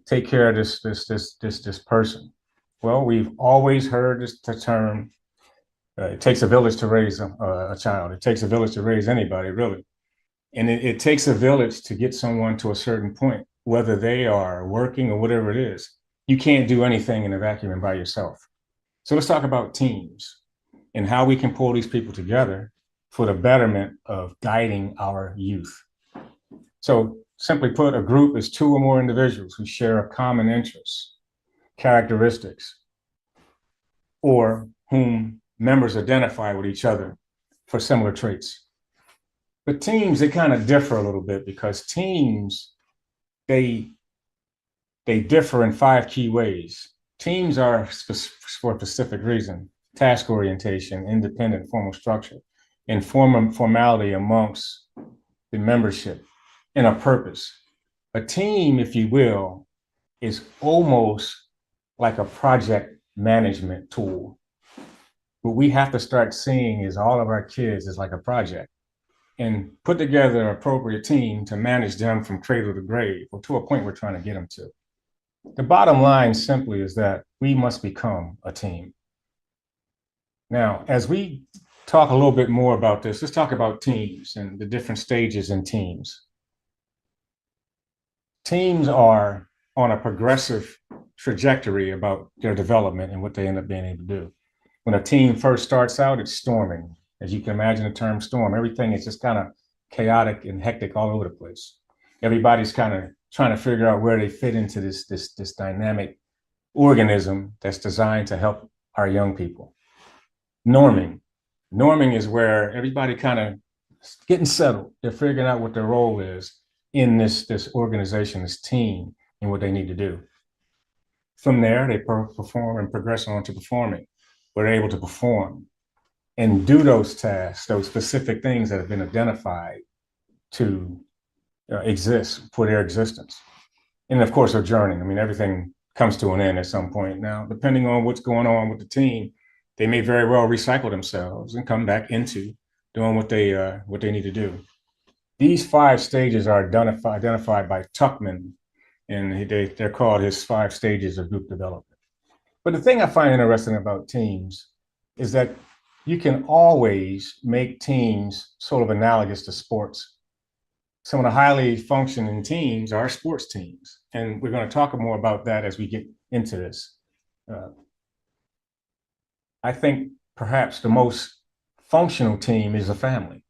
take care of this person. Well, we've always heard the term, it takes a village to raise a child. It takes a village to raise anybody, really. And it takes a village to get someone to a certain point, whether they are working or whatever it is. You can't do anything in a vacuum and by yourself. So let's talk about teams and how we can pull these people together for the betterment of guiding our youth. So simply put, a group is two or more individuals who share a common interest, characteristics, or whom members identify with each other for similar traits. But teams, they kind of differ a little bit because teams, they differ in 5 key ways. Teams are for a specific reason: task orientation, independent formal structure, and formality amongst the membership, and a purpose. A team, if you will, is almost like a project management tool. What we have to start seeing is all of our kids is like a project. and put together an appropriate team to manage them from cradle to grave, or to a point we're trying to get them to. The bottom line simply is that we must become a team. Now, as we talk a little bit more about this, let's talk about teams and the different stages in teams. Teams are on a progressive trajectory about their development and what they end up being able to do. When a team first starts out, it's storming. As you can imagine the term storm, everything is just kind of chaotic and hectic all over the place. Everybody's kind of trying to figure out where they fit into this dynamic organism that's designed to help our young people. Norming. Norming is where everybody kind of getting settled. They're figuring out what their role is in this organization, this team, and what they need to do. From there, they perform and progress on to performing, where they're able to perform and do those tasks, those specific things that have been identified to exist for their existence. And of course, adjourning. I mean, everything comes to an end at some point. Now, depending on what's going on with the team, they may very well recycle themselves and come back into doing what they need to do. These 5 stages are identified by Tuckman, and they're called his 5 stages of group development. But the thing I find interesting about teams is that you can always make teams sort of analogous to sports. Some of the highly functioning teams are sports teams, and we're going to talk more about that as we get into this. I think perhaps the most functional team is a family.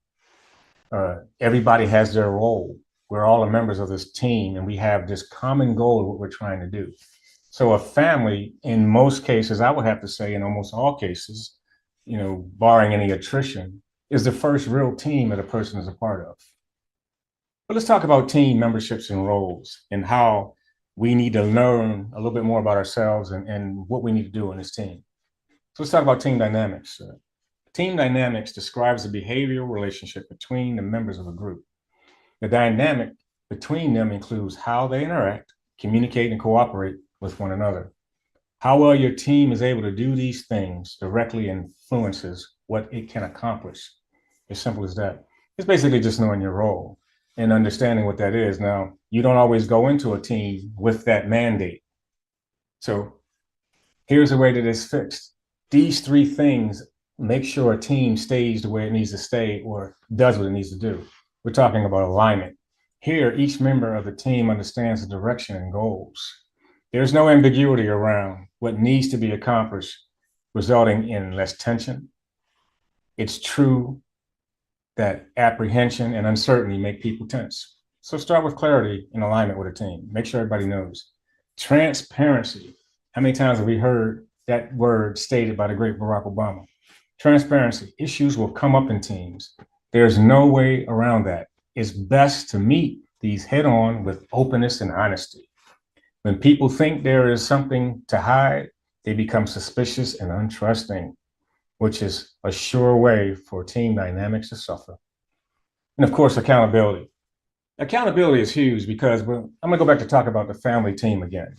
Everybody has their role. We're all members of this team, and we have this common goal of what we're trying to do. So a family, in most cases, I would have to say in almost all cases, barring any attrition, is the first real team that a person is a part of. But let's talk about team memberships and roles and how we need to learn a little bit more about ourselves and what we need to do in this team. So let's talk about team dynamics. Team dynamics describes the behavioral relationship between the members of a group. The dynamic between them includes how they interact, communicate, and cooperate with one another. How well your team is able to do these things directly influences what it can accomplish. As simple as that. It's basically just knowing your role and understanding what that is. Now, you don't always go into a team with that mandate. So here's a way that it's fixed. These 3 things make sure a team stays the way it needs to stay or does what it needs to do. We're talking about alignment. Here, each member of the team understands the direction and goals. There's no ambiguity around what needs to be accomplished, resulting in less tension. It's true that apprehension and uncertainty make people tense. So start with clarity and alignment with a team. Make sure everybody knows. Transparency. How many times have we heard that word stated by the great Barack Obama? Transparency. Issues will come up in teams. There's no way around that. It's best to meet these head on with openness and honesty. When people think there is something to hide, they become suspicious and untrusting, which is a sure way for team dynamics to suffer. And of course, accountability. Accountability is huge because I'm going to go back to talk about the family team again.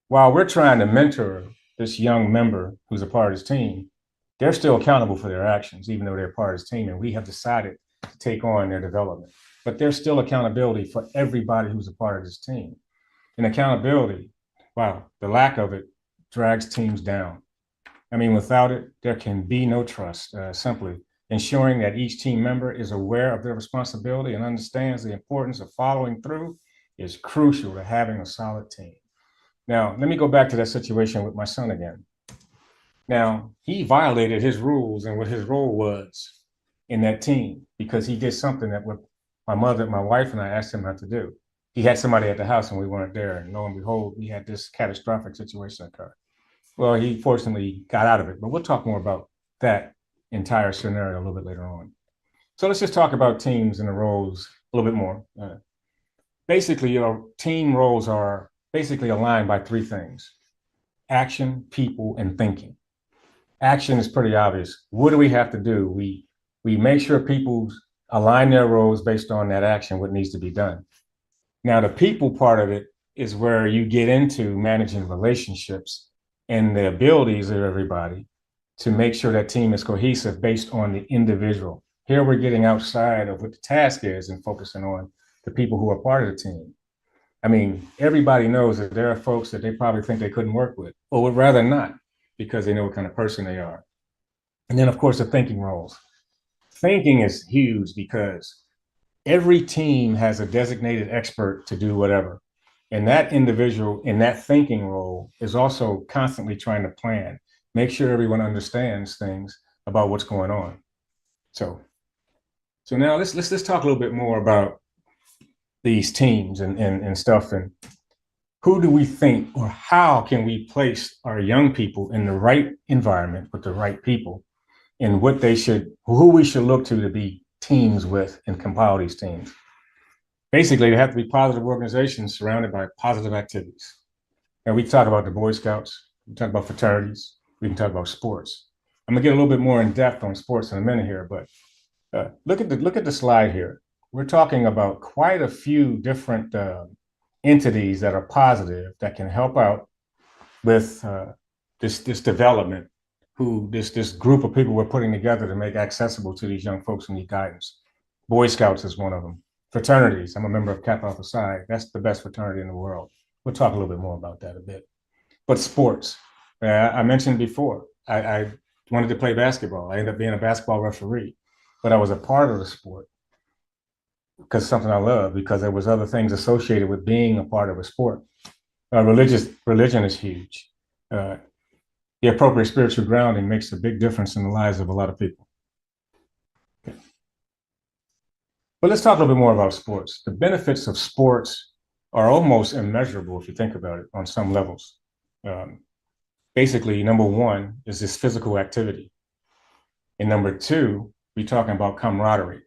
While we're trying to mentor this young member who's a part of this team, they're still accountable for their actions, even though they're part of this team, and we have decided to take on their development. But there's still accountability for everybody who's a part of this team. And accountability, wow, the lack of it drags teams down. I mean, without it, there can be no trust. Simply ensuring that each team member is aware of their responsibility and understands the importance of following through is crucial to having a solid team. Now, let me go back to that situation with my son again. Now, he violated his rules and what his role was in that team because he did something that my wife and I asked him not to do. He had somebody at the house and we weren't there. And lo and behold, we had this catastrophic situation occur. Well, he fortunately got out of it, but we'll talk more about that entire scenario a little bit later on. So let's just talk about teams and the roles a little bit more. Basically, team roles are basically aligned by 3 things: action, people, and thinking. Action is pretty obvious. What do we have to do? We make sure people align their roles based on that action, what needs to be done. Now, the people part of it is where you get into managing relationships and the abilities of everybody to make sure that team is cohesive based on the individual. Here we're getting outside of what the task is and focusing on the people who are part of the team. I mean, everybody knows that there are folks that they probably think they couldn't work with, or would rather not, because they know what kind of person they are. And then, of course, the thinking roles. Thinking is huge because every team has a designated expert to do whatever. And that individual in that thinking role is also constantly trying to plan, make sure everyone understands things about what's going on. So now let's talk a little bit more about these teams and stuff, and who do we think, or how can we place our young people in the right environment with the right people, and who we should look to be teams with and compile these teams. Basically, they have to be positive organizations surrounded by positive activities. And we talk about the Boy Scouts, we talk about fraternities, we can talk about sports. I'm gonna get a little bit more in depth on sports in a minute here, but look at the slide here. We're talking about quite a few different entities that are positive that can help out with this development. This group of people we're putting together to make accessible to these young folks who need guidance. Boy Scouts is one of them. Fraternities. I'm a member of Kappa Alpha Psi. That's the best fraternity in the world. We'll talk a little bit more about that a bit. But sports. I mentioned before, I wanted to play basketball. I ended up being a basketball referee, but I was a part of the sport because something I love, because there was other things associated with being a part of a sport. Religion is huge. The appropriate spiritual grounding makes a big difference in the lives of a lot of people. Okay. But let's talk a little bit more about sports. The benefits of sports are almost immeasurable if you think about it on some levels. Basically, number one is this physical activity. And number two, we're talking about camaraderie.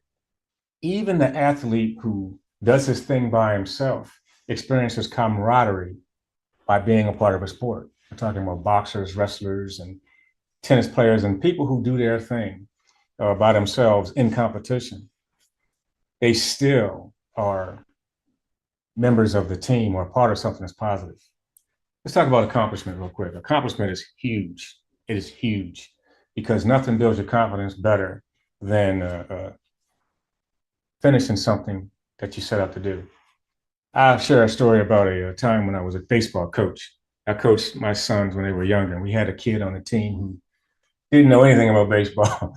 Even the athlete who does his thing by himself experiences camaraderie by being a part of a sport. We're talking about boxers, wrestlers, and tennis players, and people who do their thing by themselves in competition. They still are members of the team or part of something that's positive. Let's talk about accomplishment real quick. Accomplishment is huge. It is huge because nothing builds your confidence better than finishing something that you set out to do. I'll share a story about a time when I was a baseball coach. I coached my sons when they were younger, and we had a kid on the team who didn't know anything about baseball.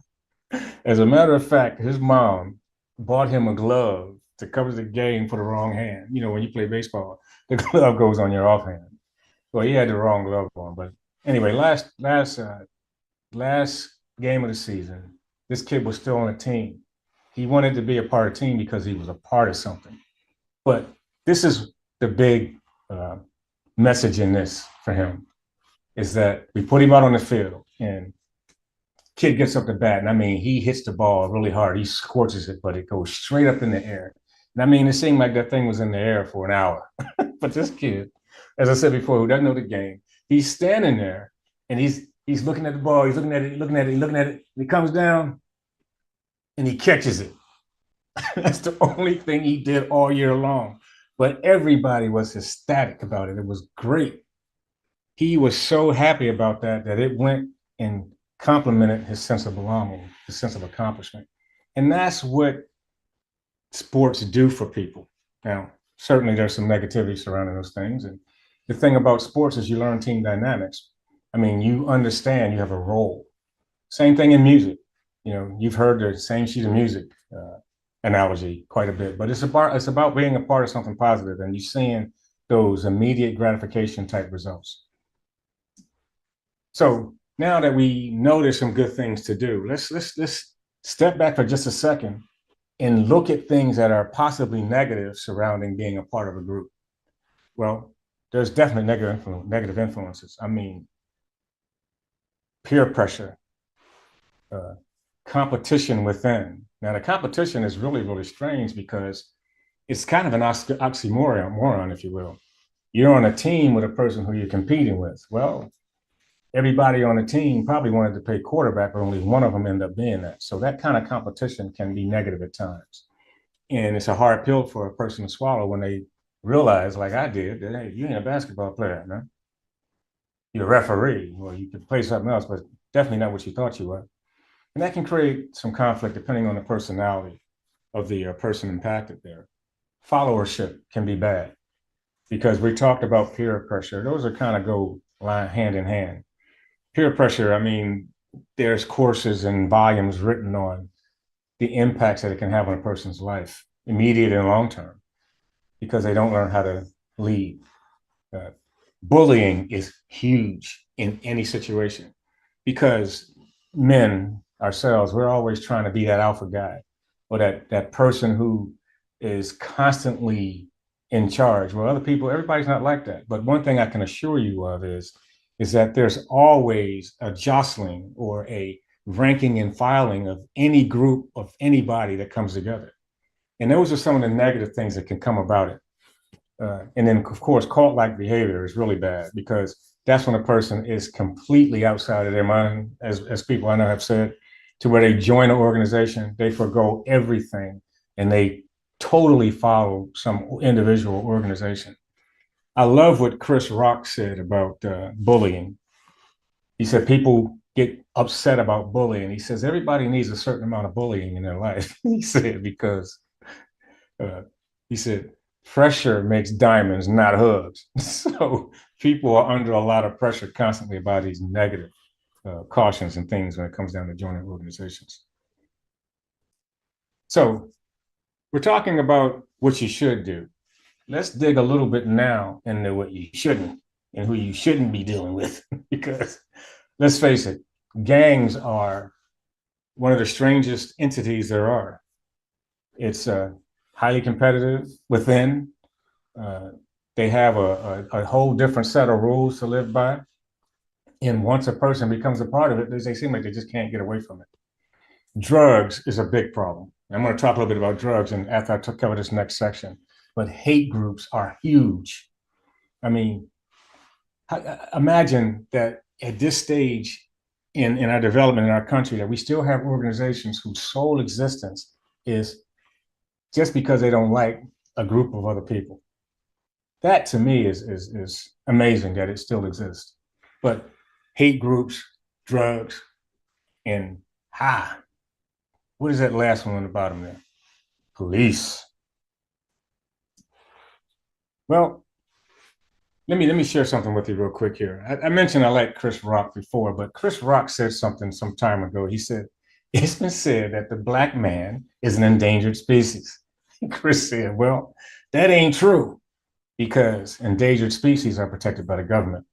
As a matter of fact, his mom bought him a glove to cover the game for the wrong hand. You know, when you play baseball, the glove goes on your offhand. Well, he had the wrong glove on, but anyway, last game of the season, this kid was still on the team. He wanted to be a part of the team because he was a part of something. But this is the big message in this for him, is that we put him out on the field and kid gets up the bat. And I mean, he hits the ball really hard. He scorches it, but it goes straight up in the air. And I mean, it seemed like that thing was in the air for an hour. But this kid, as I said before, who doesn't know the game, he's standing there and he's looking at the ball. He's looking at it, looking at it, looking at it. And he comes down and he catches it. That's the only thing he did all year long. But everybody was ecstatic about it. It was great. He was so happy about that it went and complemented his sense of belonging, his sense of accomplishment. And that's what sports do for people. Now, certainly there's some negativity surrounding those things. And the thing about sports is you learn team dynamics. I mean, you understand you have a role. Same thing in music. You know, you've heard the same sheet of music analogy quite a bit, but it's about being a part of something positive and you seeing those immediate gratification type results. So now that we know there's some good things to do, let's step back for just a second and look at things that are possibly negative surrounding being a part of a group. Well, there's definitely negative influences. I mean, peer pressure, competition within. Now, the competition is really, really strange because it's kind of an oxymoron, if you will. You're on a team with a person who you're competing with. Well, everybody on the team probably wanted to play quarterback, but only one of them ended up being that. So that kind of competition can be negative at times. And it's a hard pill for a person to swallow when they realize, like I did, that, hey, you ain't a basketball player, man. You're a referee, or you could play something else, but definitely not what you thought you were. And that can create some conflict depending on the personality of the person impacted there. Followership can be bad because we talked about peer pressure. Those are kind of go hand in hand. Peer pressure, I mean, there's courses and volumes written on the impacts that it can have on a person's life, immediate and long term, because they don't learn how to lead. Bullying is huge in any situation because men ourselves, we're always trying to be that alpha guy or that person who is constantly in charge. Well, other people, everybody's not like that. But one thing I can assure you of is that there's always a jostling or a ranking and filing of any group of anybody that comes together. And those are some of the negative things that can come about it. And then, of course, cult-like behavior is really bad because that's when a person is completely outside of their mind, as people I know have said, to where they join an organization, they forgo everything, and they totally follow some individual organization. I love what Chris Rock said about bullying. He said people get upset about bullying. He says everybody needs a certain amount of bullying in their life. He said because he said pressure makes diamonds, not hugs. So people are under a lot of pressure constantly by these negative cautions and things when it comes down to joining organizations. So we're talking about what you should do. Let's dig a little bit now into what you shouldn't and who you shouldn't be dealing with, because let's face it, gangs are one of the strangest entities there are. It's highly competitive within. They have a whole different set of rules to live by. And once a person becomes a part of it, they seem like they just can't get away from it. Drugs is a big problem. I'm going to talk a little bit about drugs and after I cover this next section. But hate groups are huge. I mean, imagine that at this stage in our development in our country, that we still have organizations whose sole existence is just because they don't like a group of other people. That to me is amazing that it still exists. But hate groups, drugs, and what is that last one on the bottom there? Police. Well, let me share something with you real quick here. I mentioned I like Chris Rock before, but Chris Rock said something some time ago. He said, it's been said that the Black man is an endangered species. Chris said, well, that ain't true because endangered species are protected by the government.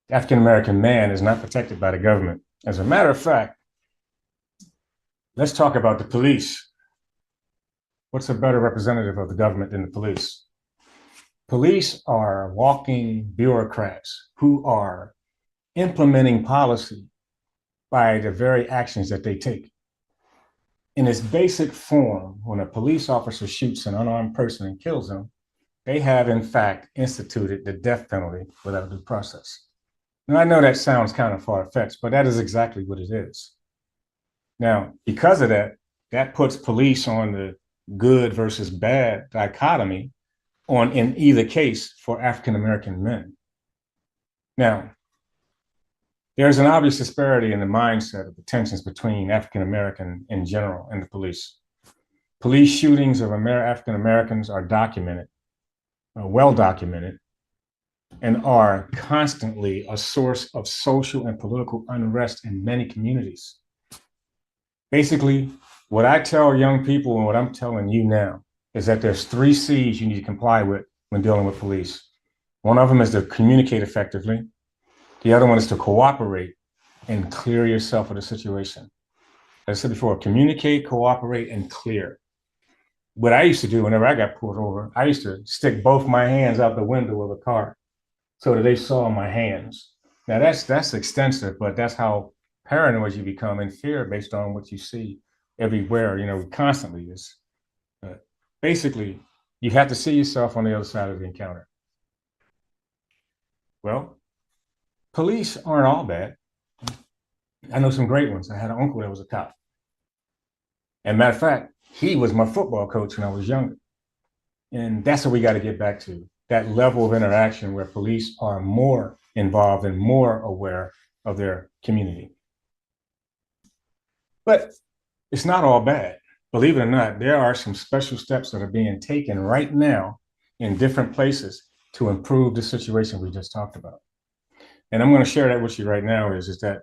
The African-American man is not protected by the government. As a matter of fact, let's talk about the police. What's a better representative of the government than the police? Police are walking bureaucrats who are implementing policy by the very actions that they take. In its basic form, when a police officer shoots an unarmed person and kills them, they have in fact instituted the death penalty without due process. Now, I know that sounds kind of far-fetched, but that is exactly what it is. Now, because of that, that puts police on the good versus bad dichotomy in either case for African-American men. Now, there's an obvious disparity in the mindset of the tensions between African-American in general and the police. Police shootings of African-Americans are documented, well documented, and are constantly a source of social and political unrest in many communities. Basically, what I tell young people and what I'm telling you now is that there's 3 C's you need to comply with when dealing with police. One of them is to communicate effectively. The other one is to cooperate and clear yourself of the situation. As I said before, communicate, cooperate, and clear. What I used to do whenever I got pulled over, I used to stick both my hands out the window of the car so that they saw my hands. Now that's extensive, but that's how paranoid you become in fear based on what you see everywhere, constantly is. Basically, you have to see yourself on the other side of the encounter. Well, police aren't all bad. I know some great ones. I had an uncle that was a cop. And matter of fact, he was my football coach when I was younger. And that's what we got to get back to, that level of interaction where police are more involved and more aware of their community. But it's not all bad. Believe it or not, there are some special steps that are being taken right now in different places to improve the situation we just talked about. And I'm going to share that with you right now is that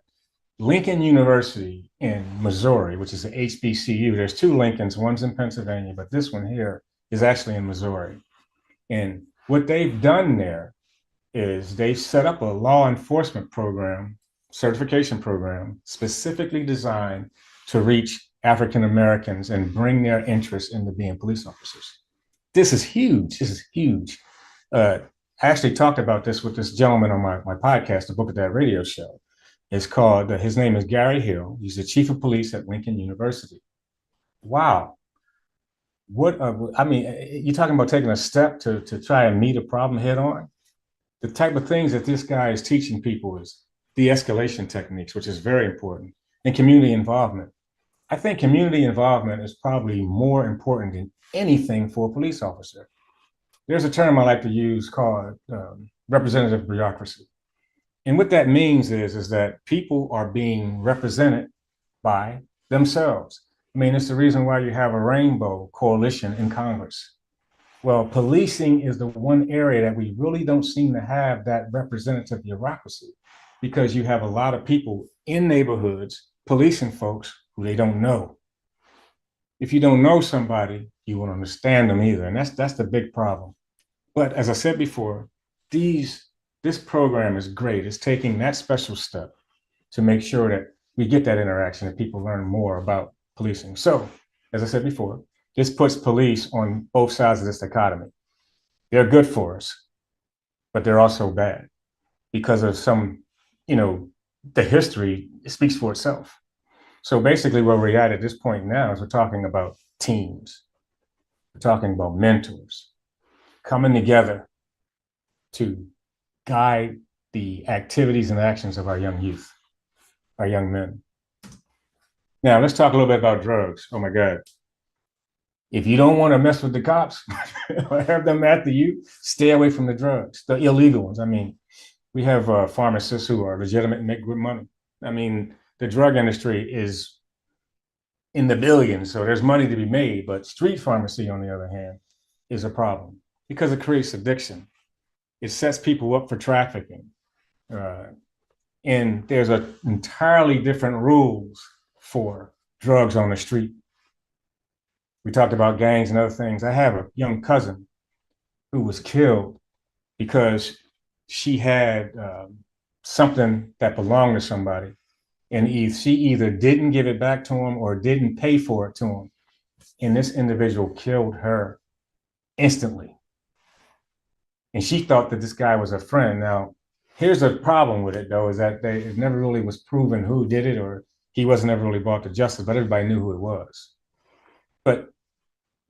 Lincoln University in Missouri, which is a HBCU, there's two Lincolns, one's in Pennsylvania, but this one here is actually in Missouri. And what they've done there is they've set up a law enforcement program, certification program, specifically designed to reach African Americans and bring their interest into being police officers. This is huge. This is huge. I actually talked about this with this gentleman on my podcast, the Book of That Radio show. It's called, his name is Gary Hill. He's the chief of police at Lincoln University. Wow. What, I mean, you're talking about taking a step to try and meet a problem head on. The type of things that this guy is teaching people is de-escalation techniques, which is very important, and community involvement. I think community involvement is probably more important than anything for a police officer. There's a term I like to use called representative bureaucracy. And what that means is that people are being represented by themselves. I mean, it's the reason why you have a rainbow coalition in Congress. Well, policing is the one area that we really don't seem to have that representative bureaucracy, because you have a lot of people in neighborhoods policing folks who they don't know. If you don't know somebody, you won't understand them either. And that's the big problem. But as I said before, this program is great. It's taking that special step to make sure that we get that interaction and people learn more about policing. So, as I said before, this puts police on both sides of this dichotomy. They're good for us, but they're also bad because of some, the history speaks for itself. So basically where we're at this point now is we're talking about teams. We're talking about mentors coming together to guide the activities and actions of our young youth, our young men. Now, let's talk a little bit about drugs. Oh my God. If you don't want to mess with the cops or have them after you, stay away from the drugs, the illegal ones. I mean, we have pharmacists who are legitimate and make good money. I mean, the drug industry is in the billions, so there's money to be made, but street pharmacy, on the other hand, is a problem because it creates addiction. It sets people up for trafficking. And there's entirely different rules for drugs on the street. We talked about gangs and other things. I have a young cousin who was killed because she had something that belonged to somebody, and she either didn't give it back to him or didn't pay for it to him. And this individual killed her instantly. And she thought that this guy was a friend. Now, here's a problem with it, though, is that it never really was proven who did it, or he wasn't ever really brought to justice, but everybody knew who it was. But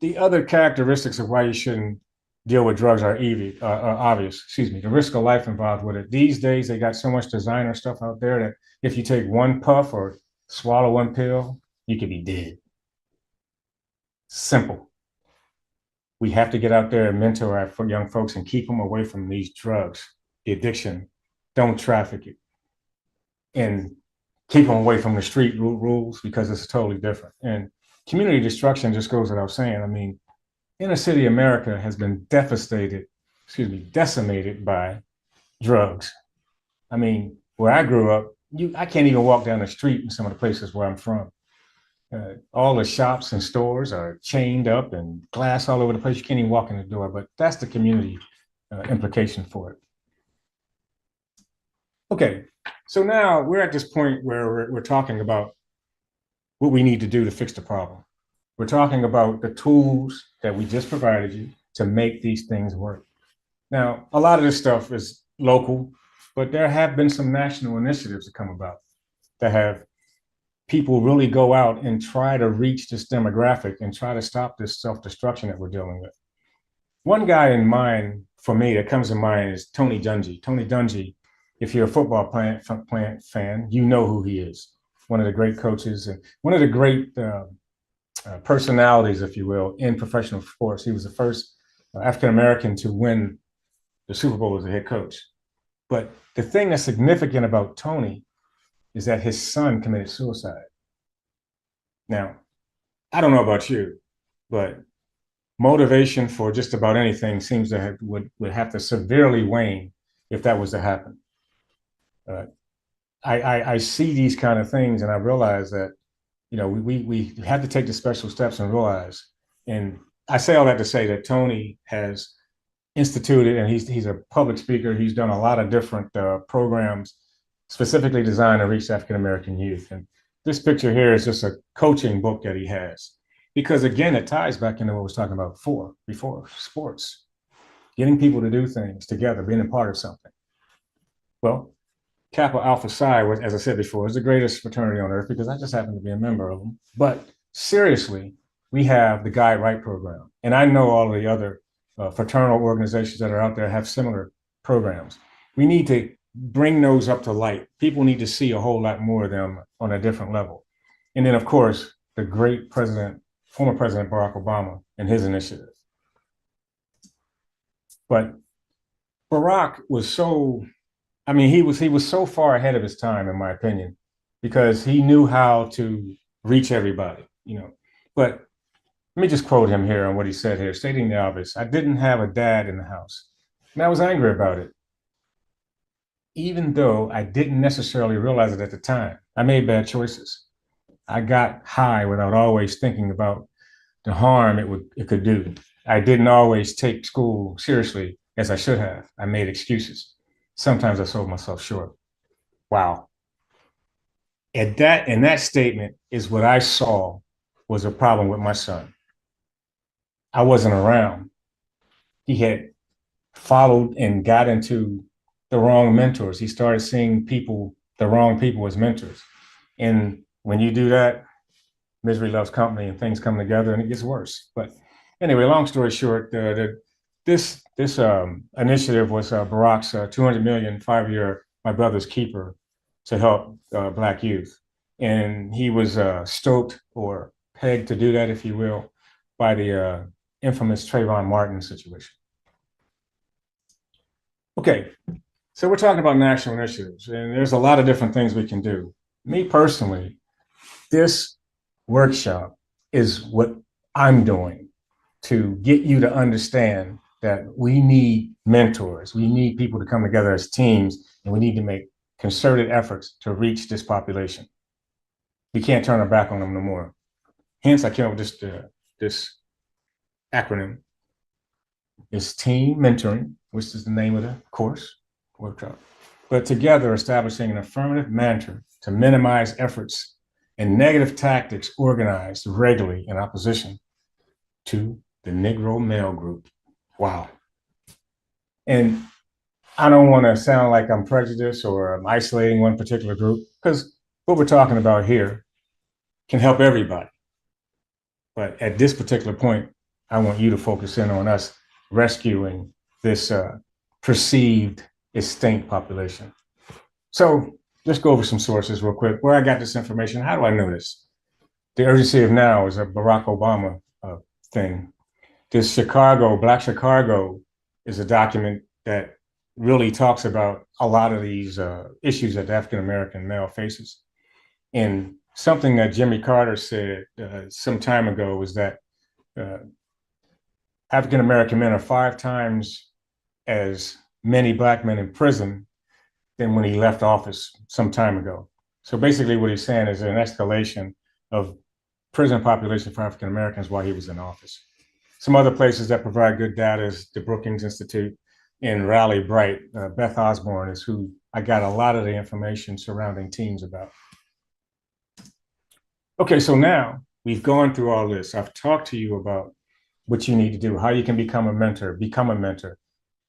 the other characteristics of why you shouldn't deal with drugs are obvious. The risk of life involved with it. These days, they got so much designer stuff out there that if you take one puff or swallow one pill, you could be dead. Simple. We have to get out there and mentor our young folks and keep them away from these drugs, the addiction. Don't traffic it. And keep them away from the street rules, because it's totally different. And community destruction just goes without saying. I mean, inner city America has been decimated by drugs. I mean, where I grew up, I can't even walk down the street in some of the places where I'm from. All the shops and stores are chained up and glass all over the place. You can't even walk in the door, but that's the community implication for it. Okay, so now we're at this point where we're talking about what we need to do to fix the problem. We're talking about the tools that we just provided you to make these things work. Now, a lot of this stuff is local, but there have been some national initiatives that come about that have people really go out and try to reach this demographic and try to stop this self-destruction that we're dealing with. One guy in mind, for me, that comes to mind is Tony Dungy. Tony Dungy, if you're a football fan, you know who he is. One of the great coaches and one of the great personalities, if you will, in professional sports. He was the first African-American to win the Super Bowl as a head coach. But the thing that's significant about Tony is that his son committed suicide. Now, I don't know about you, but motivation for just about anything seems to would have to severely wane if that was to happen. I see these kind of things, and I realize that, you know, we have to take the special steps and realize. And I say all that to say that Tony has instituted, and he's a public speaker. He's done a lot of different programs specifically designed to reach African American youth. And this picture here is just a coaching book that he has, because again, it ties back into what I was talking about before sports, getting people to do things together, being a part of something. Well, Kappa Alpha Psi was, as I said before, is the greatest fraternity on earth because I just happen to be a member of them. But seriously, we have the Guide Right program. And I know all of the other fraternal organizations that are out there have similar programs. We need to bring those up to light. People need to see a whole lot more of them on a different level. And then, of course, the great former President Barack Obama and his initiative. But Barack was so, I mean, he was so far ahead of his time, in my opinion, because he knew how to reach everybody, you know. But let me just quote him here on what he said here, stating the obvious. I didn't have a dad in the house, and I was angry about it, even though I didn't necessarily realize it at the time. I made bad choices. I got high without always thinking about the harm it could do. I didn't always take school seriously as I should have. I made excuses. Sometimes I sold myself short. Wow. And that statement is what I saw was a problem with my son. I wasn't around. He had followed and got into the wrong mentors. He started seeing the wrong people as mentors. And when you do that, misery loves company and things come together and it gets worse. But anyway, long story short, this initiative was Barack's $200 million 5-year My Brother's Keeper to help Black youth. And he was stoked or pegged to do that, if you will, by the infamous Trayvon Martin situation. Okay, so we're talking about national initiatives, and there's a lot of different things we can do. Me personally, this workshop is what I'm doing to get you to understand that we need mentors. We need people to come together as teams, and we need to make concerted efforts to reach this population. We can't turn our back on them no more. Hence, I came up with this acronym. It's Team Mentoring, which is the name of the course, workshop. But together, establishing an affirmative mantra to minimize efforts and negative tactics organized regularly in opposition to the Negro male group. Wow. And I don't want to sound like I'm prejudiced or I'm isolating one particular group, because what we're talking about here can help everybody. But at this particular point, I want you to focus in on us rescuing this perceived extinct population. So let's go over some sources real quick. Where I got this information, how do I know this? The urgency of now is a Barack Obama thing. This Black Chicago is a document that really talks about a lot of these issues that the African-American male faces. And something that Jimmy Carter said some time ago was that African-American men are 5 times as many Black men in prison than when he left office some time ago. So basically what he's saying is an escalation of prison population for African-Americans while he was in office. Some other places that provide good data is the Brookings Institute and Rally Bright. Beth Osborne is who I got a lot of the information surrounding teams about. Okay, so now we've gone through all this. I've talked to you about what you need to do, how you can become a mentor,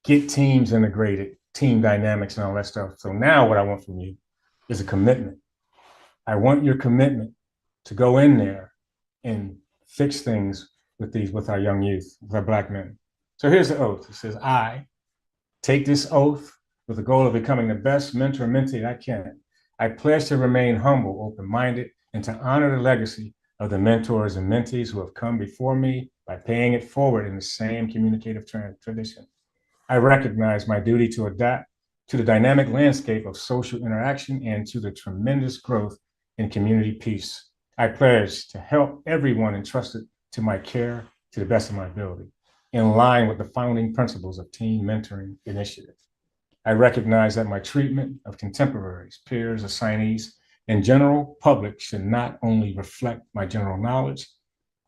get teams integrated, team dynamics and all that stuff. So now what I want from you is a commitment. I want your commitment to go in there and fix things with our young youth, with our Black men. So here's the oath. It says, I take this oath with the goal of becoming the best mentor and mentee I can. I pledge to remain humble, open-minded, and to honor the legacy of the mentors and mentees who have come before me by paying it forward in the same communicative tradition. I recognize my duty to adapt to the dynamic landscape of social interaction and to the tremendous growth in community peace I pledge to help everyone entrusted to my care to the best of my ability, in line with the founding principles of Team Mentoring Initiative. I recognize that my treatment of contemporaries, peers, assignees, and general public should not only reflect my general knowledge,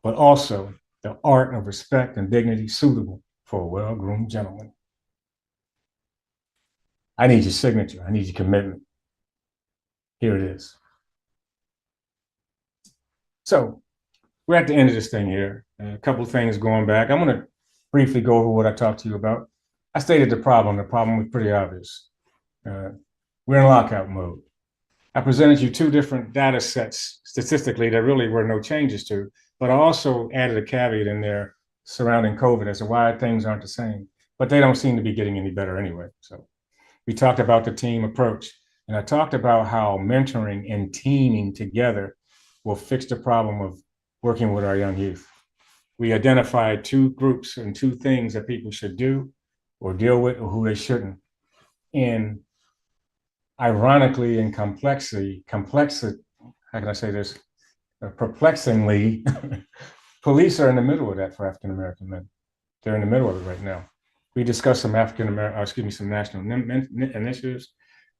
but also the art of respect and dignity suitable for a well-groomed gentleman. I need your signature. I need your commitment. Here it is. So we're at the end of this thing here. A couple of things going back. I'm going to briefly go over what I talked to you about. I stated the problem. The problem was pretty obvious. We're in lockout mode. I presented you two different data sets statistically that really were no changes to, but I also added a caveat in there surrounding COVID as to why things aren't the same, but they don't seem to be getting any better anyway. So we talked about the team approach, and I talked about how mentoring and teaming together will fix the problem of working with our young youth. We identified two groups and two things that people should do or deal with or who they shouldn't. And ironically and how can I say this? Perplexingly, police are in the middle of that for African-American men. They're in the middle of it right now. We discussed some some national initiatives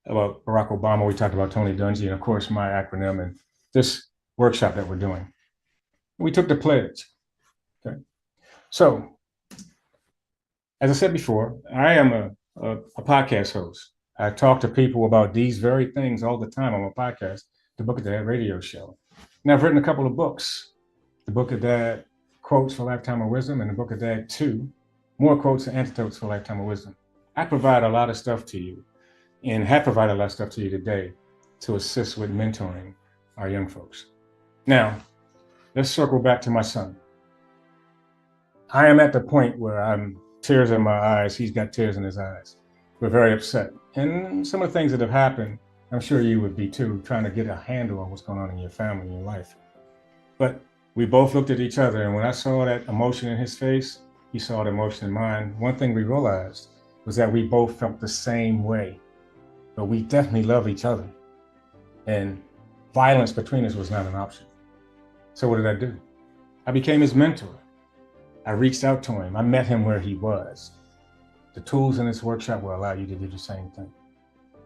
about Barack Obama. We talked about Tony Dungy and of course my acronym and this workshop that we're doing. We took the pledge, okay? So, as I said before, I am a podcast host. I talk to people about these very things all the time on my podcast, the Book of Dad radio show. And I've written a couple of books, the Book of Dad Quotes for a Lifetime of Wisdom and the Book of Dad 2, More Quotes and Antidotes for a Lifetime of Wisdom. I provide a lot of stuff to you and have provided a lot of stuff to you today to assist with mentoring our young folks. Now, let's circle back to my son. I am at the point where I'm tears in my eyes. He's got tears in his eyes. We're very upset. And some of the things that have happened, I'm sure you would be too, trying to get a handle on what's going on in your family and your life. But we both looked at each other, and when I saw that emotion in his face, he saw the emotion in mine. One thing we realized was that we both felt the same way, but we definitely love each other. And violence between us was not an option. So what did I do? I became his mentor. I reached out to him. I met him where he was. The tools in this workshop will allow you to do the same thing.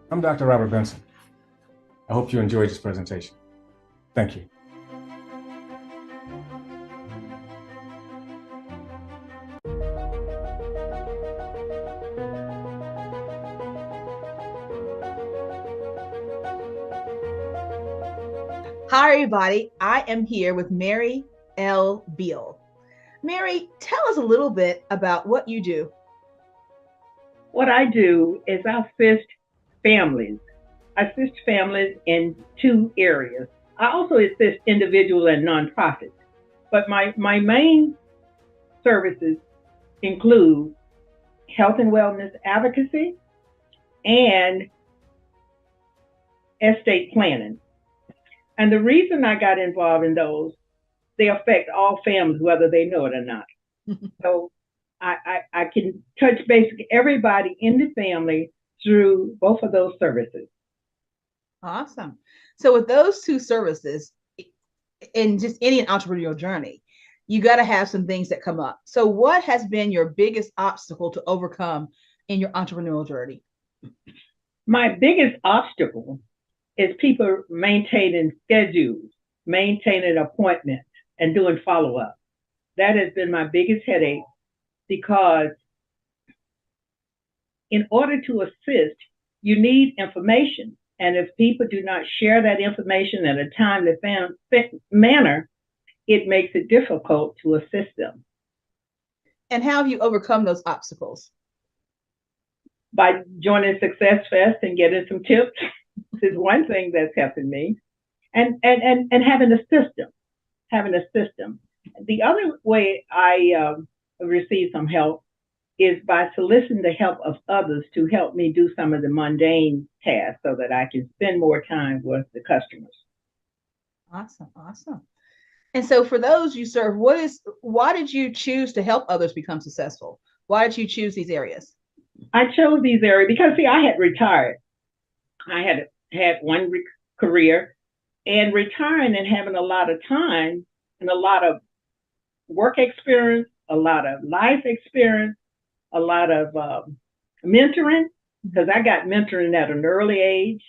I'm Dr. Robert Benson. I hope you enjoyed this presentation. Thank you. Hi, everybody. I am here with Mary L. Beal. Mary, tell us a little bit about what you do. What I do is I assist families. I assist families in two areas. I also assist individuals and nonprofits. But my main services include health and wellness advocacy and estate planning. And the reason I got involved in those, they affect all families, whether they know it or not. So I can touch basically everybody in the family through both of those services. Awesome. So with those two services, in just any entrepreneurial journey, you got to have some things that come up. So what has been your biggest obstacle to overcome in your entrepreneurial journey? My biggest obstacle is people maintaining schedules, maintaining appointments, and doing follow-up. That has been my biggest headache, because in order to assist, you need information. And if people do not share that information in a timely manner, it makes it difficult to assist them. And how have you overcome those obstacles? By joining SuccessFest and getting some tips is one thing that's helping me. And having a system. The other way I receive some help is by soliciting the help of others to help me do some of the mundane tasks so that I can spend more time with the customers. Awesome. And so for those you serve, why did you choose to help others become successful? Why did you choose these areas? I chose these areas because, see, I had retired. I had one career, and retiring and having a lot of time and a lot of work experience, a lot of life experience, a lot of mentoring, because I got mentoring at an early age,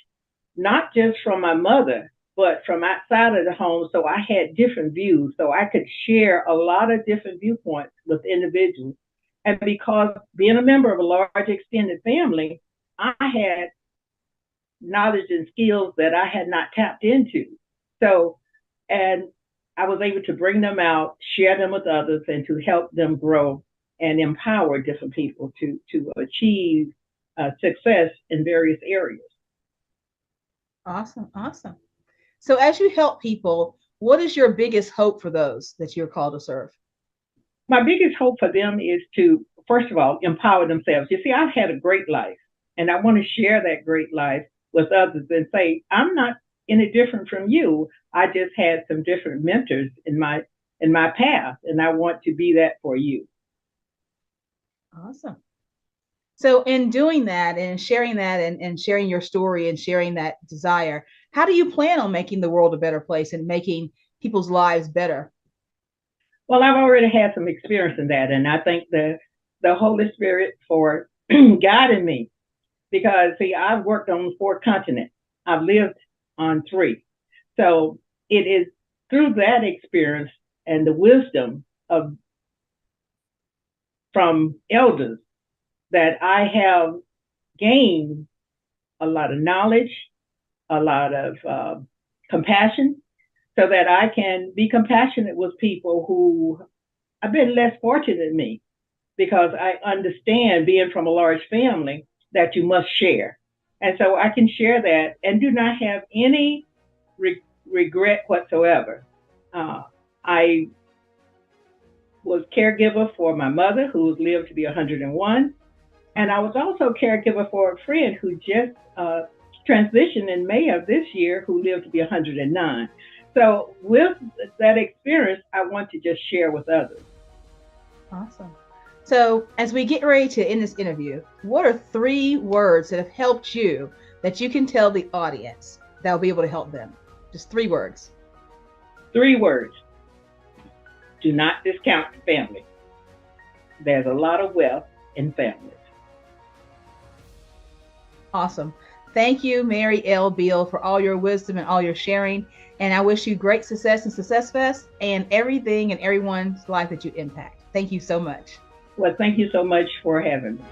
not just from my mother, but from outside of the home. So I had different views. So I could share a lot of different viewpoints with individuals. And because being a member of a large extended family, I had knowledge and skills that I had not tapped into. So, and I was able to bring them out, share them with others, and to help them grow and empower different people to achieve success in various areas. Awesome. Awesome. So as you help people, what is your biggest hope for those that you're called to serve? My biggest hope for them is to, first of all, empower themselves. You see, I've had a great life, and I want to share that great life with others and say, I'm not any different from you. I just had some different mentors in my path, and I want to be that for you. Awesome. So in doing that and sharing that and sharing your story and sharing that desire, how do you plan on making the world a better place and making people's lives better? Well, I've already had some experience in that, and I thank the Holy Spirit for guiding me. Because see, I've worked on 4 continents. I've lived on 3. So it is through that experience and the wisdom from elders that I have gained a lot of knowledge, a lot of compassion, so that I can be compassionate with people who have been less fortunate than me, because I understand, being from a large family, that you must share. And so I can share that and do not have any regret whatsoever. I was caregiver for my mother, who lived to be 101. And I was also caregiver for a friend who just transitioned in May of this year, who lived to be 109. So with that experience, I want to just share with others. Awesome. So as we get ready to end this interview, what are 3 words that have helped you that you can tell the audience that will be able to help them? Just 3 words. 3 words. Do not discount family. There's a lot of wealth in families. Awesome. Thank you, Mary L. Beal, for all your wisdom and all your sharing. And I wish you great success in SuccessFest and everything and everyone's life that you impact. Thank you so much. Well, thank you so much for having me.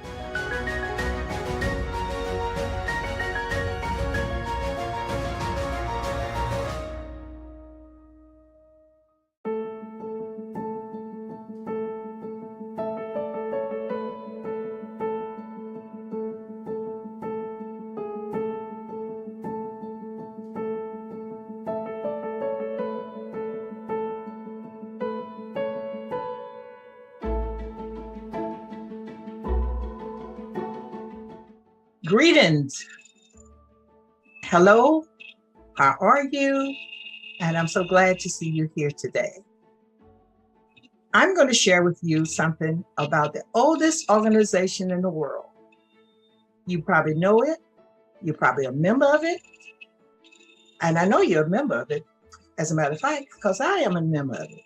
Greetings. Hello, how are you? And I'm so glad to see you here today. I'm going to share with you something about the oldest organization in the world. You probably know it. You're probably a member of it. And I know you're a member of it, as a matter of fact, because I am a member of it.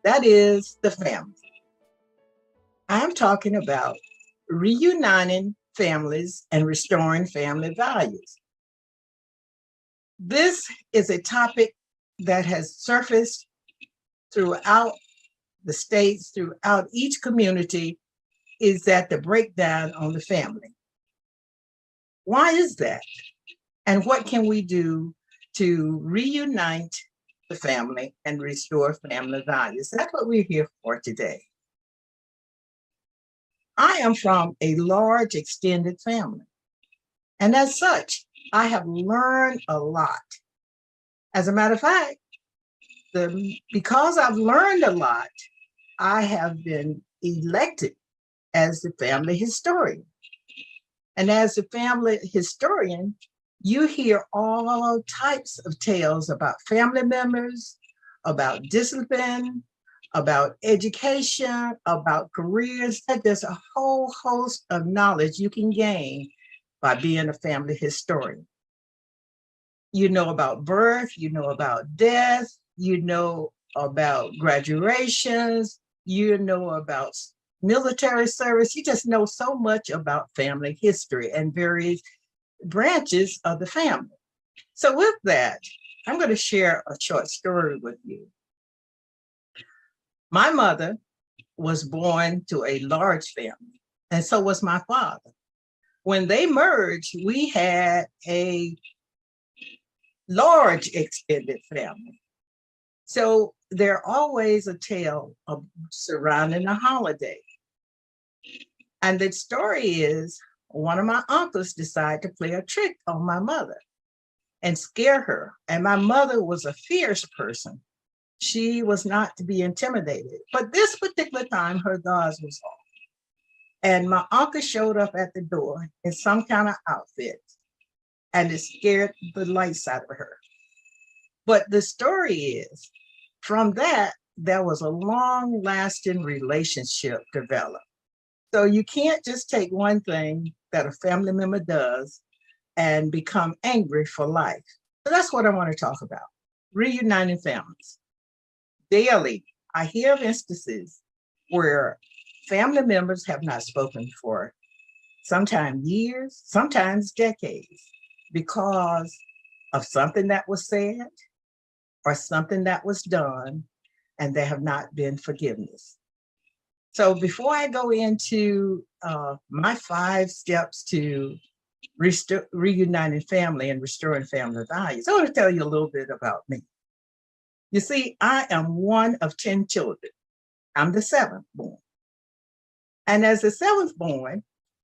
That is the family. I'm talking about reuniting families and restoring family values. This is a topic that has surfaced throughout the states, throughout each community, is that the breakdown on the family. Why is that? And what can we do to reunite the family and restore family values? That's what we're here for today. I am from a large extended family. And as such, I have learned a lot. As a matter of fact, because I've learned a lot, I have been elected as the family historian. And as a family historian, you hear all types of tales about family members, about discipline, about education, about careers. There's a whole host of knowledge you can gain by being a family historian. You know about birth, you know about death, you know about graduations, you know about military service. You just know so much about family history and various branches of the family. So with that, I'm going to share a short story with you. My mother was born to a large family, and so was my father. When they merged, we had a large extended family. So there's always a tale of surrounding a holiday. And the story is one of my uncles decided to play a trick on my mother and scare her. And my mother was a fierce person. She was not to be intimidated. But this particular time, her gauze was off. And my uncle showed up at the door in some kind of outfit, and it scared the lights out of her. But the story is, from that, there was a long-lasting relationship developed. So you can't just take one thing that a family member does and become angry for life. So that's what I want to talk about, reuniting families. Daily, I hear of instances where family members have not spoken for sometimes years, sometimes decades, because of something that was said or something that was done, and there have not been forgiveness. So before I go into my 5 steps to reuniting family and restoring family values, I want to tell you a little bit about me. You see, I am one of 10 children. I'm the 7th born. And as the 7th born,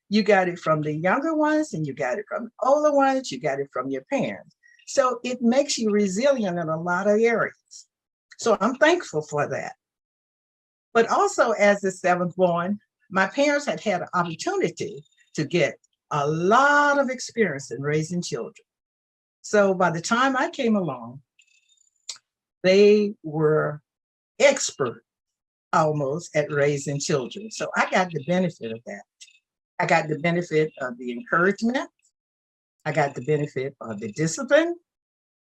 you got it from the younger ones, and you got it from the older ones, you got it from your parents. So it makes you resilient in a lot of areas. So I'm thankful for that. But also as the 7th born, my parents had an opportunity to get a lot of experience in raising children. So by the time I came along, they were expert almost at raising children. So I got the benefit of that. I got the benefit of the encouragement. I got the benefit of the discipline.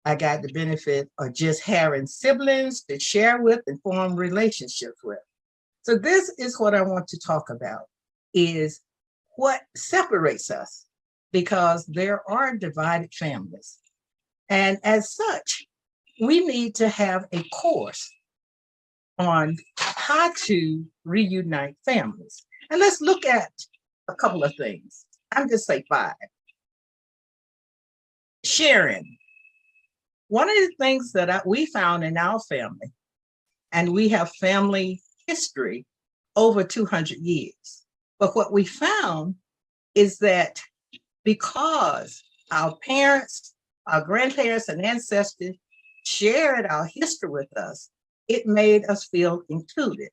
I got the benefit of just having siblings to share with and form relationships with. So this is what I want to talk about, is what separates us, because there are divided families. And as such, we need to have a course on how to reunite families. And let's look at a couple of things. I'm just say 5. Sharing. One of the things that we found in our family, and we have family history over 200 years. But what we found is that because our parents, our grandparents and ancestors shared our history with us, it made us feel included.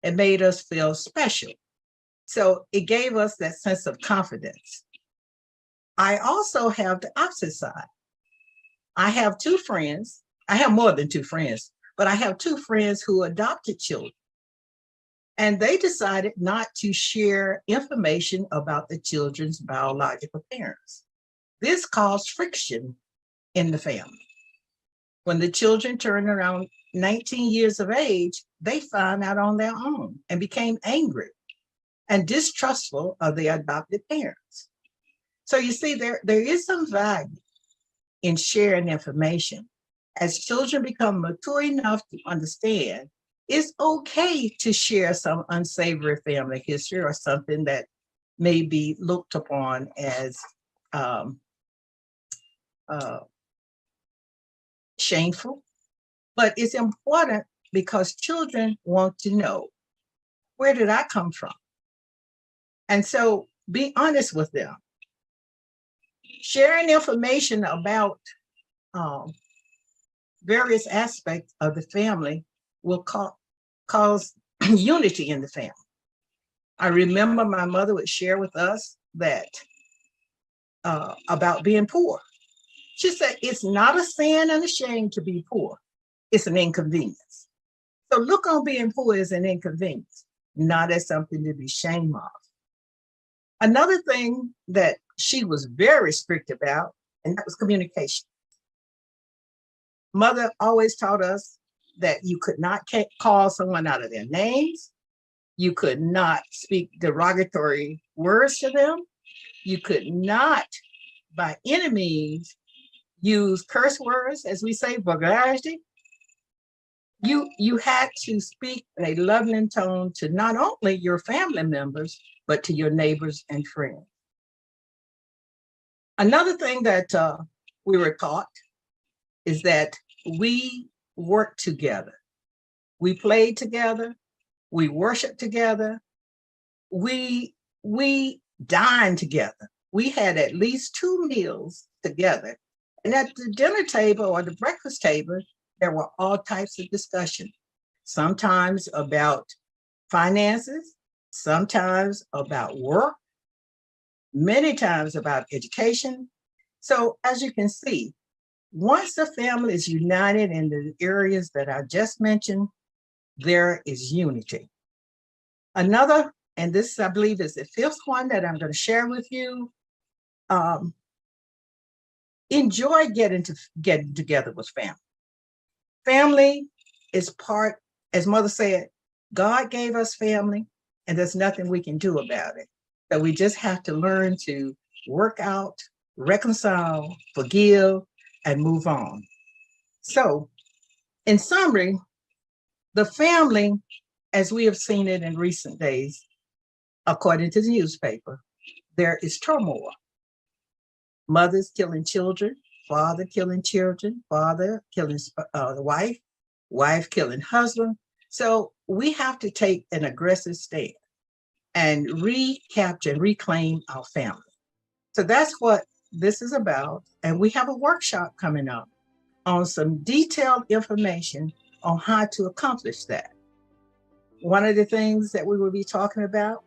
It made us feel special. So it gave us that sense of confidence. I also have the opposite side. I have 2 friends. I have more than 2 friends, but I have 2 friends who adopted children. And they decided not to share information about the children's biological parents. This caused friction in the family. When the children turned around 19 years of age, they found out on their own and became angry and distrustful of the adopted parents. So you see, there is some value in sharing information. As children become mature enough to understand, it's okay to share some unsavory family history or something that may be looked upon as shameful. But it's important because children want to know, where did I come from? And so be honest with them. Sharing information about various aspects of the family will cause unity in the family. I remember my mother would share with us that about being poor. She said, it's not a sin and a shame to be poor. It's an inconvenience. So look on being poor as an inconvenience, not as something to be ashamed of. Another thing that she was very strict about, and that was communication. Mother always taught us that you could not call someone out of their names. You could not speak derogatory words to them. You could not, by any means, use curse words, as we say, vulgarity. You had to speak in a loving tone to not only your family members, but to your neighbors and friends. Another thing that we were taught is that we work together. We played together. We worshiped together. We dined together. We had at least 2 meals together. And at the dinner table or the breakfast table, there were all types of discussion, sometimes about finances, sometimes about work, many times about education. So as you can see, once the family is united in the areas that I just mentioned, there is unity. Another, and this I believe is the 5th one that I'm going to share with you, enjoy getting together with family. Family is part, as Mother said, God gave us family, and there's nothing we can do about it. So we just have to learn to work out, reconcile, forgive, and move on. So, in summary, the family, as we have seen it in recent days, according to the newspaper, there is turmoil. Mothers killing children, father killing children, father killing the wife, wife killing husband. So we have to take an aggressive stand and recapture and reclaim our family. So that's what this is about. And we have a workshop coming up on some detailed information on how to accomplish that. One of the things that we will be talking about,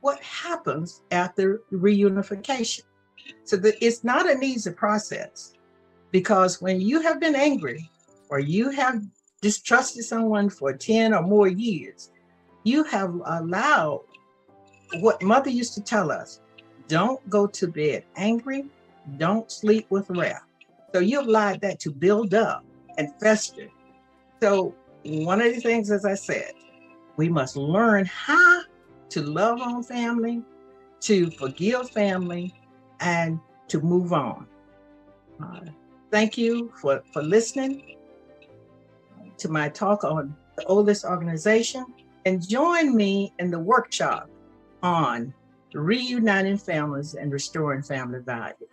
what happens after reunification. So that it's not an easy process, because when you have been angry or you have distrusted someone for 10 or more years, you have allowed what Mother used to tell us, don't go to bed angry, don't sleep with wrath. So you allowed that to build up and fester. So one of the things, as I said, we must learn how to love on family, to forgive family, and to move on. Thank you for listening to my talk on the oldest organization, and join me in the workshop on reuniting families and restoring family values.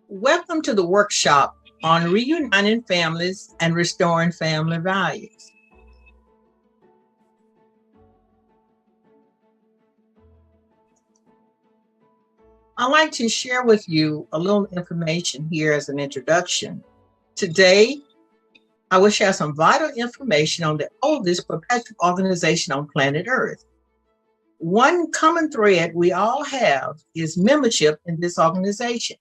Welcome to the workshop on reuniting families and restoring family values. I'd like to share with you a little information here as an introduction. Today, I will share some vital information on the oldest perpetual organization on planet Earth. One common thread we all have is membership in this organization.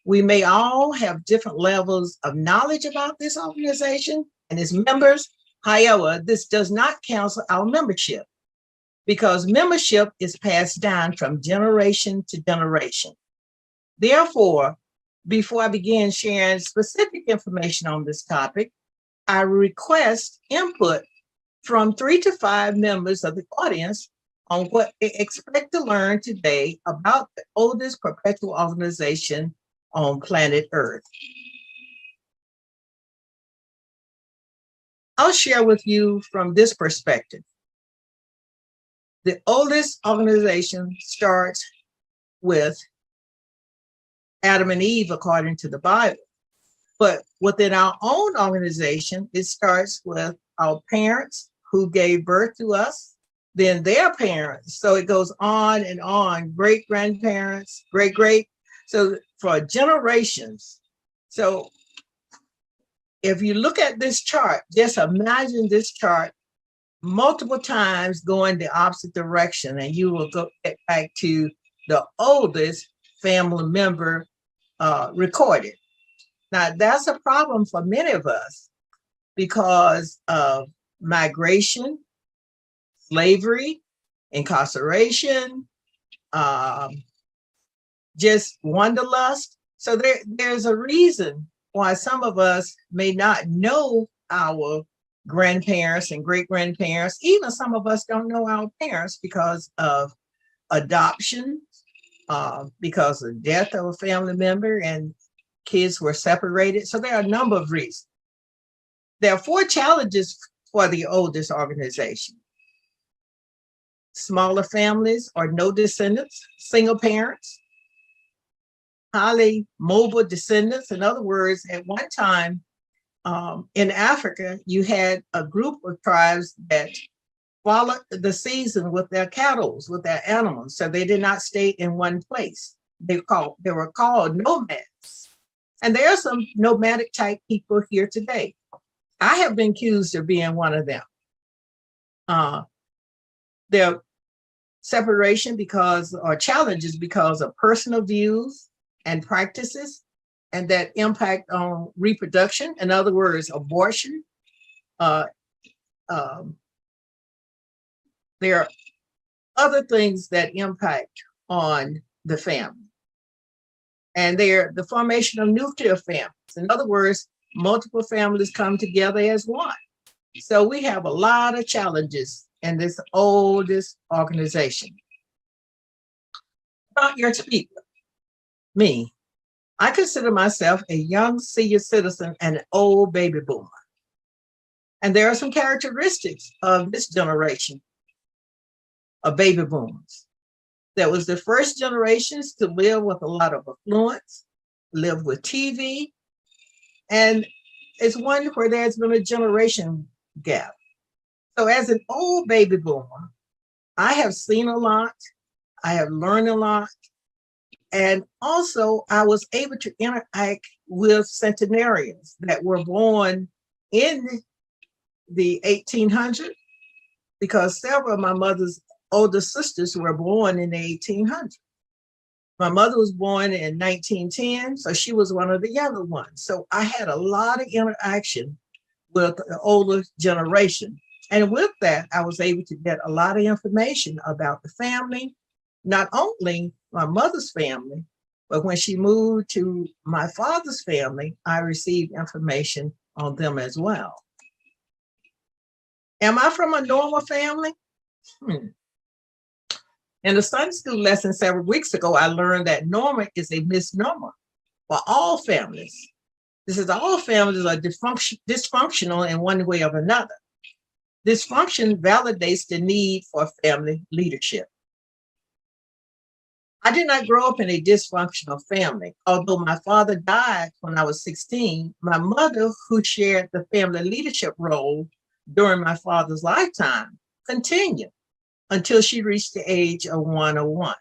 We may all have different levels of knowledge about this organization and its members. However, this does not cancel our membership, because membership is passed down from generation to generation. Therefore, before I begin sharing specific information on this topic, I request input from 3 to 5 members of the audience on what they expect to learn today about the oldest perpetual organization on planet Earth. I'll share with you from this perspective. The oldest organization starts with Adam and Eve, according to the Bible. But within our own organization, it starts with our parents who gave birth to us, then their parents. So it goes on and on, great-grandparents, great-great. So for generations, so if you look at this chart, just imagine this chart multiple times going the opposite direction, and you will go back to the oldest family member recorded. Now, that's a problem for many of us because of migration, slavery, incarceration, just wanderlust. So there's a reason why some of us may not know our grandparents and great-grandparents. Even some of us don't know our parents because of adoption, because of death of a family member, and kids were separated. So there are a number of reasons. There are 4 challenges for the oldest organization: smaller families or no descendants, single parents, highly mobile descendants. In other words, at one time in Africa, you had a group of tribes that followed the season with their cattle, with their animals. So they did not stay in one place. They were called nomads. And there are some nomadic type people here today. I have been accused of being one of them. Their separation or challenges because of personal views and practices, and that impact on reproduction. In other words, abortion. There are other things that impact on the family. And they're the formation of nuclear families. In other words, multiple families come together as one. So we have a lot of challenges in this oldest organization. About your speaker, me, I consider myself a young senior citizen and an old baby boomer. And there are some characteristics of this generation of baby boomers. That was the first generations to live with a lot of affluence, live with TV, and it's one where there's been a generation gap. So as an old baby boomer, I have seen a lot, I have learned a lot, and also I was able to interact with centenarians that were born in the 1800s, because several of my mother's older sisters were born in the 1800s. My mother was born in 1910, so she was one of the younger ones. So I had a lot of interaction with the older generation. And with that, I was able to get a lot of information about the family, not only my mother's family, but when she moved to my father's family, I received information on them as well. Am I from a normal family? In the Sunday school lesson several weeks ago, I learned that normal is a misnomer for all families. This is all families are dysfunctional in one way or another. Dysfunction validates the need for family leadership. I did not grow up in a dysfunctional family. Although my father died when I was 16, my mother, who shared the family leadership role during my father's lifetime, continued until she reached the age of 101.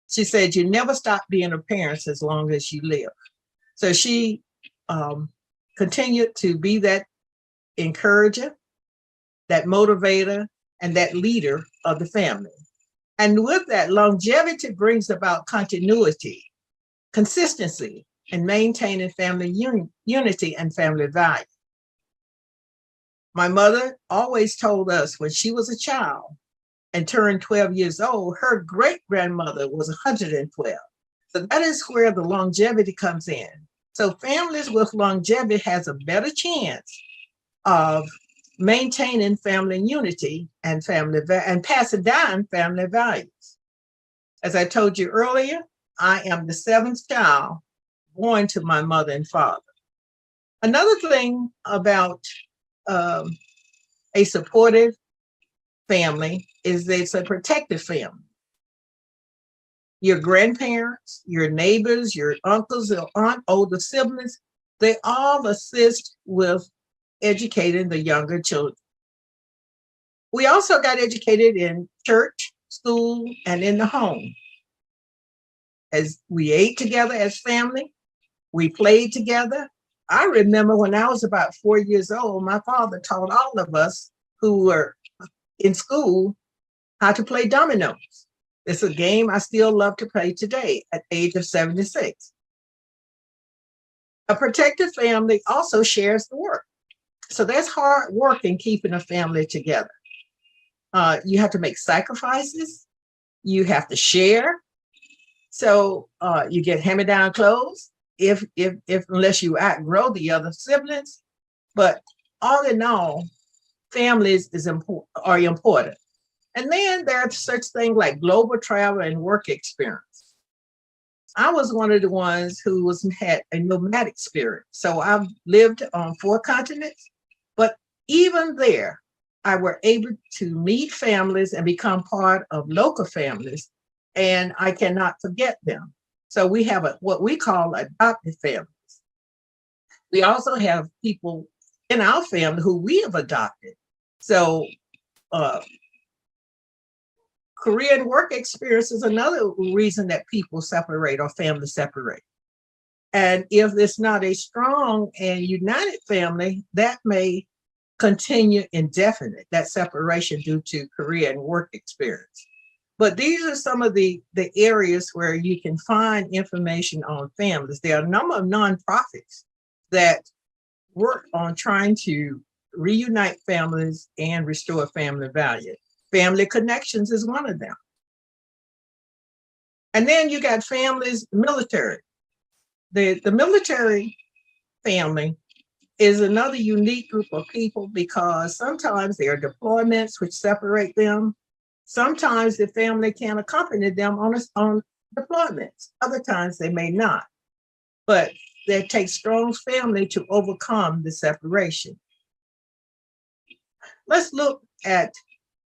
She said, you never stop being a parent as long as you live. So she continued to be that encourager, that motivator, and that leader of the family. And with that, longevity brings about continuity, consistency, and maintaining family unity and family value. My mother always told us when she was a child and turned 12 years old, her great-grandmother was 112. So that is where the longevity comes in. So families with longevity has a better chance of maintaining family unity and passing down family values. As I told you earlier, I am the 7th child born to my mother and father. Another thing about a supportive family is that it's a protective family. Your grandparents, your neighbors, your uncles, your aunt, older siblings, they all assist with educating the younger children. We also got educated in church, school, and in the home. as we ate together as family. We played together. I remember when I was about 4 years old, my father taught all of us who were in school how to play dominoes. It's a game I still love to play today at the age of 76. A protected family also shares the work. So there's hard work in keeping a family together. You have to make sacrifices. You have to share. So you get hand-me-down clothes if unless you outgrow the other siblings. But all in all, families are important. And then there's such things like global travel and work experience. I was one of the ones who had a nomadic spirit. So I've lived on 4 continents, but even there, I were able to meet families and become part of local families, and I cannot forget them. So we have what we call adopted families. We also have people in our family who we have adopted. So career and work experience is another reason that people separate or families separate. And if it's not a strong and united family, that may continue indefinite, that separation due to career and work experience. But these are some of the areas where you can find information on families. There are a number of nonprofits that work on trying to reunite families and restore family value. Family Connections is one of them. And then you got families, military. The military family is another unique group of people because sometimes there are deployments which separate them. Sometimes the family can accompany them on deployments. Other times they may not. But it takes strong family to overcome the separation. Let's look at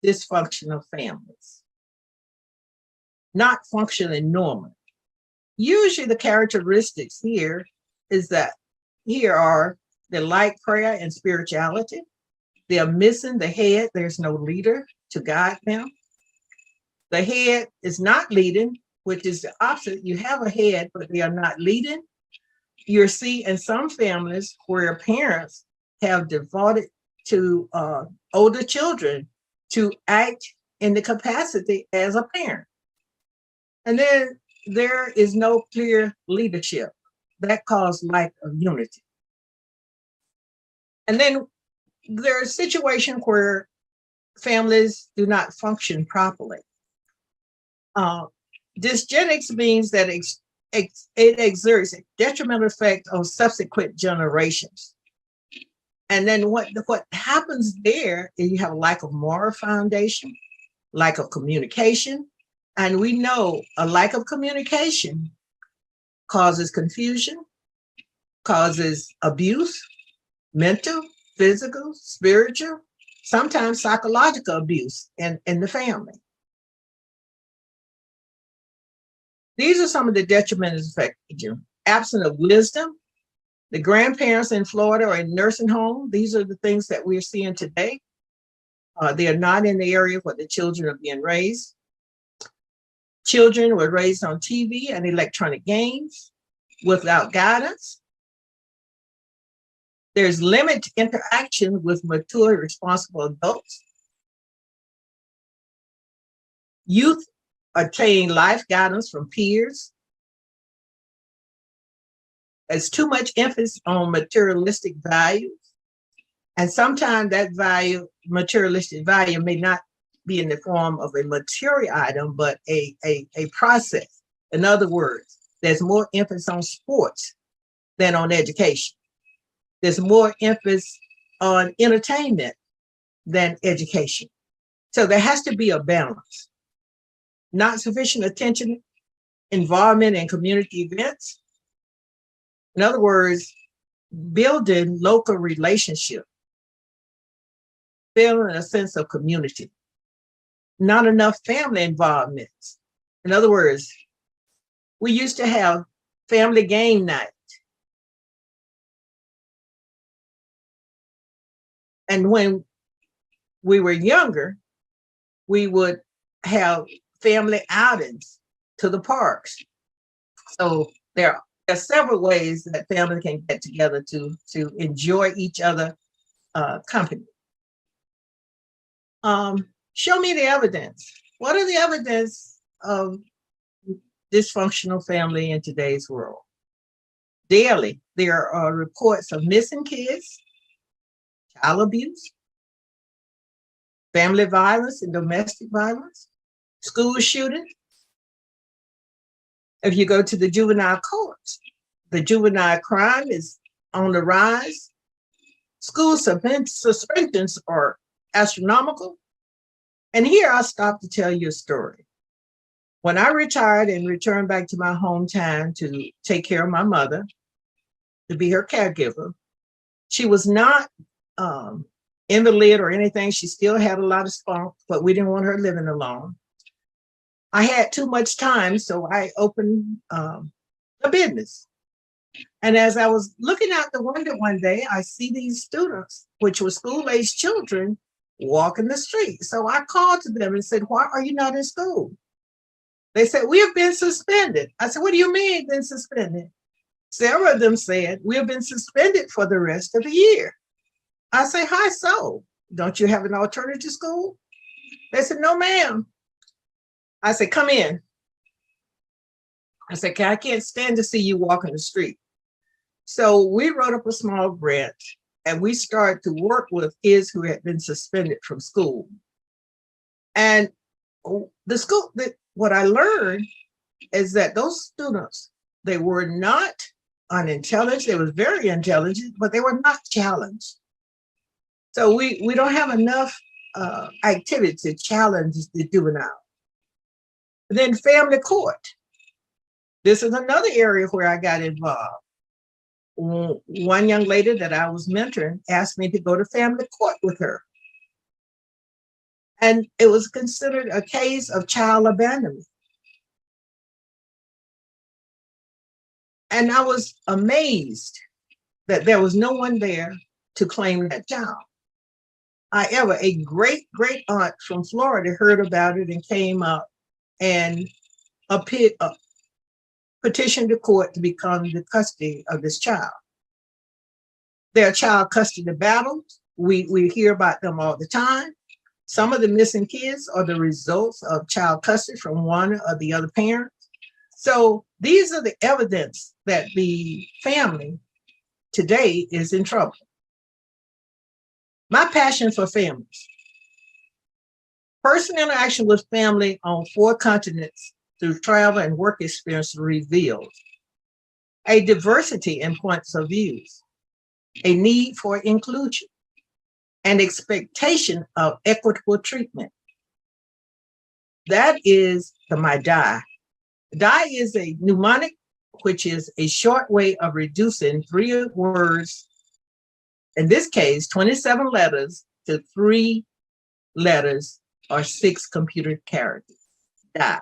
dysfunctional families, not functioning normally. Usually the characteristics here is that here are they lack prayer and spirituality. They are missing the head. There's no leader to guide them. The head is not leading, which is the opposite. You have a head, but they are not leading. You see in some families where parents have devoted to older children to act in the capacity as a parent. And then there is no clear leadership. That causes lack of unity. And then there are situations where families do not function properly. Dysgenics means that it exerts a detrimental effect on subsequent generations. And then what happens there is you have a lack of moral foundation, lack of communication. And we know a lack of communication causes confusion, causes abuse, mental, physical, spiritual, sometimes psychological abuse in the family. These are some of the detrimental effects. Absence of wisdom. The grandparents in Florida are in nursing home. These are the things that we're seeing today. They are not in the area where the children are being raised. Children were raised on TV and electronic games without guidance. There's limited interaction with mature, responsible adults. Youth attain life guidance from peers. There's too much emphasis on materialistic values. And sometimes that materialistic value may not be in the form of a material item, but a process. In other words, there's more emphasis on sports than on education. There's more emphasis on entertainment than education. So there has to be a balance. Not sufficient attention, involvement in community events. In other words, building local relationships, feeling a sense of community. Not enough family involvements. In other words, we used to have family game night. And when we were younger, we would have family outings to the parks. So there are several ways that families can get together to enjoy each other company. Show me the evidence. What are the evidence of dysfunctional family in today's world? Daily, there are reports of missing kids, child abuse, family violence and domestic violence, school shootings. If you go to the juvenile courts, the juvenile crime is on the rise. School suspensions are astronomical. And here I'll stop to tell you a story. When I retired and returned back to my hometown to take care of my mother, to be her caregiver, she was not invalid or anything. She still had a lot of spunk, but we didn't want her living alone. I had too much time, so I opened a business. And as I was looking out the window one day, I see these students, which were school-aged children, walking the street. So I called to them and said, why are you not in school? They said, we have been suspended. I said, what do you mean been suspended? Several of them said, we have been suspended for the rest of the year. I say, hi, so don't you have an alternative school? They said, no, ma'am. I said, come in. I said, I can't stand to see you walking the street. So we wrote up a small grant and we started to work with kids who had been suspended from school. And the school, what I learned is that those students, they were not unintelligent, they were very intelligent, but they were not challenged. So we don't have enough activity to challenge the juvenile. Then family court. This is another area where I got involved. One young lady that I was mentoring asked me to go to family court with her. And it was considered a case of child abandonment. And I was amazed that there was no one there to claim that child. However, a great aunt from Florida heard about it and came up and petitioned the court to become the custody of this child. There are child custody battles. We hear about them all the time. Some of the missing kids are the results of child custody from one or the other parent. So these are the evidence that the family today is in trouble. My passion for families. Personal interaction with family on 4 continents through travel and work experience reveals a diversity in points of views, a need for inclusion, an expectation of equitable treatment. That is the MyDie. Die is a mnemonic, which is a short way of reducing 3 words, in this case, 27 letters to 3 letters or 6 computer characters. Die.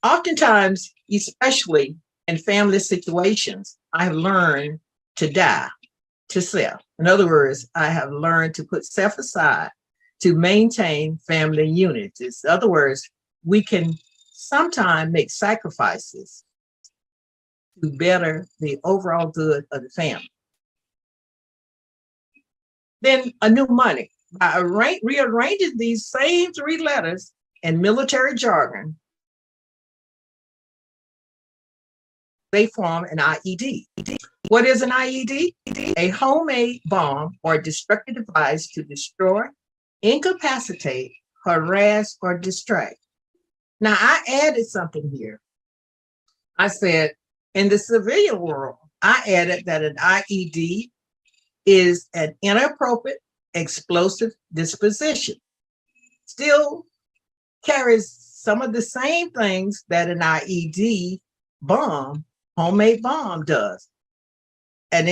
Oftentimes, especially in family situations, I have learned to die to self. In other words, I have learned to put self aside to maintain family unity. In other words, we can sometimes make sacrifices to better the overall good of the family. Then a mnemonic. By rearranging these same 3 letters in military jargon, they form an IED. What is an IED? A homemade bomb or destructive device to destroy, incapacitate, harass, or distract. Now, I added something here. I said, in the civilian world, I added that an IED is an inappropriate explosive disposition. Still carries some of the same things that an IED bomb, homemade bomb, does. An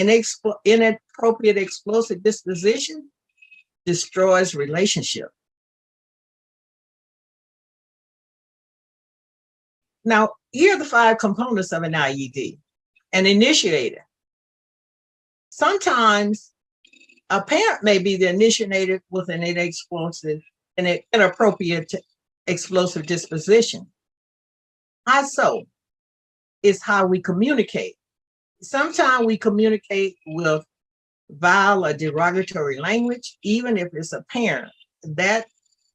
inappropriate explosive disposition destroys relationship. Now, here are the 5 components of an IED. An initiator. Sometimes a parent may be the initiator with an inappropriate explosive disposition. How so? is how we communicate. Sometimes we communicate with vile or derogatory language, even if it's a parent. That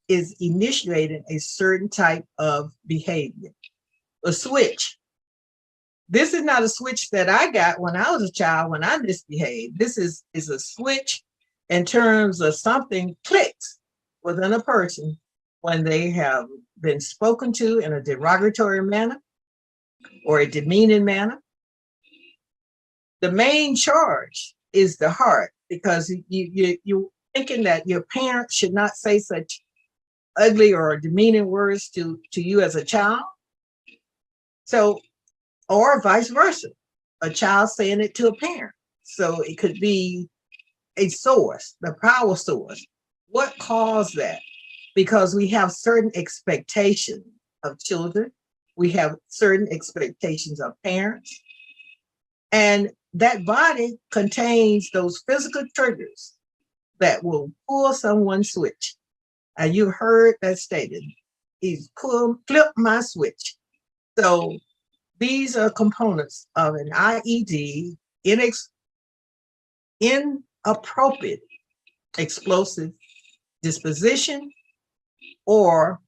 is initiating a certain type of behavior. A switch. This is not a switch that I got when I was a child, when I misbehaved. This is a switch in terms of something clicks within a person when they have been spoken to in a derogatory manner or a demeaning manner. The main charge is the heart, because you're thinking that your parents should not say such ugly or demeaning words to you as a child. So, or vice versa, a child saying it to a parent. So it could be a source, the power source. What caused that? Because we have certain expectations of children. We have certain expectations of parents. And that body contains those physical triggers that will pull someone's switch. And you heard that stated. He's flip my switch. So these are components of an IED, inappropriate explosive disposition or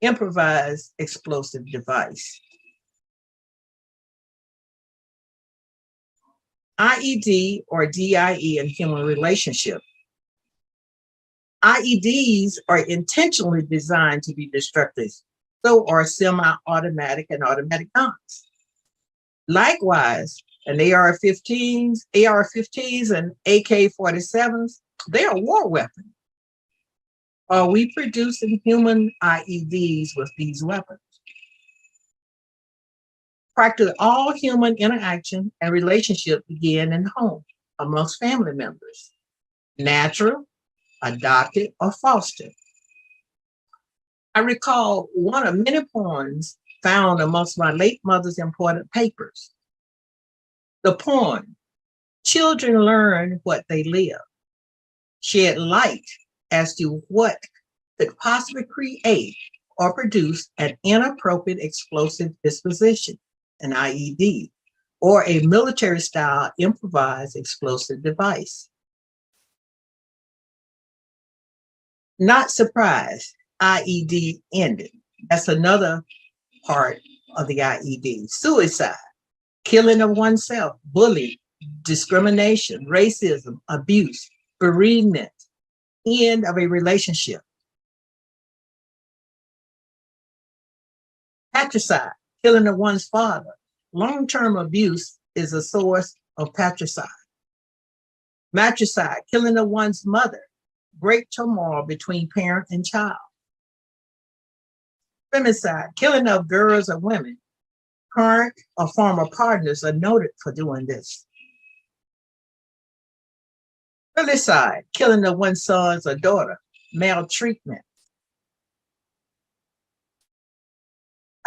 improvised explosive device. IED or DIE in human relationship. IEDs are intentionally designed to be destructive, so are semi-automatic and automatic guns. Likewise, an AR-15s and AK-47s, they are war weapons. Are we producing human IEDs with these weapons? Practically all human interaction and relationship begin in the home amongst family members, natural, adopted, or fostered. I recall one of many poems found amongst my late mother's important papers. The poem, "Children Learn What They Live," shed light as to what could possibly create or produce an inappropriate explosive disposition, an IED, or a military-style improvised explosive device. Not surprised, IED ended. That's another part of the IED. Suicide, killing of oneself, bullying, discrimination, racism, abuse, bereavement, end of a relationship. Patricide, killing of one's father. Long-term abuse is a source of patricide. Matricide, killing of one's mother. Great turmoil between parent and child. Femicide, killing of girls or women. Current or former partners are noted for doing this. Filicide, killing of one's sons or daughter. Maltreatment.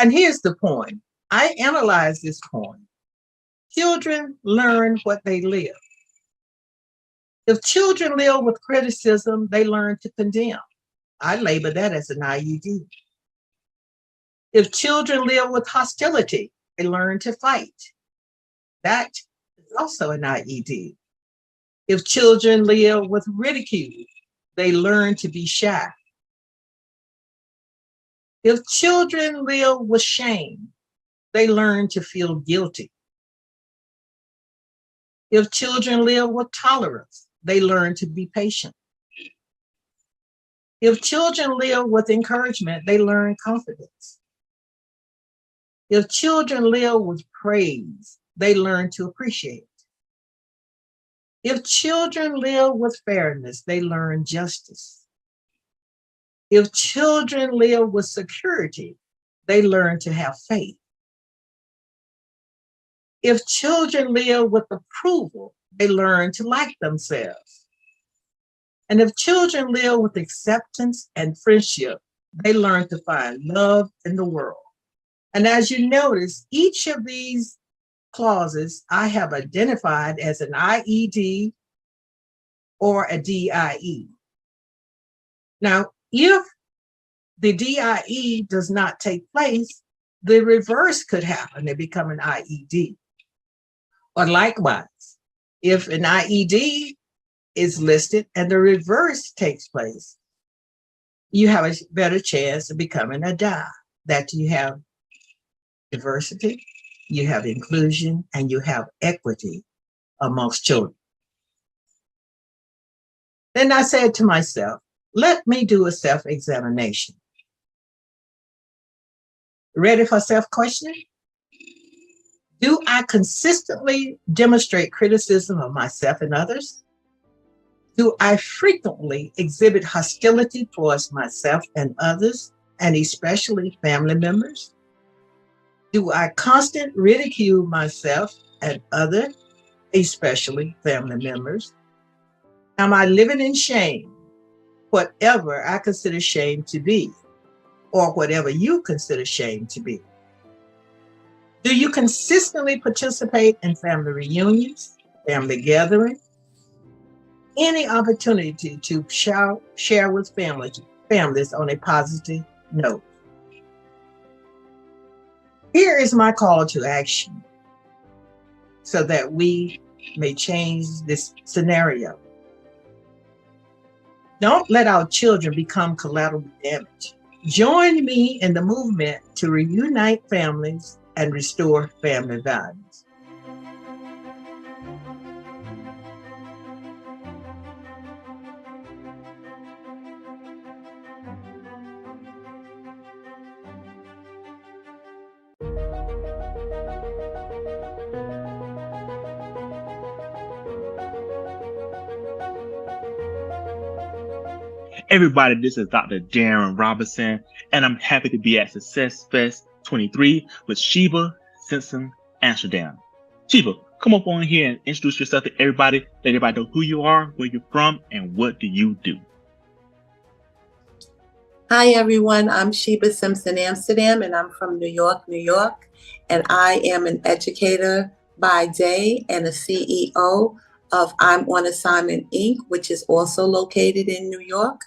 And here's the point. I analyzed this point. Children learn what they live. If children live with criticism, they learn to condemn. I label that as an IED. If children live with hostility, they learn to fight. That is also an IED. If children live with ridicule, they learn to be shy. If children live with shame, they learn to feel guilty. If children live with tolerance, they learn to be patient. If children live with encouragement, they learn confidence. If children live with praise, they learn to appreciate. If children live with fairness, they learn justice. If children live with security, they learn to have faith. If children live with approval, they learn to like themselves. And if children live with acceptance and friendship, they learn to find love in the world. And as you notice, each of these clauses I have identified as an IED or a DIE. Now, if the DIE does not take place, the reverse could happen. They become an IED. Or likewise, if an IED is listed and the reverse takes place, you have a better chance of becoming a die. That you have diversity, you have inclusion, and you have equity amongst children. Then I said to myself, let me do a self-examination. Ready for self-questioning? Do I consistently demonstrate criticism of myself and others? Do I frequently exhibit hostility towards myself and others, and especially family members? Do I constantly ridicule myself and others, especially family members? Am I living in shame, whatever I consider shame to be, or whatever you consider shame to be? Do you consistently participate in family reunions, family gatherings, any opportunity to share with families on a positive note? Here is my call to action so that we may change this scenario. Don't let our children become collateral damage. Join me in the movement to reunite families and restore family values. Everybody, this is Dr. Darren Robinson, and I'm happy to be at SuccessFest 23 with Sheba Simpson Amsterdam. Sheba, come up on here and introduce yourself to everybody. Let everybody know who you are, where you're from, and what do you do. Hi, everyone. I'm Sheba Simpson Amsterdam, and I'm from New York, New York. And I am an educator by day and a CEO of I'm on Assignment, Inc., which is also located in New York.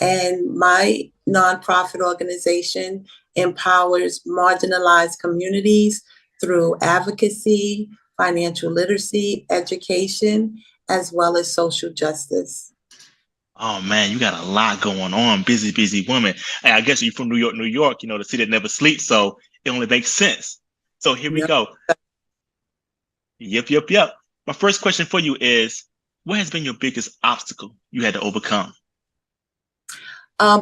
And my nonprofit organization empowers marginalized communities through advocacy, financial literacy, education, as well as social justice. Oh man, you got a lot going on. Busy, busy woman. And I guess you're from New York, New York, you know, the city that never sleeps. So it only makes sense. So here we go. Yep. My first question for you is, what has been your biggest obstacle you had to overcome?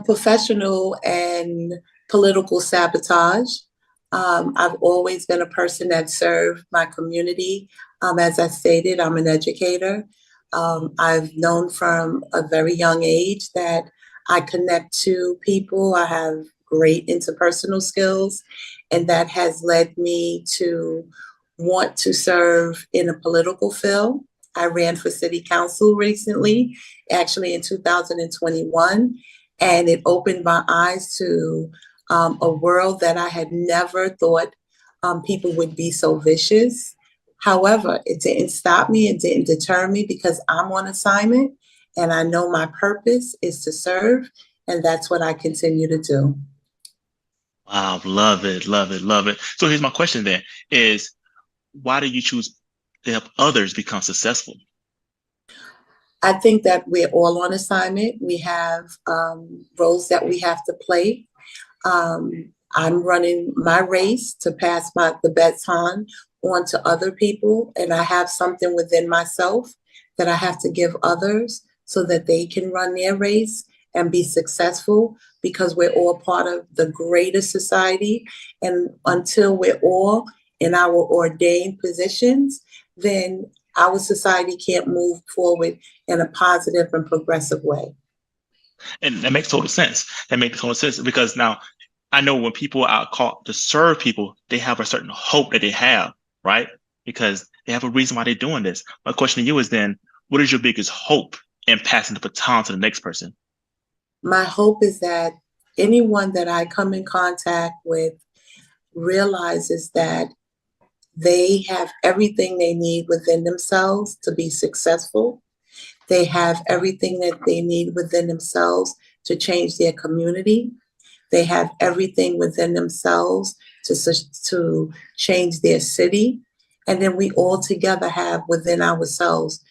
Professional and political sabotage. I've always been a person that served my community. As I stated, I'm an educator. I've known from a very young age that I connect to people. I have great interpersonal skills, and that has led me to want to serve in a political field. I ran for city council recently, actually in 2021, and it opened my eyes to a world that I had never thought people would be so vicious. However, it didn't stop me, it didn't deter me, because I'm on assignment and I know my purpose is to serve, and that's what I continue to do. Wow, love it. So here's my question then, is why do you choose to help others become successful? I think that we're all on assignment. We have roles that we have to play. I'm running my race to pass the baton on to other people, and I have something within myself that I have to give others so that they can run their race and be successful, because we're all part of the greater society. And until we're all in our ordained positions, then our society can't move forward in a positive and progressive way. And that makes total sense. Because now I know when people are called to serve people, they have a certain hope that they have, right? Because they have a reason why they're doing this. My question to you is then, what is your biggest hope in passing the baton to the next person? My hope is that anyone that I come in contact with realizes that they have everything they need within themselves to be successful. They have everything that they need within themselves to change their community. They have everything within themselves to change their city. And then we all together have within ourselves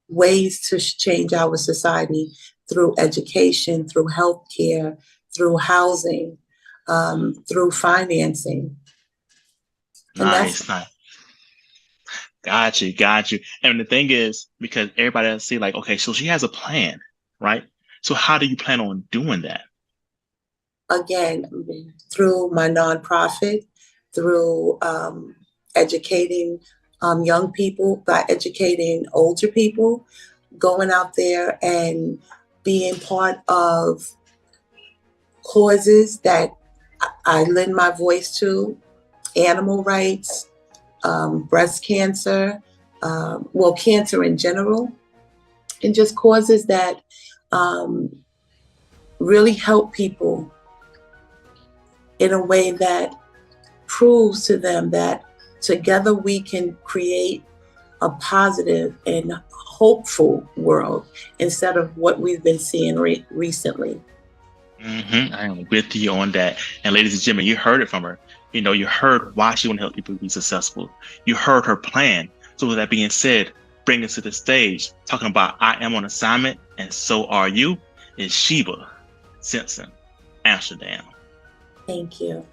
ways to change our society through education, through healthcare, through housing, through financing. And Nice, nice. Got you, got you. And the thing is, because everybody else see like, okay, so she has a plan, right? So how do you plan on doing that? Again, through my nonprofit, through educating young people, by educating older people, going out there and being part of causes that I lend my voice to, animal rights, breast cancer, well, cancer in general, and just causes that really help people in a way that proves to them that together we can create a positive and hopeful world instead of what we've been seeing recently. I am with you on that. And ladies and gentlemen, you heard it from her. You know, you heard why she want to help people be successful. You heard her plan. So with that being said, bring us to the stage, talking about I am on assignment and so are you, is Sheba Simpson, Amsterdam. Thank you.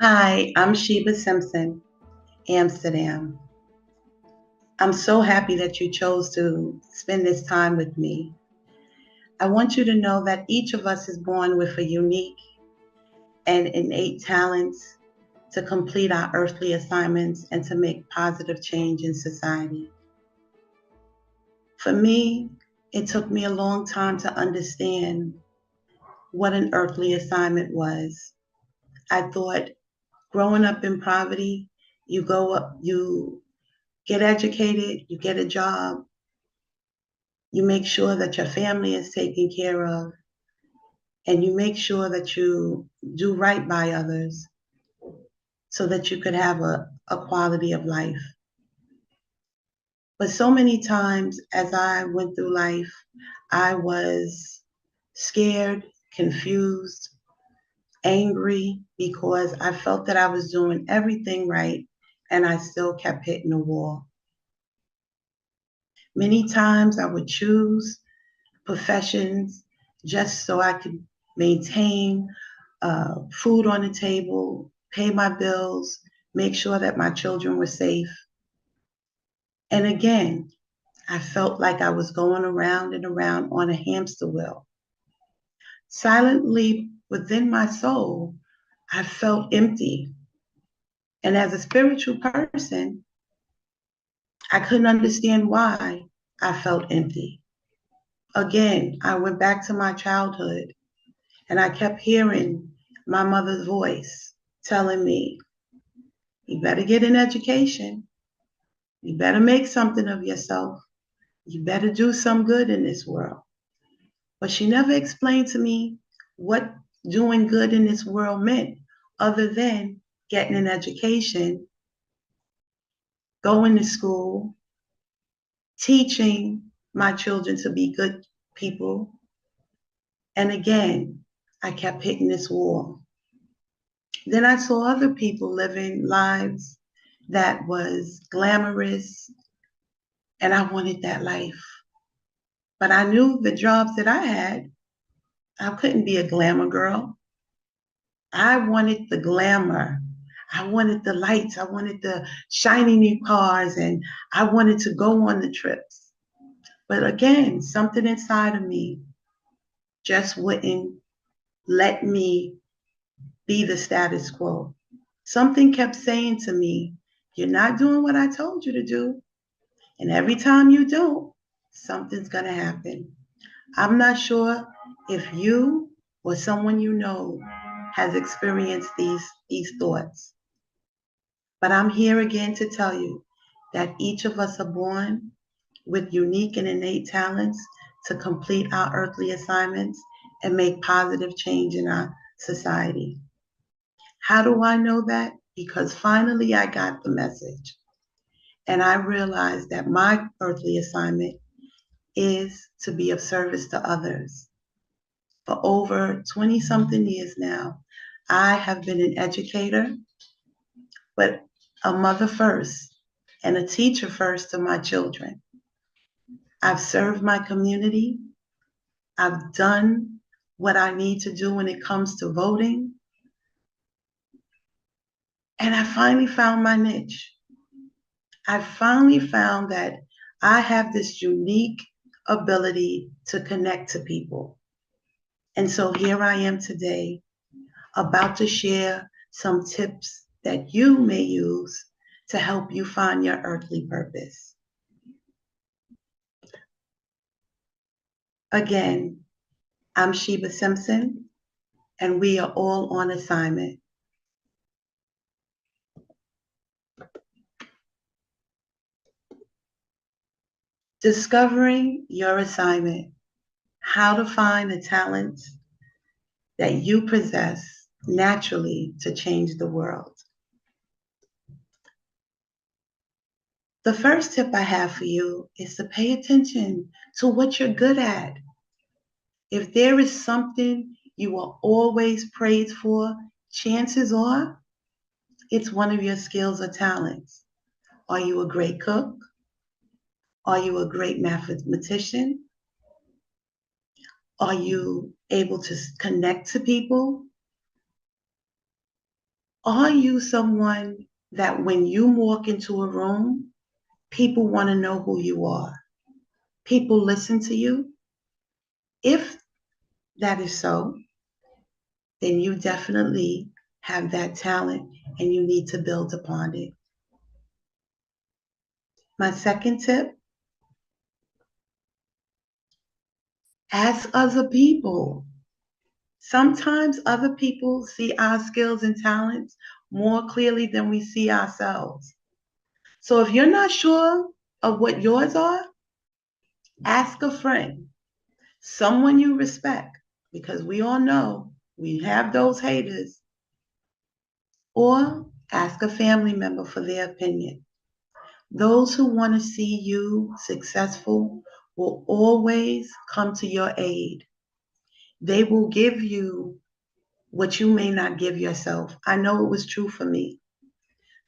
Hi, I'm Sheba Simpson, Amsterdam. I'm so happy that you chose to spend this time with me. I want you to know that each of us is born with a unique and innate talents to complete our earthly assignments and to make positive change in society. For me, it took me a long time to understand what an earthly assignment was. I thought growing up in poverty, you go up, you get educated, you get a job, you make sure that your family is taken care of, and you make sure that you do right by others so that you could have a quality of life. But so many times as I went through life, I was scared, confused, angry, because I felt that I was doing everything right and I still kept hitting the wall. Many times I would choose professions just so I could maintain food on the table, pay my bills, make sure that my children were safe. And again, I felt like I was going around and around on a hamster wheel. Silently within my soul, I felt empty. And as a spiritual person, I couldn't understand why I felt empty. Again, I went back to my childhood and I kept hearing my mother's voice telling me, you better get an education. You better make something of yourself. You better do some good in this world. But she never explained to me what doing good in this world meant other than getting an education, going to school, teaching my children to be good people. And again, I kept hitting this wall. Then I saw other people living lives that was glamorous, and I wanted that life. But I knew the jobs that I had, I couldn't be a glamour girl. I wanted the glamour. I wanted the lights. I wanted the shiny new cars, and I wanted to go on the trips. But again, something inside of me just wouldn't let me be the status quo. Something kept saying to me, you're not doing what I told you to do. And every time you don't, something's going to happen. I'm not sure if you or someone you know has experienced these thoughts. But I'm here again to tell you that each of us are born with unique and innate talents to complete our earthly assignments and make positive change in our society. How do I know that? Because finally I got the message. And I realized that my earthly assignment is to be of service to others. For over 20 something years now, I have been an educator, but a mother first and a teacher first to my children. I've served my community. I've done what I need to do when it comes to voting. And I finally found my niche. I finally found that I have this unique ability to connect to people. And so here I am today, about to share some tips that you may use to help you find your earthly purpose. Again, I'm Sheba Simpson, and we are all on assignment. Discovering your assignment, how to find the talents that you possess naturally to change the world. The first tip I have for you is to pay attention to what you're good at. If there is something you are always praised for, chances are it's one of your skills or talents. Are you a great cook? Are you a great mathematician? Are you able to connect to people? Are you someone that when you walk into a room, people want to know who you are? People listen to you? If that is so, then you definitely have that talent and you need to build upon it. My second tip, ask other people. Sometimes other people see our skills and talents more clearly than we see ourselves. So if you're not sure of what yours are, ask a friend, someone you respect, because we all know we have those haters, or ask a family member for their opinion. Those who want to see you successful will always come to your aid. They will give you what you may not give yourself. I know it was true for me.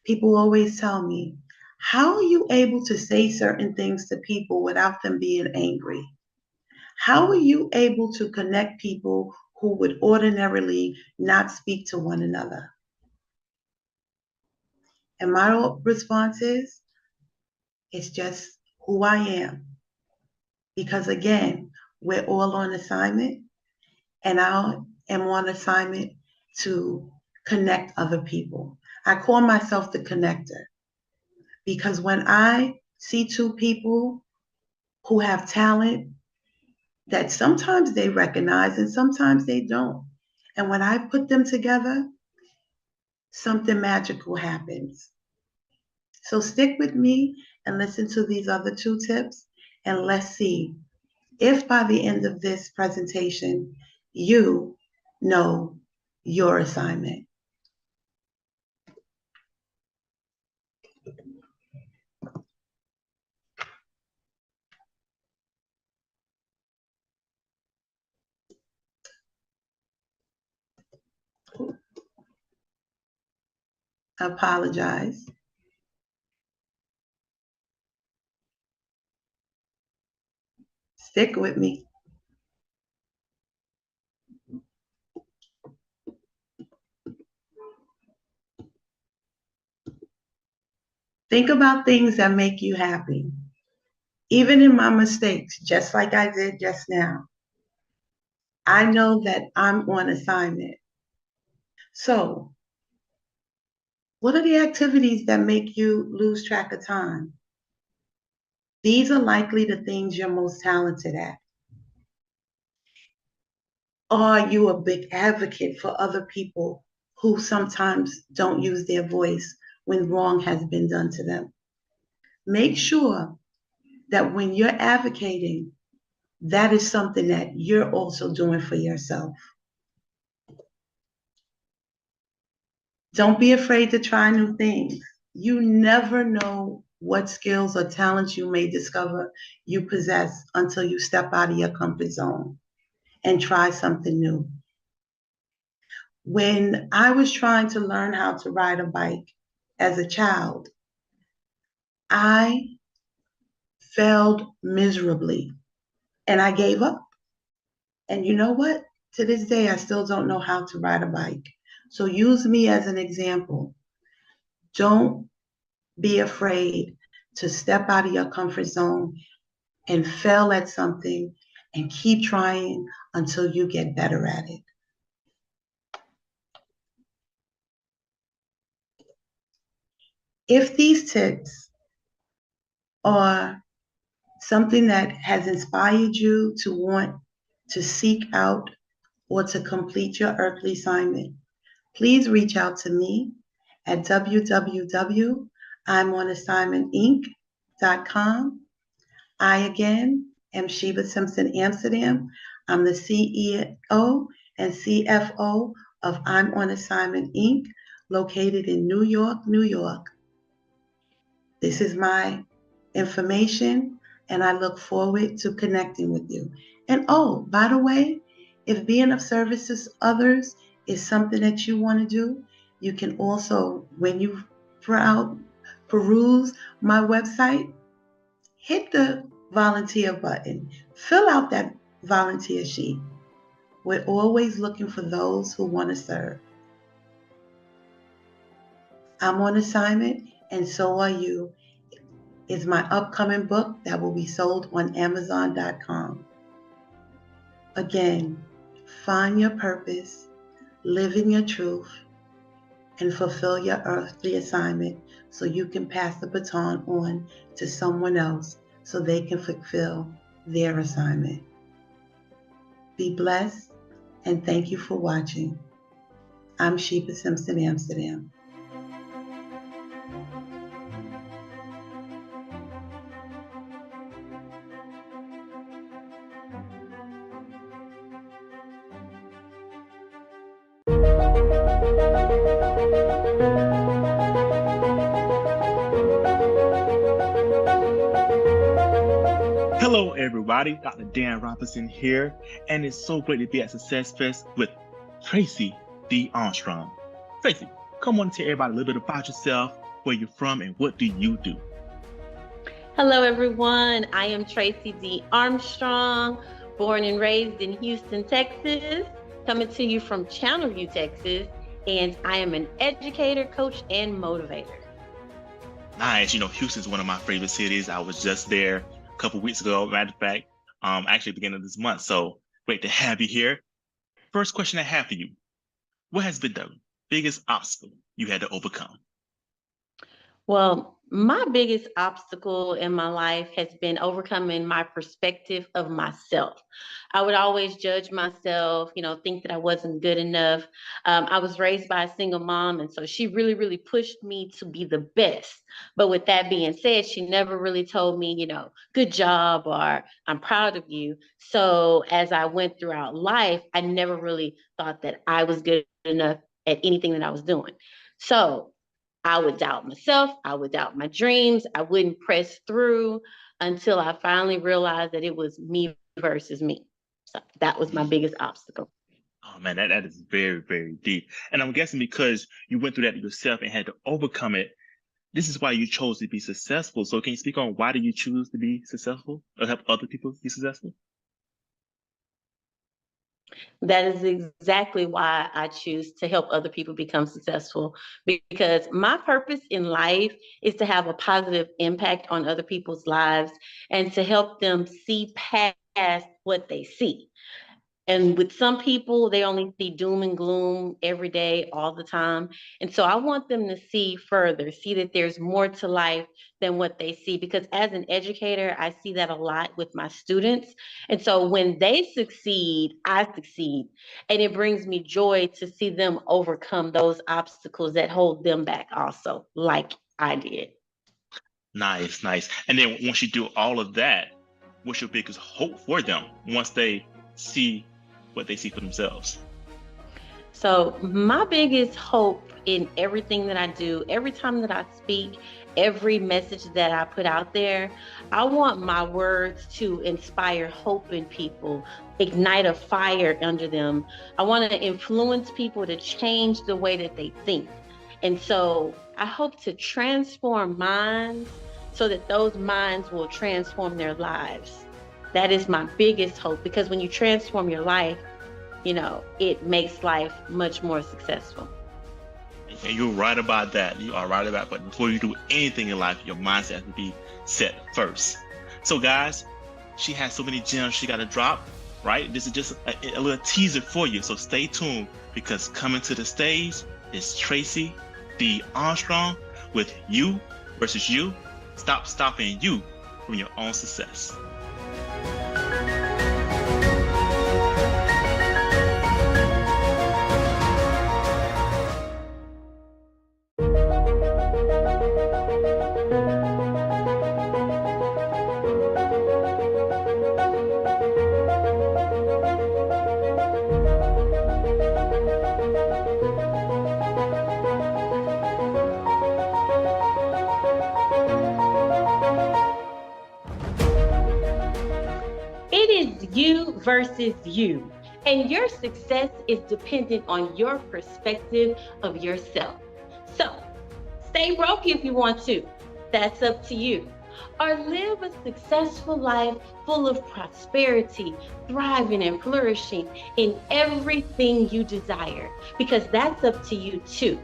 People always tell me, how are you able to say certain things to people without them being angry? How are you able to connect people who would ordinarily not speak to one another? And my response is, it's just who I am. Because again, we're all on assignment, and I am on assignment to connect other people. I call myself the connector because when I see two people who have talent that sometimes they recognize and sometimes they don't, and when I put them together, something magical happens. So stick with me and listen to these other two tips, and let's see if by the end of this presentation, you know your assignment. I apologize. Stick with me. Think about things that make you happy. Even in my mistakes, just like I did just now, I know that I'm on assignment. So, what are the activities that make you lose track of time? These are likely the things you're most talented at. Are you a big advocate for other people who sometimes don't use their voice when wrong has been done to them? Make sure that when you're advocating, that is something that you're also doing for yourself. Don't be afraid to try new things. You never know what skills or talents you may discover you possess until you step out of your comfort zone and try something new. When I was trying to learn how to ride a bike as a child, I failed miserably and I gave up. And you know what? To this day, I still don't know how to ride a bike. So use me as an example. Don't be afraid to step out of your comfort zone and fail at something and keep trying until you get better at it. If these tips are something that has inspired you to want to seek out or to complete your earthly assignment, please reach out to me at www.I'mOnAssignmentInc.com. I again am Sheba Simpson Amsterdam. I'm the CEO and CFO of I'm on Assignment Inc., located in New York, New York. This is my information, and I look forward to connecting with you. And oh, by the way, if being of service to others is something that you want to do, you can also, when you peruse my website, hit the volunteer button, fill out that volunteer sheet. We're always looking for those who want to serve. I'm on assignment, and so are you. Is my upcoming book that will be sold on Amazon.com. Again, find your purpose, live in your truth, and fulfill your earthly assignment so you can pass the baton on to someone else so they can fulfill their assignment. Be blessed, and thank you for watching. I'm Sheba Simpson Amsterdam. Hello, everybody. Dr. Dan Robinson here, and it's so great to be at SuccessFest with Tracy D. Armstrong. Tracy, come on and tell everybody a little bit about yourself, where you're from, and what do you do? Hello, everyone. I am Tracy D. Armstrong, born and raised in Houston, Texas, coming to you from Channelview, Texas, and I am an educator, coach, and motivator. Nice. You know, Houston's one of my favorite cities. I was just there a couple weeks ago, matter of fact, actually beginning of this month. So great to have you here. First question I have for you. What has been the biggest obstacle you had to overcome? Well, my biggest obstacle in my life has been overcoming my perspective of myself. I would always judge myself, think that I wasn't good enough. I was raised by a single mom, and so she really, really pushed me to be the best. But with that being said, she never really told me, good job or I'm proud of you. So as I went throughout life, I never really thought that I was good enough at anything that I was doing. So I would doubt myself. I would doubt my dreams. I wouldn't press through until I finally realized that it was me versus me. So that was my biggest obstacle. Oh man, that is very, very deep. And I'm guessing because you went through that yourself and had to overcome it, this is why you chose to be successful. So can you speak on why do you choose to be successful or help other people be successful? That is exactly why I choose to help other people become successful, because my purpose in life is to have a positive impact on other people's lives and to help them see past what they see. And with some people, they only see doom and gloom every day, all the time. And so I want them to see further, see that there's more to life than what they see. Because as an educator, I see that a lot with my students. And so when they succeed, I succeed. And it brings me joy to see them overcome those obstacles that hold them back also, like I did. Nice, nice. And then once you do all of that, what's your biggest hope for them once they see what they see for themselves? So my biggest hope in everything that I do, every time that I speak, every message that I put out there, I want my words to inspire hope in people, ignite a fire under them. I want to influence people to change the way that they think. And so I hope to transform minds so that those minds will transform their lives. That is my biggest hope, because when you transform your life, it makes life much more successful. And you're right about that. You are right about that. But before you do anything in life, your mindset has to be set first. So guys, she has so many gems she got to drop, right? This is just a little teaser for you. So stay tuned, because coming to the stage is Tracy D. Armstrong with You versus You. Stop stopping you from your own success. You versus you. And your success is dependent on your perspective of yourself. So stay broke if you want to. That's up to you. Or live a successful life full of prosperity, thriving and flourishing in everything you desire, because that's up to you too.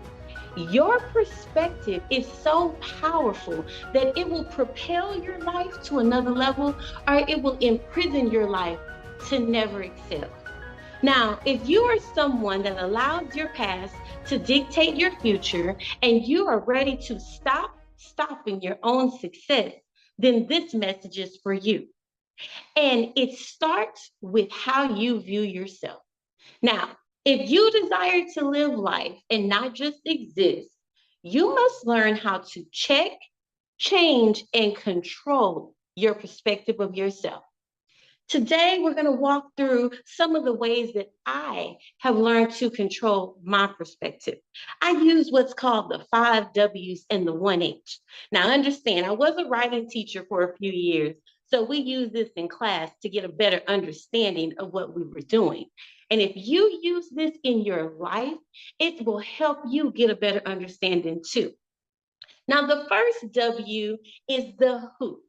Your perspective is so powerful that it will propel your life to another level, or it will imprison your life to never excel. Now, if you are someone that allows your past to dictate your future, and you are ready to stop stopping your own success, then this message is for you. And it starts with how you view yourself. Now, if you desire to live life and not just exist, you must learn how to check, change, and control your perspective of yourself. Today, we're going to walk through some of the ways that I have learned to control my perspective. I use what's called the 5 W's and the 1 H. Now, understand, I was a writing teacher for a few years, so we use this in class to get a better understanding of what we were doing. And if you use this in your life, it will help you get a better understanding too. Now, the first W is the who.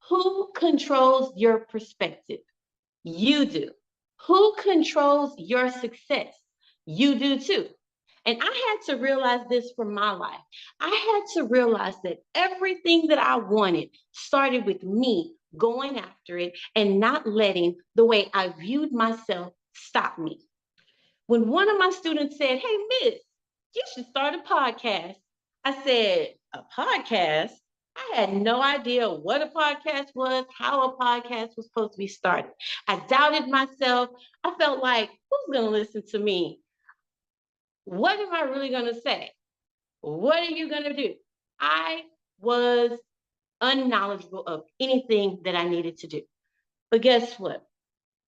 Who controls your perspective? You do. Who controls your success? You do too. And I had to realize this for my life. I had to realize that everything that I wanted started with me going after it and not letting the way I viewed myself stop me. When one of my students said, "Hey, Miss, you should start a podcast," I said, "A podcast?" I had no idea what a podcast was, how a podcast was supposed to be started. I doubted myself. I felt like, who's going to listen to me? What am I really going to say? What are you going to do? I was unknowledgeable of anything that I needed to do. But guess what?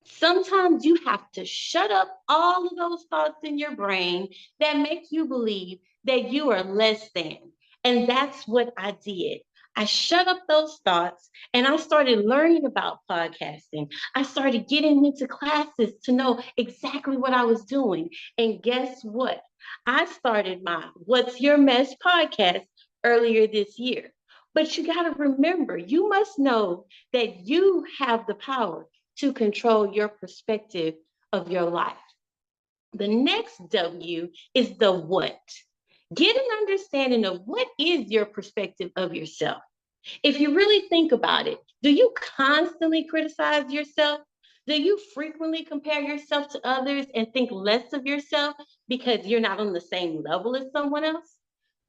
Sometimes you have to shut up all of those thoughts in your brain that make you believe that you are less than. And that's what I did. I shut up those thoughts and I started learning about podcasting. I started getting into classes to know exactly what I was doing. And guess what? I started my What's Your Mess podcast earlier this year. But you got to remember, you must know that you have the power to control your perspective of your life. The next W is the what. Get an understanding of what is your perspective of yourself. If you really think about it, do you constantly criticize yourself? Do you frequently compare yourself to others and think less of yourself because you're not on the same level as someone else?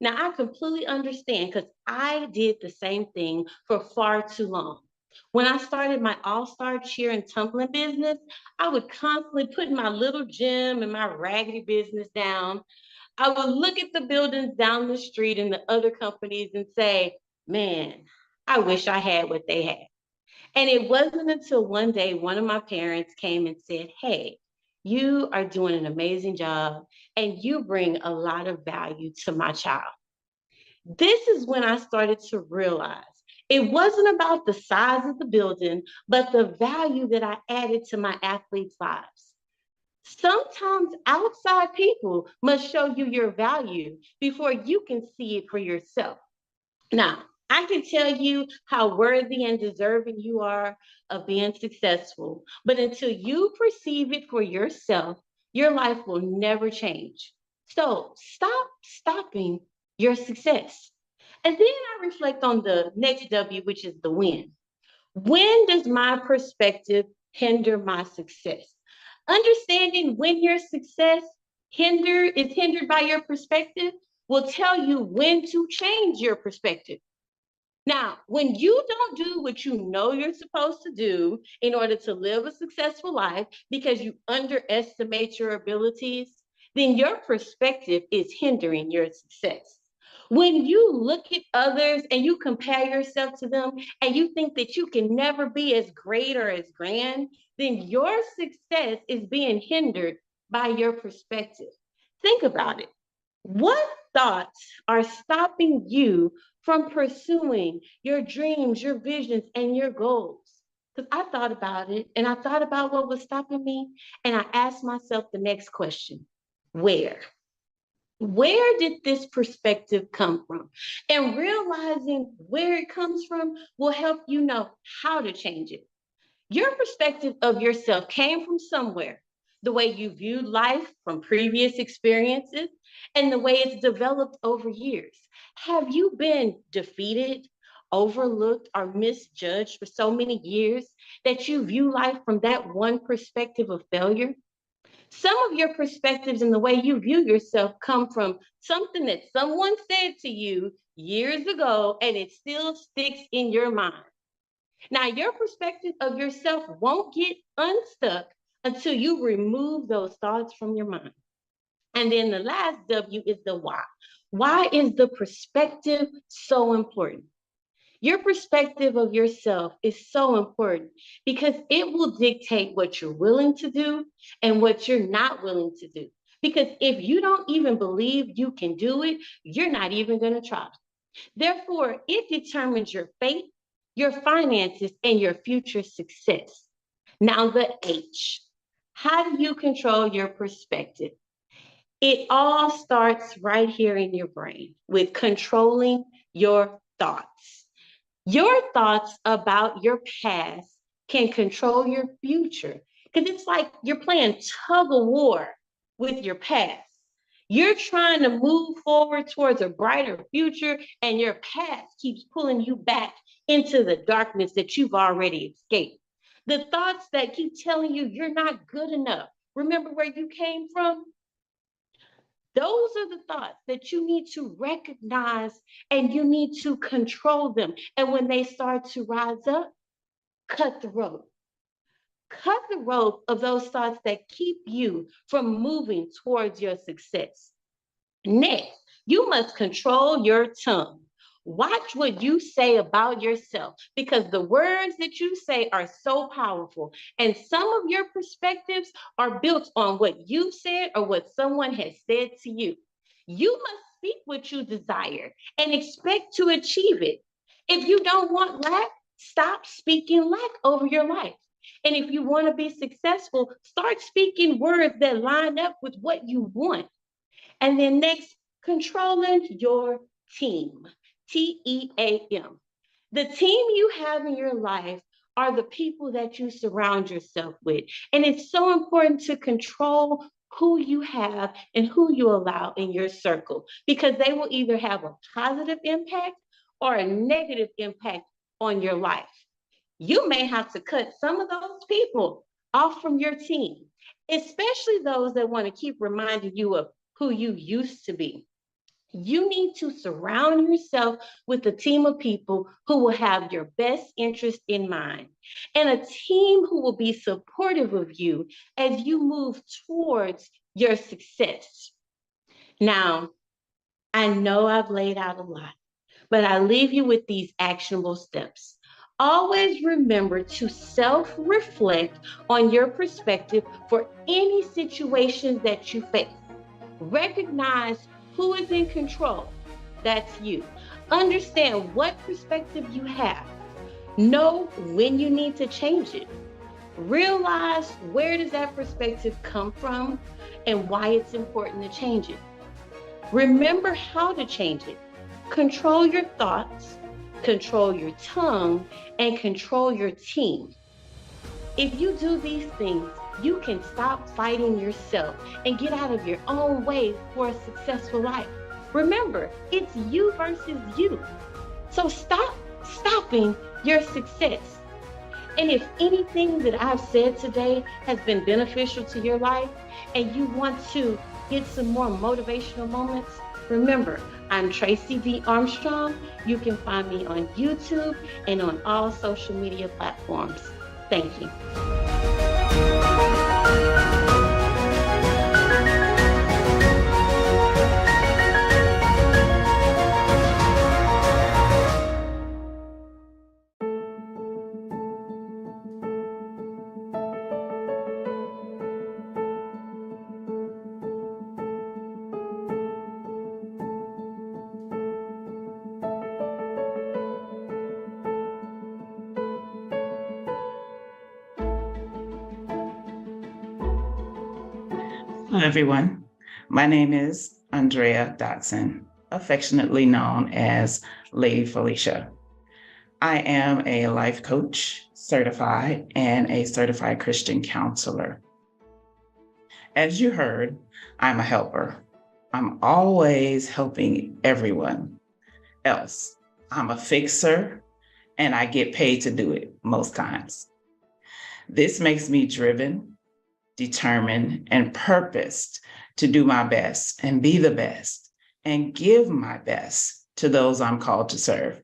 Now, I completely understand because I did the same thing for far too long. When I started my all-star cheer and tumbling business, I would constantly put my little gym and my raggedy business down. I would look at the buildings down the street and the other companies and say, man, I wish I had what they had. And it wasn't until one day one of my parents came and said, hey, you are doing an amazing job and you bring a lot of value to my child. This is when I started to realize it wasn't about the size of the building, but the value that I added to my athletes' lives. Sometimes outside people must show you your value before you can see it for yourself. Now, I can tell you how worthy and deserving you are of being successful, but until you perceive it for yourself, your life will never change. So stop stopping your success. And then I reflect on the next W, which is the win. When does my perspective hinder my success? Understanding when your success is hindered by your perspective will tell you when to change your perspective. Now, when you don't do what you know you're supposed to do in order to live a successful life because you underestimate your abilities, then your perspective is hindering your success. When you look at others and you compare yourself to them and you think that you can never be as great or as grand, then your success is being hindered by your perspective. Think about it. What thoughts are stopping you from pursuing your dreams, your visions, and your goals? Because I thought about it and I thought about what was stopping me, and I asked myself the next question: where? Where did this perspective come from? And realizing where it comes from will help you know how to change it. Your perspective of yourself came from somewhere. The way you viewed life from previous experiences and the way it's developed over years. Have you been defeated, overlooked, or misjudged for so many years that you view life from that one perspective of failure? Some of your perspectives and the way you view yourself come from something that someone said to you years ago, and it still sticks in your mind. Now, your perspective of yourself won't get unstuck until you remove those thoughts from your mind. And then the last W is the why. Why is the perspective so important? Your perspective of yourself is so important because it will dictate what you're willing to do and what you're not willing to do. Because if you don't even believe you can do it, you're not even going to try. Therefore, it determines your fate, your finances, and your future success. Now, the H. How do you control your perspective? It all starts right here in your brain with controlling your thoughts. Your thoughts about your past can control your future because it's like you're playing tug of war with your past. You're trying to move forward towards a brighter future, and your past keeps pulling you back into the darkness that you've already escaped. The thoughts that keep telling you you're not good enough. Remember where you came from? Those are the thoughts that you need to recognize and you need to control them. And when they start to rise up, cut the rope. Cut the rope of those thoughts that keep you from moving towards your success. Next, you must control your tongue. Watch what you say about yourself because the words that you say are so powerful. And some of your perspectives are built on what you said or what someone has said to you. You must speak what you desire and expect to achieve it. If you don't want lack, stop speaking lack over your life. And if you want to be successful, start speaking words that line up with what you want. And then next, controlling your team, TEAM. The team you have in your life are the people that you surround yourself with. And it's so important to control who you have and who you allow in your circle because they will either have a positive impact or a negative impact on your life. You may have to cut some of those people off from your team, especially those that want to keep reminding you of who you used to be. You need to surround yourself with a team of people who will have your best interest in mind and a team who will be supportive of you as you move towards your success. Now, I know I've laid out a lot, but I leave you with these actionable steps. Always remember to self-reflect on your perspective for any situations that you face. Recognize who is in control. That's you. Understand what perspective you have. Know when you need to change it. Realize where does that perspective come from and why it's important to change it. Remember how to change it. Control your thoughts, control your tongue, and control your team. If you do these things, you can stop fighting yourself and get out of your own way for a successful life. Remember, it's you versus you. So stop stopping your success. And if anything that I've said today has been beneficial to your life and you want to get some more motivational moments, remember, I'm Tracy V. Armstrong. You can find me on YouTube and on all social media platforms. Thank you. Hello, everyone. My name is Andrea Dotson, affectionately known as Lady Felicia. I am a life coach, certified, and a certified Christian counselor. As you heard, I'm a helper. I'm always helping everyone else. I'm a fixer, and I get paid to do it most times. This makes me driven, determined, and purposed to do my best and be the best and give my best to those I'm called to serve.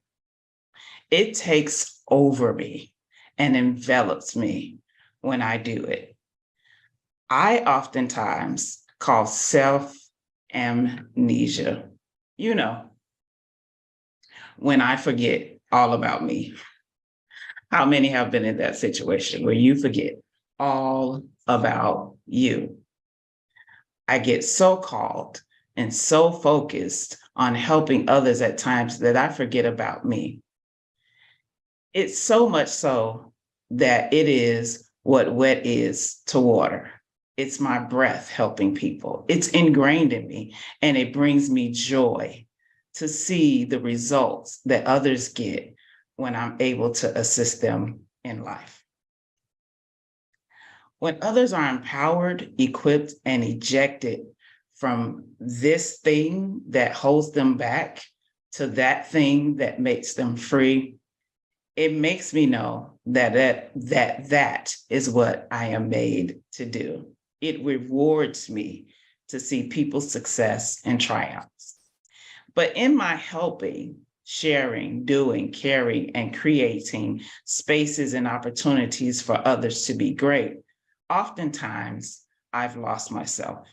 It takes over me and envelops me when I do it. I oftentimes call self-amnesia. You know, when I forget all about me. How many have been in that situation where you forget all about you? I get so caught and so focused on helping others at times that I forget about me. It's so much so that it is what wet is to water. It's my breath helping people. It's ingrained in me, and it brings me joy to see the results that others get when I'm able to assist them in life. When others are empowered, equipped, and ejected from this thing that holds them back to that thing that makes them free, it makes me know that is what I am made to do. It rewards me to see people's success and triumphs. But in my helping, sharing, doing, caring, and creating spaces and opportunities for others to be great, oftentimes I've lost myself.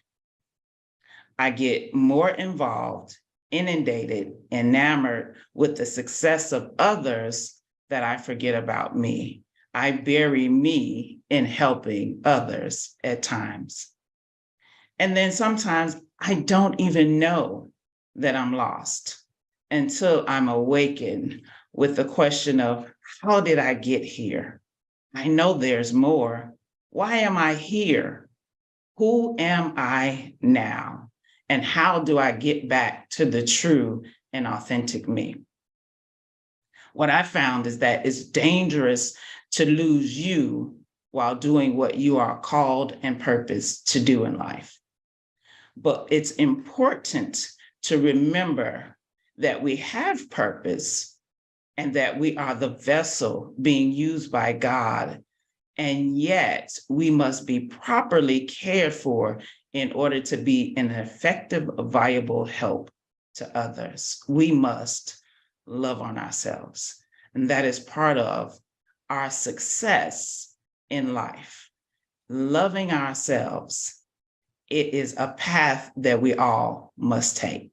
I get more involved, inundated, enamored with the success of others that I forget about me. I bury me in helping others at times. And then sometimes I don't even know that I'm lost until I'm awakened with the question of, how did I get here? I know there's more. Why am I here? Who am I now? And how do I get back to the true and authentic me? What I found is that it's dangerous to lose you while doing what you are called and purposed to do in life. But it's important to remember that we have purpose and that we are the vessel being used by God And yet we must be properly cared for in order to be an effective, viable help to others. We must love on ourselves. And that is part of our success in life. Loving ourselves, it is a path that we all must take.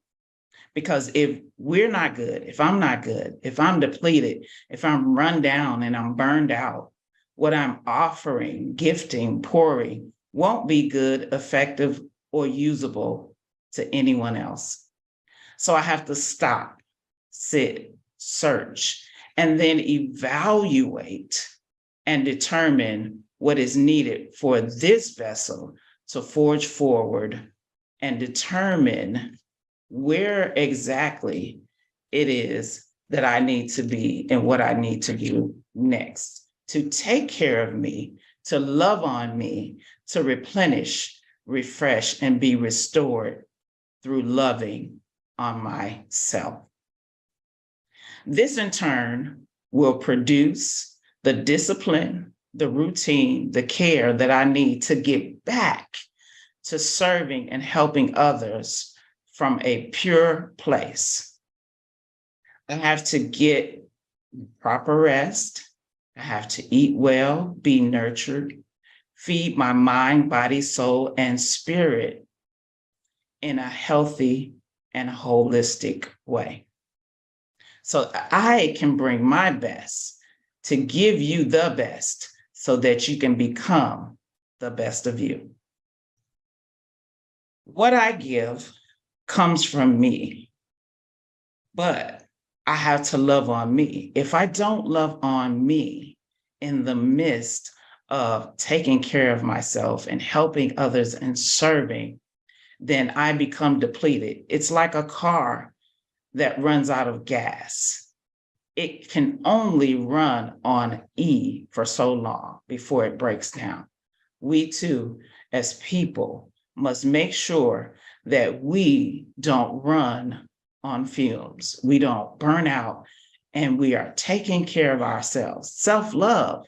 Because if we're not good, if I'm not good, if I'm depleted, if I'm run down and I'm burned out, what I'm offering, gifting, pouring won't be good, effective, or usable to anyone else. So I have to stop, sit, search, and then evaluate and determine what is needed for this vessel to forge forward and determine where exactly it is that I need to be and what I need to do next to take care of me, to love on me, to replenish, refresh, and be restored through loving on myself. This in turn will produce the discipline, the routine, the care that I need to get back to serving and helping others from a pure place. I have to get proper rest. I have to eat well, be nurtured, feed my mind, body, soul, and spirit in a healthy and holistic way. So I can bring my best to give you the best so that you can become the best of you. What I give comes from me, but I have to love on me. If I don't love on me in the midst of taking care of myself and helping others and serving, then I become depleted. It's like a car that runs out of gas. It can only run on E for so long before it breaks down. We too, as people, must make sure that we don't run on fumes. We don't burn out, and we are taking care of ourselves. Self-love,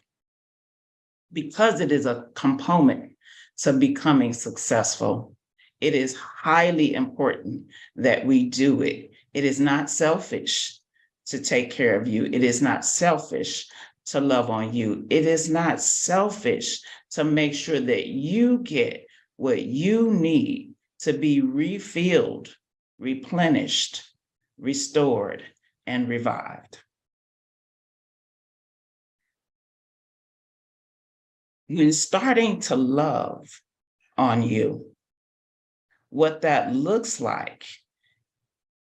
because it is a component to becoming successful, it is highly important that we do it. It is not selfish to take care of you. It is not selfish to love on you. It is not selfish to make sure that you get what you need to be refilled, replenished, restored, and revived. When starting to love on you, what that looks like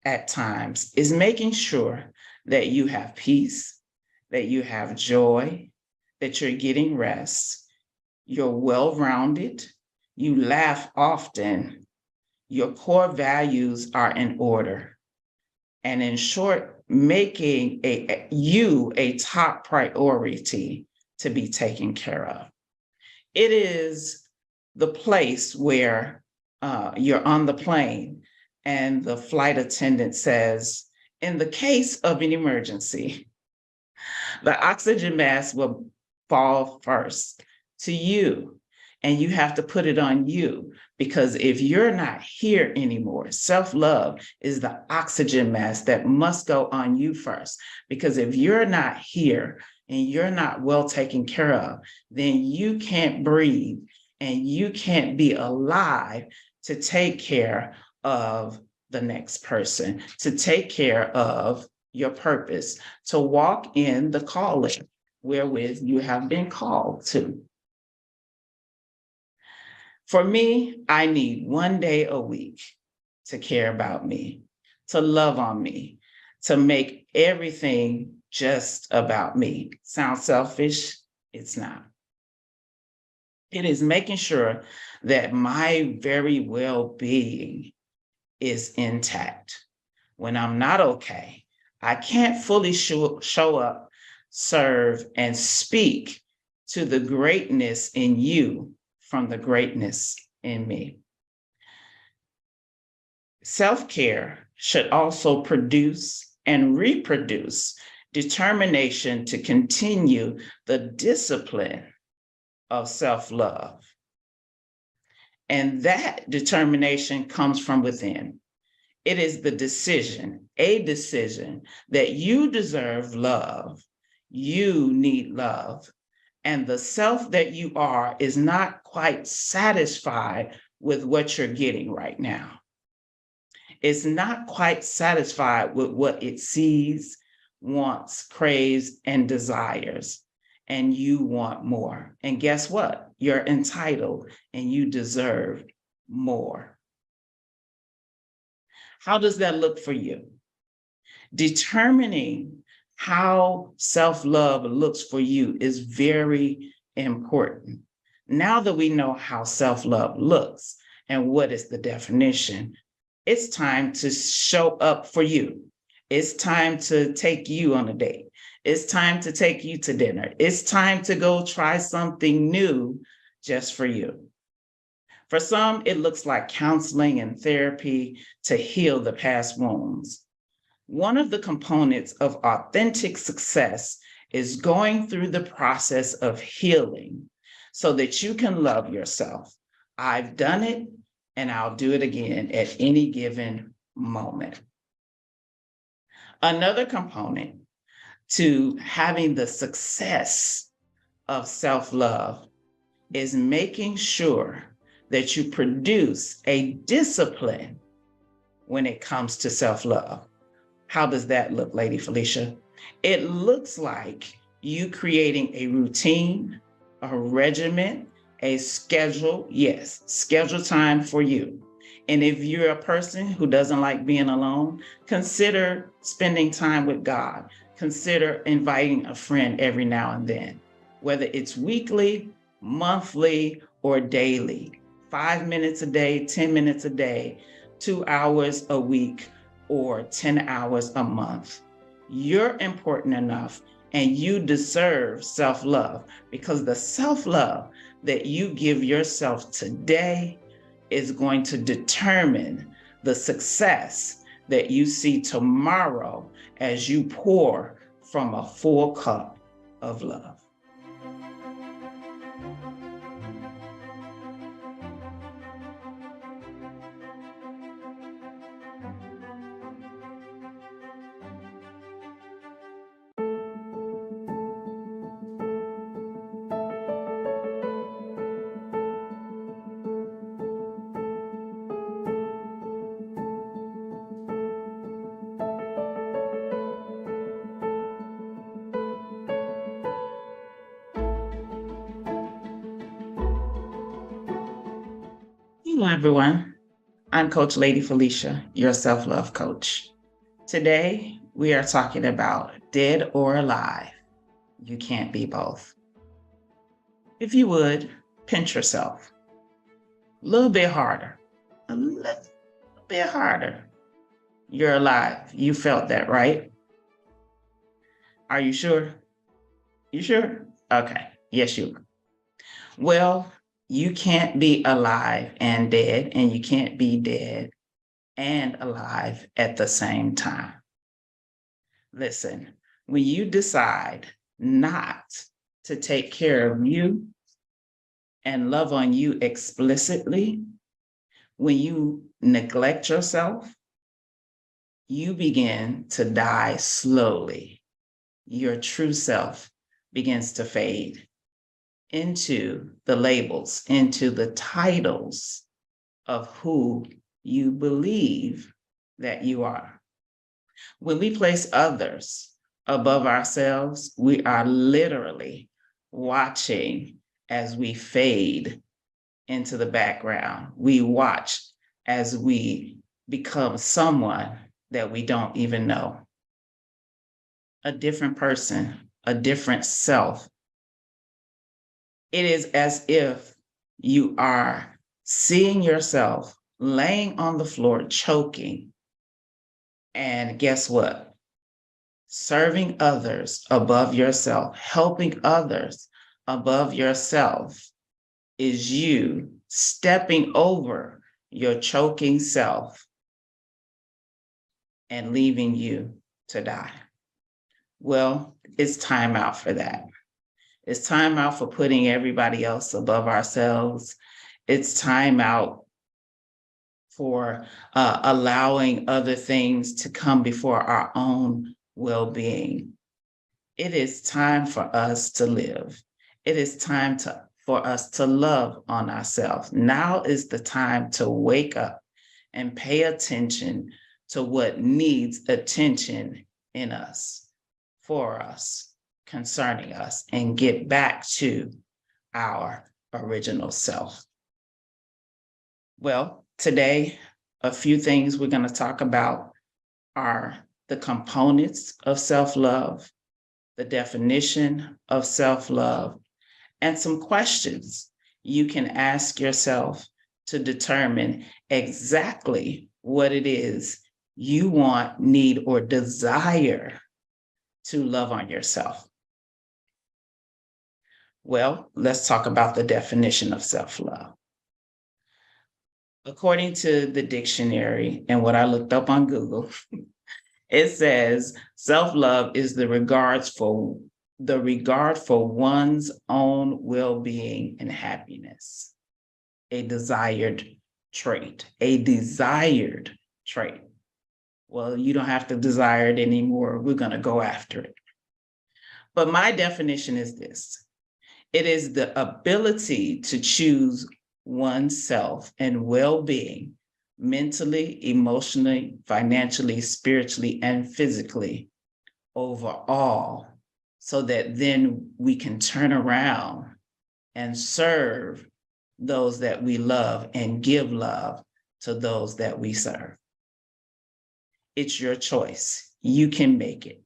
at times is making sure that you have peace, that you have joy, that you're getting rest, you're well-rounded, you laugh often, your core values are in order. And in short, making you a top priority to be taken care of. It is the place where you're on the plane and the flight attendant says, in the case of an emergency, the oxygen mask will fall first to you, and you have to put it on you, because if you're not here anymore, self-love is the oxygen mask that must go on you first. Because if you're not here and you're not well taken care of, then you can't breathe and you can't be alive to take care of the next person, to take care of your purpose, to walk in the calling wherewith you have been called to. For me, I need one day a week to care about me, to love on me, to make everything just about me. Sounds selfish? It's not. It is making sure that my very well-being is intact. When I'm not okay, I can't fully show up, serve, and speak to the greatness in you from the greatness in me. Self-care should also produce and reproduce determination to continue the discipline of self-love. And that determination comes from within. It is the decision, a decision that you deserve love, you need love, and the self that you are is not quite satisfied with what you're getting right now. It's not quite satisfied with what it sees, wants, craves, and desires. And you want more. And guess what? You're entitled and you deserve more. How does that look for you? Determining how self-love looks for you is very important. Now that we know how self-love looks and what is the definition, it's time to show up for you. It's time to take you on a date. It's time to take you to dinner. It's time to go try something new just for you. For some, it looks like counseling and therapy to heal the past wounds. One of the components of authentic success is going through the process of healing so that you can love yourself. I've done it and I'll do it again at any given moment. Another component to having the success of self-love is making sure that you produce a discipline when it comes to self-love. How does that look, Lady Felicia? It looks like you creating a routine, a regimen, a schedule. Yes, schedule time for you. And if you're a person who doesn't like being alone, consider spending time with God. Consider inviting a friend every now and then, whether it's weekly, monthly, or daily. 5 minutes a day, 10 minutes a day, 2 hours a week, or 10 hours a month. You're important enough and you deserve self-love, because the self-love that you give yourself today is going to determine the success that you see tomorrow as you pour from a full cup of love. Hello, everyone. I'm Coach Lady Felicia, your self-love coach. Today, we are talking about dead or alive. You can't be both. If you would, pinch yourself. A little bit harder. A little bit harder. You're alive. You felt that, right? Are you sure? You sure? Okay. Yes, you are. Well, you can't be alive and dead, and you can't be dead and alive at the same time. Listen, when you decide not to take care of you and love on you explicitly, when you neglect yourself, you begin to die slowly. Your true self begins to fade into the labels, into the titles of who you believe that you are. When we place others above ourselves, we are literally watching as we fade into the background. We watch as we become someone that we don't even know. A different person, a different self. It is as if you are seeing yourself laying on the floor, choking. And guess what? Serving others above yourself, helping others above yourself is you stepping over your choking self and leaving you to die. Well, it's time out for that. It's time out for putting everybody else above ourselves. It's time out for allowing other things to come before our own well-being. It is time for us to live. It is time for us to love on ourselves. Now is the time to wake up and pay attention to what needs attention in us, for us, concerning us, and get back to our original self. Well, today, a few things we're going to talk about are the components of self-love, the definition of self-love, and some questions you can ask yourself to determine exactly what it is you want, need, or desire to love on yourself. Well, let's talk about the definition of self-love. According to the dictionary and what I looked up on Google, it says self-love is the regard for one's own well-being and happiness, a desired trait, Well, you don't have to desire it anymore. We're going to go after it. But my definition is this. It is the ability to choose oneself and well-being mentally, emotionally, financially, spiritually, and physically overall, so that then we can turn around and serve those that we love and give love to those that we serve. It's your choice. You can make it.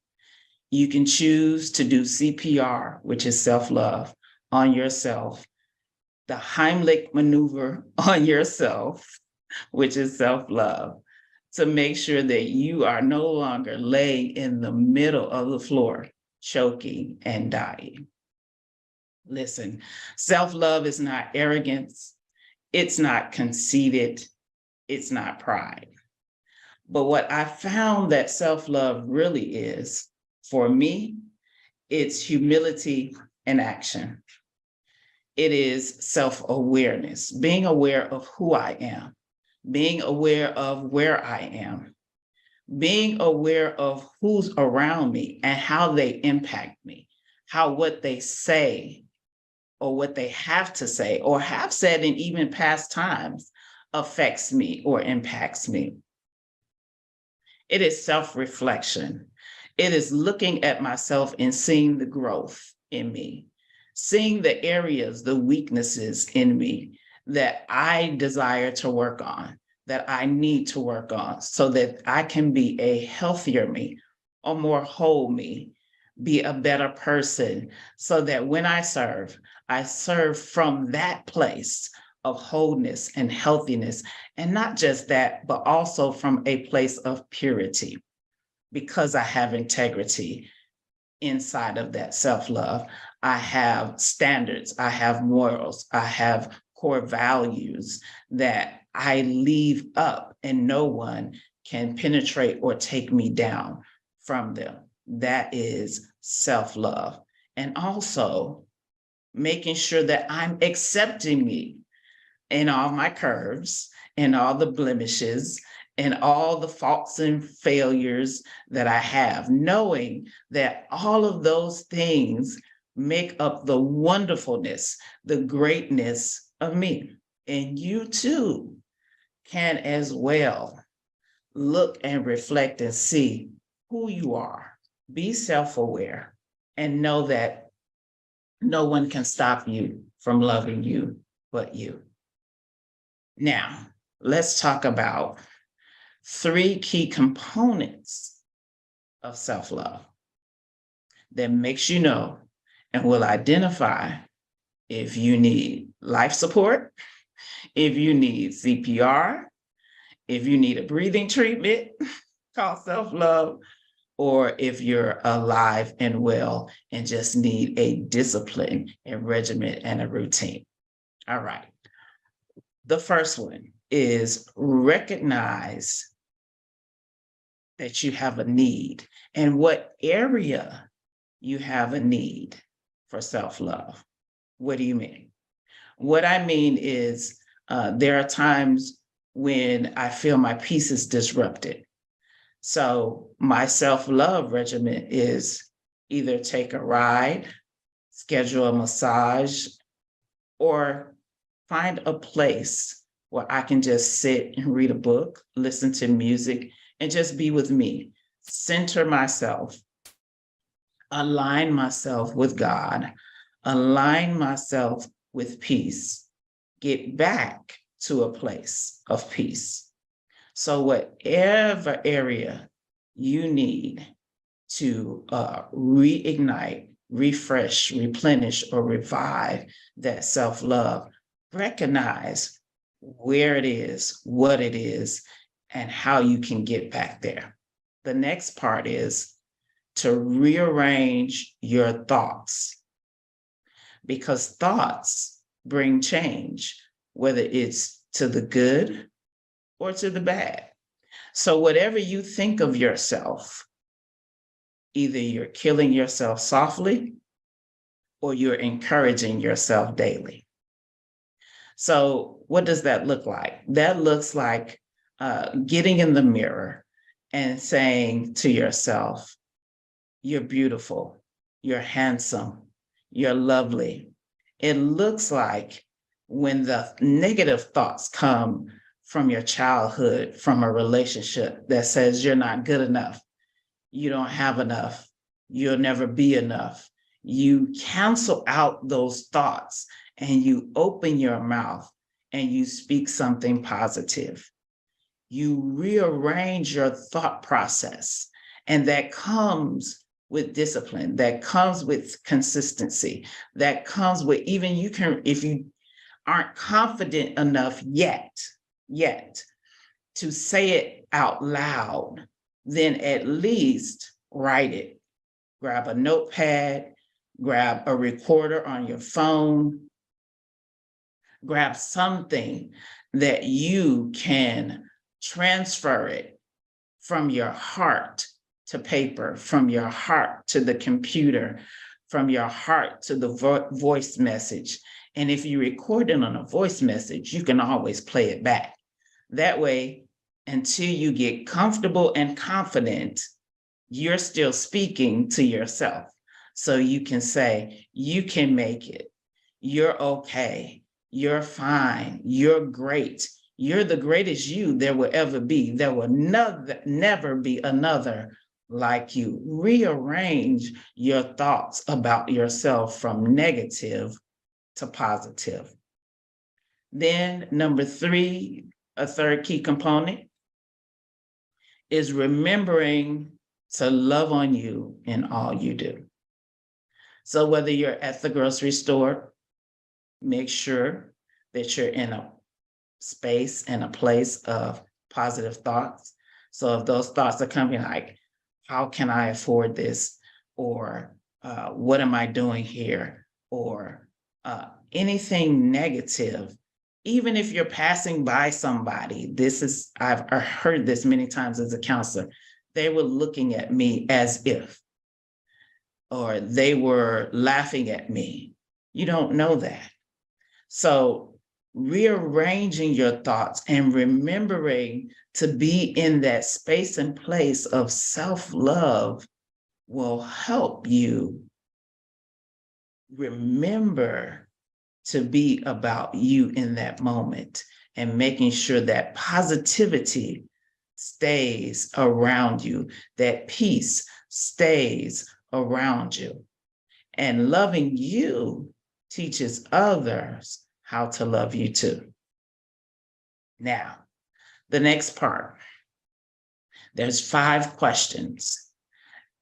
You can choose to do CPR, which is self-love, on yourself, the Heimlich maneuver on yourself, which is self-love, to make sure that you are no longer laying in the middle of the floor, choking and dying. Listen, self-love is not arrogance. It's not conceited. It's not pride. But what I found that self-love really is, for me, it's humility in action. It is self-awareness, being aware of who I am, being aware of where I am, being aware of who's around me and how they impact me, how what they say or what they have to say or have said in even past times affects me or impacts me. It is self-reflection. It is looking at myself and seeing the growth in me, seeing the areas, the weaknesses in me that I desire to work on, that I need to work on, so that I can be a healthier me, a more whole me, be a better person, so that when I serve from that place of wholeness and healthiness. And not just that, but also from a place of purity, because I have integrity inside of that self-love. I have standards, I have morals, I have core values that I leave up and no one can penetrate or take me down from them. That is self-love. And also making sure that I'm accepting me in all my curves and all the blemishes and all the faults and failures that I have, knowing that all of those things make up the wonderfulness, the greatness of me. And you too can as well look and reflect and see who you are. Be self-aware and know that no one can stop you from loving you but you. Now, let's talk about 3 key components of self-love that makes you know and will identify if you need life support, if you need CPR, if you need a breathing treatment called self-love, or if you're alive and well and just need a discipline and regimen and a routine. All right. The first one is recognize that you have a need and what area you have a need. for self-love. What do you mean? What I mean is there are times when I feel my peace is disrupted. So my self-love regimen is either take a ride, schedule a massage, or find a place where I can just sit and read a book, listen to music, and just be with me, center myself, align myself with God, align myself with peace, get back to a place of peace. So whatever area you need to reignite, refresh, replenish, or revive that self-love, recognize where it is, what it is, and how you can get back there. The next part is to rearrange your thoughts, because thoughts bring change, whether it's to the good or to the bad. So whatever you think of yourself, either you're killing yourself softly or you're encouraging yourself daily. So what does that look like? That looks like getting in the mirror and saying to yourself, you're beautiful, you're handsome, you're lovely. It looks like when the negative thoughts come from your childhood, from a relationship that says you're not good enough, you don't have enough, you'll never be enough. You cancel out those thoughts and you open your mouth and you speak something positive. You rearrange your thought process, and that comes with discipline, that comes with consistency, that comes with even you can, if you aren't confident enough yet to say it out loud, then at least write it. Grab a notepad, grab a recorder on your phone, grab something that you can transfer it from your heart to paper, from your heart to the computer, from your heart to the voice message. And if you record it on a voice message, you can always play it back. That way, until you get comfortable and confident, you're still speaking to yourself. So you can say, you can make it. You're okay. You're fine. You're great. You're the greatest you there will ever be. There will never be another like you. Rearrange your thoughts about yourself from negative to positive. Then number three, a third key component is remembering to love on you in all you do. So whether you're at the grocery store, make sure that you're in a space and a place of positive thoughts. So if those thoughts are coming like, how can I afford this? Or what am I doing here? Or anything negative, even if you're passing by somebody, I've heard this many times as a counselor, they were looking at me as if, or they were laughing at me. You don't know that. So rearranging your thoughts and remembering to be in that space and place of self-love will help you remember to be about you in that moment and making sure that positivity stays around you, that peace stays around you. And loving you teaches others how to love you too. Now, the next part, there's 5 questions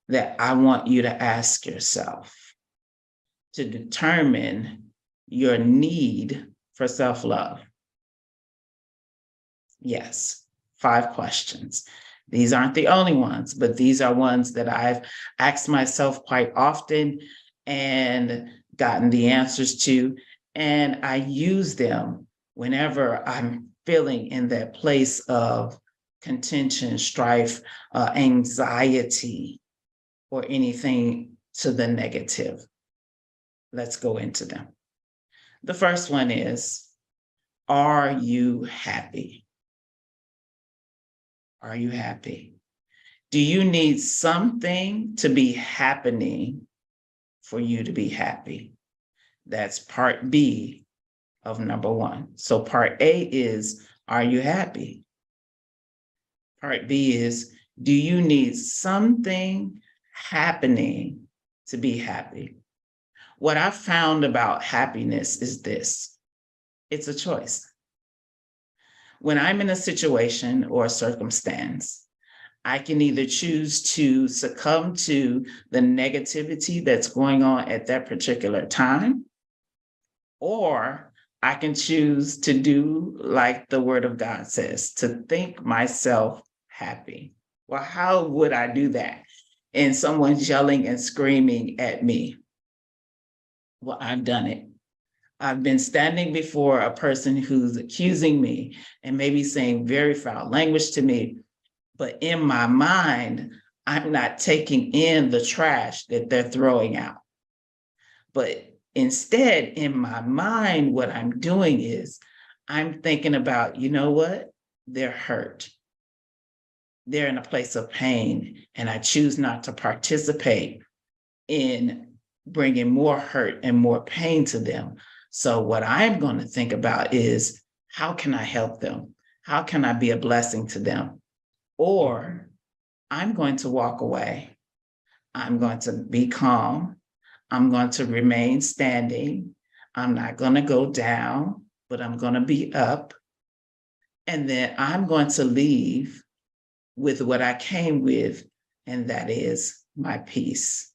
that I want you to ask yourself to determine your need for self-love. Yes, 5 questions. These aren't the only ones, but these are ones that I've asked myself quite often and gotten the answers to, and I use them whenever I'm feeling in that place of contention, strife, anxiety, or anything to the negative. Let's go into them. The first one is, are you happy? Are you happy? Do you need something to be happening for you to be happy? That's part B of number one. So part A is, are you happy? Part B is, do you need something happening to be happy? What I found about happiness is this: it's a choice. When I'm in a situation or a circumstance, I can either choose to succumb to the negativity that's going on at that particular time, or I can choose to do like the Word of God says, to think myself happy. Well, how would I do that? And someone's yelling and screaming at me. Well, I've done it. I've been standing before a person who's accusing me and maybe saying very foul language to me, but in my mind, I'm not taking in the trash that they're throwing out. But instead, in my mind, what I'm doing is I'm thinking about, you know what? They're hurt. They're in a place of pain, and I choose not to participate in bringing more hurt and more pain to them. So what I'm going to think about is, how can I help them? How can I be a blessing to them? Or I'm going to walk away. I'm going to be calm. I'm going to remain standing. I'm not going to go down, but I'm going to be up. And then I'm going to leave with what I came with, and that is my peace.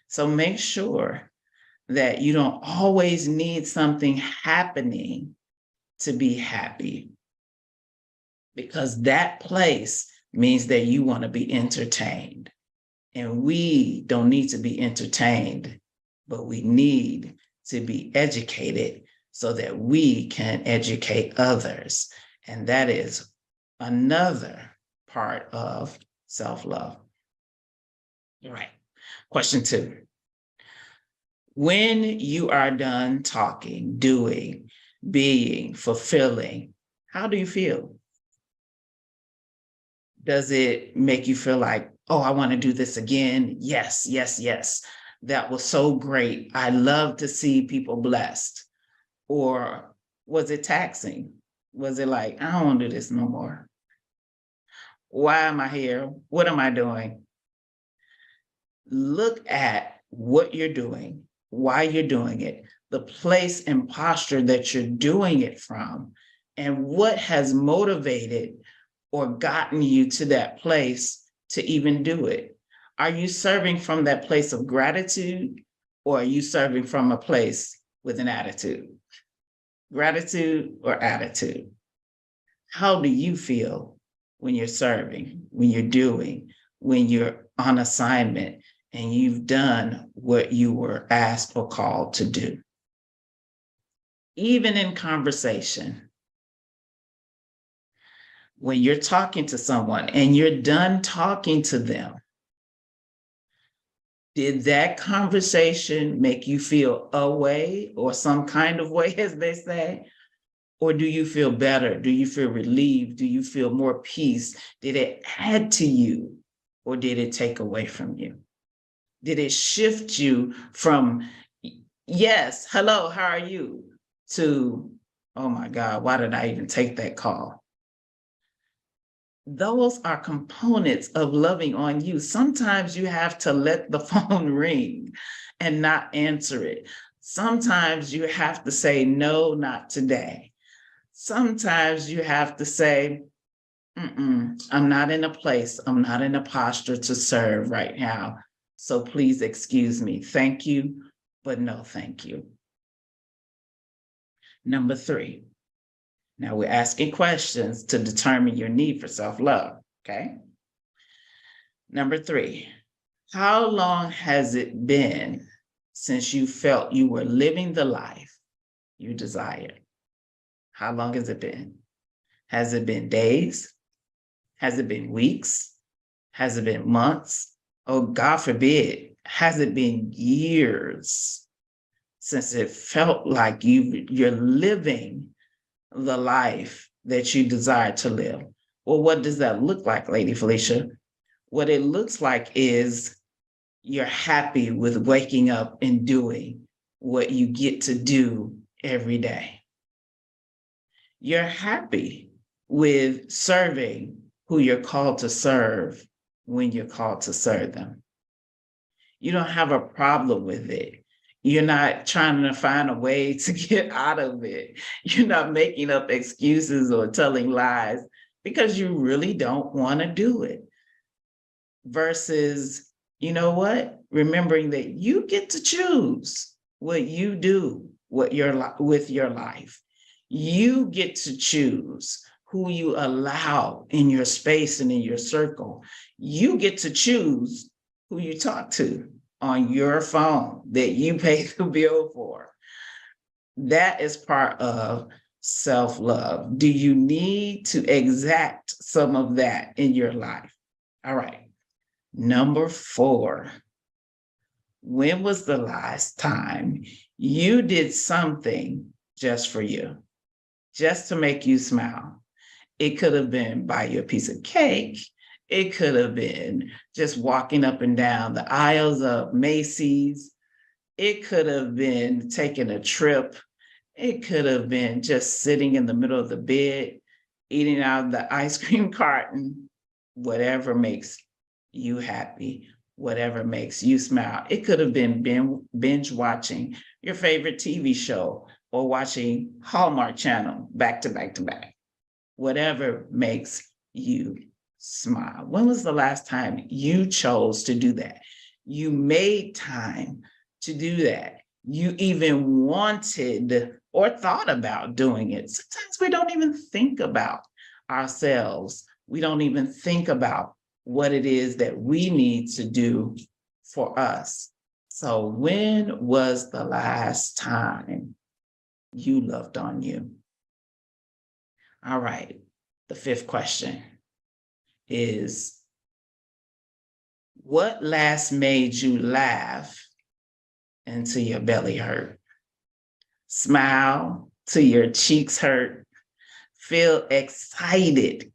So make sure that you don't always need something happening to be happy, because that place means that you want to be entertained. And we don't need to be entertained, but we need to be educated so that we can educate others. And that is another part of self-love. All right. Question 2. When you are done talking, doing, being, fulfilling, how do you feel? Does it make you feel like, oh, I want to do this again? Yes, yes, yes. That was so great. I love to see people blessed. Or was it taxing? Was it like, I don't want to do this no more? Why am I here? What am I doing? Look at what you're doing, why you're doing it, the place and posture that you're doing it from, and what has motivated or gotten you to that place to even do it. Are you serving from that place of gratitude, or are you serving from a place with an attitude? Gratitude or attitude? How do you feel when you're serving, when you're doing, when you're on assignment and you've done what you were asked or called to do? Even in conversation, when you're talking to someone and you're done talking to them, did that conversation make you feel a way or some kind of way, as they say? Or do you feel better? Do you feel relieved? Do you feel more peace? Did it add to you, or did it take away from you? Did it shift you from, yes, hello, how are you, to, oh my God, why did I even take that call? Those are components of loving on you. Sometimes you have to let the phone ring and not answer it. Sometimes you have to say, no, not today. Sometimes you have to say, I'm not in a place, I'm not in a posture to serve right now. So please excuse me. Thank you, but no thank you. Number 3. Now we're asking questions to determine your need for self-love, okay? Number 3, how long has it been since you felt you were living the life you desired? How long has it been? Has it been days? Has it been weeks? Has it been months? Oh, God forbid, has it been years? since it felt like you're living the life that you desire to live. Well, what does that look like, Lady Felicia? What it looks like is you're happy with waking up and doing what you get to do every day. You're happy with serving who you're called to serve when you're called to serve them. You don't have a problem with it. You're not trying to find a way to get out of it. You're not making up excuses or telling lies because you really don't want to do it. Versus, you know what? Remembering that you get to choose what you do with your life. You get to choose who you allow in your space and in your circle. You get to choose who you talk to on your phone that you pay the bill for. That is part of self-love. Do you need to exact some of that in your life? All right. Number 4, when was the last time you did something just for you, just to make you smile? It could have been buy you a piece of cake. It could have been just walking up and down the aisles of Macy's. It could have been taking a trip. It could have been just sitting in the middle of the bed, eating out of the ice cream carton, whatever makes you happy, whatever makes you smile. It could have been binge watching your favorite TV show or watching Hallmark Channel back to back to back. Whatever makes you smile. When was the last time you chose to do that? You made time to do that. You even wanted or thought about doing it. Sometimes we don't even think about ourselves. We don't even think about what it is that we need to do for us. So when was the last time you loved on you? All right, the 5th question is, what last made you laugh until your belly hurt? Smile till your cheeks hurt? Feel excited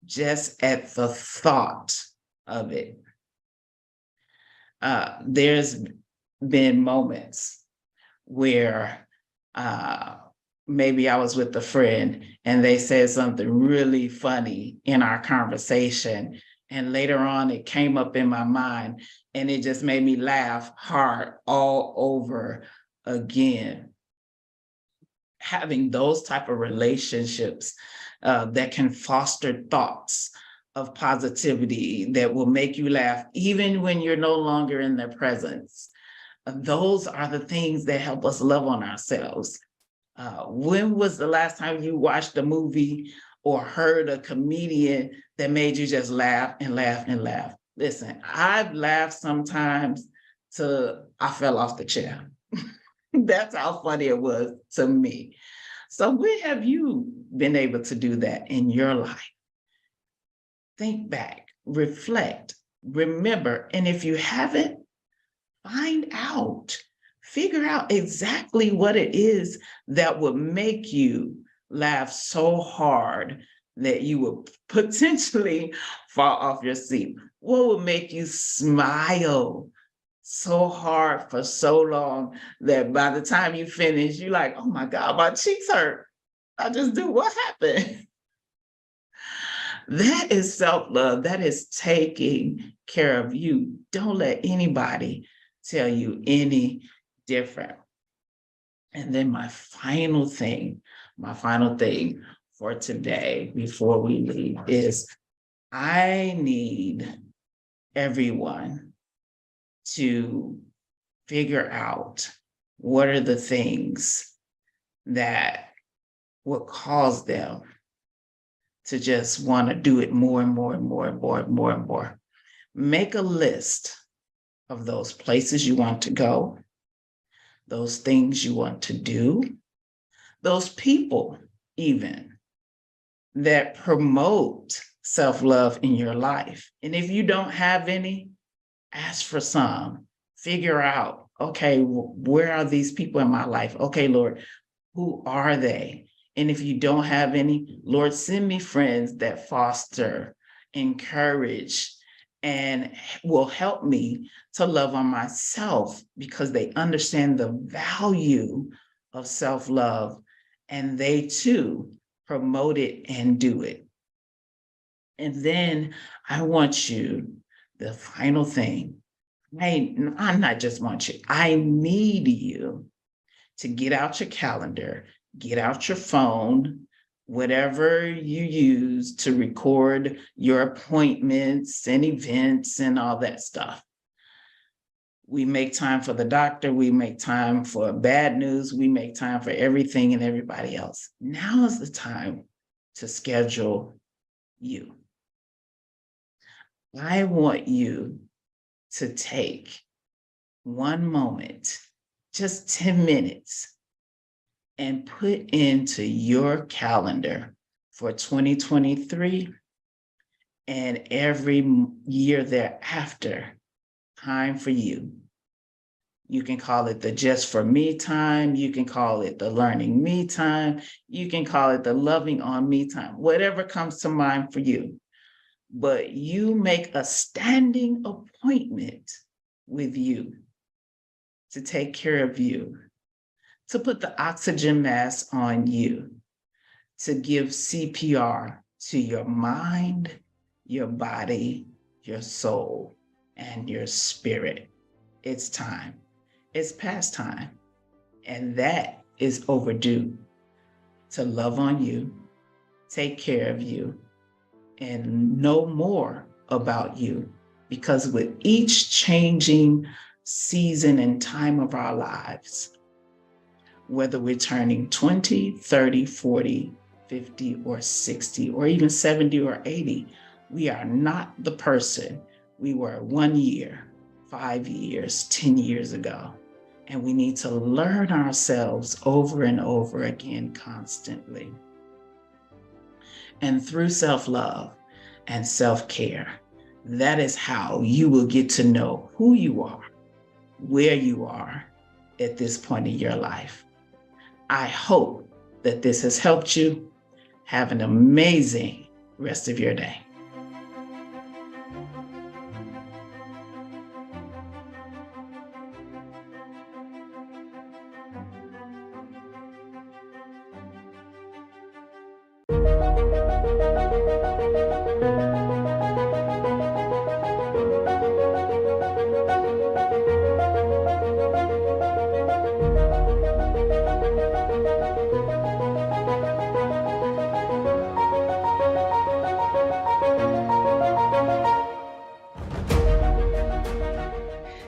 just at the thought of it? There's been moments where maybe I was with a friend and they said something really funny in our conversation. And later on, it came up in my mind and it just made me laugh hard all over again. Having those type of relationships that can foster thoughts of positivity that will make you laugh even when you're no longer in their presence. Those are the things that help us love on ourselves. When was the last time you watched a movie or heard a comedian that made you just laugh and laugh and laugh? Listen, I've laughed sometimes till I fell off the chair. That's how funny it was to me. So when have you been able to do that in your life? Think back, reflect, remember, and if you haven't, find out. Figure out exactly what it is that would make you laugh so hard that you would potentially fall off your seat. What would make you smile so hard for so long that by the time you finish, you're like, oh my God, my cheeks hurt. I just do, what happened? That is self-love. That is taking care of you. Don't let anybody tell you any different. And then my final thing for today before we leave is I need everyone to figure out what are the things that will cause them to just want to do it more and more and more and more and more and more. Make a list of those places you want to go, those things you want to do, those people even that promote self-love in your life. And if you don't have any, ask for some. Figure out okay, where are these people in my life? Okay, Lord, who are they? And if you don't have any, Lord, send me friends that foster, encourage, and will help me to love on myself because they understand the value of self-love and they too promote it and do it. And then I want you, the final thing, I not just want you, I need you to get out your calendar, get out your phone, whatever you use to record your appointments and events and all that stuff. We make time for the doctor, we make time for bad news, we make time for everything and everybody else. Now is the time to schedule you. I want you to take one moment, just 10 minutes, and put into your calendar for 2023 and every year thereafter, time for you. You can call it the just for me time. You can call it the learning me time. You can call it the loving on me time, whatever comes to mind for you. But you make a standing appointment with you to take care of you, to put the oxygen mask on you, to give CPR to your mind, your body, your soul, and your spirit. It's time. It's past time. And that is overdue to love on you, take care of you, and know more about you. Because with each changing season and time of our lives, whether we're turning 20, 30, 40, 50, or 60, or even 70 or 80, we are not the person we were 1 year, 5 years, 10 years ago. And we need to learn ourselves over and over again constantly. And through self-love and self-care, that is how you will get to know who you are, where you are at this point in your life. I hope that this has helped you. Have an amazing rest of your day.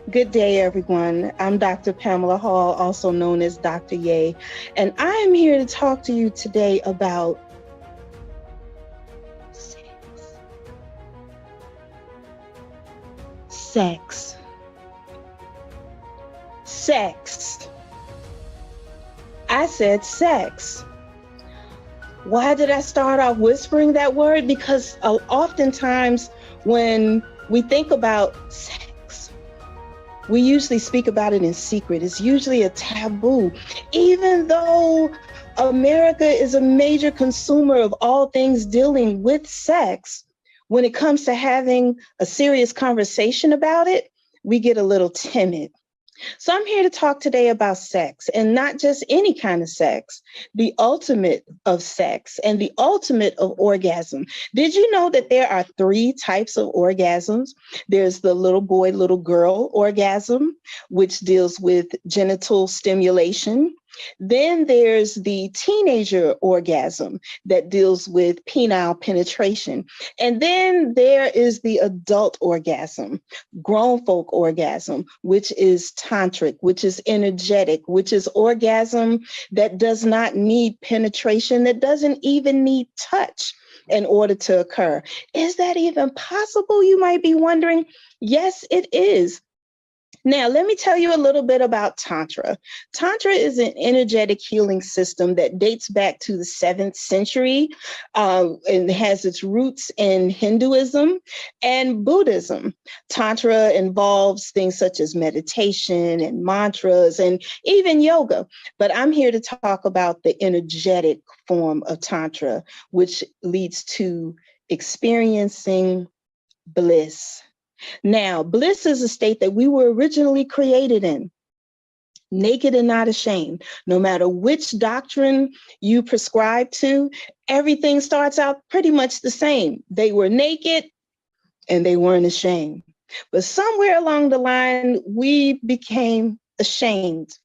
Good day, everyone. I'm Dr. Pamela Hall, also known as Dr. Ye, and I am here to talk to you today about sex. Sex. I said sex. Why did I start off whispering that word? Because oftentimes when we think about sex, we usually speak about it in secret. It's usually a taboo. Even though America is a major consumer of all things dealing with sex, when it comes to having a serious conversation about it, we get a little timid. So I'm here to talk today about sex, and not just any kind of sex, the ultimate of sex and the ultimate of orgasm. Did you know that there are 3 types of orgasms? There's the little boy, little girl orgasm, which deals with genital stimulation. Then there's the teenager orgasm that deals with penile penetration. And then there is the adult orgasm, grown folk orgasm, which is tantric, which is energetic, which is orgasm that does not need penetration, that doesn't even need touch in order to occur. Is that even possible? You might be wondering. Yes, it is. Now, let me tell you a little bit about Tantra. Tantra is an energetic healing system that dates back to the 7th century and has its roots in Hinduism and Buddhism. Tantra involves things such as meditation and mantras and even yoga. But I'm here to talk about the energetic form of Tantra, which leads to experiencing bliss. Now, bliss is a state that we were originally created in, naked and not ashamed. No matter which doctrine you prescribe to, everything starts out pretty much the same. They were naked and they weren't ashamed. But somewhere along the line, we became ashamed.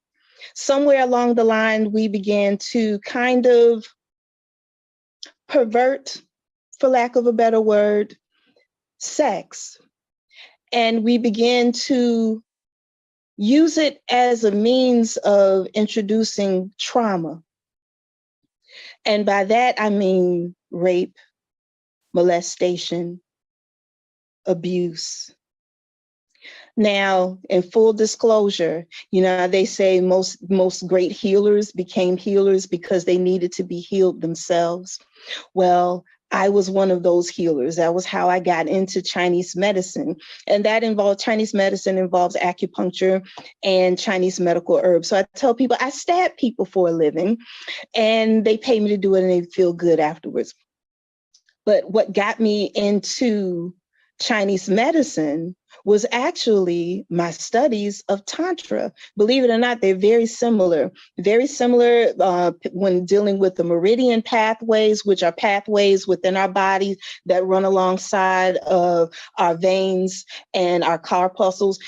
Somewhere along the line, we began to kind of pervert, for lack of a better word, sex. And we began to use it as a means of introducing trauma. And by that, I mean rape, molestation, abuse. Now, in full disclosure, you know, they say most great healers became healers because they needed to be healed themselves. Well, I was one of those healers. That was how I got into Chinese medicine. And that involved Chinese medicine involves acupuncture and Chinese medical herbs. So I tell people I stab people for a living and they pay me to do it and they feel good afterwards. But what got me into Chinese medicine was actually my studies of Tantra. Believe it or not, they're very similar when dealing with the meridian pathways, which are pathways within our bodies that run alongside of our veins and our corpuscles.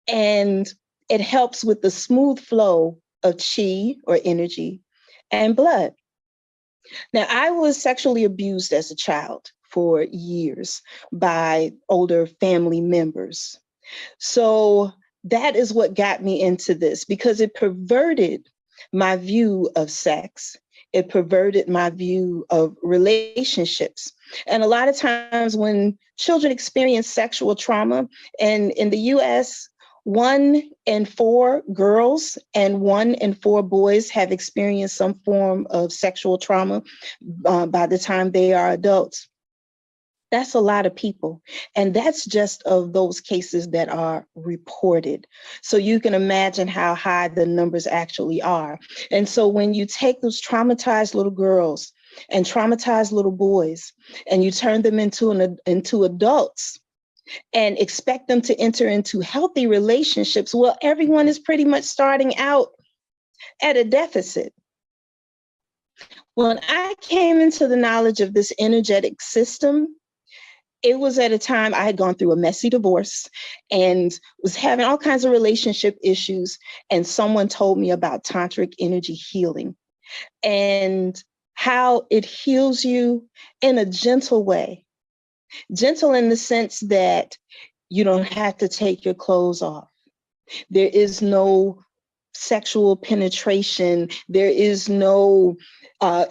And it helps with the smooth flow of chi or energy and blood. Now, I was sexually abused as a child for years by older family members. So that is what got me into this, because it perverted my view of sex. It perverted my view of relationships. And a lot of times when children experience sexual trauma, and in the US, 1 in 4 girls and 1 in 4 boys have experienced some form of sexual trauma by the time they are adults. That's a lot of people. And that's just of those cases that are reported. So you can imagine how high the numbers actually are. And so when you take those traumatized little girls and traumatized little boys and you turn them into adults and expect them to enter into healthy relationships, well, everyone is pretty much starting out at a deficit. When I came into the knowledge of this energetic system, it was at a time I had gone through a messy divorce and was having all kinds of relationship issues. And someone told me about tantric energy healing and how it heals you in a gentle way. Gentle in the sense that you don't have to take your clothes off. There is no sexual penetration. There is no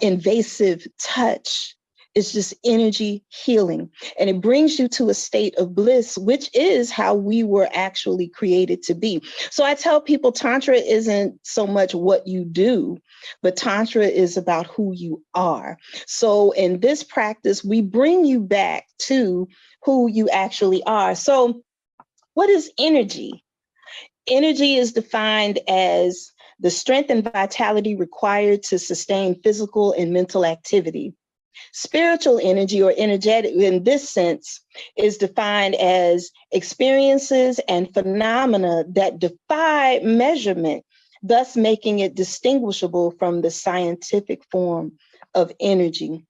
invasive touch. It's just energy healing. And it brings you to a state of bliss, which is how we were actually created to be. So I tell people Tantra isn't so much what you do, but Tantra is about who you are. So in this practice, we bring you back to who you actually are. So what is energy? Energy is defined as the strength and vitality required to sustain physical and mental activity. Spiritual energy, or energetic in this sense, is defined as experiences and phenomena that defy measurement, thus making it distinguishable from the scientific form of energy.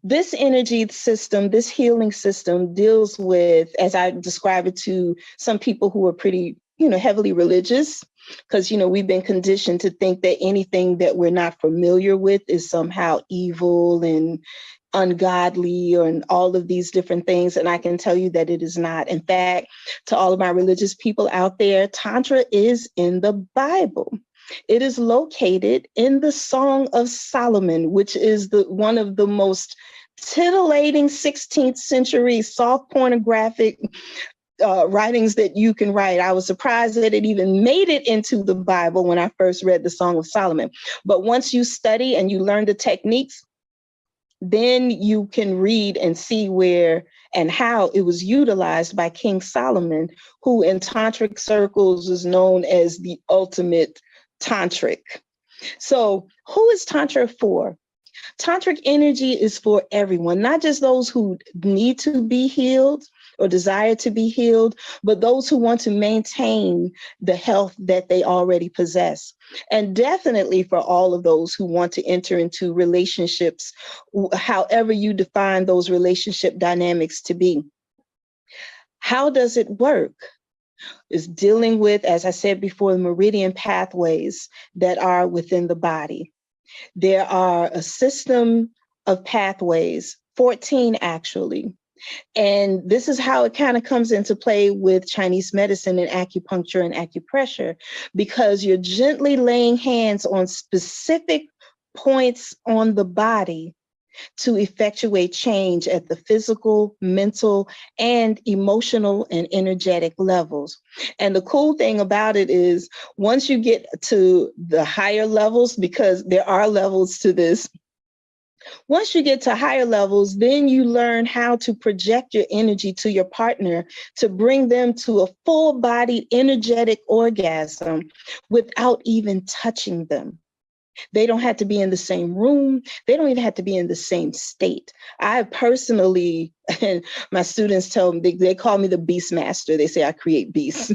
This energy system, this healing system, deals with, as I describe it to some people who are pretty, heavily religious, because, we've been conditioned to think that anything that we're not familiar with is somehow evil and ungodly and all of these different things. And I can tell you that it is not. In fact, to all of my religious people out there, Tantra is in the Bible. It is located in the Song of Solomon, which is one of the most titillating 16th century soft pornographic writings that you can write. I was surprised that it even made it into the Bible when I first read the Song of Solomon. But once you study and you learn the techniques, then you can read and see where and how it was utilized by King Solomon, who in tantric circles is known as the ultimate tantric. So who is Tantra for? Tantric energy is for everyone, not just those who need to be healed or desire to be healed, but those who want to maintain the health that they already possess. And definitely for all of those who want to enter into relationships, however you define those relationship dynamics to be. How does it work? It's dealing with, as I said before, the meridian pathways that are within the body. There are a system of pathways, 14 actually. And this is how it kind of comes into play with Chinese medicine and acupuncture and acupressure, because you're gently laying hands on specific points on the body to effectuate change at the physical, mental, and emotional and energetic levels. And the cool thing about it is once you get to the higher levels, because there are levels to this, once you get to higher levels, then you learn how to project your energy to your partner to bring them to a full-bodied energetic orgasm without even touching them. They don't have to be in the same room. They don't even have to be in the same state. I personally, and my students tell me, they call me the beast master. They say I create beasts.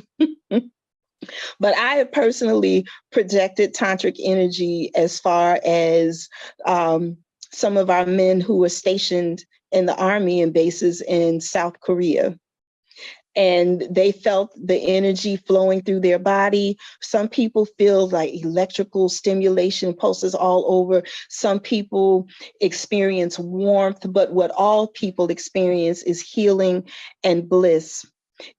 But I have personally projected tantric energy as far as some of our men who were stationed in the army and bases in South Korea. And they felt the energy flowing through their body. Some people feel like electrical stimulation pulses all over. Some people experience warmth, but what all people experience is healing and bliss.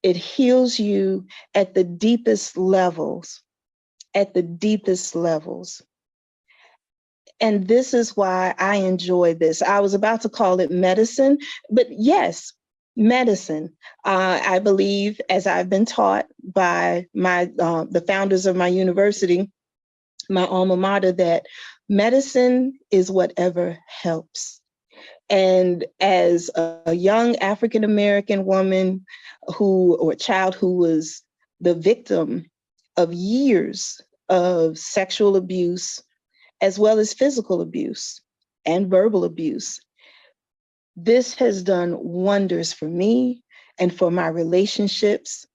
It heals you at the deepest levels, at the deepest levels. And this is why I enjoy this. I was about to call it medicine, but yes, medicine. I believe, as I've been taught by the founders of my university, my alma mater, that medicine is whatever helps. And as a young African-American woman or child who was the victim of years of sexual abuse, as well as physical abuse and verbal abuse, this has done wonders for me and for my relationships,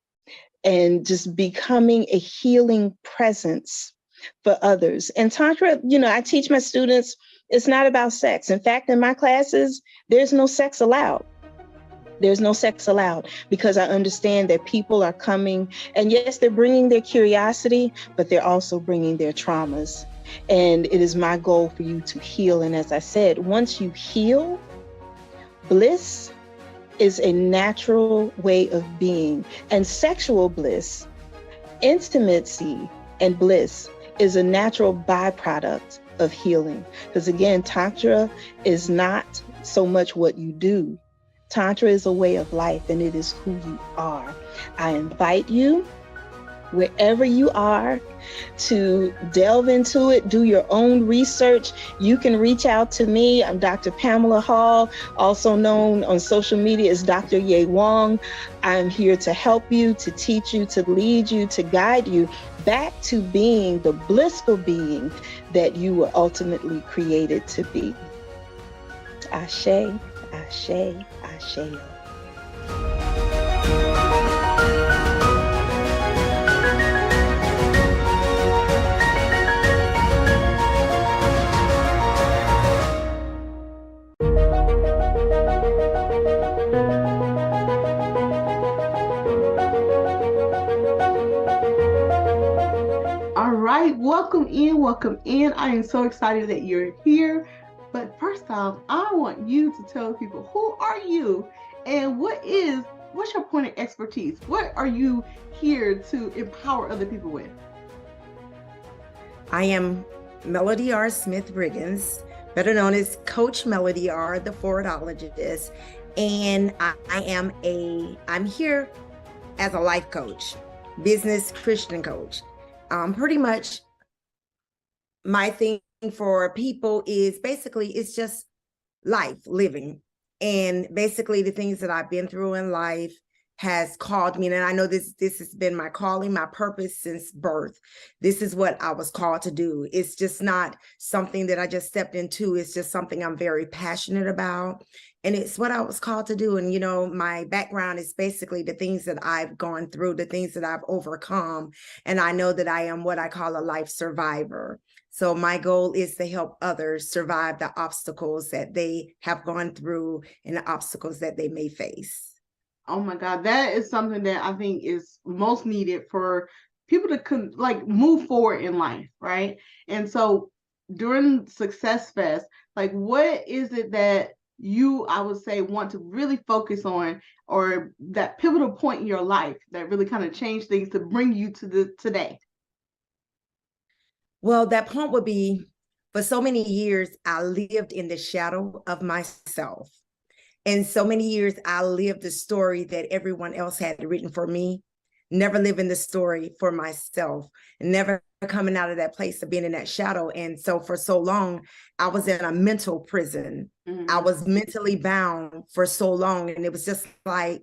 and just becoming a healing presence for others. And Tantra, I teach my students, it's not about sex. In fact, in my classes, there's no sex allowed. There's no sex allowed, because I understand that people are coming, and yes, they're bringing their curiosity, but they're also bringing their traumas. And it is my goal for you to heal. And as I said, once you heal, bliss is a natural way of being, and sexual bliss, intimacy and bliss is a natural byproduct of healing. Because again, Tantra is not so much what you do. Tantra is a way of life, and it is who you are. I invite you, wherever you are, to delve into it, do your own research. You can reach out to me. I'm Dr. Pamela Hall, also known on social media as Dr. Ye Wong. I'm here to help you, to teach you, to lead you, to guide you back to being the blissful being that you were ultimately created to be. Ashe, ashe, ashe. All right, welcome in, welcome in. I am so excited that you're here. But first off, I want you to tell people, who are you and what's your point of expertise? What are you here to empower other people with? I am Melody R. Smith-Briggins, better known as Coach Melody R., the forwardologist. And I'm here as a life coach, business Christian coach. Pretty much my thing for people is basically it's just life, living. And basically the things that I've been through in life has called me. And I know this has been my calling, my purpose since birth. This is what I was called to do. It's just not something that I just stepped into. It's just something I'm very passionate about. And it's what I was called to do. And, you know, my background is basically the things that I've gone through, the things that I've overcome. And I know that I am what I call a life survivor. So my goal is to help others survive the obstacles that they have gone through and the obstacles that they may face. Oh my God, that is something that I think is most needed for people to like move forward in life, right? And so during SuccessFest, like what is it that you, I would say, want to really focus on, or that pivotal point in your life that really kind of changed things to bring you to today? Well, that point would be, for so many years, I lived in the shadow of myself. And so many years, I lived the story that everyone else had written for me, never living the story for myself, never coming out of that place of being in that shadow. And so for so long, I was in a mental prison. I was mentally bound for so long. And it was just like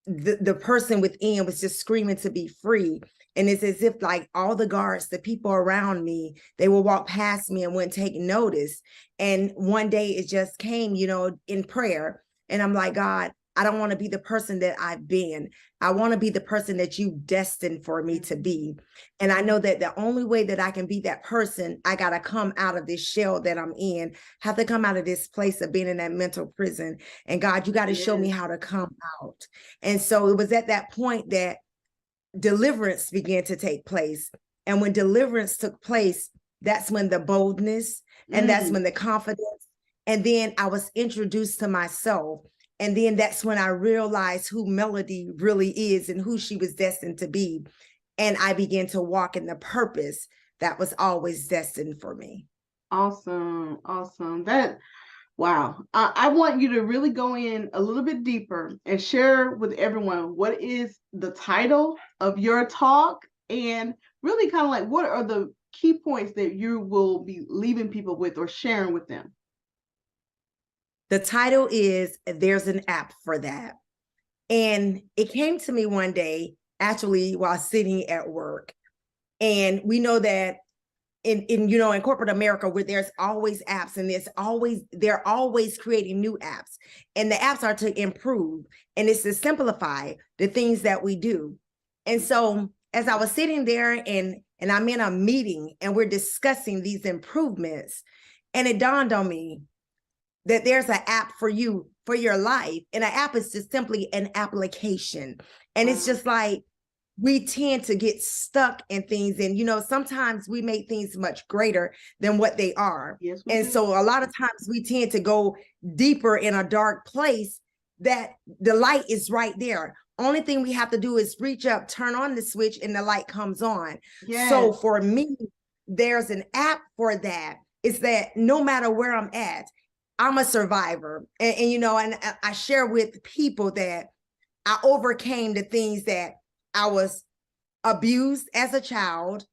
the person within was just screaming to be free. And it's as if like all the guards, the people around me, they will walk past me and wouldn't take notice. And one day it just came, you know, in prayer. And I'm like, God, I don't want to be the person that I've been. I want to be the person that you destined for me to be. And I know that the only way that I can be that person, I got to come out of this shell that I'm in, have to come out of this place of being in that mental prison. And God, you got to show me how to come out. And so it was at that point that deliverance began to take place. And when deliverance took place, that's when the boldness and that's when the confidence. And then I was introduced to myself. And then that's when I realized who Melody really is and who she was destined to be. And I began to walk in the purpose that was always destined for me. Awesome. Awesome. Wow. I want you to really go in a little bit deeper and share with everyone what is the title of your talk, and really kind of like what are the key points that you will be leaving people with or sharing with them. The title is There's an App for That. And it came to me one day, actually, while sitting at work. And we know that in corporate America, where there's always apps and they're always creating new apps. And the apps are to improve, and it's to simplify the things that we do. And so as I was sitting there and I'm in a meeting and we're discussing these improvements, and it dawned on me that there's an app for you, for your life. And an app is just simply an application. And it's just like, we tend to get stuck in things. And, you know, sometimes we make things much greater than what they are. Yes, and do. So a lot of times we tend to go deeper in a dark place that the light is right there. Only thing we have to do is reach up, turn on the switch, and the light comes on. Yes. So for me, there's an app for that. It's that no matter where I'm at, I'm a survivor. And you know, and I share with people that I overcame the things that I was abused as a child,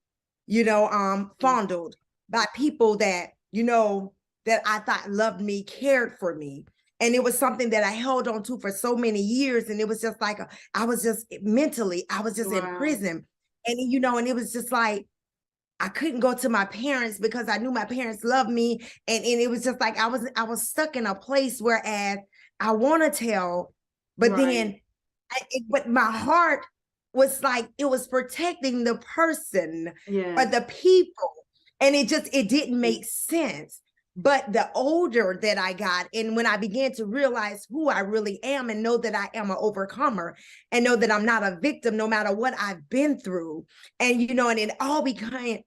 you know, fondled by people that, you know, that I thought loved me, cared for me. And it was something that I held on to for so many years. And it was just like, I was just mentally, I was just in prison. And, you know, and it was just like, I couldn't go to my parents because I knew my parents loved me. And it was just like, I was stuck in a place whereas I want to tell, but then, but my heart was like, it was protecting the person or the people. And it didn't make sense. But the older that I got, and when I began to realize who I really am and know that I am an overcomer and know that I'm not a victim, no matter what I've been through. And, you know, and it all began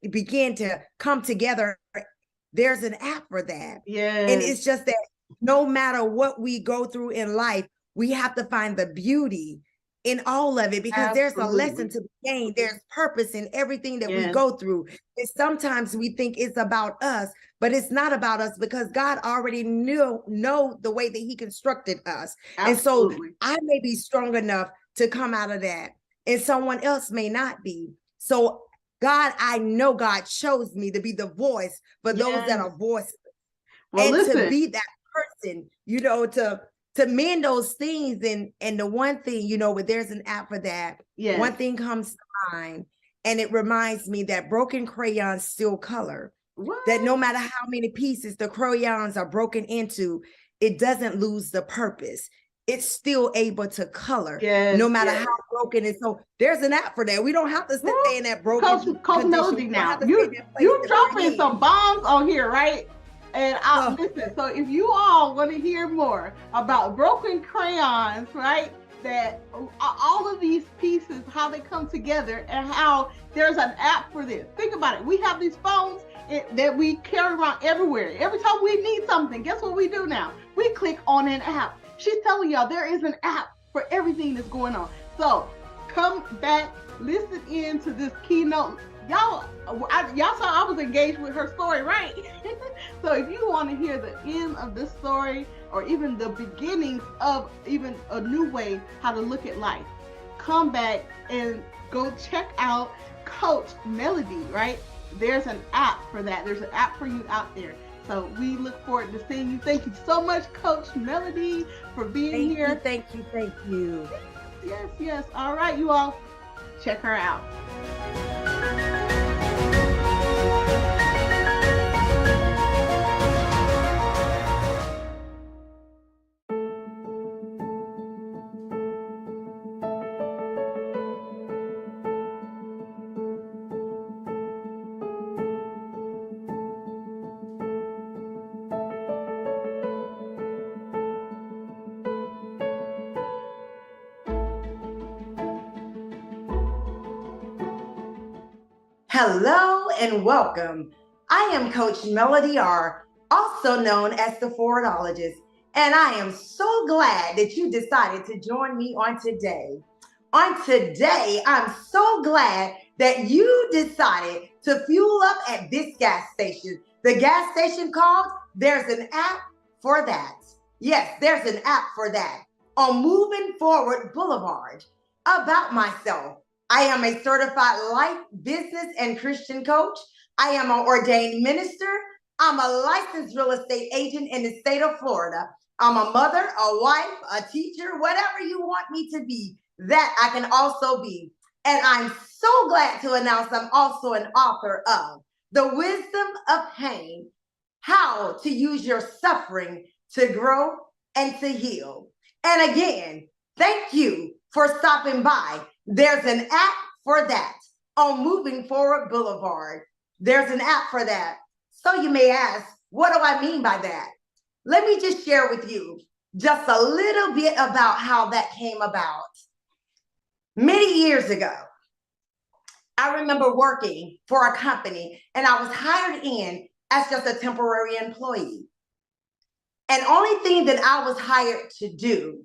to come together. There's an app for that. And it's just that no matter what we go through in life, we have to find the beauty in all of it, because there's a lesson to be gained. There's purpose in everything that we go through. And sometimes we think it's about us, but it's not about us, because God already know the way that he constructed us. And so I may be strong enough to come out of that, and someone else may not be. So God, I know God chose me to be the voice for those that are voiceless. Well, and listen. to be that person, you know, to mend those things. And the one thing, you know, but there's an app for that. Yes. One thing comes to mind, and it reminds me that broken crayons still color. What? That no matter how many pieces the crayons are broken into, it doesn't lose the purpose. It's still able to color, no matter how broken it is. So there's an app for that. We don't have to stay in that broken Coach Melody now. You dropping some bombs on here, right? And listen, so if you all want to hear more about broken crayons, right? That all of these pieces, how they come together, and how there's an app for this. Think about it. We have these phones that we carry around everywhere. Every time we need something, guess what we do now? We click on an app. She's telling y'all there is an app for everything that's going on. So come back, listen in to this keynote. Y'all saw I was engaged with her story, right? So if you want to hear the end of this story, or even the beginnings of even a new way how to look at life, come back and go check out Coach Melody, right? There's an app for that. There's an app for you out there. So we look forward to seeing you. Thank you so much, Coach Melody, for being here. Thank you. Yes. All right, you all, check her out. Hello and welcome. I am Coach Melody R., also known as the Forwardologist, and I am so glad that you decided to join me on today. On today, I'm so glad that you decided to fuel up at this gas station. The gas station called There's an App for That. Yes, there's an app for that. On Moving Forward Boulevard. About myself. I am a certified life, business, and Christian coach. I am an ordained minister. I'm a licensed real estate agent in the state of Florida. I'm a mother, a wife, a teacher, whatever you want me to be, that I can also be. And I'm so glad to announce I'm also an author of The Wisdom of Pain, How to Use Your Suffering to Grow and to Heal. And again, thank you for stopping by. There's an app for that on Moving Forward Boulevard. There's an app for that. So you may ask, what do I mean by that? Let me just share with you just a little bit about how that came about. Many years ago, I remember working for a company, and I was hired in as just a temporary employee. And only thing that I was hired to do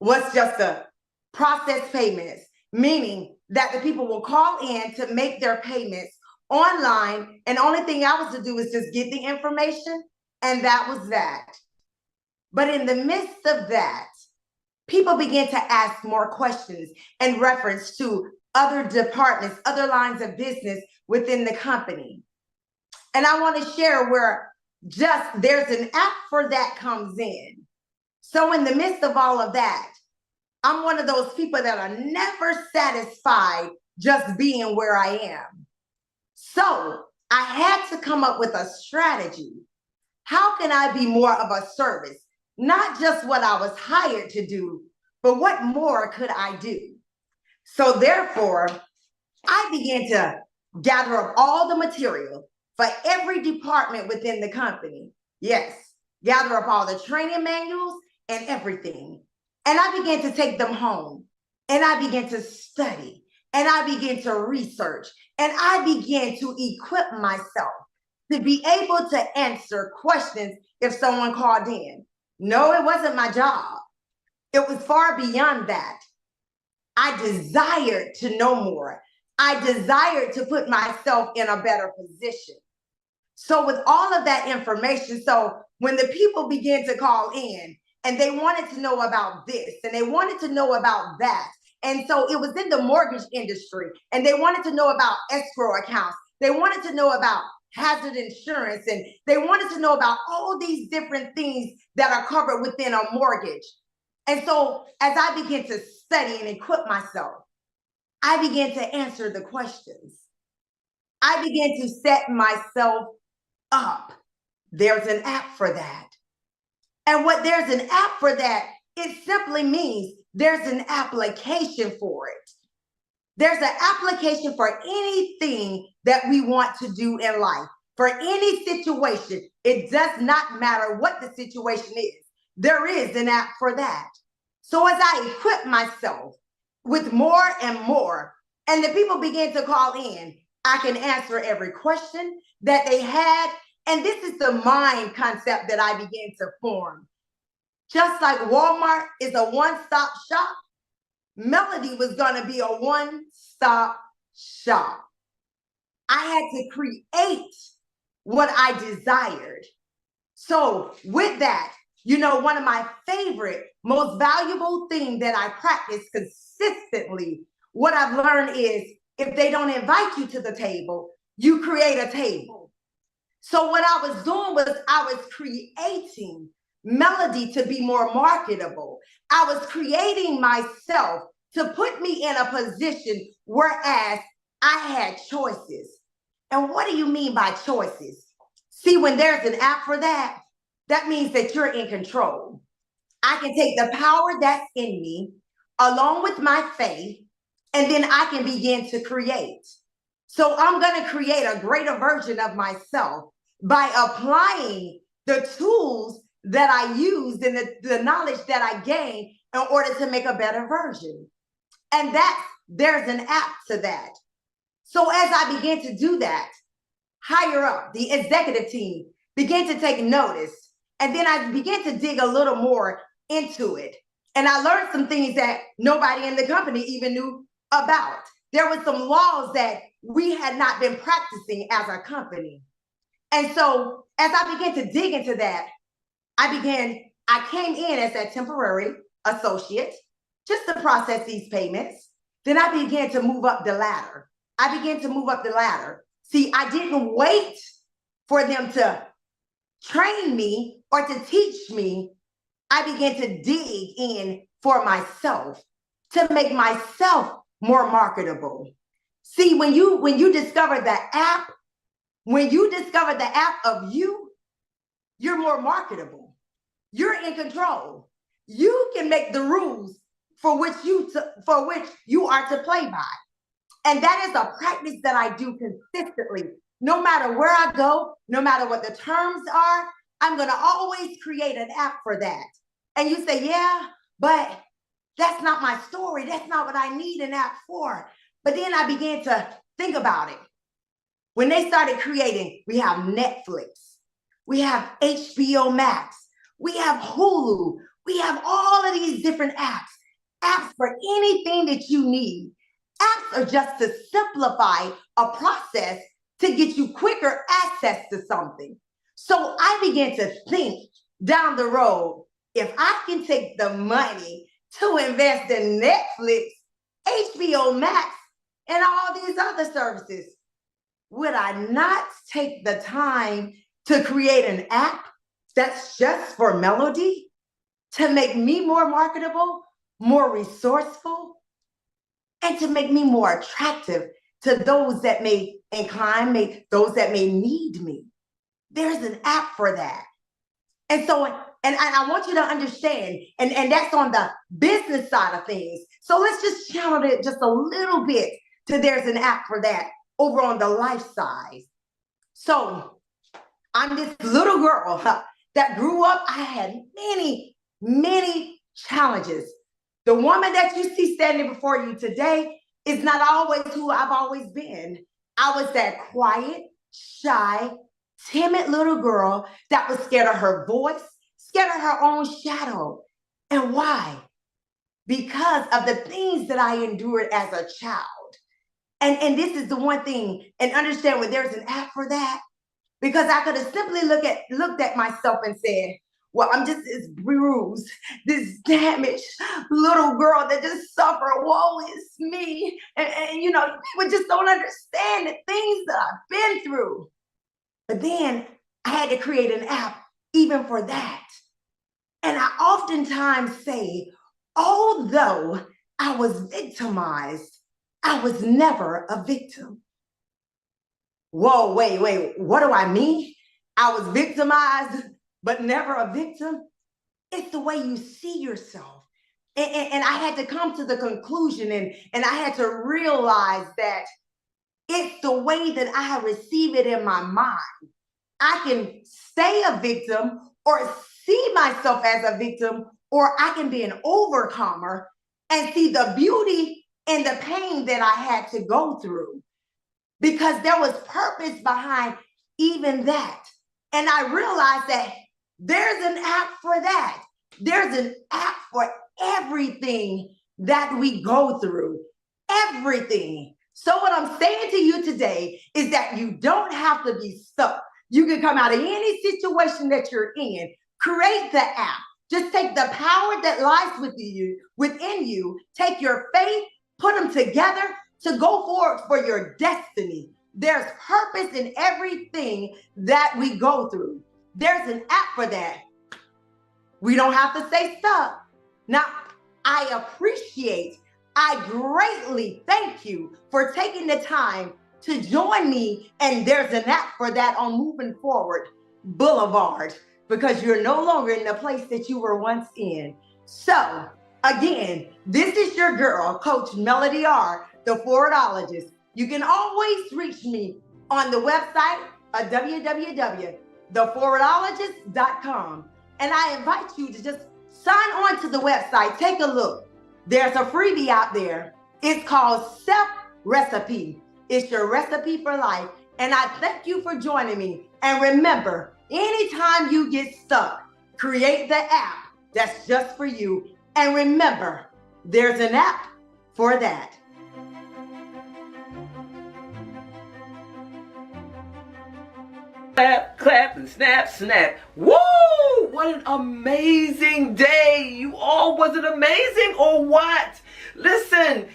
was just to process payments, meaning that the people will call in to make their payments online, and the only thing I was to do was just get the information, and that was that. But in the midst of that, people began to ask more questions in reference to other departments, other lines of business within the company. And I want to share where just there's an app for that comes in. So in the midst of all of that, I'm one of those people that are never satisfied just being where I am. So I had to come up with a strategy. How can I be more of a service? Not just what I was hired to do, but what more could I do? So therefore, I began to gather up all the material for every department within the company. Yes, gather up all the training manuals and everything. And I began to take them home, and I began to study, and I began to research, and I began to equip myself to be able to answer questions if someone called in. No, it wasn't my job. It was far beyond that. I desired to know more. I desired to put myself in a better position. So with all of that information, so when the people began to call in and they wanted to know about this and they wanted to know about that, And so it was in the mortgage industry, and they wanted to know about escrow accounts. They wanted to know about hazard insurance, and they wanted to know about all these different things that are covered within a mortgage. And so as I began to study and equip myself, I began to answer the questions. I began to set myself up. There's an app for that. And what there's an app for that, it simply means there's an application for it. There's an application for anything that we want to do in life, for any situation. It does not matter what the situation is. There is an app for that. So as I equip myself with more and more, and the people began to call in, I can answer every question that they had. And this is the mind concept that I began to form. Just like Walmart is a one-stop shop, Melody was going to be a one-stop shop. I had to create what I desired. So with that, you know, one of my favorite, most valuable thing that I practice consistently, what I've learned is if they don't invite you to the table, you create a table. So what I was doing was I was creating Melody to be more marketable. I was creating myself to put me in a position whereas I had choices. And what do you mean by choices? See, when there's an app for that, that means that you're in control. I can take the power that's in me along with my faith, and then I can begin to create. So I'm going to create a greater version of myself by applying the tools that I used and the knowledge that I gained in order to make a better version. And there's an app to that. So as I began to do that, higher up, the executive team began to take notice. And then I began to dig a little more into it. And I learned some things that nobody in the company even knew about. There were some laws that we had not been practicing as a company. And so as I began to dig into that, I came in as a temporary associate just to process these payments. Then I began to move up the ladder. See, I didn't wait for them to train me or to teach me. I began to dig in for myself to make myself more marketable. See, when you discover the app, of you, you're more marketable. You're in control. You can make the rules for which you are to play by. And that is a practice that I do consistently. No matter where I go, no matter what the terms are, I'm going to always create an app for that. And you say, yeah, but that's not my story. That's not what I need an app for. But then I began to think about it. When they started creating, we have Netflix, we have HBO Max, we have Hulu, we have all of these different apps for anything that you need. Apps are just to simplify a process to get you quicker access to something. So I began to think down the road, if I can take the money to invest in Netflix, HBO Max, and all these other services, would I not take the time to create an app that's just for Melody to make me more marketable, more resourceful, and to make me more attractive to those that may those that may need me? There's an app for that. And so, and I want you to understand, and that's on the business side of things. So let's just channel it just a little bit to there's an app for that over on the life side. So I'm this little girl that grew up. I had many, many challenges. The woman that you see standing before you today is not always who I've always been. I was that quiet, shy, timid little girl that was scared of her voice, scared of her own shadow. And why? Because of the things that I endured as a child. And this is the one thing, and understand when there's an app for that, because I could have simply looked at myself and said, well, I'm just this bruised, this damaged little girl that just suffered woe is me. And you know, people just don't understand the things that I've been through. But then I had to create an app even for that. And I oftentimes say, although I was victimized, I was never a victim. Whoa, wait, what do I mean? I was victimized, but never a victim? It's the way you see yourself. And I had to come to the conclusion and I had to realize that it's the way that I receive it in my mind. I can stay a victim or see myself as a victim, or I can be an overcomer and see the beauty and the pain that I had to go through, because there was purpose behind even that. And I realized that there's an app for that. There's an app for everything that we go through, everything. So what I'm saying to you today is that you don't have to be stuck. You can come out of any situation that you're in, create the app. Just take the power that lies within you, take your faith, put them together to go forward for your destiny. There's purpose in everything that we go through. There's an app for that. We don't have to stay stuck. Now, I greatly thank you for taking the time to join me, and there's an app for that on Moving Forward Boulevard, because you're no longer in the place that you were once in. So, again, this is your girl, Coach Melody R., the Forwardologist. You can always reach me on the website at www.theforwardologist.com. And I invite you to just sign on to the website. Take a look. There's a freebie out there. It's called Self Recipe. It's your recipe for life. And I thank you for joining me. And remember, anytime you get stuck, create the app that's just for you. And remember, there's an app for that. Clap, clap, and snap, snap. Woo! What an amazing day. You all, was it amazing or what? Listen,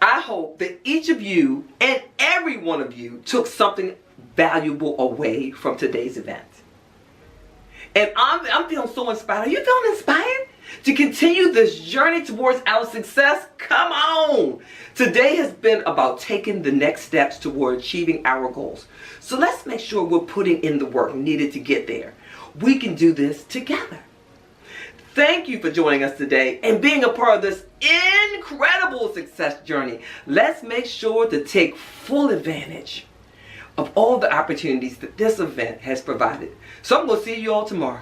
I hope that each of you and every one of you took something valuable away from today's event. And I'm feeling so inspired. Are you feeling inspired to continue this journey towards our success? Come on. Today has been about taking the next steps toward achieving our goals. So let's make sure we're putting in the work needed to get there. We can do this together. Thank you for joining us today and being a part of this incredible success journey. Let's make sure to take full advantage of all the opportunities that this event has provided. So I'm going to see you all tomorrow.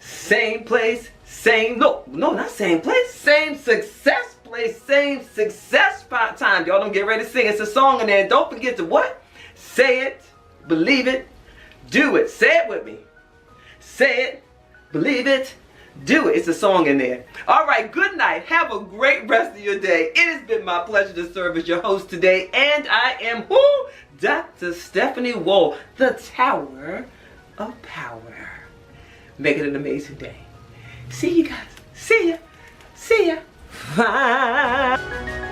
Same place, not same place, same success place, same success time. Y'all don't get ready to sing. It's a song in there. Don't forget to what? Say it, believe it, do it. Say it with me. Say it, believe it, do it. It's a song in there. All right, good night. Have a great rest of your day. It has been my pleasure to serve as your host today. And I am who? Dr. Stephanie Wall, the Tower of Power. Make it an amazing day. See you guys. See ya. See ya. Bye.